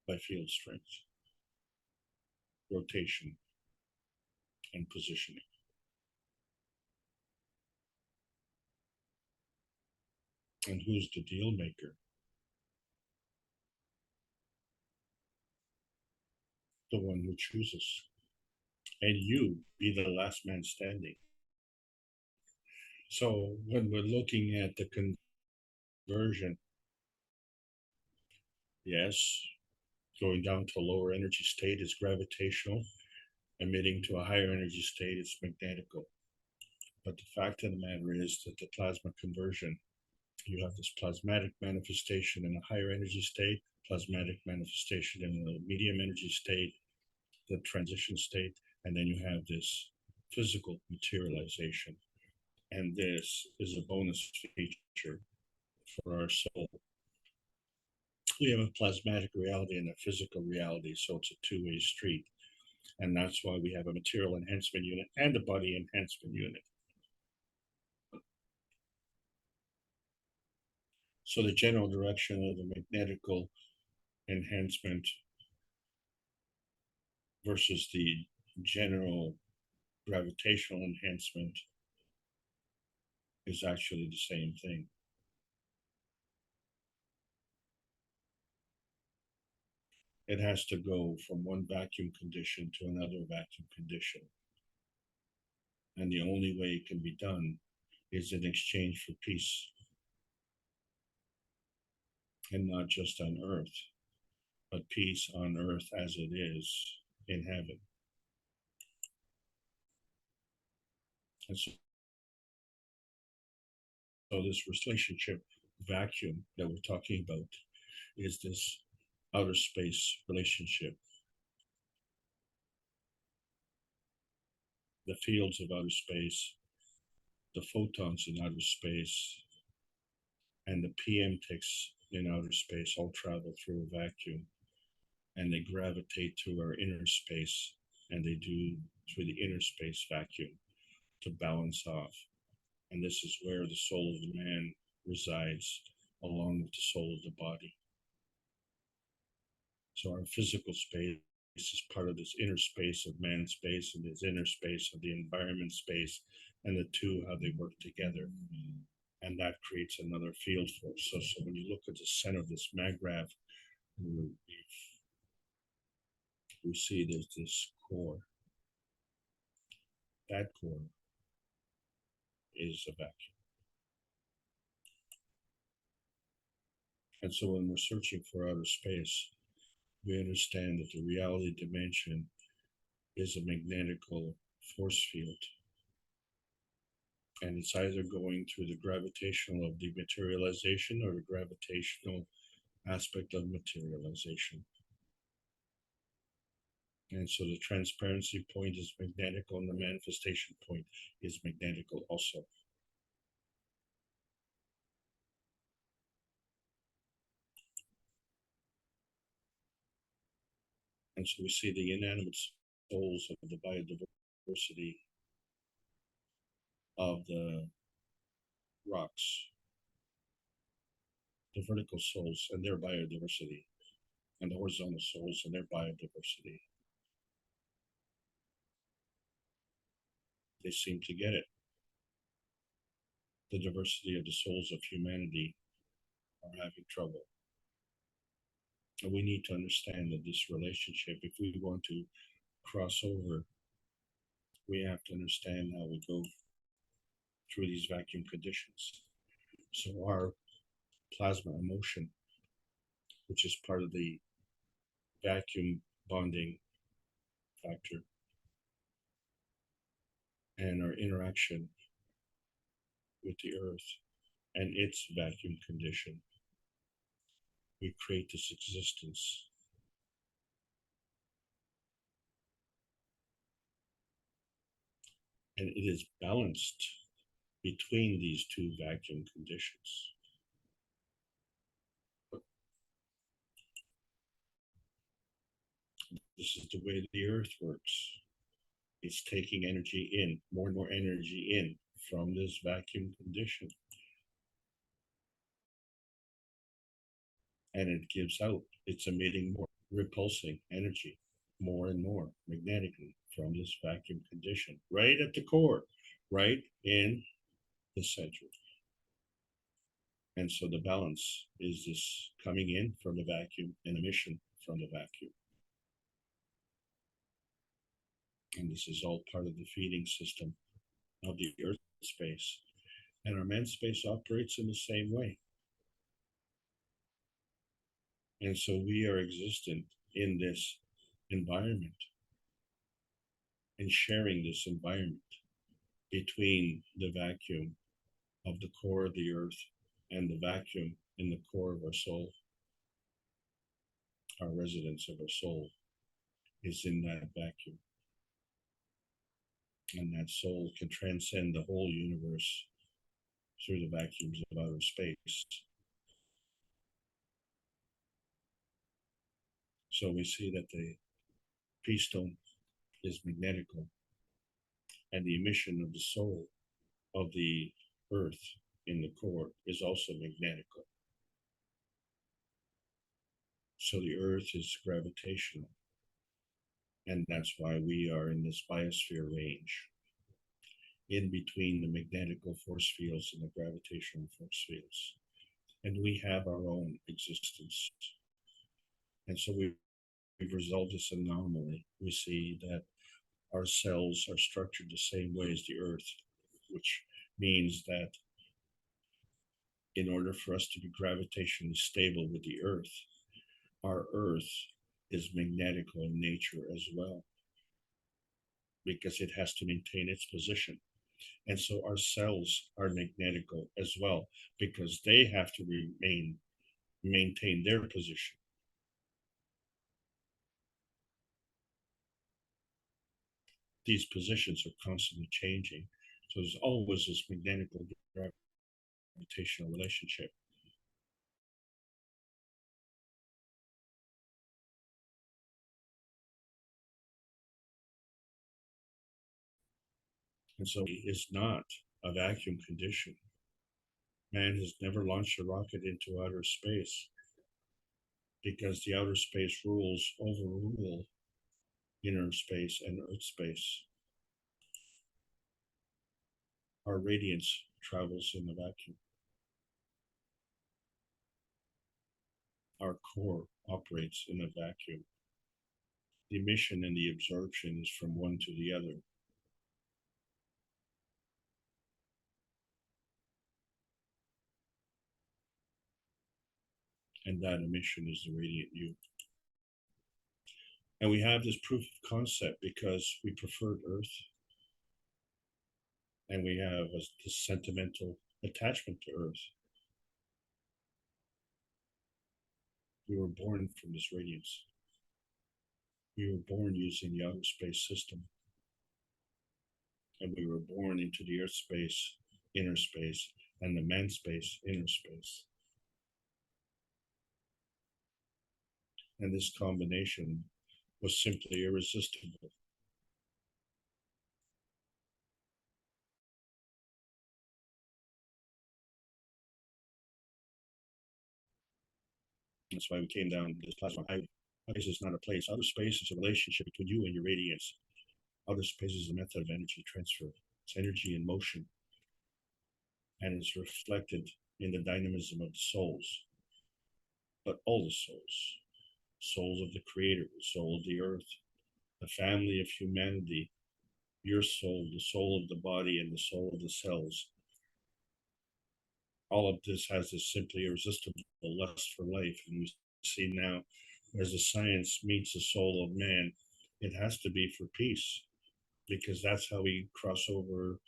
by field strength, rotation, and positioning. And who's the deal maker? The one who chooses. And you be the last man standing. So when we're looking at the conversion, yes, going down to a lower energy state is gravitational, emitting to a higher energy state is magnetical. But the fact of the matter is that the plasma conversion, you have this plasmatic manifestation in a higher energy state, plasmatic manifestation in the medium energy state, the transition state, and then you have this physical materialization. And this is a bonus feature for our soul. we have a plasmatic reality and a physical reality, so it's a two-way street. And that's why we have a material enhancement unit and a body enhancement unit. So the general direction of the magnetical enhancement versus the general gravitational enhancement is actually the same thing. It has to go from one vacuum condition to another vacuum condition. And the only way it can be done is in exchange for peace. And not just on earth, but peace on earth as it is in heaven. And so this relationship vacuum that we're talking about is this outer space relationship. The fields of outer space, the photons in outer space, and the PM ticks in outer space all travel through a vacuum, and they gravitate to our inner space, and they do through the inner space vacuum to balance off. And this is where the soul of the man resides, along with the soul of the body. So our physical space is part of this inner space of man space and this inner space of the environment space, and the two, how they work together. And that creates another field force. So when you look at the center of this maggrav, we see there's this core. That core is a vacuum. And so when we're searching for outer space, we understand that the reality dimension is a magnetical force field. And it's either going through the gravitational of dematerialization or the gravitational aspect of materialization. And so the transparency point is magnetical and the manifestation point is magnetical also. And so we see the inanimate souls of the biodiversity of the rocks, the vertical souls and their biodiversity, and the horizontal souls and their biodiversity. They seem to get it. The diversity of the souls of humanity are having trouble. And we need to understand that this relationship, if we want to cross over, we have to understand how we go through these vacuum conditions. So our plasma emotion, which is part of the vacuum bonding factor, and our interaction with the earth and its vacuum condition, we create this existence. And it is balanced between these two vacuum conditions. This is the way the earth works. It's taking energy in, more and more energy in from this vacuum condition. And it gives out, it's emitting more, repulsing energy, more and more magnetically from this vacuum condition, right at the core, right in the center. And so the balance is this coming in from the vacuum and emission from the vacuum. And this is all part of the feeding system of the earth space. And our man space operates in the same way. And so we are existent in this environment and sharing this environment between the vacuum of the core of the earth and the vacuum in the core of our soul. Our residence of our soul is in that vacuum. And that soul can transcend the whole universe through the vacuums of outer space. So we see that the peace stone is magnetical, and the emission of the soul of the earth in the core is also magnetical. So the earth is gravitational, and that's why we are in this biosphere range, in between the magnetical force fields and the gravitational force fields. And we have our own existence. And so we've resolved this anomaly. We see that our cells are structured the same way as the earth, which means that in order for us to be gravitationally stable with the earth, our earth is magnetical in nature as well, because it has to maintain its position. And so our cells are magnetical as well, because they have to maintain their position. These positions are constantly changing. So there's always this magnetical gravitational relationship. And so it is not a vacuum condition. Man has never launched a rocket into outer space because the outer space rules overrule inner space and earth space. Our radiance travels in the vacuum. Our core operates in a vacuum. The emission and the absorption is from one to the other. And that emission is the radiant you. And we have this proof of concept because we preferred Earth. And we have a sentimental attachment to Earth. We were born from this radiance. We were born using the outer space system. And we were born into the earth space, inner space, and the man space, inner space. And this combination was simply irresistible. That's why we came down this plasma highway. Outer space is not a place. Outer space is a relationship between you and your radiance. Outer space is a method of energy transfer. It's energy in motion. And it's reflected in the dynamism of the souls. But all the souls, souls of the Creator, the soul of the earth, the family of humanity, your soul, the soul of the body, and the soul of the cells. All of this has this simply irresistible lust for life. And we see now, as the science meets the soul of man, it has to be for peace, because that's how we cross over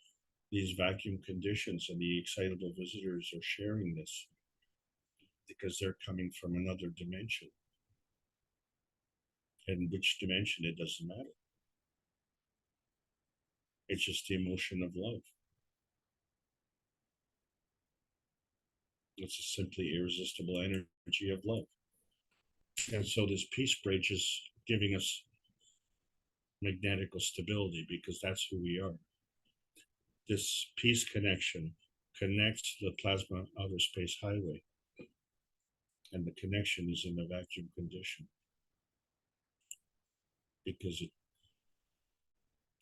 these vacuum conditions, and the excitable visitors are sharing this because they're coming from another dimension. And which dimension, it doesn't matter. It's just the emotion of love. It's a simply irresistible energy of love. And so this peace bridge is giving us magnetical stability, because that's who we are. This peace connection connects the plasma outer space highway, and the connection is in the vacuum condition because it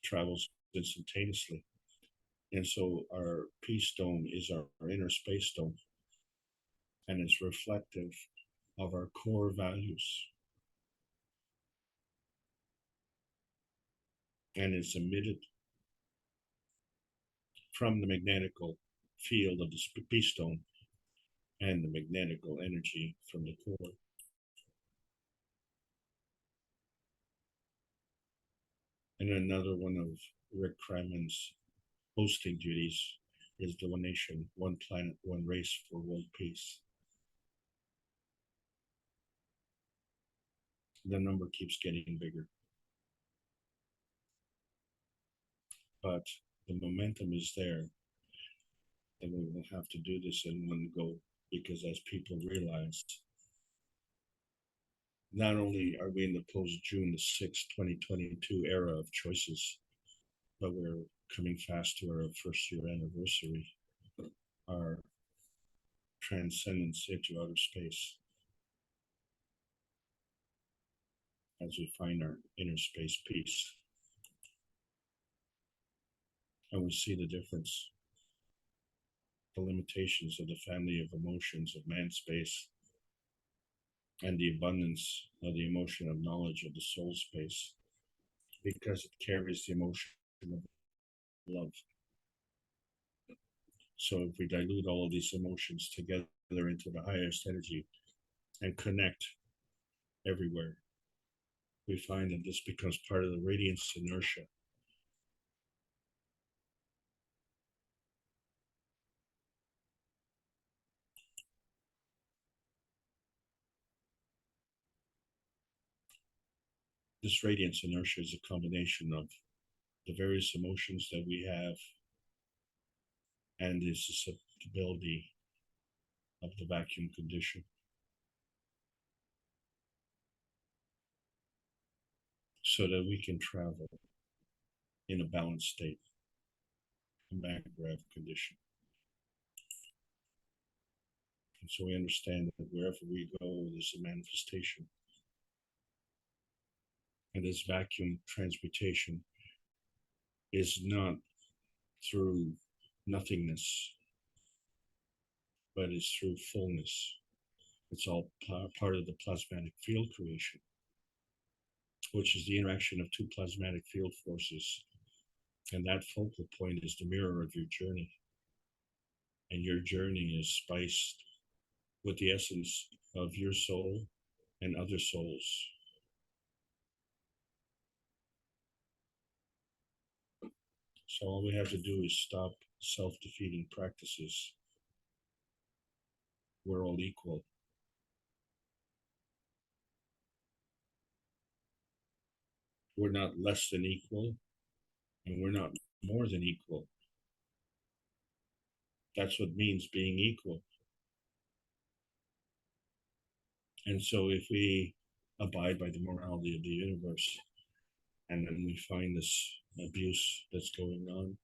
travels instantaneously. And so our peace stone is our inner space stone, and it's reflective of our core values. And it's emitted from the magnetical field of the peace stone and the magnetical energy from the core. And another one of Rick Kramen's hosting duties is the one nation, one planet, one race for world peace. The number keeps getting bigger. But the momentum is there, and we will have to do this in one go, because as people realize not only are we in the post-June the 6th, 2022 era of choices, but we're coming fast to our first year anniversary, our transcendence into outer space as we find our inner space peace. And we see the difference, the limitations of the family of emotions of man space, and the abundance of the emotion of knowledge of the soul space, because it carries the emotion of love. So if we dilute all of these emotions together into the highest energy and connect everywhere, we find that this becomes part of the radiance inertia. This radiance inertia is a combination of the various emotions that we have and the susceptibility of the vacuum condition, so that we can travel in a balanced state, a Maggrav condition. And so we understand that wherever we go, there's a manifestation. And this vacuum transmutation is not through nothingness, but is through fullness. It's all part of the plasmatic field creation, which is the interaction of two plasmatic field forces. And that focal point is the mirror of your journey. And your journey is spiced with the essence of your soul and other souls. So all we have to do is stop self-defeating practices. We're all equal. We're not less than equal, and we're not more than equal. That's what means being equal. And so if we abide by the morality of the universe, and then we find this abuse that's going on,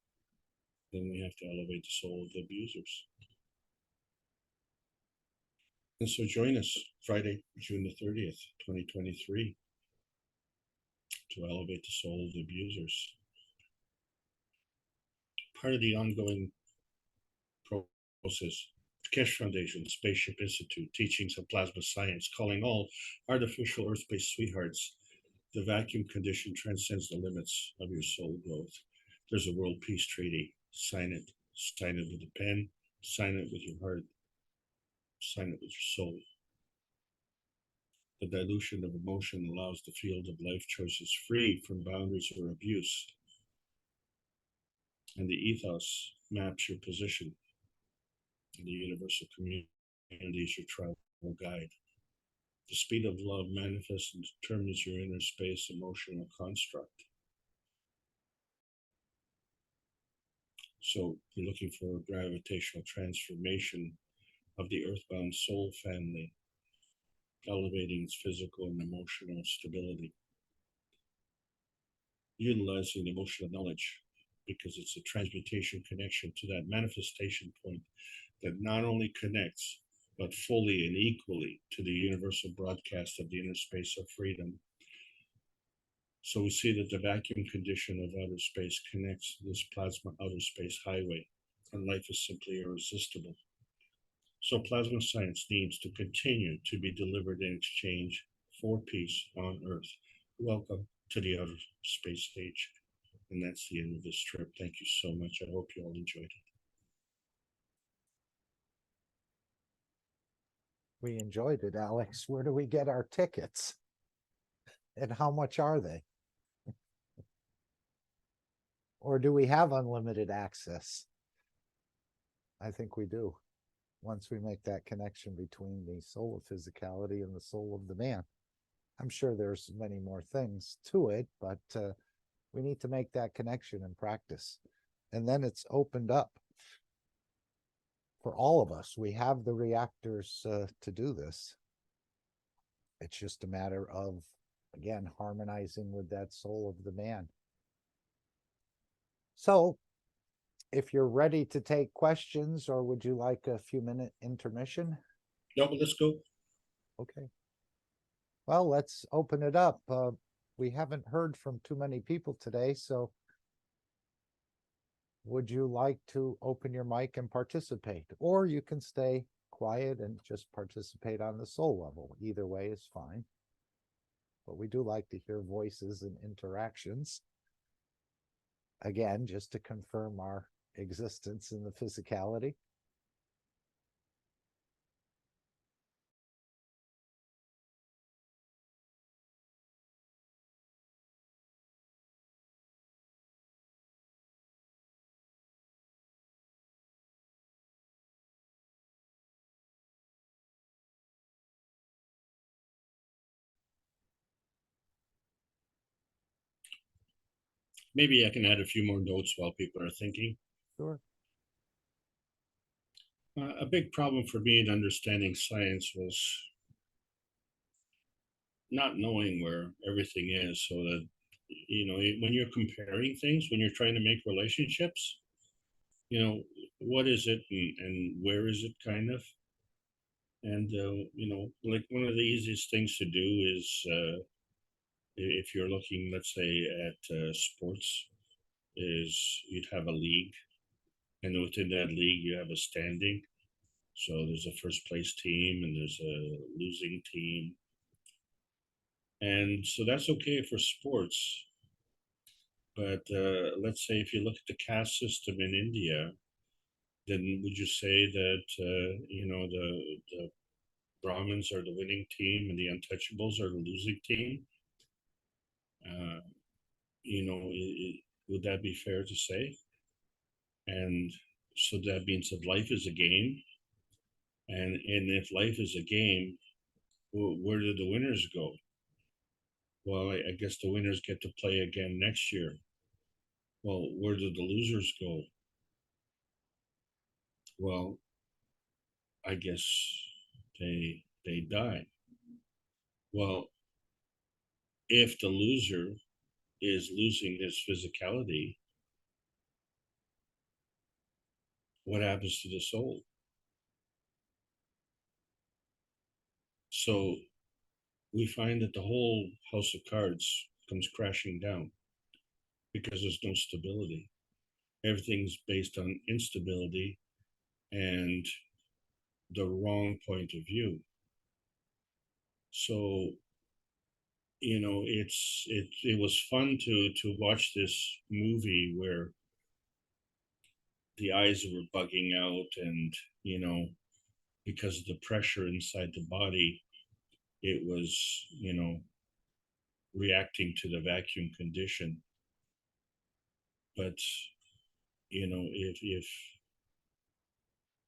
then we have to elevate the soul of the abusers. And so join us Friday, June the 30th, 2023, to elevate the soul of the abusers. Part of the ongoing process, Keshe Foundation, Spaceship Institute, Teachings of Plasma Science, calling all artificial Earth-based sweethearts. The vacuum condition transcends the limits of your soul growth. There's a world peace treaty. Sign it. Sign it with a pen. Sign it with your heart. Sign it with your soul. The dilution of emotion allows the field of life choices free from boundaries or abuse. And the ethos maps your position. And the universal community is your travel guide. The speed of love manifests and determines your inner space emotional construct. So you're looking for a gravitational transformation of the earthbound soul family, elevating its physical and emotional stability. Utilizing emotional knowledge, because it's a transmutation connection to that manifestation point that not only connects, but fully and equally to the universal broadcast of the inner space of freedom. So we see that the vacuum condition of outer space connects this plasma outer space highway, and life is simply irresistible. So plasma science needs to continue to be delivered in exchange for peace on Earth. Welcome to the outer space stage. And that's the end of this trip. Thank you so much. I hope you all enjoyed it. We enjoyed it, Alex. Where do we get our tickets? And how much are they? Or do we have unlimited access? I think we do, once we make that connection between the soul of physicality and the soul of the man. I'm sure there's many more things to it, but we need to make that connection in practice. And then it's opened up for all of us. We have the reactors to do this. It's just a matter of, again, harmonizing with that soul of the man. So if you're ready to take questions, or would you like a few minute intermission? No, but let's go. Okay. Well, let's open it up. We haven't heard from too many people today, so would you like to open your mic and participate? Or you can stay quiet and just participate on the soul level. Either way is fine. But we do like to hear voices and interactions. Again, just to confirm our existence in the physicality. Maybe I can add a few more notes while people are thinking. Sure. A big problem for me in understanding science was not knowing where everything is, so that, you know, when you're comparing things, when you're trying to make relationships, you know, what is it and where is it, kind of. And, you know, like one of the easiest things to do is, if you're looking, let's say, at sports, is you'd have a league, and within that league you have a standing. So there's a first place team and there's a losing team. And so that's okay for sports. But let's say if you look at the caste system in India, then would you say that, you know, the Brahmins are the winning team and the untouchables are the losing team? You know, would that be fair to say? And so that means that life is a game. And if life is a game, where do the winners go? Well, I guess the winners get to play again next year. Well, where do the losers go? Well, I guess they die. Well, if the loser is losing his physicality, what happens to the soul? So we find that the whole house of cards comes crashing down because there's no stability. Everything's based on instability and the wrong point of view. So, you know, it was fun to watch this movie where the eyes were bugging out, and, you know, because of the pressure inside the body, it was, you know, reacting to the vacuum condition. But, you know, if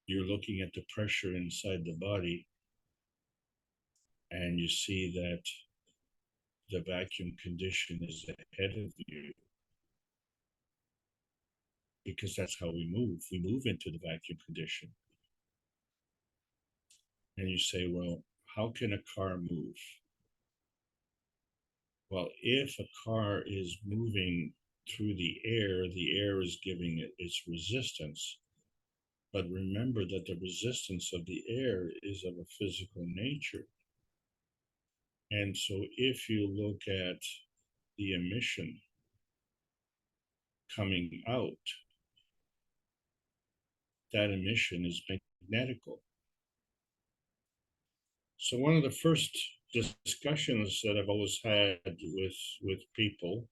you're looking at the pressure inside the body and you see that the vacuum condition is ahead of you, because that's how we move into the vacuum condition. And you say, well, how can a car move? Well, if a car is moving through the air is giving it its resistance. But remember that the resistance of the air is of a physical nature. And so if you look at the emission coming out, that emission is magnetical. So one of the first discussions that I've always had with people,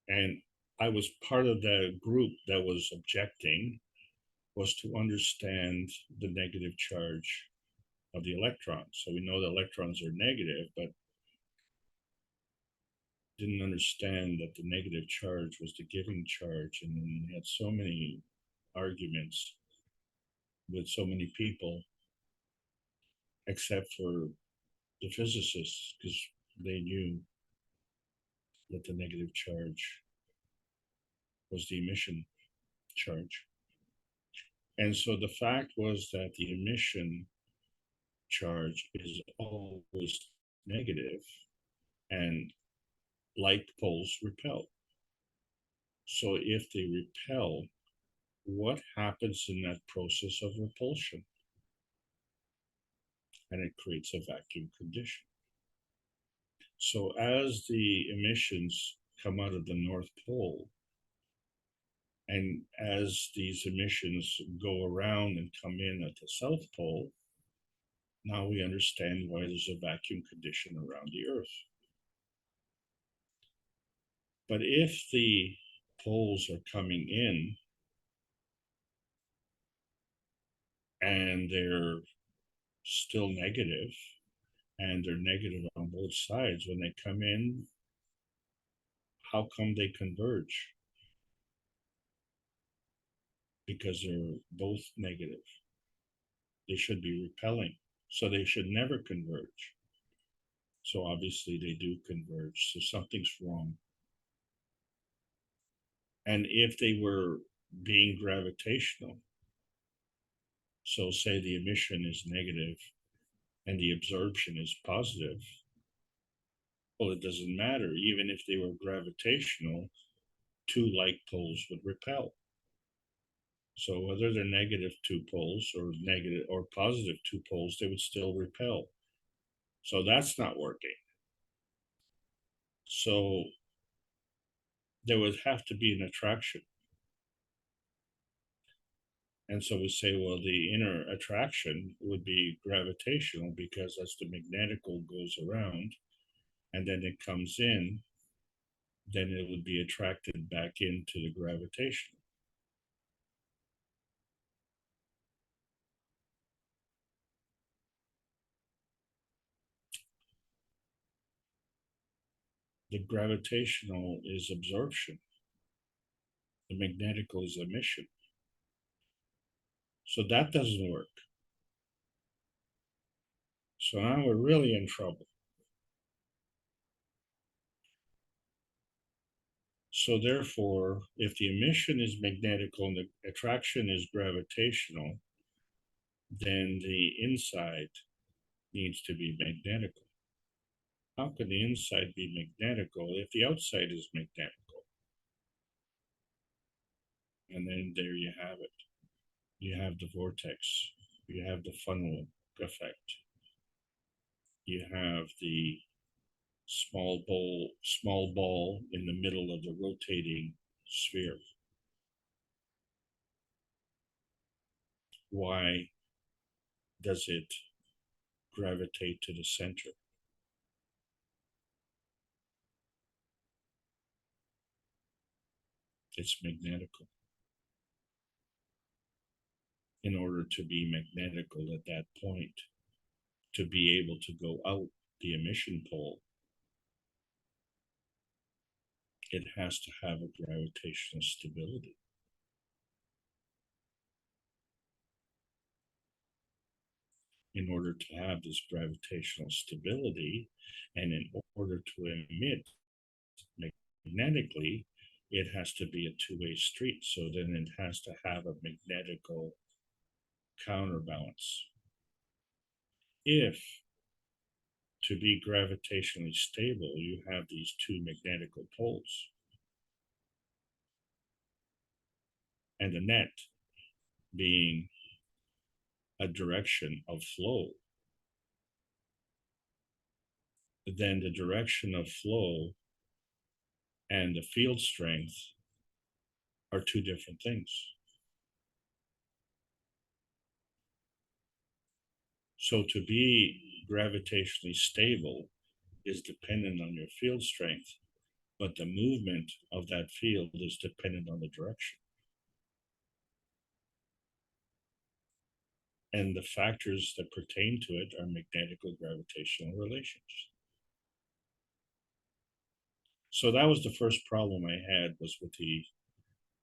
and I was part of the group that was objecting, was to understand the negative charge of the electrons. So we know the electrons are negative, but didn't understand that the negative charge was the giving charge. And then we had so many arguments with so many people, except for the physicists, because they knew that the negative charge was the emission charge. And so the fact was that the emission charge is always negative, and like poles repel. So if they repel, what happens in that process of repulsion? And it creates a vacuum condition. So as the emissions come out of the North Pole, and as these emissions go around and come in at the South Pole, now we understand why there's a vacuum condition around the Earth. But if the poles are coming in and they're still negative, and they're negative on both sides, when they come in, how come they converge? Because they're both negative. They should be repelling, so they should never converge. So obviously they do converge, so something's wrong. And if they were being gravitational, so say the emission is negative and the absorption is positive, well, it doesn't matter. Even if they were gravitational, two like poles would repel. So whether they're negative two poles or negative or positive two poles, they would still repel. So that's not working. So there would have to be an attraction. And so we say, well, the inner attraction would be gravitational, because as the magnetical goes around and then it comes in, then it would be attracted back into the gravitational. The gravitational is absorption. The magnetical is emission. So that doesn't work. So now we're really in trouble. So therefore, if the emission is magnetical and the attraction is gravitational, then the inside needs to be magnetical. How can the inside be magnetical if the outside is magnetical? And then there you have it. You have the vortex. You have the funnel effect. You have the small ball in the middle of the rotating sphere. Why does it gravitate to the center? It's magnetical. In order to be magnetical at that point, to be able to go out the emission pole, it has to have a gravitational stability. In order to have this gravitational stability, and in order to emit magnetically, it has to be a two-way street. So then it has to have a magnetical counterbalance. If to be gravitationally stable, you have these two magnetical poles, and the net being a direction of flow, then the direction of flow and the field strength are two different things. So to be gravitationally stable is dependent on your field strength, but the movement of that field is dependent on the direction. And the factors that pertain to it are magnetical gravitational relations. So that was the first problem I had, was with the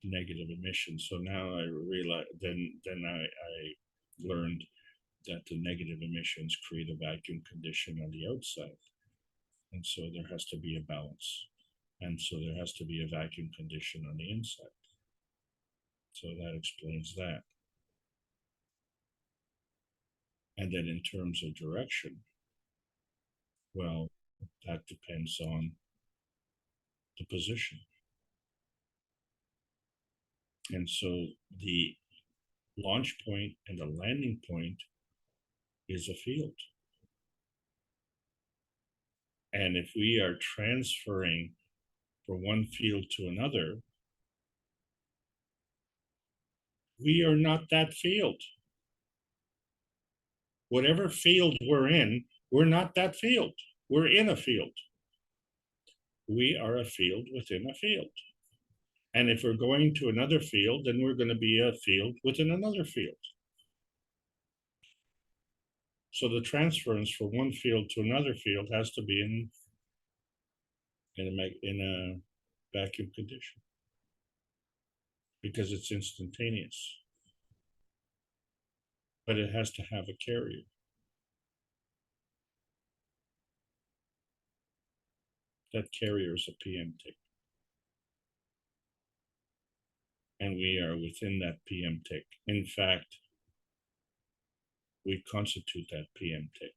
negative emissions. So now I realized, then I learned that the negative emissions create a vacuum condition on the outside. And so there has to be a balance. And so there has to be a vacuum condition on the inside. So that explains that. And then in terms of direction, well, that depends on the position. And so the launch point and the landing point is a field. And if we are transferring from one field to another, we are not that field. Whatever field we're in, we're not that field. We're in a field. We are a field within a field. And if we're going to another field, then we're going to be a field within another field. So the transference from one field to another field has to be in a vacuum condition, because it's instantaneous. But it has to have a carrier. That carrier is a PM tick. And we are within that PM tick. In fact, we constitute that PM tick.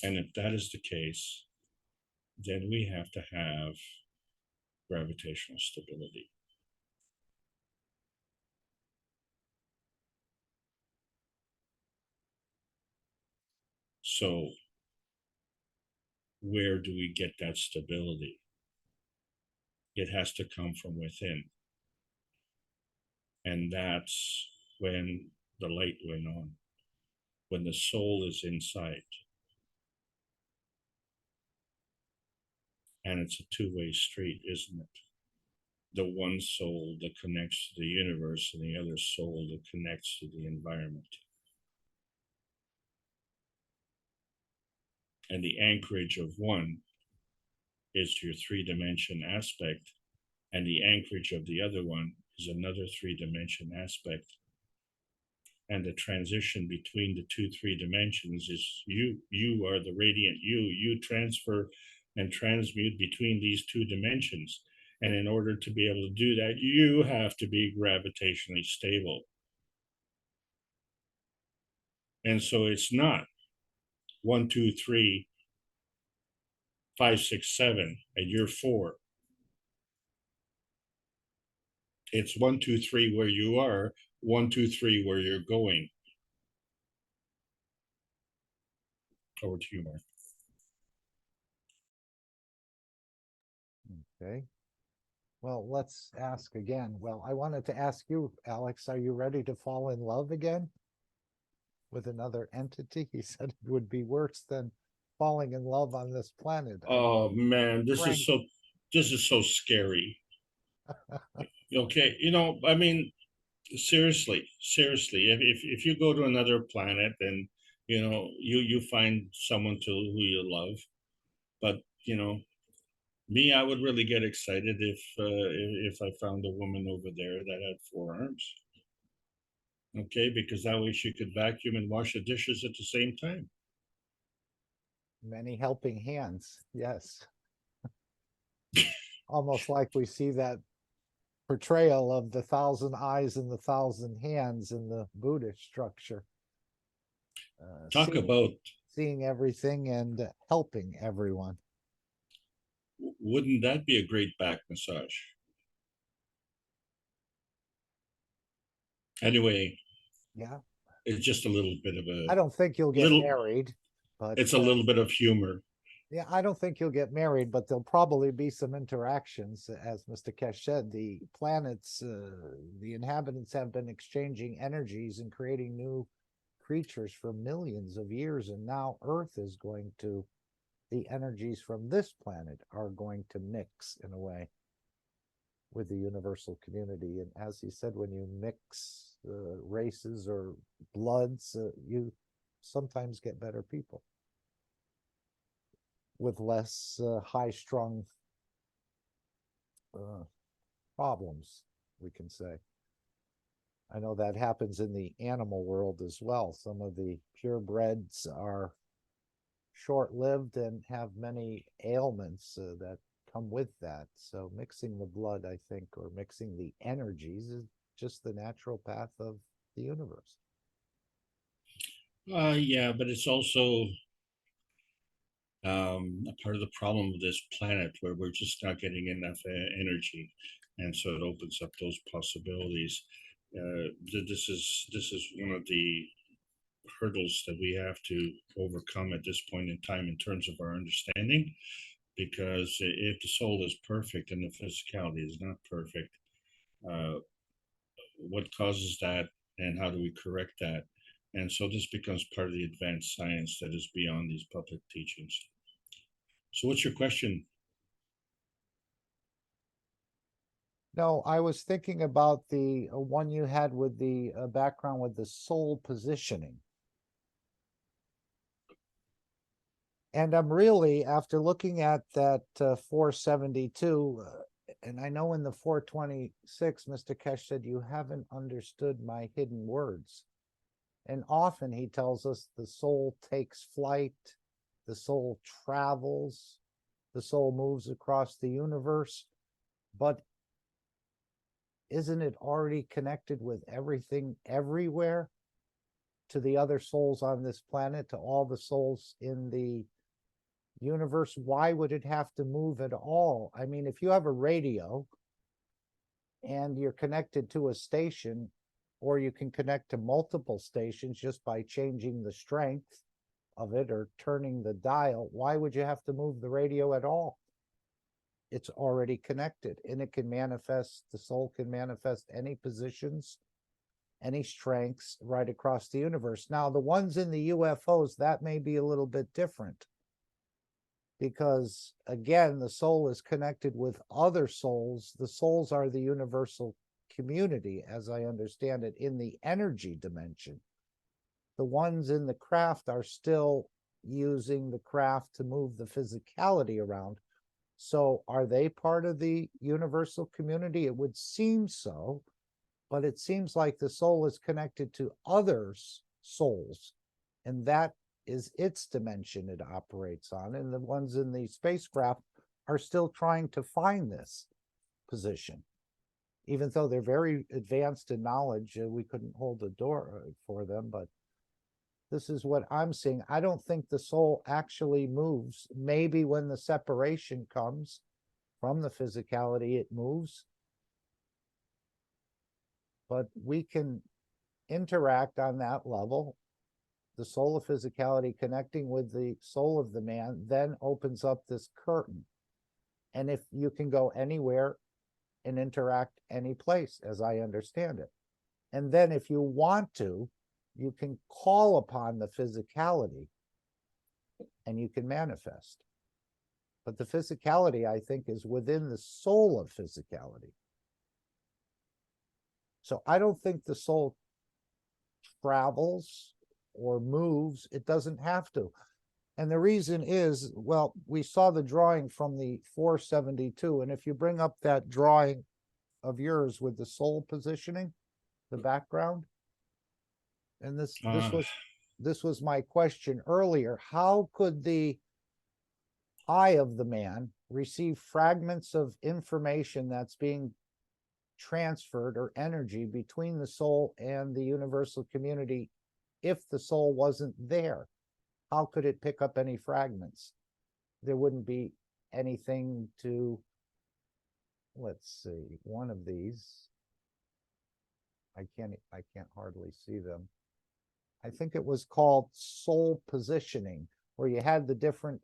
And if that is the case, then we have to have gravitational stability. So where do we get that stability? It has to come from within. And that's when the light went on, when the soul is inside. And it's a two-way street, isn't it? The one soul that connects to the universe and the other soul that connects to the environment. And the anchorage of one is your three-dimension aspect, and the anchorage of the other one is another three-dimension aspect. And the transition between the three dimensions is you. You are the radiant you. You transfer and transmute between these two dimensions. And in order to be able to do that, you have to be gravitationally stable. And so it's not 1, 2, 3, 5, 6, 7, and you're 4. It's 1, 2, 3 where you are, 1, 2, 3 where you're going. Over to you, Mark. Okay. Well, let's ask again. Well, I wanted to ask you, Alex, are you ready to fall in love again with another entity? He said it would be worse than falling in love on this planet. Oh man, this Frank. is so scary. Okay, I mean, seriously, if you go to another planet and you find someone who you love, but me, I would really get excited if I found a woman over there that had 4 arms. Okay, because that way she could vacuum and wash the dishes at the same time. Many helping hands, yes. Almost like we see that portrayal of the 1,000 eyes and the 1,000 hands in the Buddhist structure. Talk about seeing everything and helping everyone. Wouldn't that be a great back massage? Anyway, yeah, it's just a little bit of a. I don't think you'll get married, but it's a little bit of humor. Yeah, I don't think you'll get married, but there'll probably be some interactions. As Mr. Keshe said, the planets, the inhabitants have been exchanging energies and creating new creatures for millions of years. And now Earth is going to, the energies from this planet are going to mix in a way with the universal community. And as he said, when you mix races or bloods, you sometimes get better people with less high-strung problems, we can say. I know that happens in the animal world as well. Some of the purebreds are short-lived and have many ailments that come with that. So mixing the blood, I think, or mixing the energies is just the natural path of the universe. Yeah, but it's also a part of the problem of this planet where we're just not getting enough energy, and so it opens up those possibilities. This is one of the hurdles that we have to overcome at this point in time in terms of our understanding, because if the soul is perfect and the physicality is not perfect, uh, what causes that and how do we correct that? And so this becomes part of the advanced science that is beyond these public teachings. So what's your question? No, I was thinking about the one you had with the background with the soul positioning. And I'm really, after looking at that 472, and I know in the 426, Mr. Keshe said, you haven't understood my hidden words. And often he tells us the soul takes flight, the soul travels, the soul moves across the universe. But isn't it already connected with everything everywhere? To the other souls on this planet, to all the souls in the universe? Why would it have to move at all? I mean, if you have a radio and you're connected to a station, or you can connect to multiple stations just by changing the strength of it or turning the dial, why would you have to move the radio at all? It's already connected, and it can manifest, the soul can manifest any positions, any strengths right across the universe. Now, the ones in the UFOs, that may be a little bit different, because again, the soul is connected with other souls. The souls are the universal community, as I understand it, in the energy dimension. The ones in the craft are still using the craft to move the physicality around. So are they part of the universal community? It would seem so, but it seems like the soul is connected to others' souls, and that is its dimension it operates on. And the ones in the spacecraft are still trying to find this position. Even though they're very advanced in knowledge, we couldn't hold the door for them, but this is what I'm seeing. I don't think the soul actually moves. Maybe when the separation comes from the physicality, it moves. But we can interact on that level. The soul of physicality connecting with the soul of the man then opens up this curtain. And if you can go anywhere and interact any place, as I understand it. And then if you want to, you can call upon the physicality and you can manifest. But the physicality, I think, is within the soul of physicality. So I don't think the soul travels or moves. It doesn't have to. And the reason is, well, we saw the drawing from the 472. And if you bring up that drawing of yours with the soul positioning, the background, and this was my question earlier. How could the eye of the man receive fragments of information that's being transferred, or energy, between the soul and the universal community if the soul wasn't there? How could it pick up any fragments? There wouldn't be anything to, let's see, one of these. I can't hardly see them. I think it was called soul positioning, where you had the different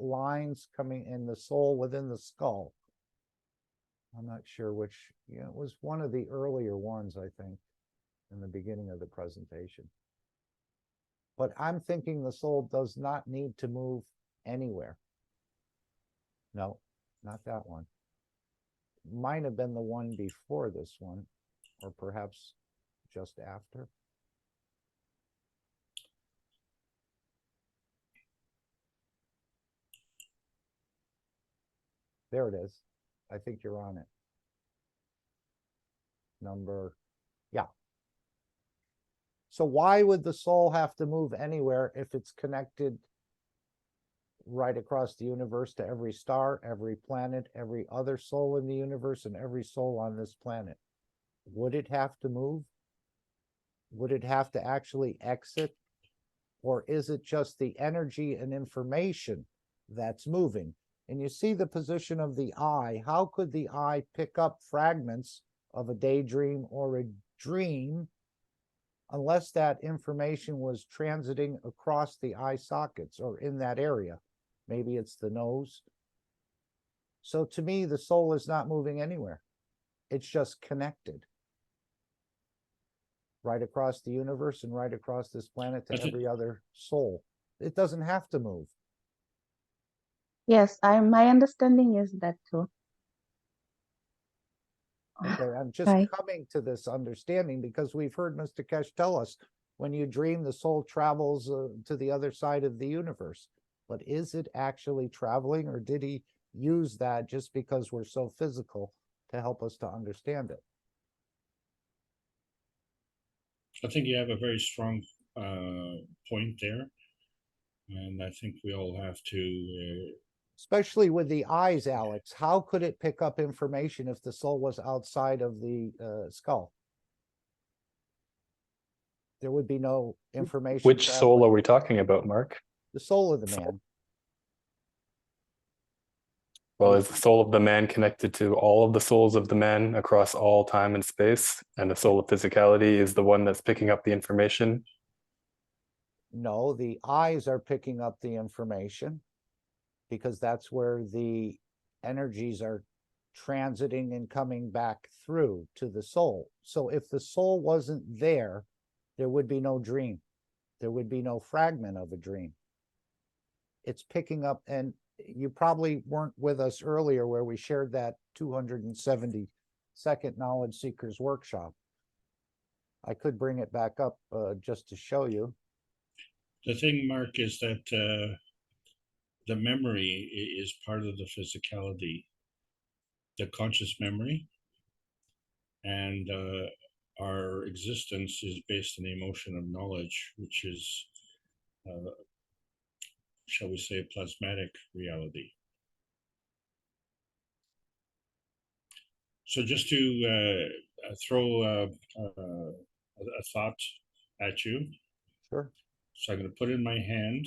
lines coming in the soul within the skull. I'm not sure which, it was one of the earlier ones, I think, in the beginning of the presentation. But I'm thinking the soul does not need to move anywhere. No, not that one. Might have been the one before this one, or perhaps just after. There it is. I think you're on it. Yeah. So why would the soul have to move anywhere if it's connected right across the universe to every star, every planet, every other soul in the universe, and every soul on this planet? Would it have to move? Would it have to actually exit Or is it just the energy and information that's moving? And you see the position of the eye. How could the eye pick up fragments of a daydream or a dream unless that information was transiting across the eye sockets or in that area? Maybe it's the nose. So to me, the soul is not moving anywhere. It's just connected right across the universe and right across this planet to every other soul. It doesn't have to move. Yes, my understanding is that too. Okay, I'm just Right. coming to this understanding because we've heard Mr. Keshe tell us when you dream, the soul travels to the other side of the universe. But is it actually traveling, or did he use that just because we're so physical to help us to understand it? I think you have a very strong point there. And I think we all have to Especially with the eyes, Alex, how could it pick up information if the soul was outside of the skull? There would be no information. Which soul traveling. are we talking about, Mark? The soul of the man. Well, is the soul of the man connected to all of the souls of the man across all time and space? And the soul of physicality is the one that's picking up the information? No, the eyes are picking up the information because that's where the energies are transiting and coming back through to the soul. So if the soul wasn't there, there would be no dream. There would be no fragment of a dream. It's picking up, and you probably weren't with us earlier where we shared that 272nd Knowledge Seekers Workshop. I could bring it back up just to show you. The thing, Mark, is that the memory is part of the physicality, the conscious memory, and our existence is based on the emotion of knowledge, which is, shall we say, a plasmatic reality. So just to throw a thought at you. Sure. So I'm going to put it in my hand,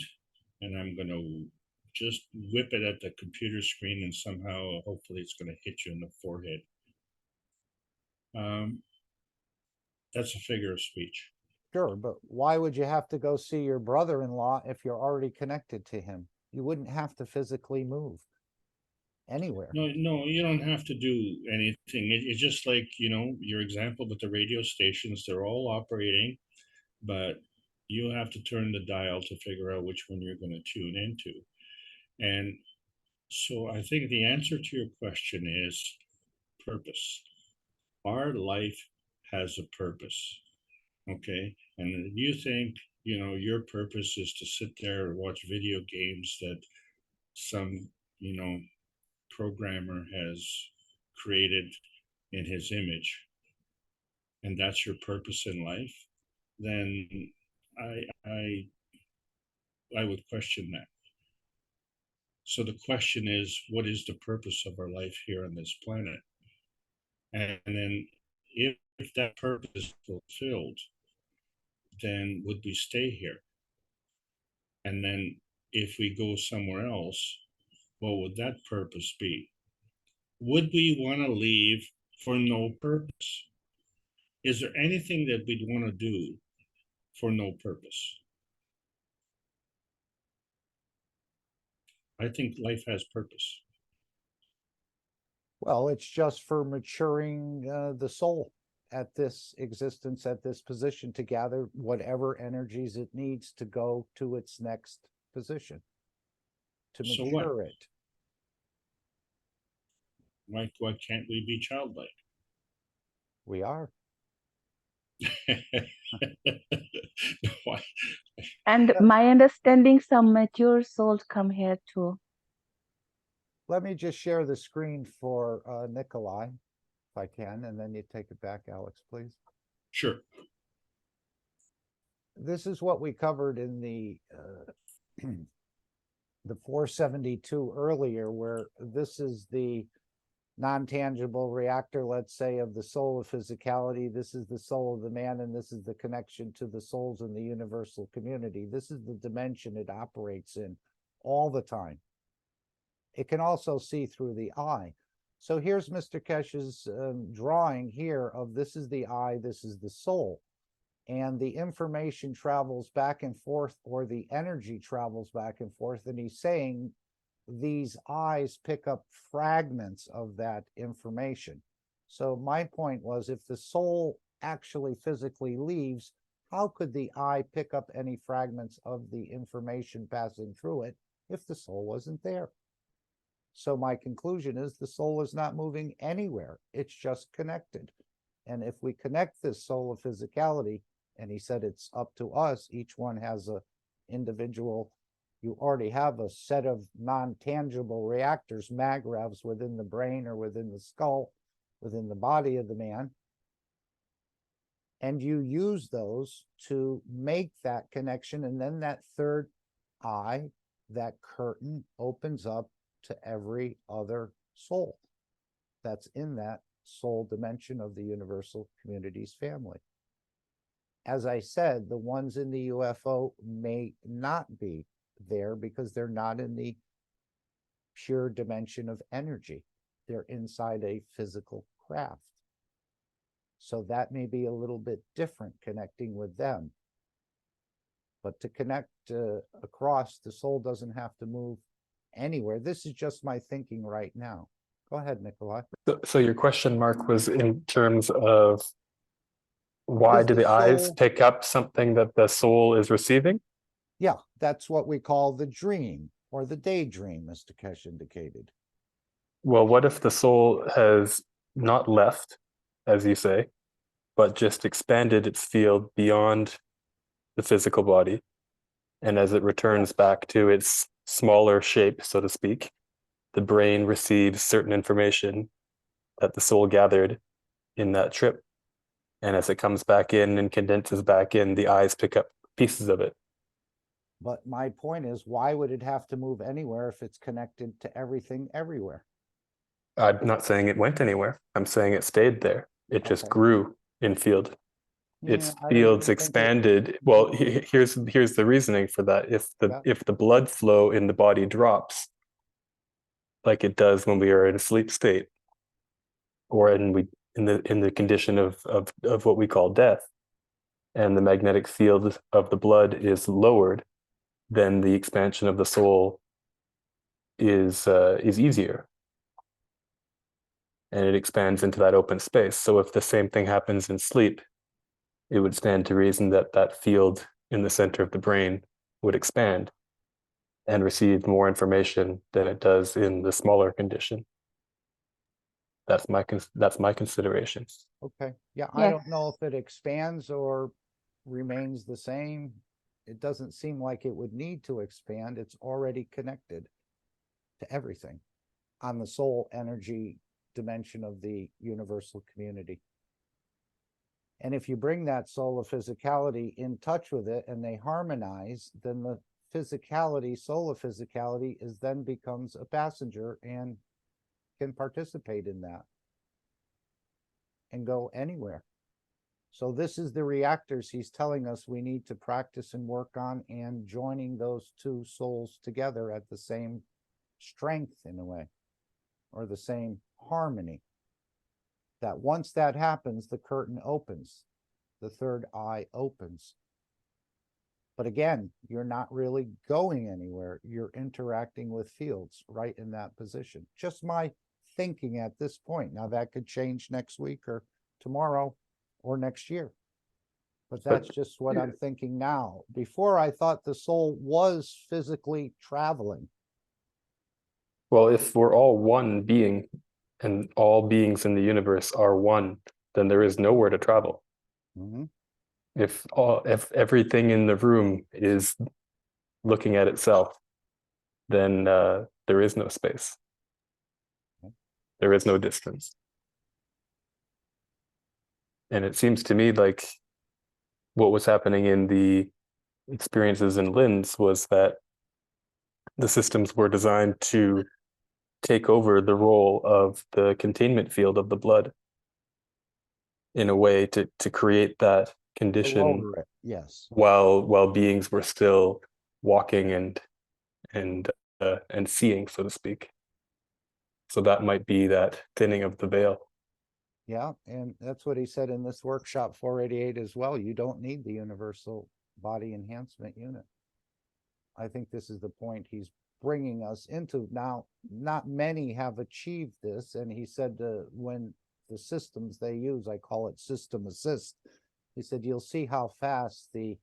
and I'm going to just whip it at the computer screen, and somehow, hopefully, it's going to hit you in the forehead. That's a figure of speech. Sure, but why would you have to go see your brother-in-law if you're already connected to him? You wouldn't have to physically move anywhere. No, you don't have to do anything. It's just like, your example with the radio stations, they're all operating, but you have to turn the dial to figure out which one you're going to tune into. And so I think the answer to your question is purpose. Our life has a purpose. Okay. And if you think, your purpose is to sit there and watch video games that some, programmer has created in his image, and that's your purpose in life, then I would question that. So the question is, what is the purpose of our life here on this planet? And then if that purpose is fulfilled, then would we stay here? And then if we go somewhere else, what would that purpose be? Would we want to leave for no purpose? Is there anything that we'd want to do for no purpose? I think life has purpose. Well, it's just for maturing the soul at this existence, at this position, to gather whatever energies it needs to go to its next position, to So mature what? it. Why can't we be childlike? We are. Why? And my understanding, some mature souls come here too. Let me just share the screen for Nikolai, if I can, and then you take it back, Alex, please. Sure. This is what we covered in the 472 earlier, where this is the non-tangible reactor, let's say, of the soul of physicality. This is the soul of the man, and this is the connection to the souls in the universal community. This is the dimension it operates in all the time. It can also see through the eye. So here's Mr. Keshe's drawing here of this is the eye, this is the soul. And the information travels back and forth, or the energy travels back and forth. And he's saying these eyes pick up fragments of that information. So my point was, if the soul actually physically leaves, how could the eye pick up any fragments of the information passing through it if the soul wasn't there? So my conclusion is the soul is not moving anywhere. It's just connected. And if we connect this soul of physicality, and he said it's up to us, each one has a individual, you already have a set of non-tangible reactors, magrevs, within the brain or within the skull, within the body of the man. And you use those to make that connection. And then that third eye, that curtain, opens up to every other soul that's in that soul dimension of the universal community's family. As I said, the ones in the UFO may not be there because they're not in the pure dimension of energy. They're inside a physical craft. So that may be a little bit different connecting with them. But to connect across, the soul doesn't have to move anywhere. This is just my thinking right now. Go ahead, Nikolai. So your question, Mark, was in terms of why do the eyes pick up something that the soul is receiving? Yeah, that's what we call the dream or the daydream, Mr. Keshe indicated. Well, what if the soul has not left, as you say, but just expanded its field beyond the physical body? And as it returns back to its smaller shape, so to speak, the brain receives certain information that the soul gathered in that trip. And as it comes back in and condenses back in, the eyes pick up pieces of it. But my point is, why would it have to move anywhere if it's connected to everything everywhere? I'm not saying it went anywhere. I'm saying it stayed there. It just grew in field. Its fields expanded. Well, here's the reasoning for that. If the blood flow in the body drops, like it does when we are in a sleep state, or in the condition of what we call death, and the magnetic field of the blood is lowered, then the expansion of the soul is easier, and it expands into that open space. So if the same thing happens in sleep, it would stand to reason that that field in the center of the brain would expand and receive more information than it does in the smaller condition. That's my consideration. Okay. Yeah, I don't know if it expands or remains the same. It doesn't seem like it would need to expand. It's already connected to everything on the soul energy dimension of the universal community. And if you bring that soul of physicality in touch with it and they harmonize, then the physicality, soul of physicality, then becomes a passenger and can participate in that and go anywhere. So this is the reactors he's telling us we need to practice and work on, and joining those two souls together at the same strength in a way, or the same harmony. That once that happens, the curtain opens, the third eye opens. But again, you're not really going anywhere. You're interacting with fields right in that position. Just my thinking at this point. Now that could change next week or tomorrow or next year. But that's just what I'm thinking now. Before, I thought the soul was physically traveling. Well, if we're all one being and all beings in the universe are one, then there is nowhere to travel. Mm-hmm. If everything in the room is looking at itself, then there is no space. There is no distance. And it seems to me like what was happening in the experiences in Linz was that the systems were designed to take over the role of the containment field of the blood in a way to create that condition yes, while beings were still walking and seeing, so to speak. So that might be that thinning of the veil. yeah, and that's what he said in this workshop 488 as well. You don't need the universal body enhancement unit. I think this is the point he's bringing us into. Now, not many have achieved this, and he said when the systems they use, I call it system assist, he said you'll see how fast the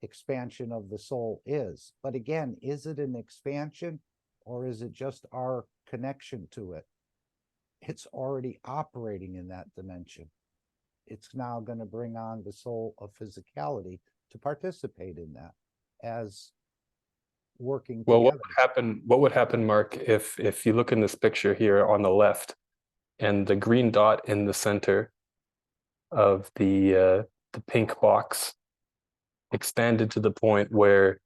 expansion of the soul is. But again, is it an expansion or is it just our connection to it? It's already operating in that dimension. It's now going to bring on the soul of physicality to participate in that as working well together. what would happen, Mark, if you look in this picture here on the left, and the green dot in the center of the pink box expanded to the point where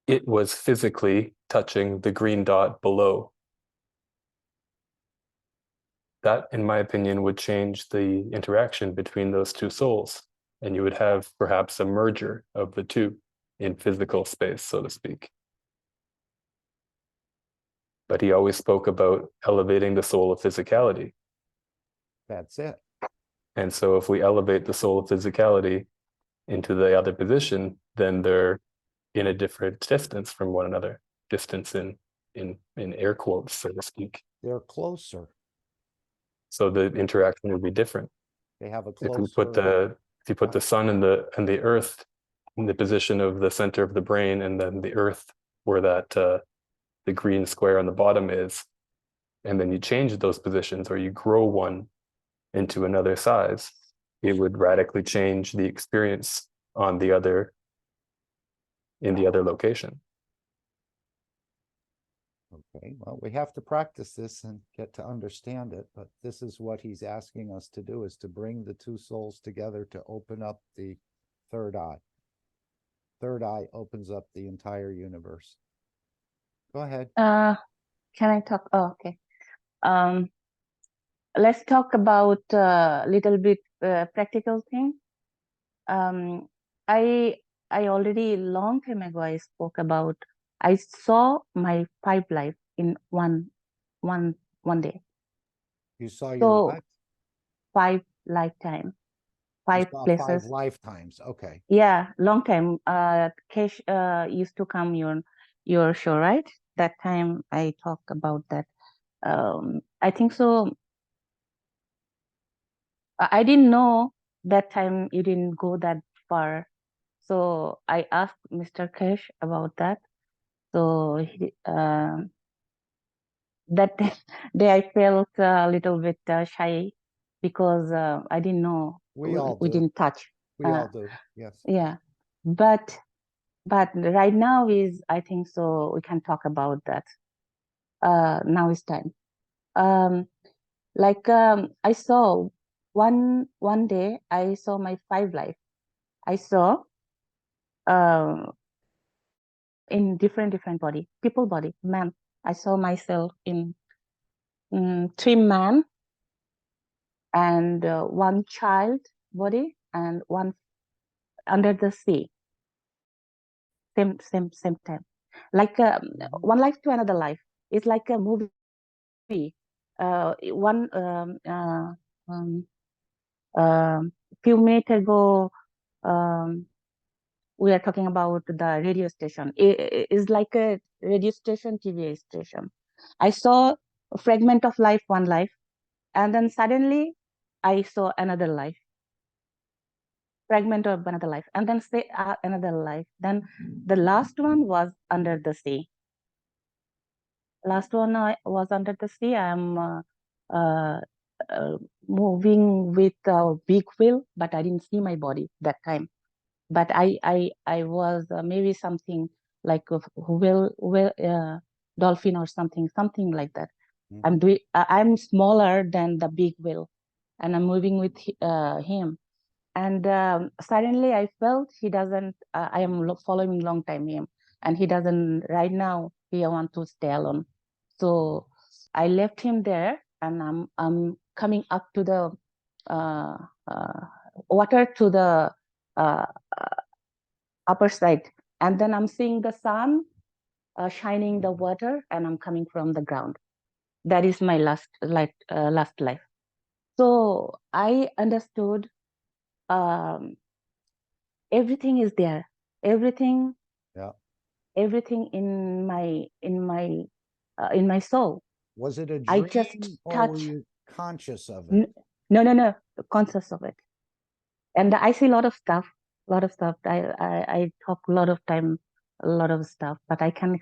it was physically touching the green dot below? That, in my opinion, would change the interaction between those two souls, and you would have perhaps a merger of the two in physical space, so to speak. But he always spoke about elevating the soul of physicality. That's it. And so if we elevate the soul of physicality into the other position, then they're in a different distance from one another. Distance in air quotes, so to speak. They're closer. So the interaction would be different. They have a If closer. you put the sun and the earth in the position of the center of the brain, and then the earth where that the green square on the bottom is, and then you change those positions or you grow one into another size, it would radically change the experience on the other, in the other location. Okay, well, we have to practice this and get to understand it, but this is what he's asking us to do, is to bring the two souls together to open up the third eye. Third eye opens up the entire universe. Go ahead. Can I talk? Oh, okay. Let's talk about a little bit practical thing. I already long time ago I spoke about, I saw my 5 life in one day. You saw your So what? 5 lifetime, 5 places. 5 lifetimes. Okay. Yeah, long time. Keshe used to come your show, right? That time I talk about that. I think so. I didn't know that time you didn't go that far. So I asked Mr. Keshe about that. So he, that day I felt a little bit shy because I didn't know. We all do. We didn't touch. We all do. Yes. Yeah, but right now is, I think so we can talk about that. Now is time. I saw one day I saw my 5 life. I saw in different body, people body, man. I saw myself in 3 men and 1 child body and 1 under the sea. Same time. Like one life to another life. It's like a movie. Few minutes ago, we are talking about the radio station. It is like a radio station, TV station. I saw a fragment of life, one life, and then suddenly I saw another life, fragment of another life, and then say another life. Then the last one was under the sea. Last one was under the sea. I'm moving with a big wheel, but I didn't see my body that time. But I was maybe something like a whale, dolphin or something like that. Mm-hmm. I'm smaller than the big whale, and I'm moving with him. And suddenly I felt he doesn't. I am following long time him, and he doesn't right now. He want to stay alone. So I left him there, and I'm coming up to the water to the upper side, and then I'm seeing the sun shining the water, and I'm coming from the ground. That is my last life. So I understood everything is there. Everything in my soul. Was it a I dream just or touch. were you conscious of it? No, conscious of it. And I see a lot of stuff. I talk a lot of time, a lot of stuff, but I can't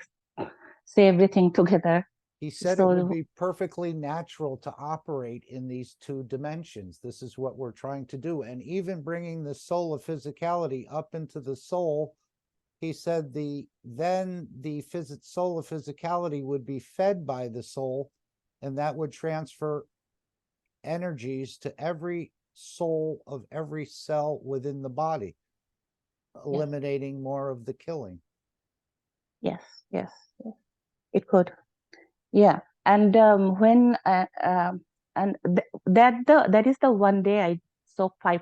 say everything together. He said it would be perfectly natural to operate in these two dimensions. This is what we're trying to do. And even bringing the soul of physicality up into the soul, he said the soul of physicality would be fed by the soul, and that would transfer energies to every soul of every cell within the body, eliminating more of the killing. Yes, it could. Yeah, and when and that is the one day I saw five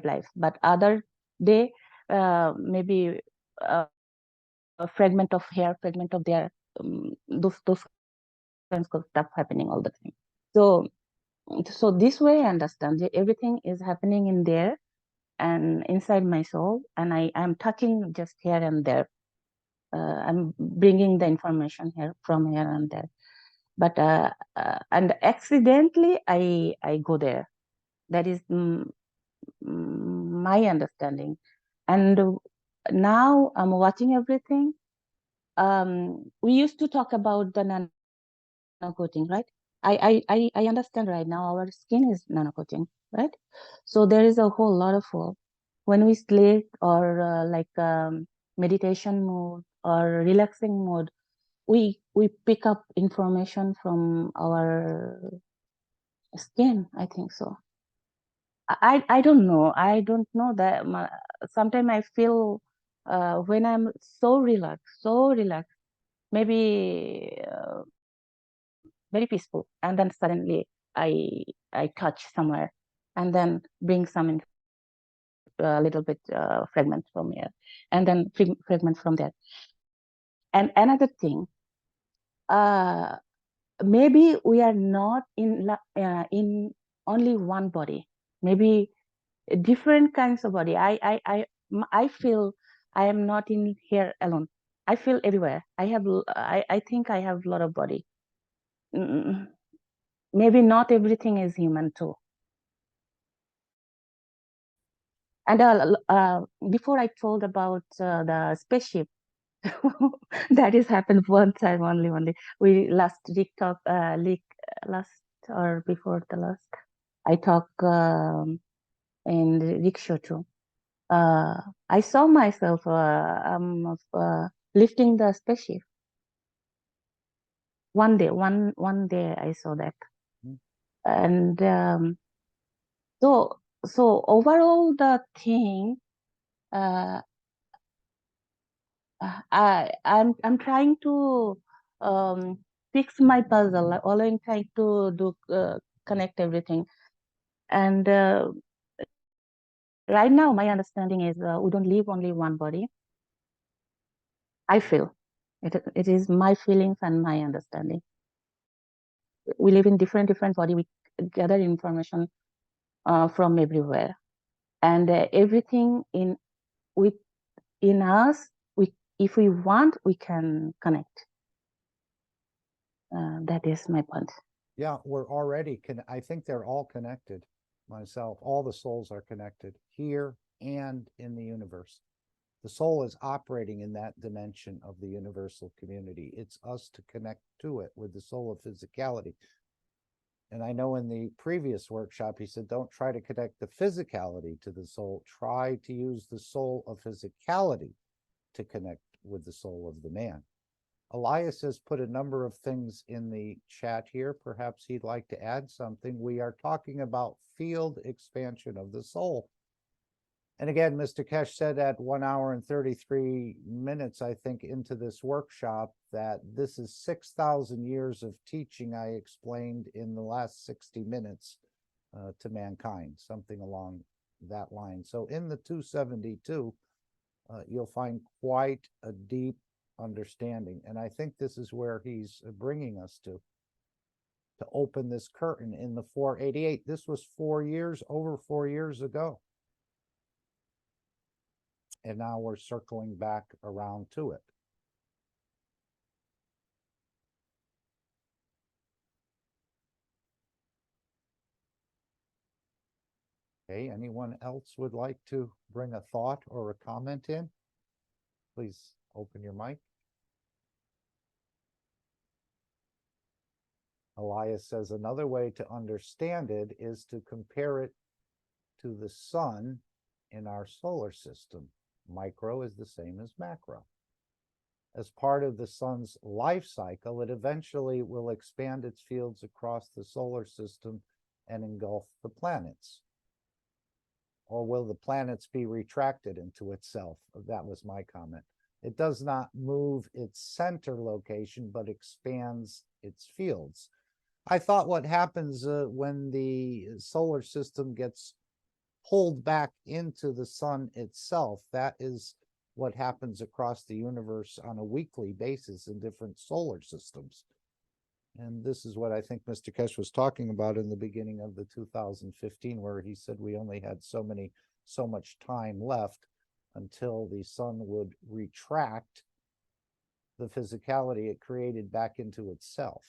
lives, but other day maybe a fragment of hair, fragment of their those kinds of stuff happening all the time. So this way I understand that everything is happening in there and inside my soul, and I am touching just here and there. I'm bringing the information from here and there, but and accidentally I go there. That is my understanding, and now I'm watching everything. We used to talk about the nano-coating, right? I understand right now our skin is nano-coating, right? So there is a whole lot of hope. When we sleep or meditation mode or relaxing mode, we pick up information from our skin. I think so. I don't know. I don't know that. Sometimes I feel when I'm so relaxed, maybe very peaceful, and then suddenly I touch somewhere, and then bring some a little bit fragment from here, and then fragment from there. And another thing, maybe we are not in only one body. Maybe different kinds of body. I feel I am not in here alone. I feel everywhere. I think I have a lot of body. Maybe not everything is human too. And before I told about the spaceship, that has happened one time only. We last last or before the last, I talk in rickshaw too. I saw myself lifting the spaceship. One day I saw that, and so overall the thing, I'm trying to fix my puzzle, always trying to do connect everything, and right now my understanding is we don't live only one body. I feel it is my feelings and my understanding. We live in different body. We gather information from everywhere, and everything in us. If we want, we can connect. That is my point. Yeah, we're already I think they're all connected. Myself, all the souls are connected here and in the universe. The soul is operating in that dimension of the universal community. It's us to connect to it with the soul of physicality. And I know in the previous workshop, he said, don't try to connect the physicality to the soul. Try to use the soul of physicality to connect with the soul of the man. Elias has put a number of things in the chat here. Perhaps he'd like to add something. We are talking about field expansion of the soul. And again, Mr. Keshe said at 1 hour and 33 minutes, I think, into this workshop, that this is 6,000 years of teaching I explained in the last 60 minutes to mankind, something along that line. So in the 272, you'll find quite a deep understanding. And I think this is where he's bringing us to open this curtain in the 488. This was over 4 years ago. And now we're circling back around to it. Okay, anyone else would like to bring a thought or a comment in? Please open your mic. Elias says another way to understand it is to compare it to the sun in our solar system. Micro is the same as macro. As part of the sun's life cycle, it eventually will expand its fields across the solar system and engulf the planets. Or will the planets be retracted into itself? That was my comment. It does not move its center location, but expands its fields. I thought what happens when the solar system gets pulled back into the sun itself, that is what happens across the universe on a weekly basis in different solar systems. And this is what I think Mr. Keshe was talking about in the beginning of the 2015, where he said we only had so much time left until the sun would retract the physicality it created back into itself.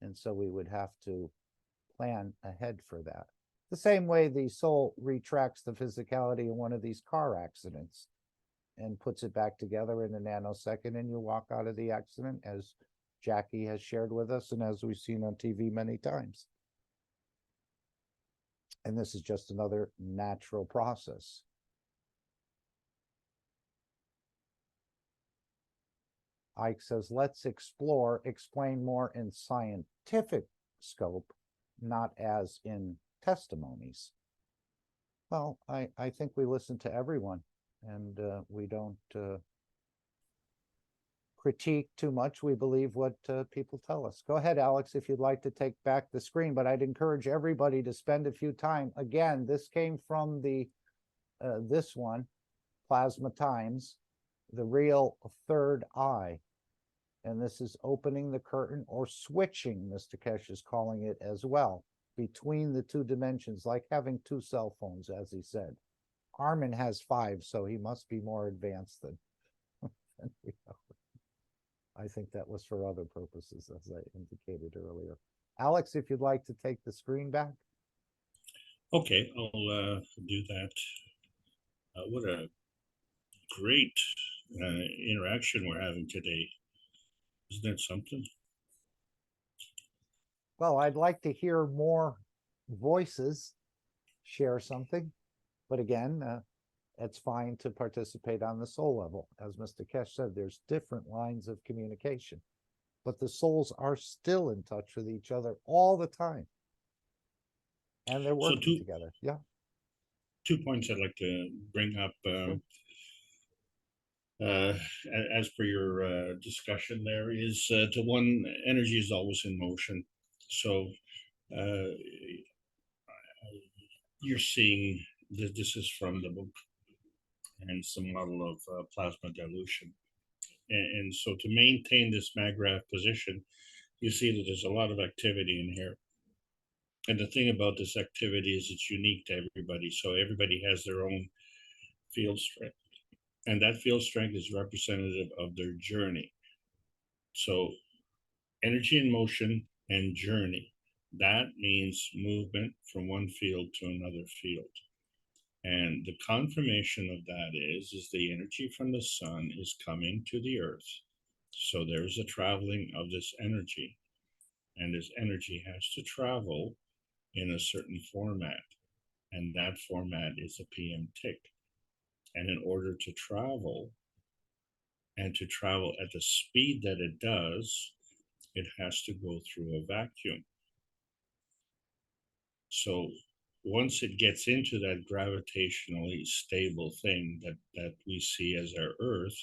And so we would have to plan ahead for that. The same way the soul retracts the physicality in one of these car accidents and puts it back together in a nanosecond, and you walk out of the accident, as Jackie has shared with us and as we've seen on TV many times. And this is just another natural process. Ike says, let's explain more in scientific scope, not as in testimonies. Well, I think we listen to everyone, and we don't critique too much. We believe what people tell us. Go ahead, Alex, if you'd like to take back the screen, but I'd encourage everybody to spend a few time. Again, this came from the this one, Plasma Times, the real third eye. And this is opening the curtain, or switching, Mr. Keshe is calling it as well, between the two dimensions, like having two cell phones, as he said. Armin has 5, so he must be more advanced than we are. I think that was for other purposes, as I indicated earlier. Alex, if you'd like to take the screen back. Okay, I'll do that. What a great interaction we're having today. Isn't that something? Well, I'd like to hear more voices share something. But again, it's fine to participate on the soul level. As Mr. Keshe said, there's different lines of communication. But the souls are still in touch with each other all the time. And they're working together. Yeah. 2 points I'd like to bring up. Sure. As per your discussion there is, to one, energy is always in motion. So you're seeing that this is from the book, and some model of plasma dilution. And so to maintain this MAGRAPH position, you see that there's a lot of activity in here. And the thing about this activity is it's unique to everybody. So everybody has their own field strength. And that field strength is representative of their journey. So energy in motion and journey, that means movement from one field to another field. And the confirmation of that is the energy from the sun is coming to the earth. So there's a traveling of this energy. And this energy has to travel in a certain format. And that format is a PM tick. And in order to travel, and to travel at the speed that it does, it has to go through a vacuum. So once it gets into that gravitationally stable thing that we see as our Earth,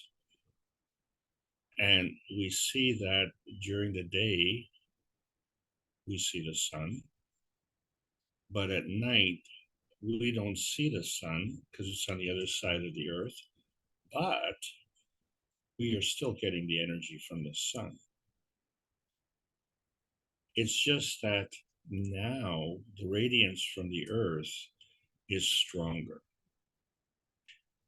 and we see that during the day, we see the sun, but at night, we don't see the sun because it's on the other side of the Earth, but we are still getting the energy from the sun. It's just that now the radiance from the Earth is stronger.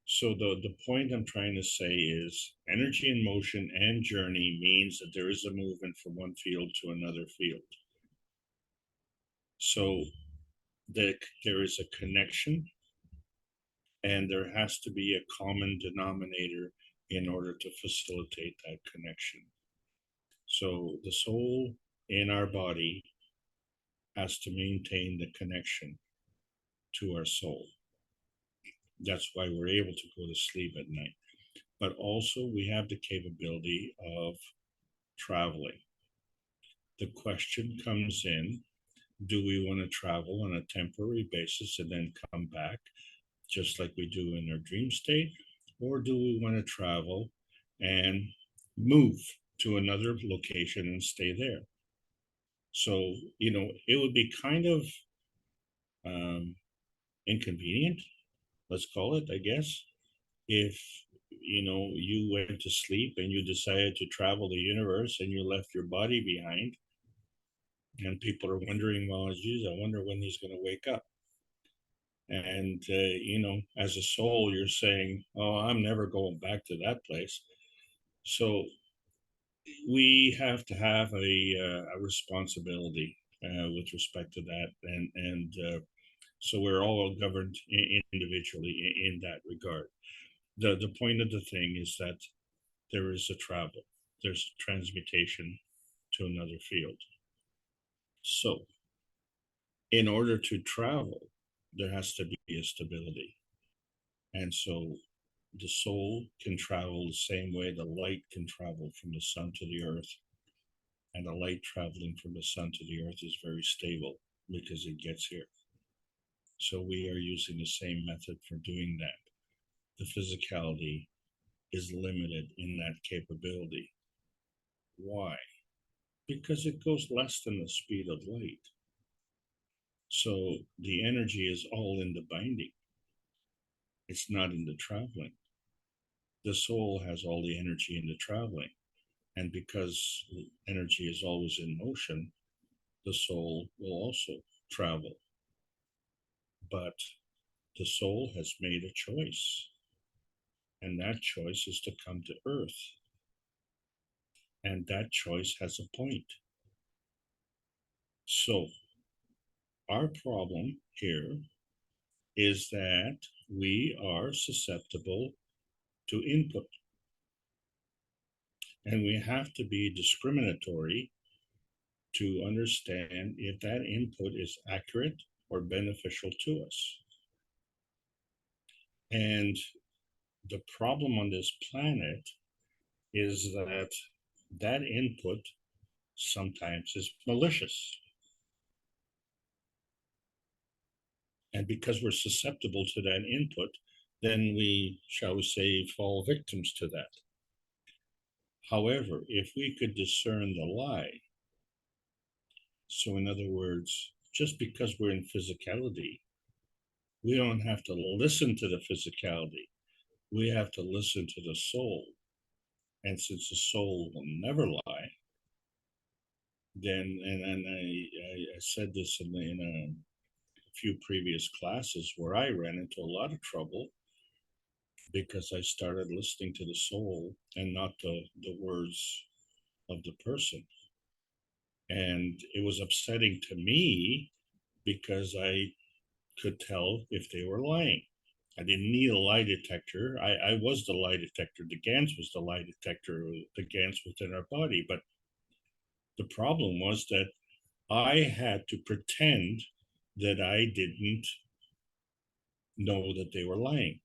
So the point I'm trying to say is energy in motion and journey means that there is a movement from one field to another field. So there is a connection, and there has to be a common denominator in order to facilitate that connection. So the soul in our body has to maintain the connection to our soul. That's why we're able to go to sleep at night. But also we have the capability of traveling. The question comes in, do we want to travel on a temporary basis and then come back just like we do in our dream state? Or do we want to travel and move to another location and stay there? So, it would be kind of inconvenient, let's call it, I guess, if you went to sleep and you decided to travel the universe and you left your body behind, and people are wondering, well, geez, I wonder when he's going to wake up. And as a soul, you're saying, oh, I'm never going back to that place. So we have to have a responsibility with respect to that, and so we're all governed individually in that regard. The point of the thing is that there is a travel, there's a transmutation to another field. So in order to travel, there has to be a stability. And so the soul can travel the same way the light can travel from the sun to the earth. And the light traveling from the sun to the earth is very stable because it gets here. So we are using the same method for doing that. The physicality is limited in that capability. Why? Because it goes less than the speed of light. So the energy is all in the binding. It's not in the traveling. The soul has all the energy in the traveling. And because energy is always in motion, the soul will also travel. But the soul has made a choice. And that choice is to come to Earth. And that choice has a point. So our problem here is that we are susceptible to input. And we have to be discriminatory to understand if that input is accurate or beneficial to us. And the problem on this planet is that that input sometimes is malicious. And because we're susceptible to that input, then we, shall we say, fall victims to that. However, if we could discern the lie, so in other words, just because we're in physicality, we don't have to listen to the physicality. We have to listen to the soul. And since the soul will never lie, then, and I said this in a few previous classes where I ran into a lot of trouble because I started listening to the soul and not the words of the person. And it was upsetting to me because I could tell if they were lying. I didn't need a lie detector. I was the lie detector. The GANs was the lie detector, the GANs within our body. But the problem was that I had to pretend that I didn't know that they were lying.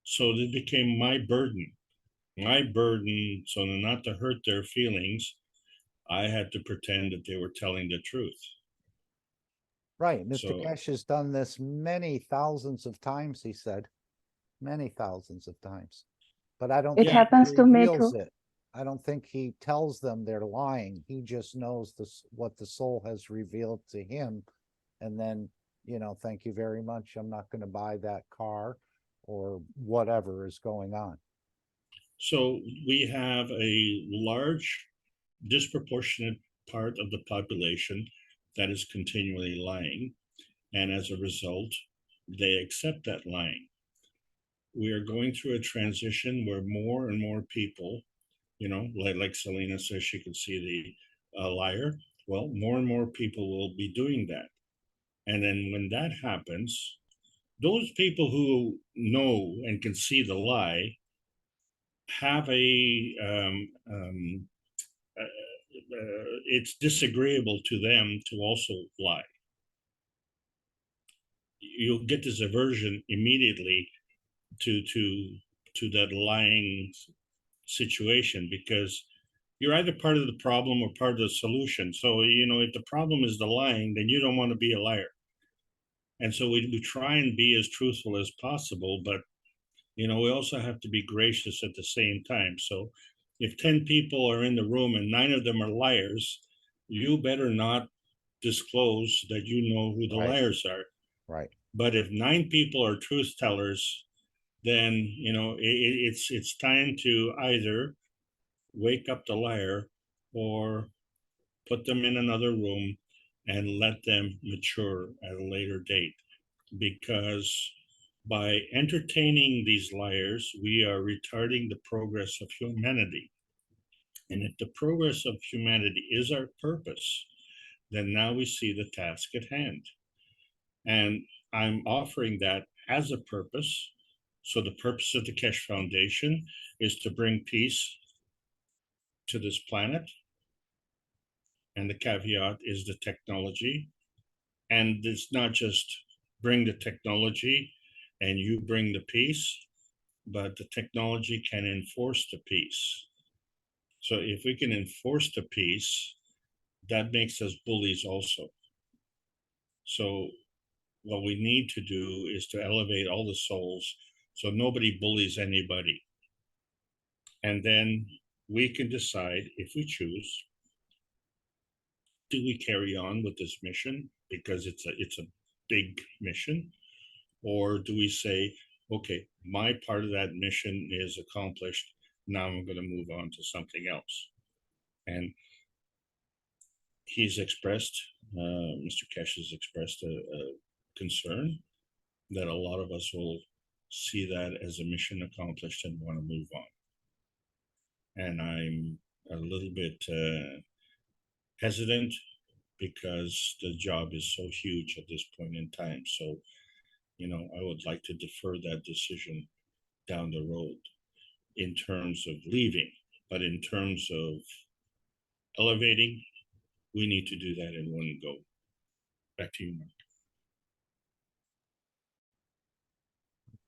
So it became my burden. So not to hurt their feelings, I had to pretend that they were telling the truth. Right. Mr. So Keshe has done this many thousands of times, he said. Many thousands of times. But I don't It think he happens to me reveals too. it. I don't think he tells them they're lying. He just knows this, what the soul has revealed to him. And then, you know, thank you very much. I'm not going to buy that car or whatever is going on. so we have a large disproportionate part of the population that is continually lying. And as a result, they accept that lying. We are going through a transition where more and more people, you know, like Selena says, she can see the liar. Well, more and more people will be doing that. And then when that happens, those people who know and can see the lie have it's disagreeable to them to also lie. You'll get this aversion immediately to that lying situation, because you're either part of the problem or part of the solution. So, you know, if the problem is the lying, then you don't want to be a liar. And so we try and be as truthful as possible, but, you know, we also have to be gracious at the same time. So if 10 people are in the room and 9 of them are liars, you better not disclose that you know who the liars are. Right. But if 9 people are truth tellers, then, you know, it's time to either wake up the liar or put them in another room and let them mature at a later date. Because by entertaining these liars, we are retarding the progress of humanity. And if the progress of humanity is our purpose, then now we see the task at hand. And I'm offering that as a purpose. So the purpose of the Keshe Foundation is to bring peace to this planet. And the caveat is the technology. And it's not just bring the technology and you bring the peace, but the technology can enforce the peace. So if we can enforce the peace, that makes us bullies also. So what we need to do is to elevate all the souls so nobody bullies anybody. And then we can decide, if we choose, do we carry on with this mission because it's a big mission, or do we say, okay, my part of that mission is accomplished, now I'm going to move on to something else? And he's expressed, Mr. Keshe has expressed a concern that a lot of us will see that as a mission accomplished and want to move on. And I'm a little bit hesitant because the job is so huge at this point in time. So, you know, I would like to defer that decision down the road in terms of leaving, but in terms of elevating, we need to do that in one go. Back to you, Mark.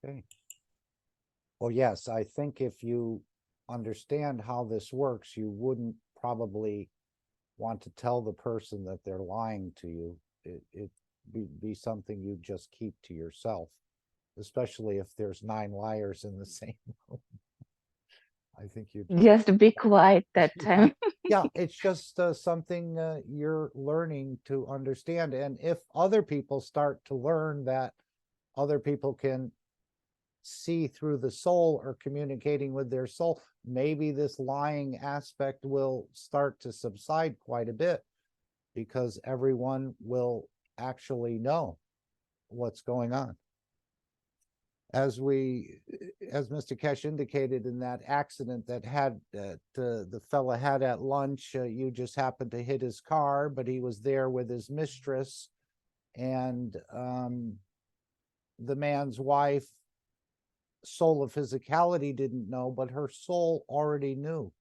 Okay. Well, yes, I think if you understand how this works, you wouldn't probably want to tell the person that they're lying to you. It be something you just keep to yourself, especially if there's 9 liars in the same room. I think you Just be quiet that time. yeah, it's just something you're learning to understand. And if other people start to learn that other people can see through the soul or communicating with their soul, maybe this lying aspect will start to subside quite a bit, because everyone will actually know what's going on. As Mr. Keshe indicated in that accident that had the fella had at lunch, you just happened to hit his car, but he was there with his mistress, and the man's wife, soul of physicality, didn't know, but her soul already knew.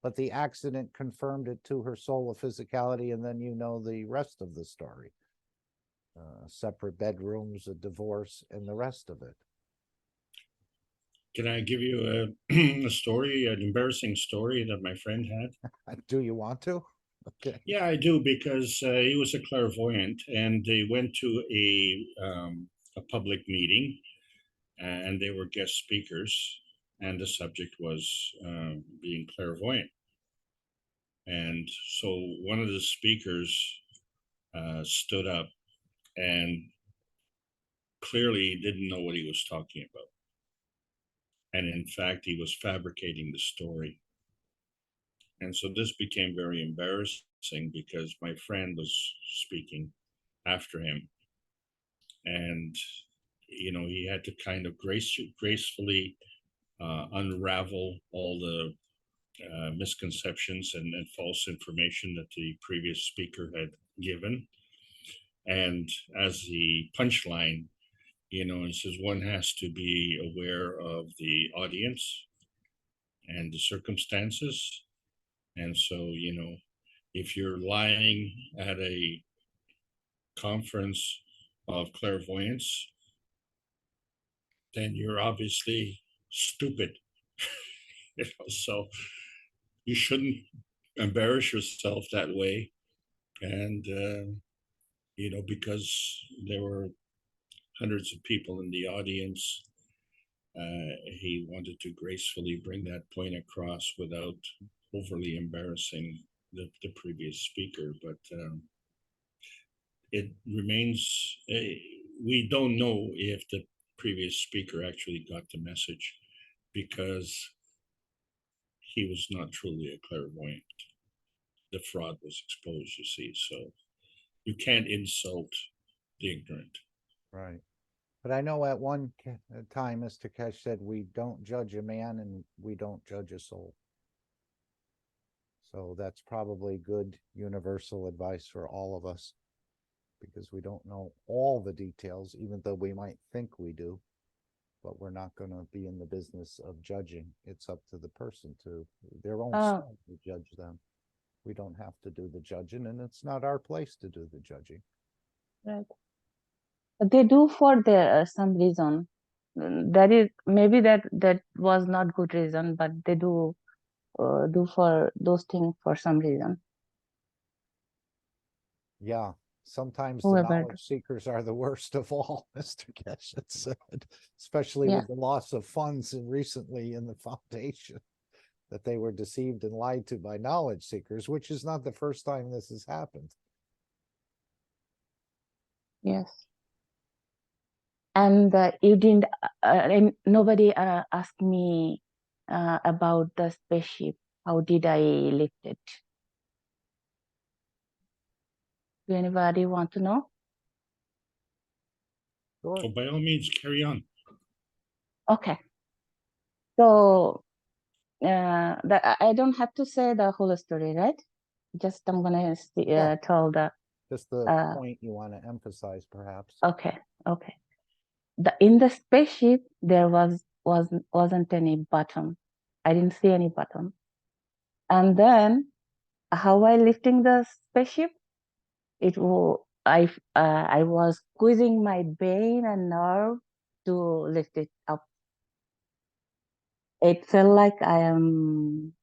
But the accident confirmed it to her soul of physicality, and then you know the rest of the story. Separate bedrooms, a divorce, and the rest of it. Can I give you a story, an embarrassing story that my friend had? Do you want to? Okay. Yeah, I do, because he was a clairvoyant, and they went to a public meeting, and they were guest speakers, and the subject was being clairvoyant. And so one of the speakers stood up and clearly didn't know what he was talking about. And in fact, he was fabricating the story. And so this became very embarrassing because my friend was speaking after him. And, you know, he had to kind of gracefully unravel all the misconceptions and false information that the previous speaker had given. And as the punchline, you know, it says one has to be aware of the audience and the circumstances. And so, you know, if you're lying at a conference of clairvoyance, then you're obviously stupid. You know, so you shouldn't embarrass yourself that way. And, you know, because there were hundreds of people in the audience, he wanted to gracefully bring that point across without overly embarrassing the previous speaker. But it remains, we don't know if the previous speaker actually got the message, because he was not truly a clairvoyant. The fraud was exposed, you see. So you can't insult the ignorant. Right. But I know at one time, Mr. Keshe said, we don't judge a man and we don't judge a soul. So that's probably good universal advice for all of us, because we don't know all the details, even though we might think we do. But we're not going to be in the business of judging. It's up to the person to their own soul to judge them. We don't have to do the judging, and it's not our place to do the judging. Right. They do for the some reason. That is maybe that was not good reason, but they do for those things for some reason. Yeah, sometimes Whoever. the knowledge seekers are the worst of all, Mr. Keshe said, especially with the loss of funds and recently in the foundation, that they were deceived and lied to by knowledge seekers, which is not the first time this has happened. Yes. And you didn't, and nobody asked me about the spaceship. How did I lift it? Do anybody want to know? Sure. So by all means, carry on. Okay. So I don't have to say the whole story, right? Just I'm gonna tell the just the point you want to emphasize, perhaps. Okay. Okay. In the spaceship there wasn't any button. I didn't see any button. And then how I lifting the spaceship? I was squeezing my brain and nerve to lift it up. It felt like I am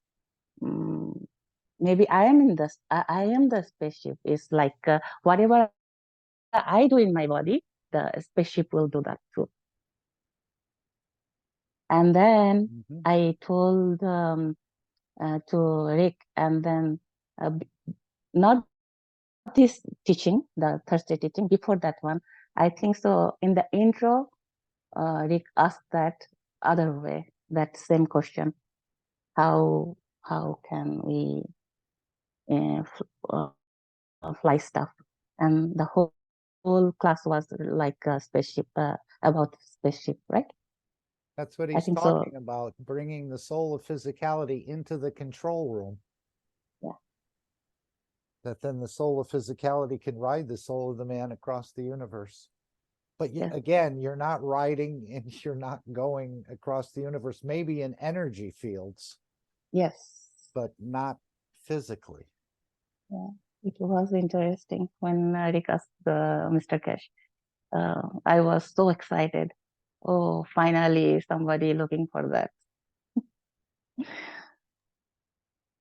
maybe I am in this. I am the spaceship. It's like whatever I do in my body, the spaceship will do that too. And then I told to Rick, and then not this teaching, the Thursday teaching, before that one, I think so. In the intro, Rick asked that other way, that same question: how can we fly stuff? And the whole class was like a spaceship, about spaceship, right? That's what he's talking about, bringing the soul of physicality into the control room. Yeah. That then the soul of physicality can ride the soul of the man across the universe. But again, you're not riding and you're not going across the universe, maybe in energy fields. Yes. But not physically. Yeah, it was interesting when Rick asked Mr. Keshe. I was so excited. Oh, finally somebody looking for that.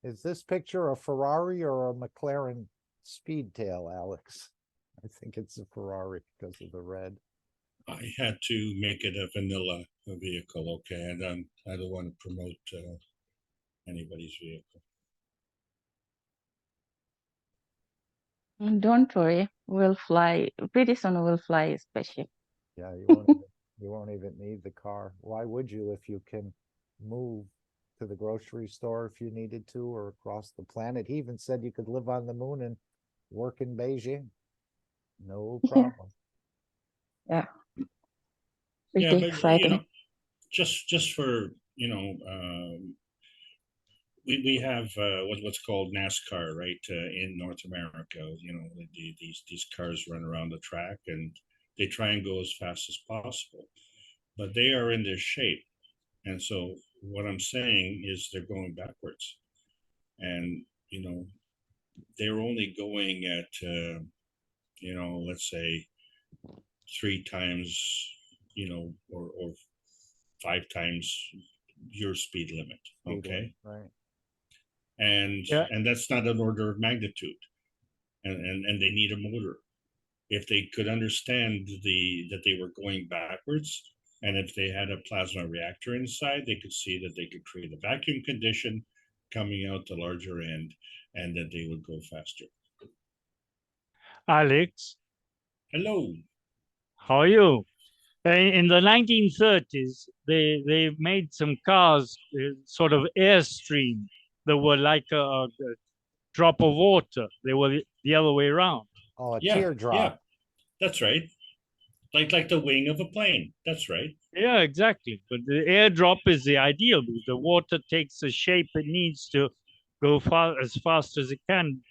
Is this picture a Ferrari or a McLaren Speedtail, Alex? I think it's a Ferrari because of the red. I had to make it a vanilla vehicle, okay, and I don't want to promote anybody's vehicle. Don't worry, we'll fly. Pretty soon we'll fly a spaceship. Yeah, you won't even need the car. Why would you if you can move to the grocery store if you needed to, or across the planet? He even said you could live on the moon and work in Beijing. No problem. Yeah. Yeah, Pretty but exciting. just for we have what's called NASCAR, right, in North America. These cars run around the track and they try and go as fast as possible, but they are in this shape. And so what I'm saying is they're going backwards, and they're only going at let's say 3 times, or 5 times your speed limit. Okay. Right. And that's not an order of magnitude, and they need a motor. If they could understand that they were going backwards, and if they had a plasma reactor inside, they could see that they could create a vacuum condition coming out the larger end, and that they would go faster. Alex, hello, how are you? In the 1930s, they made some cars, sort of Airstream, that were like a drop of water. They were the other way around. Oh, a teardrop. Yeah, that's right. Like the wing of a plane. That's right. Yeah, exactly. But the airdrop is the ideal, because the water takes the shape it needs to go as fast as it can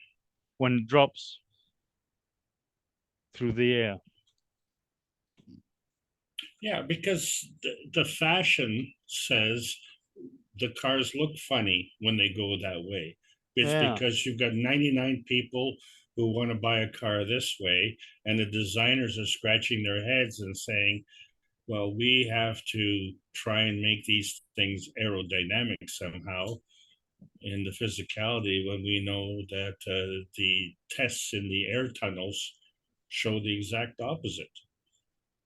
when it drops through the air. Yeah, because the fashion says the cars look funny when they go that way. It's because you've got 99 people who want to buy a car this way, and the designers are scratching their heads and saying, well, we have to try and make these things aerodynamic somehow in the physicality, when we know that the tests in the air tunnels show the exact opposite.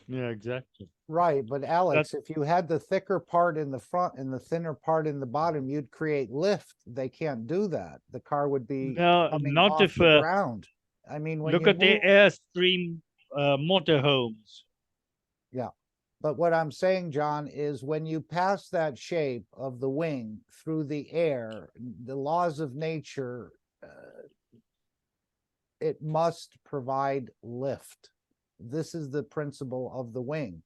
Yeah, exactly. Right, but Alex, if you had the thicker part in the front and the thinner part in the bottom, you'd create lift. They can't do that. The car would be coming not off if the ground. I mean, when look you at the Airstream motorhomes. Yeah, but what I'm saying, John, is when you pass that shape of the wing through the air, the laws of nature, it must provide lift. This is the principle of the wing.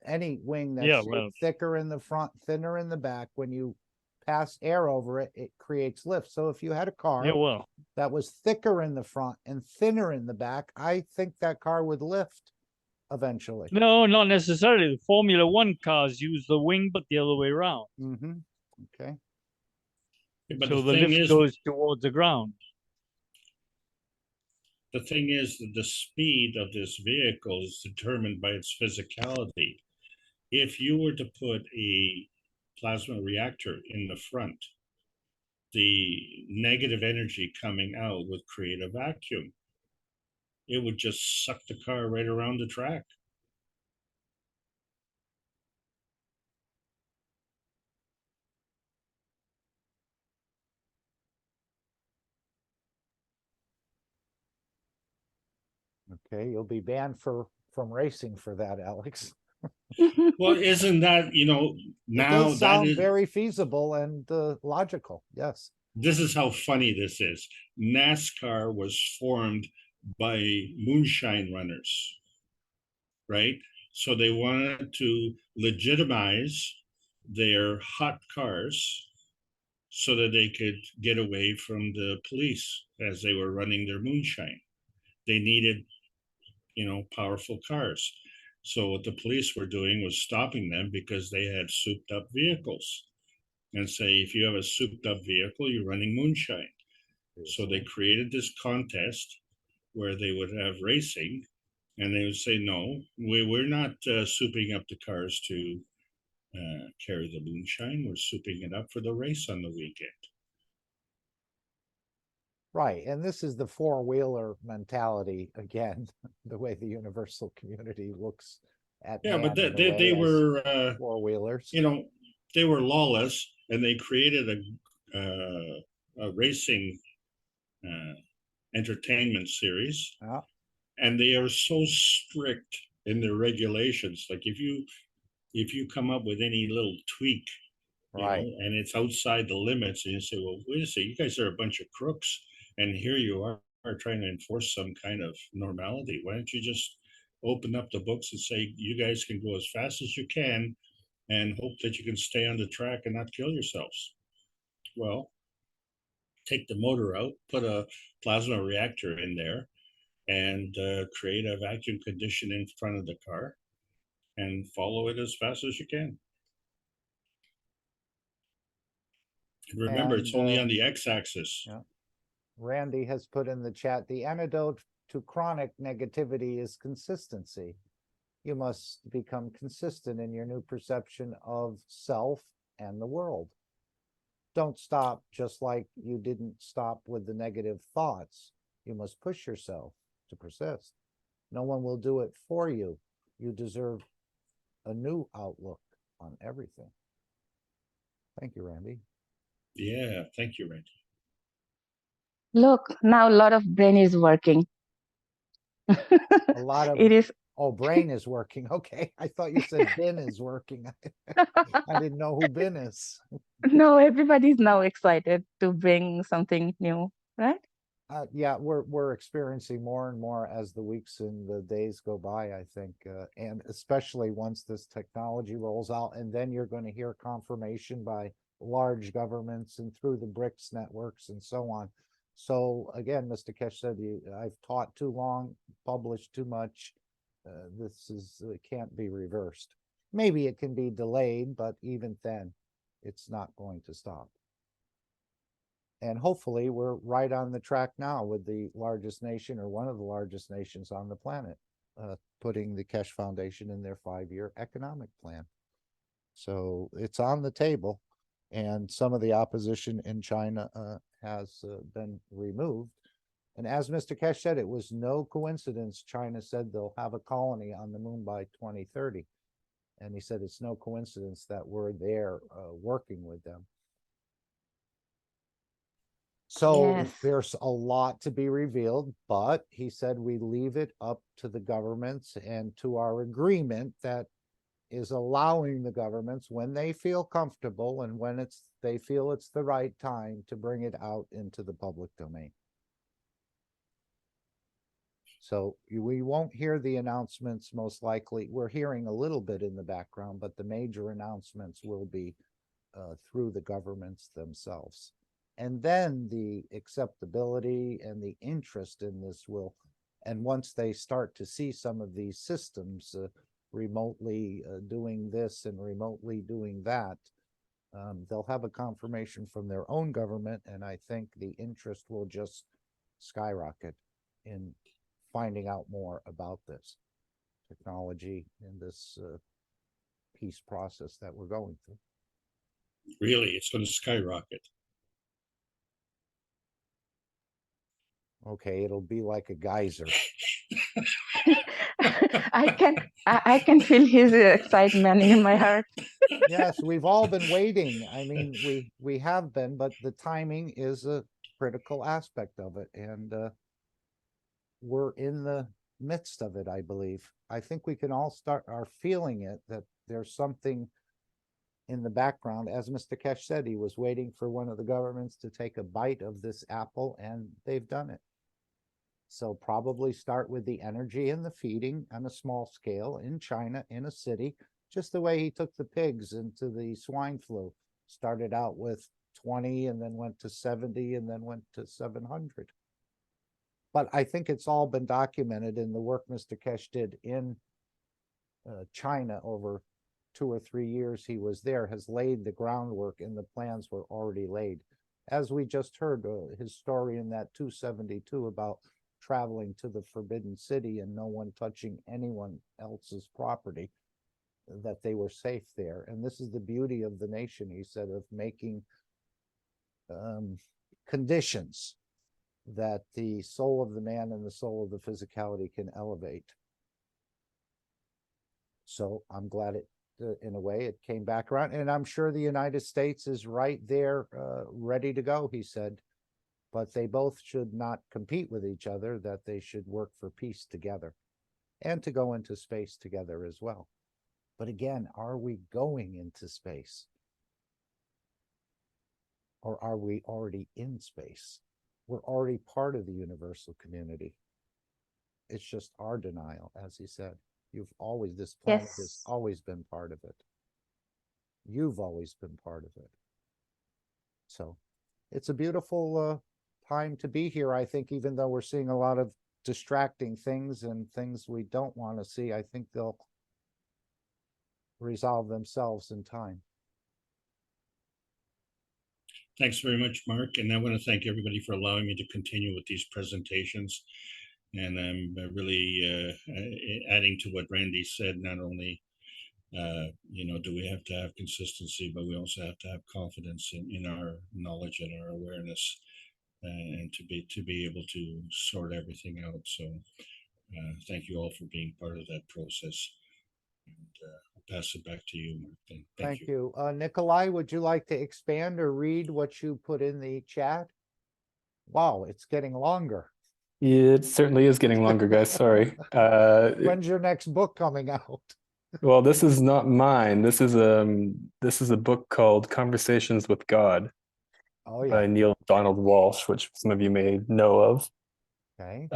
Any wing that's thicker in the front, thinner in the back, when you pass air over it, it creates lift. So if you had a car that was thicker in the front and thinner in the back, I think that car would lift eventually. No, not necessarily. The Formula One cars use the wing, but the other way around. Mm-hmm. Okay. But so the lift goes towards the ground. The thing is that the speed of this vehicle is determined by its physicality. If you were to put a plasma reactor in the front, the negative energy coming out would create a vacuum. It would just suck the car right around the track. Okay, you'll be banned from racing for that, Alex. Well, isn't that, now it does sound very feasible and logical. Yes. This is how funny this is. NASCAR was formed by moonshine runners, right? So they wanted to legitimize their hot cars so that they could get away from the police as they were running their moonshine. They needed, powerful cars. So what the police were doing was stopping them because they had souped up vehicles, and say, if you have a souped up vehicle, you're running moonshine. So they created this contest where they would have racing, and they would say, no, we're not souping up the cars to carry the moonshine. We're souping it up for the race on the weekend. Right, and this is the four-wheeler mentality again, the way the universal community looks at Yeah, but man in a they way as were, four-wheelers. you know, they were lawless, and they created a racing entertainment series, Yeah. and they are so strict in their regulations. Like if you come up with any little tweak, you Right. know, and it's outside the limits, and you say, well, wait a second, you guys are a bunch of crooks, and here you are trying to enforce some kind of normality. Why don't you just open up the books and say, you guys can go as fast as you can and hope that you can stay on the track and not kill yourselves? Well, take the motor out, put a plasma reactor in there, and create a vacuum condition in front of the car and follow it as fast as you can. And remember, it's only on the x-axis. Yeah. Randy has put in the chat, the antidote to chronic negativity is consistency. You must become consistent in your new perception of self and the world. Don't stop just like you didn't stop with the negative thoughts. You must push yourself to persist. No one will do it for you. You deserve a new outlook on everything. Thank you, Randy. Yeah, thank you, Randy. Look, now a lot of brain is working. A lot of it is. Oh, brain is working. Okay, I thought you said bin is working. I didn't know who bin is. No, everybody's now excited to bring something new, right? Yeah, we're experiencing more and more as the weeks and the days go by, I think, and especially once this technology rolls out, and then you're going to hear confirmation by large governments and through the BRICS networks and so on. So again, Mr. Keshe said, I've taught too long, published too much. This can't be reversed. Maybe it can be delayed, but even then, it's not going to stop. And hopefully we're right on the track now with the largest nation or one of the largest nations on the planet, putting the Keshe Foundation in their 5-year economic plan. So it's on the table, and some of the opposition in China has been removed. And as Mr. Keshe said, it was no coincidence China said they'll have a colony on the moon by 2030. And he said it's no coincidence that we're there working with them. So Yes. there's a lot to be revealed, but he said we leave it up to the governments and to our agreement that is allowing the governments, when they feel comfortable and when they feel it's the right time, to bring it out into the public domain. So we won't hear the announcements most likely. We're hearing a little bit in the background, but the major announcements will be through the governments themselves. And then the acceptability and the interest in this will, and once they start to see some of these systems remotely doing this and remotely doing that, they'll have a confirmation from their own government, and I think the interest will just skyrocket in finding out more about this technology and this peace process that we're going through. Really, it's going to skyrocket. Okay, it'll be like a geyser. I can feel his excitement in my heart. Yes, we've all been waiting. I mean, we have been, but the timing is a critical aspect of it, and we're in the midst of it, I believe. I think we can all are feeling it, that there's something in the background. As Mr. Keshe said, he was waiting for one of the governments to take a bite of this apple, and they've done it. So probably start with the energy and the feeding on a small scale in China, in a city, just the way he took the pigs into the swine flu. Started out with 20 and then went to 70 and then went to 700. But I think it's all been documented in the work Mr. Keshe did in China over 2 or 3 years he was there, has laid the groundwork, and the plans were already laid. As we just heard his story in that 272 about traveling to the Forbidden City and no one touching anyone else's property, that they were safe there. And this is the beauty of the nation, he said, of making conditions that the soul of the man and the soul of the physicality can elevate. So I'm glad it, in a way, it came back around. And I'm sure the United States is right there, ready to go, he said. But they both should not compete with each other, that they should work for peace together and to go into space together as well. But again, are we going into space? Or are we already in space? We're already part of the universal community. It's just our denial, as he said. You've always, this planet has always been part of it. You've always been part of it. So it's a beautiful time to be here. I think even though we're seeing a lot of distracting things and things we don't want to see, I think they'll resolve themselves in time. Thanks very much, Mark. And I want to thank everybody for allowing me to continue with these presentations. And I'm really adding to what Randy said. Not only, do we have to have consistency, but we also have to have confidence in our knowledge and our awareness, and to be able to sort everything out. So thank you all for being part of that process. And I'll pass it back to you, Mark. Thank you. Nikolai, would you like to expand or read what you put in the chat? Wow, it's getting longer. It certainly is getting longer, guys. Sorry. When's your next book coming out? Well, this is not mine. This is a book called Conversations with God by Neil Donald Walsh, which some of you may know of. Okay.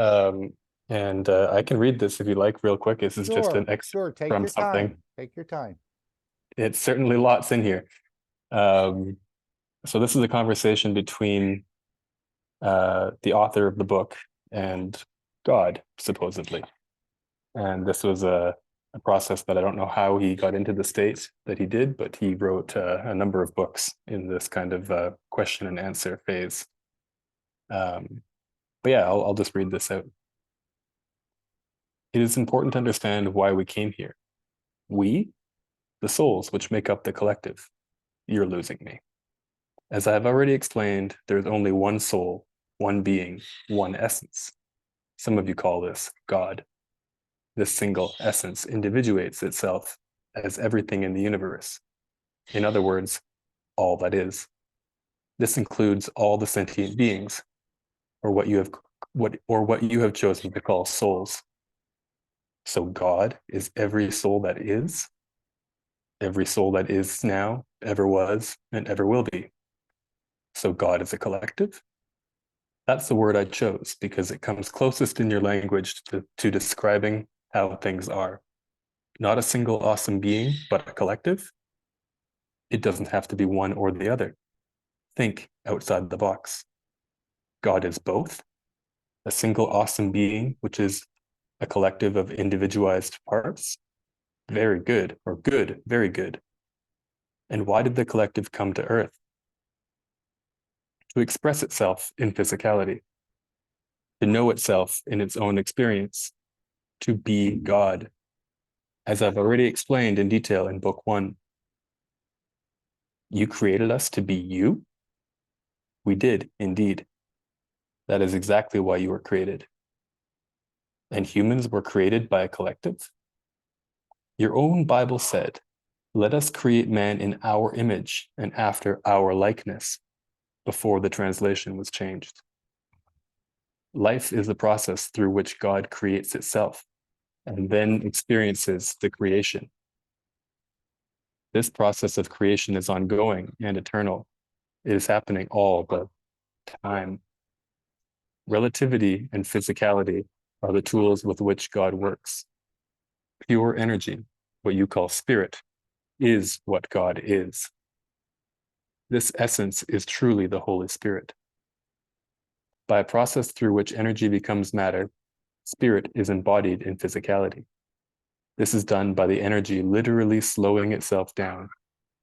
And I can read this if you like real quick. This is just an excerpt from something. Take your time. It's certainly lots in here. So this is a conversation between the author of the book and God, supposedly. And this was a process that I don't know how he got into the state that he did, but he wrote a number of books in this kind of question and answer phase. But yeah, I'll just read this out. It is important to understand why we came here. We, the souls which make up the collective. You're losing me. As I have already explained, there's only one soul, one being, one essence. Some of you call this God. This single essence individuates itself as everything in the universe. In other words, all that is. This includes all the sentient beings, or what you have chosen to call souls. So God is every soul that is, every soul that is now, ever was, and ever will be. So God is a collective. That's the word I chose because it comes closest in your language to describing how things are. Not a single awesome being, but a collective. It doesn't have to be one or the other. Think outside the box. God is both a single awesome being, which is a collective of individualized parts. Very good, or good, very good. And why did the collective come to Earth? To express itself in physicality, to know itself in its own experience, to be God, as I've already explained in detail in book 1. You created us to be you? We did, indeed. That is exactly why you were created. And humans were created by a collective? Your own Bible said, let us create man in our image and after our likeness, before the translation was changed. Life is the process through which God creates itself and then experiences the creation. This process of creation is ongoing and eternal. It is happening all the time. Relativity and physicality are the tools with which God works. Pure energy, what you call spirit, is what God is. This essence is truly the Holy Spirit. By a process through which energy becomes matter, spirit is embodied in physicality. This is done by the energy literally slowing itself down,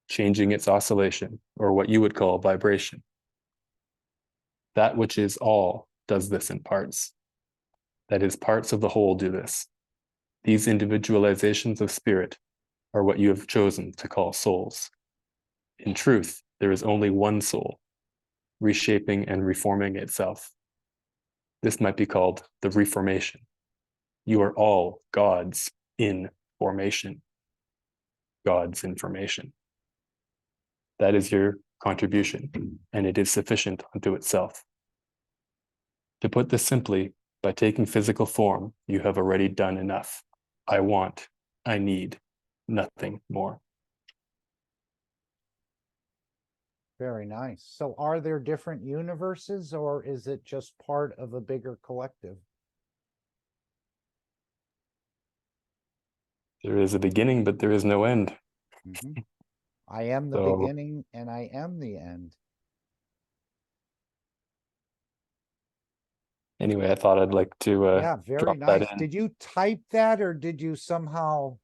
changing its oscillation, or what you would call vibration. That which is all does this in parts. That is, parts of the whole do this. These individualizations of spirit are what you have chosen to call souls. In truth, there is only one soul, reshaping and reforming itself. This might be called the reformation. You are all gods in formation. God's information. That is your contribution, and it is sufficient unto itself. To put this simply, by taking physical form, you have already done enough. I want, I need nothing more. Very nice. So are there different universes, or is it just part of a bigger collective? There is a beginning, but there is no end. Mm-hmm. I am the beginning and I am the end. Anyway, I thought I'd like to yeah, very nice. Did you type that, or did you somehow?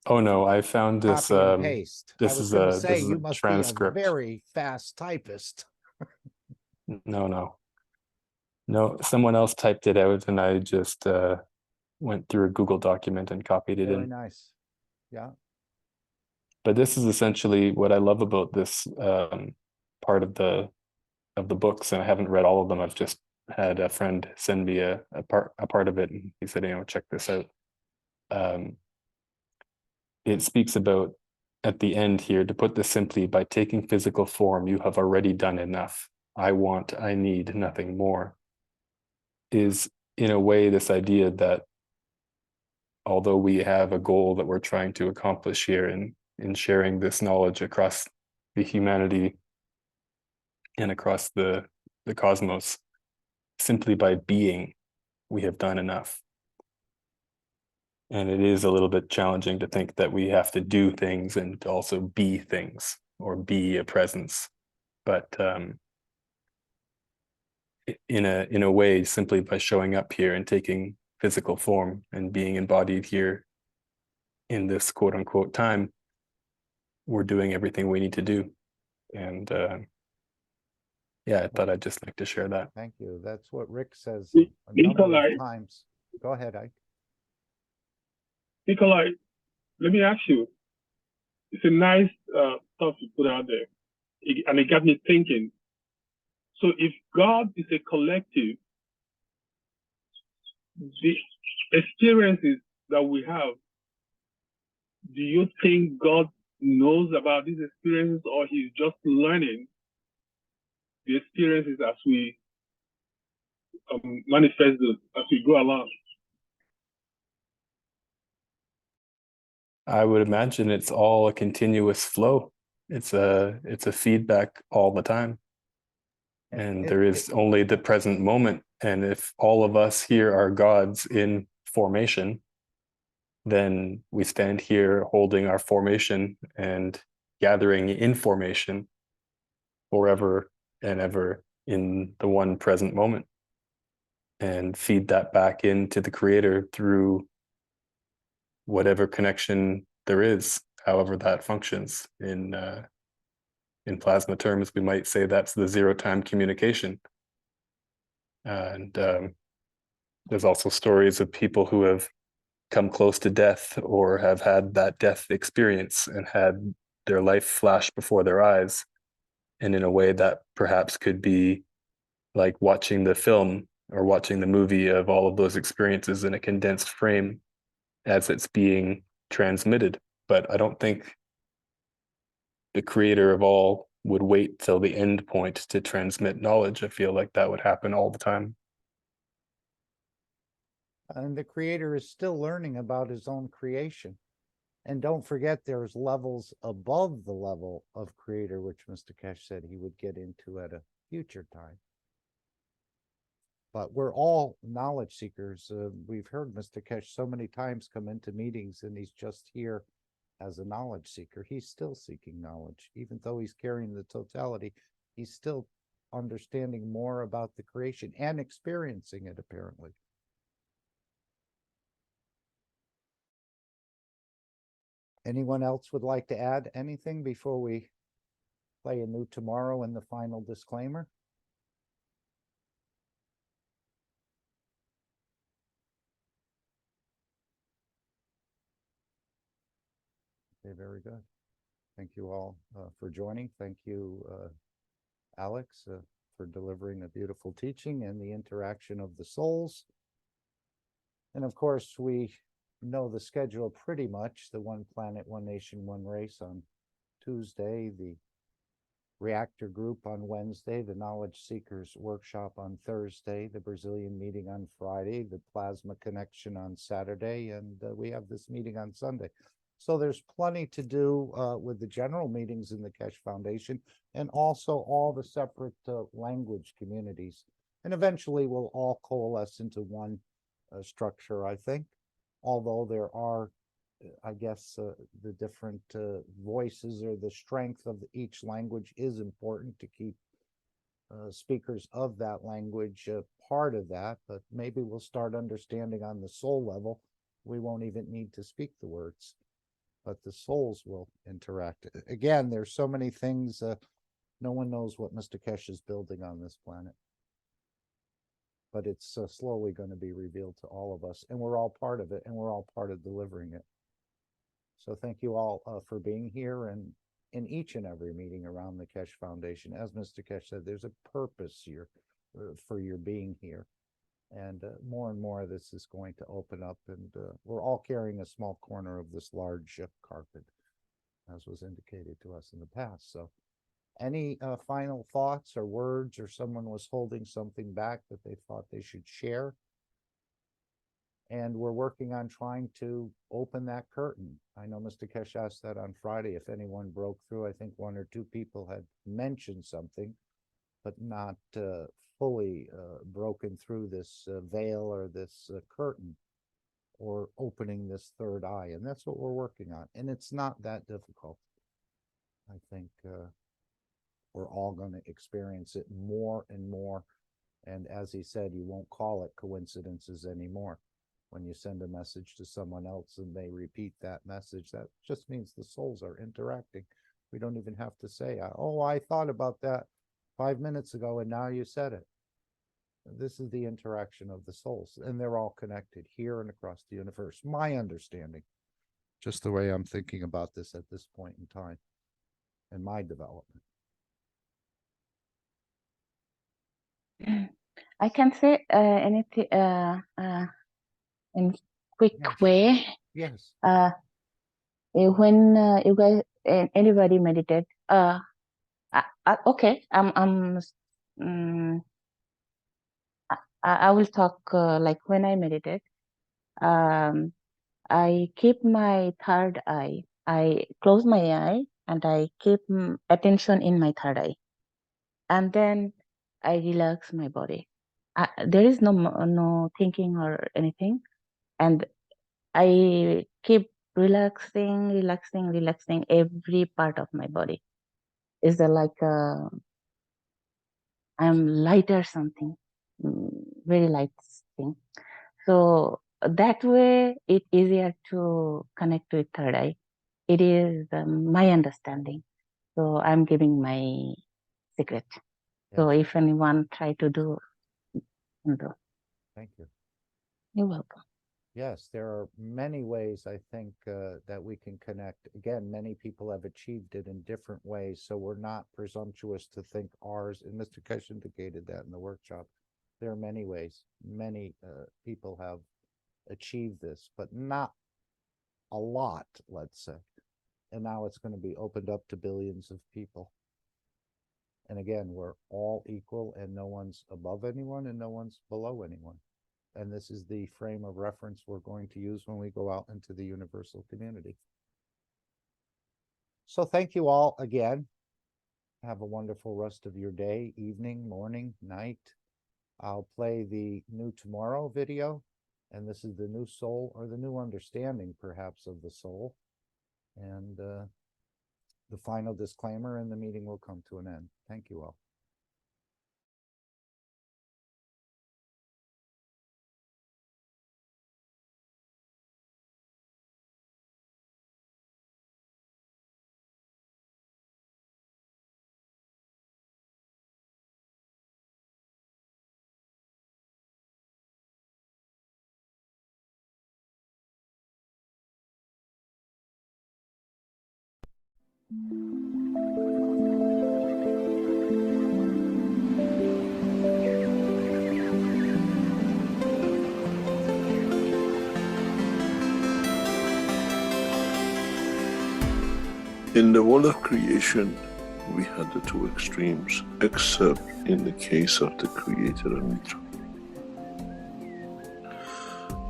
Oh no, I found this. Copy and paste. This I was is going a to say this is you a must transcript. be a very fast typist. No. Someone else typed it out, and I just went through a Google document and copied it in. Very nice. Yeah. But this is essentially what I love about this part of the books, and I haven't read all of them. I've just had a friend send me a part of it, and he said, check this out. It speaks about, at the end here, to put this simply, by taking physical form, you have already done enough. I want, I need nothing more. Is in a way this idea that although we have a goal that we're trying to accomplish here in sharing this knowledge across the humanity and across the cosmos, simply by being, we have done enough. And it is a little bit challenging to think that we have to do things and also be things or be a presence. But in a way, simply by showing up here and taking physical form and being embodied here in this quote unquote time, we're doing everything we need to do. And I thought I'd just like to share that. Thank you. That's what Rick says a number of times. Go ahead, Ike. Nikolai, let me ask you. It's a nice stuff you put out there, and it got me thinking. So if God is a collective, the experiences that we have, do you think God knows about these experiences, or he's just learning the experiences as we manifest them, as we go along? I would imagine it's all a continuous flow. It's a feedback all the time. And there is only the present moment. And if all of us here are gods in formation, then we stand here holding our formation and gathering information forever and ever in the one present moment, and feed that back into the creator through whatever connection there is, however that functions. In plasma terms, we might say that's the zero-time communication. And there's also stories of people who have come close to death or have had that death experience and had their life flash before their eyes. And in a way that perhaps could be like watching the film or watching the movie of all of those experiences in a condensed frame as it's being transmitted. But I don't think the creator of all would wait till the end point to transmit knowledge. I feel like that would happen all the time. And the creator is still learning about his own creation. And don't forget, there's levels above the level of creator, which Mr. Keshe said he would get into at a future time. But we're all knowledge seekers. We've heard Mr. Keshe so many times come into meetings, and he's just here as a knowledge seeker. He's still seeking knowledge. Even though he's carrying the totality, he's still understanding more about the creation and experiencing it, apparently. Anyone else would like to add anything before we play anew tomorrow in the final disclaimer? Okay, very good. Thank you all for joining. Thank you, Alex, for for delivering a beautiful teaching and the interaction of the souls. And of course, we know the schedule pretty much. The One Planet, One Nation, One Race on Tuesday, the Reactor Group on Wednesday, the Knowledge Seekers Workshop on Thursday, the Brazilian meeting on Friday, the Plasma Connection on Saturday, and we have this meeting on Sunday. So there's plenty to do with the general meetings in the Keshe Foundation and also all the separate language communities. And eventually we'll all coalesce into one structure, I think, although there are, I guess, the different voices or the strength of each language is important to keep speakers of that language part of that, but maybe we'll start understanding on the soul level. We won't even need to speak the words, but the souls will interact. Again, there's so many things. No one knows what Mr. Keshe is building on this planet, but it's slowly going to be revealed to all of us, and we're all part of it, and we're all part of delivering it. So thank you all for being here, and in each and every meeting around the Keshe Foundation. As Mr. Keshe said, there's a purpose here for your being here. And more and more of this is going to open up, and we're all carrying a small corner of this large carpet, as was indicated to us in the past. So any final thoughts or words, or someone was holding something back that they thought they should share? And we're working on trying to open that curtain. I know Mr. Keshe asked that on Friday, if anyone broke through. I think one or two people had mentioned something, but not fully broken through this veil or this curtain, or opening this third eye. And that's what we're working on. And it's not that difficult. I think we're all going to experience it more and more. And as he said, you won't call it coincidences anymore. When you send a message to someone else and they repeat that message, that just means the souls are interacting. We don't even have to say, oh, I thought about that 5 minutes ago and now you said it. This is the interaction of the souls, and they're all connected here and across the universe. My understanding, just the way I'm thinking about this at this point in time and my development. I can say anything in quick way. Yes. When you guys, anybody meditate, okay, I will talk like when I meditate. I keep my third eye. I close my eye and I keep attention in my third eye, and then I relax my body. There is no thinking or anything, and I keep relaxing every part of my body. Is there like I'm lighter something, very light thing. So that way it's easier to connect with third eye. It is my understanding. So I'm giving my secret. Yes. So if anyone try to do. Thank you. You're welcome. Yes, there are many ways, I think, that we can connect. Again, many people have achieved it in different ways, so we're not presumptuous to think ours, and Mr. Keshe indicated that in the workshop. There are many ways. Many people have achieved this, but not a lot, let's say. And now it's going to be opened up to billions of people. And again, we're all equal, and no one's above anyone and no one's below anyone. And this is the frame of reference we're going to use when we go out into the universal community. So thank you all again. Have a wonderful rest of your day, evening, morning, night. I'll play the new tomorrow video, and this is the new soul, or the new understanding perhaps of the soul. And the final disclaimer, and the meeting will come to an end. Thank you all. In the world of creation, we had the two extremes, except in the case of the Creator and Mitra,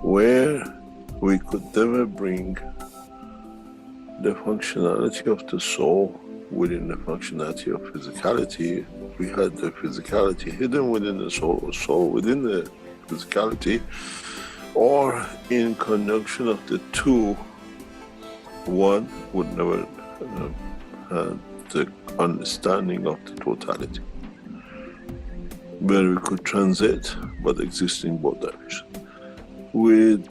where we could never bring the functionality of the soul within the functionality of physicality. We had the physicality hidden within the soul, or soul within the physicality, or in conjunction of the two, one would never have the understanding of the totality, where we could transit but exist in both directions. With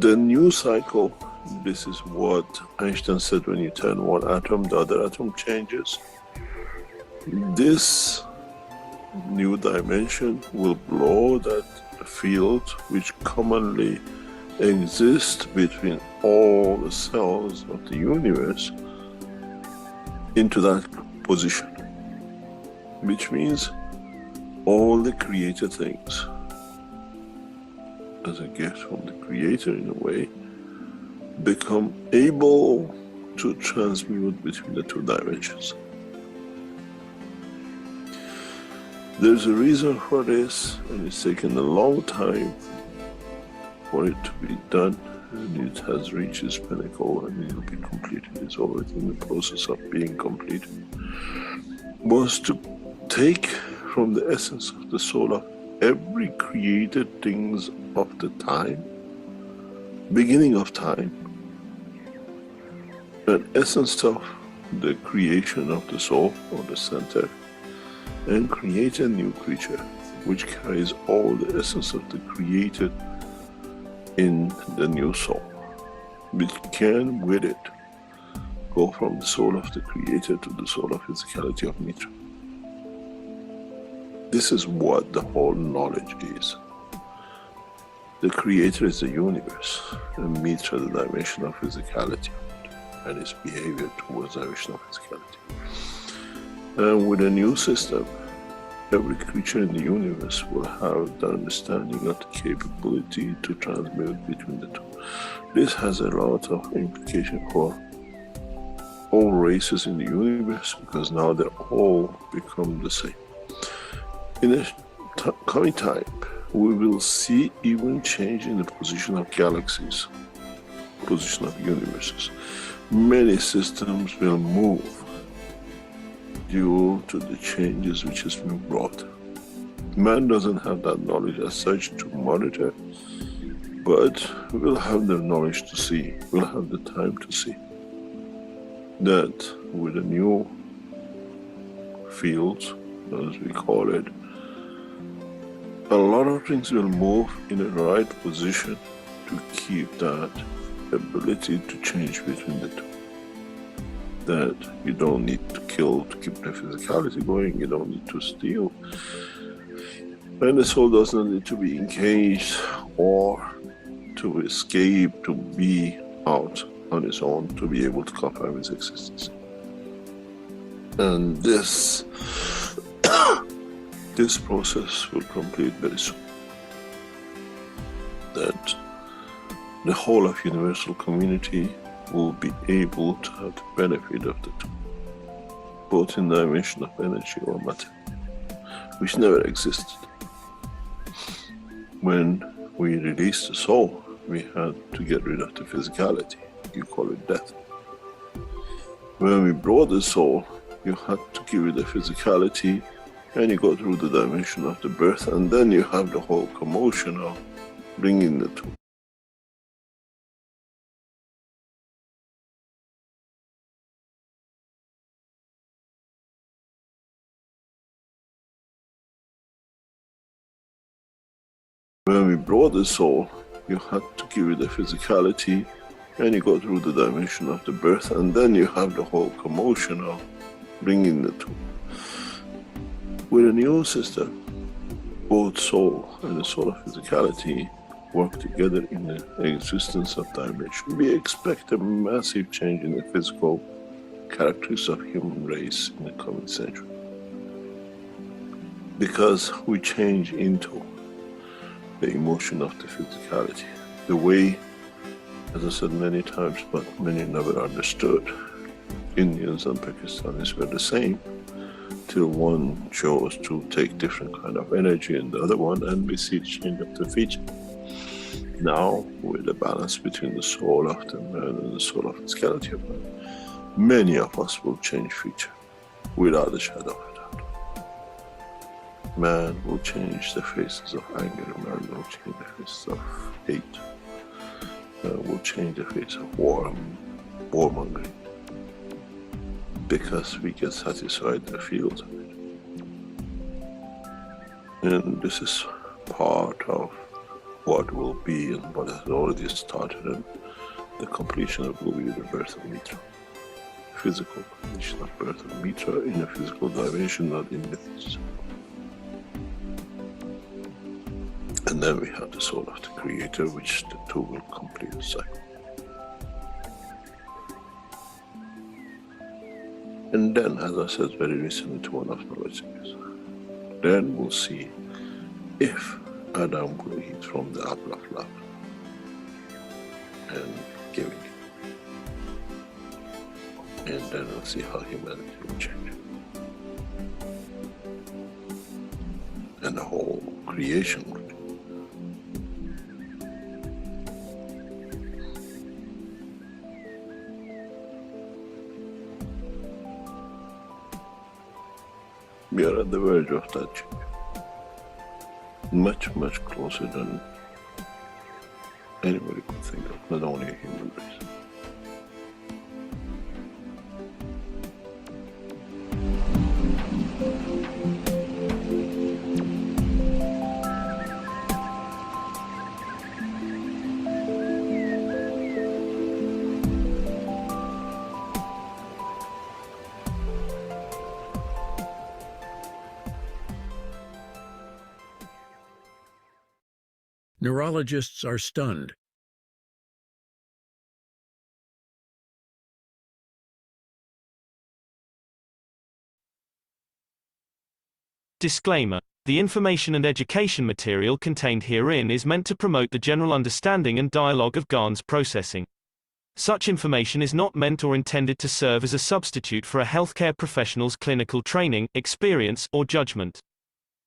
the new cycle, this is what Einstein said: when you turn one atom, the other atom changes. This new dimension will blow that field which commonly exists between all the cells of the universe into that position, which means all the created things, as a gift from the Creator in a way, become able to transmute between the two dimensions. There's a reason for this, and it's taken a long time for it to be done, and it has reached its pinnacle, and it will be completed. It's already in the process of being completed. Was to take from the essence of the soul of every created things of the time, beginning of time, an essence of the creation of the soul, or the center, and create a new creature which carries all the essence of the created in the new soul, which can with it go from the soul of the Creator to the soul of physicality of Mitra. This is what the whole knowledge is. The Creator is the universe, and Mitra the dimension of physicality and its behavior towards the dimension of physicality. And with a new system, every creature in the universe will have the understanding of the capability to transmute between the two. This has a lot of implication for all races in the universe, because now they all become the same. In the coming time, we will see even change in the position of galaxies, position of universes. Many systems will move due to the changes which has been brought. Man doesn't have that knowledge as such to monitor, but we'll have the knowledge to see, we'll have the time to see that with the new fields, as we call it, a lot of things will move in the right position to keep that ability to change between the two. That you don't need to kill to keep the physicality going, you don't need to steal, and the soul does not need to be engaged or to escape, to be out on its own, to be able to confirm its existence. And this this process will complete very soon. That the whole of universal community will be able to have the benefit of the two, both in the dimension of energy or matter, which never existed. When we released the soul, we had to get rid of the physicality. You call it death. When we brought the soul, you had to give it the physicality, and you go through the dimension of the birth, and then you have the whole commotion of bringing the two. When we brought the soul, you had to give it the physicality, and you go through the dimension of the birth, and then you have the whole commotion of bringing the two. With a new system, both soul and the soul of physicality work together in the existence of dimension. We expect a massive change in the physical characteristics of human race in the coming century, because we change into the emotion of the physicality. The way, as I said many times, but many never understood, Indians and Pakistanis were the same, till one chose to take different kind of energy in the other one, and we see the change of the feature. Now, with the balance between the soul of the man and the soul of physicality of man, many of us will change feature, without a shadow of a doubt. Man will change the faces of anger, man will change the faces of hate, man will change the face of warmongering, because we get satisfied in the fields of it. And this is part of what will be and what has already started, and the completion of will be the birth of Mitra. Physical completion of birth of Mitra in a physical dimension, not in myths. And then we have the soul of the Creator, which the two will complete the cycle. And then, as I said very recently to one of the knowledge seekers, then we'll see if Adam will eat from the apple of love and giving it. And then we'll see how humanity will change. And the whole creation will change. We are at the verge of that change. Much, much closer than anybody could think of, not only a human race. Neurologists are stunned. Disclaimer. The information and education material contained herein is meant to promote the general understanding and dialogue of GAN's processing. Such information is not meant or intended to serve as a substitute for a healthcare professional's clinical training, experience, or judgment.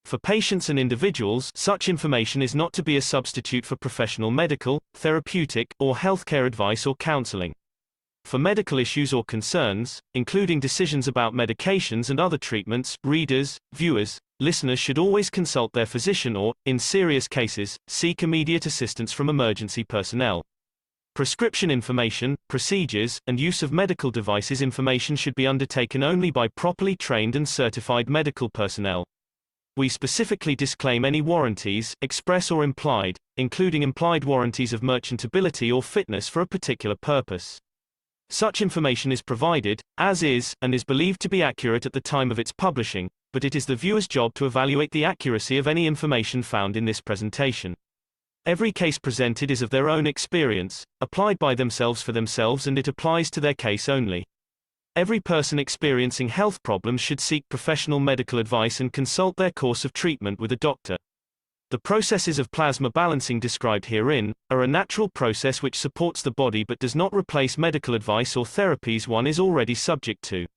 For patients and individuals, such information is not to be a substitute for professional medical, therapeutic, or healthcare advice or counseling. For medical issues or concerns, including decisions about medications and other treatments, readers, viewers, listeners should always consult their physician or, in serious cases, seek immediate assistance from emergency personnel. Prescription information, procedures, and use of medical devices information should be undertaken only by properly trained and certified medical personnel. We specifically disclaim any warranties, express or implied, including implied warranties of merchantability or fitness for a particular purpose. Such information is provided, as is, and is believed to be accurate at the time of its publishing, but it is the viewer's job to evaluate the accuracy of any information found in this presentation. Every case presented is of their own experience, applied by themselves for themselves, and it applies to their case only. Every person experiencing health problems should seek professional medical advice and consult their course of treatment with a doctor. The processes of plasma balancing described herein are a natural process which supports the body but does not replace medical advice or therapies one is already subject to.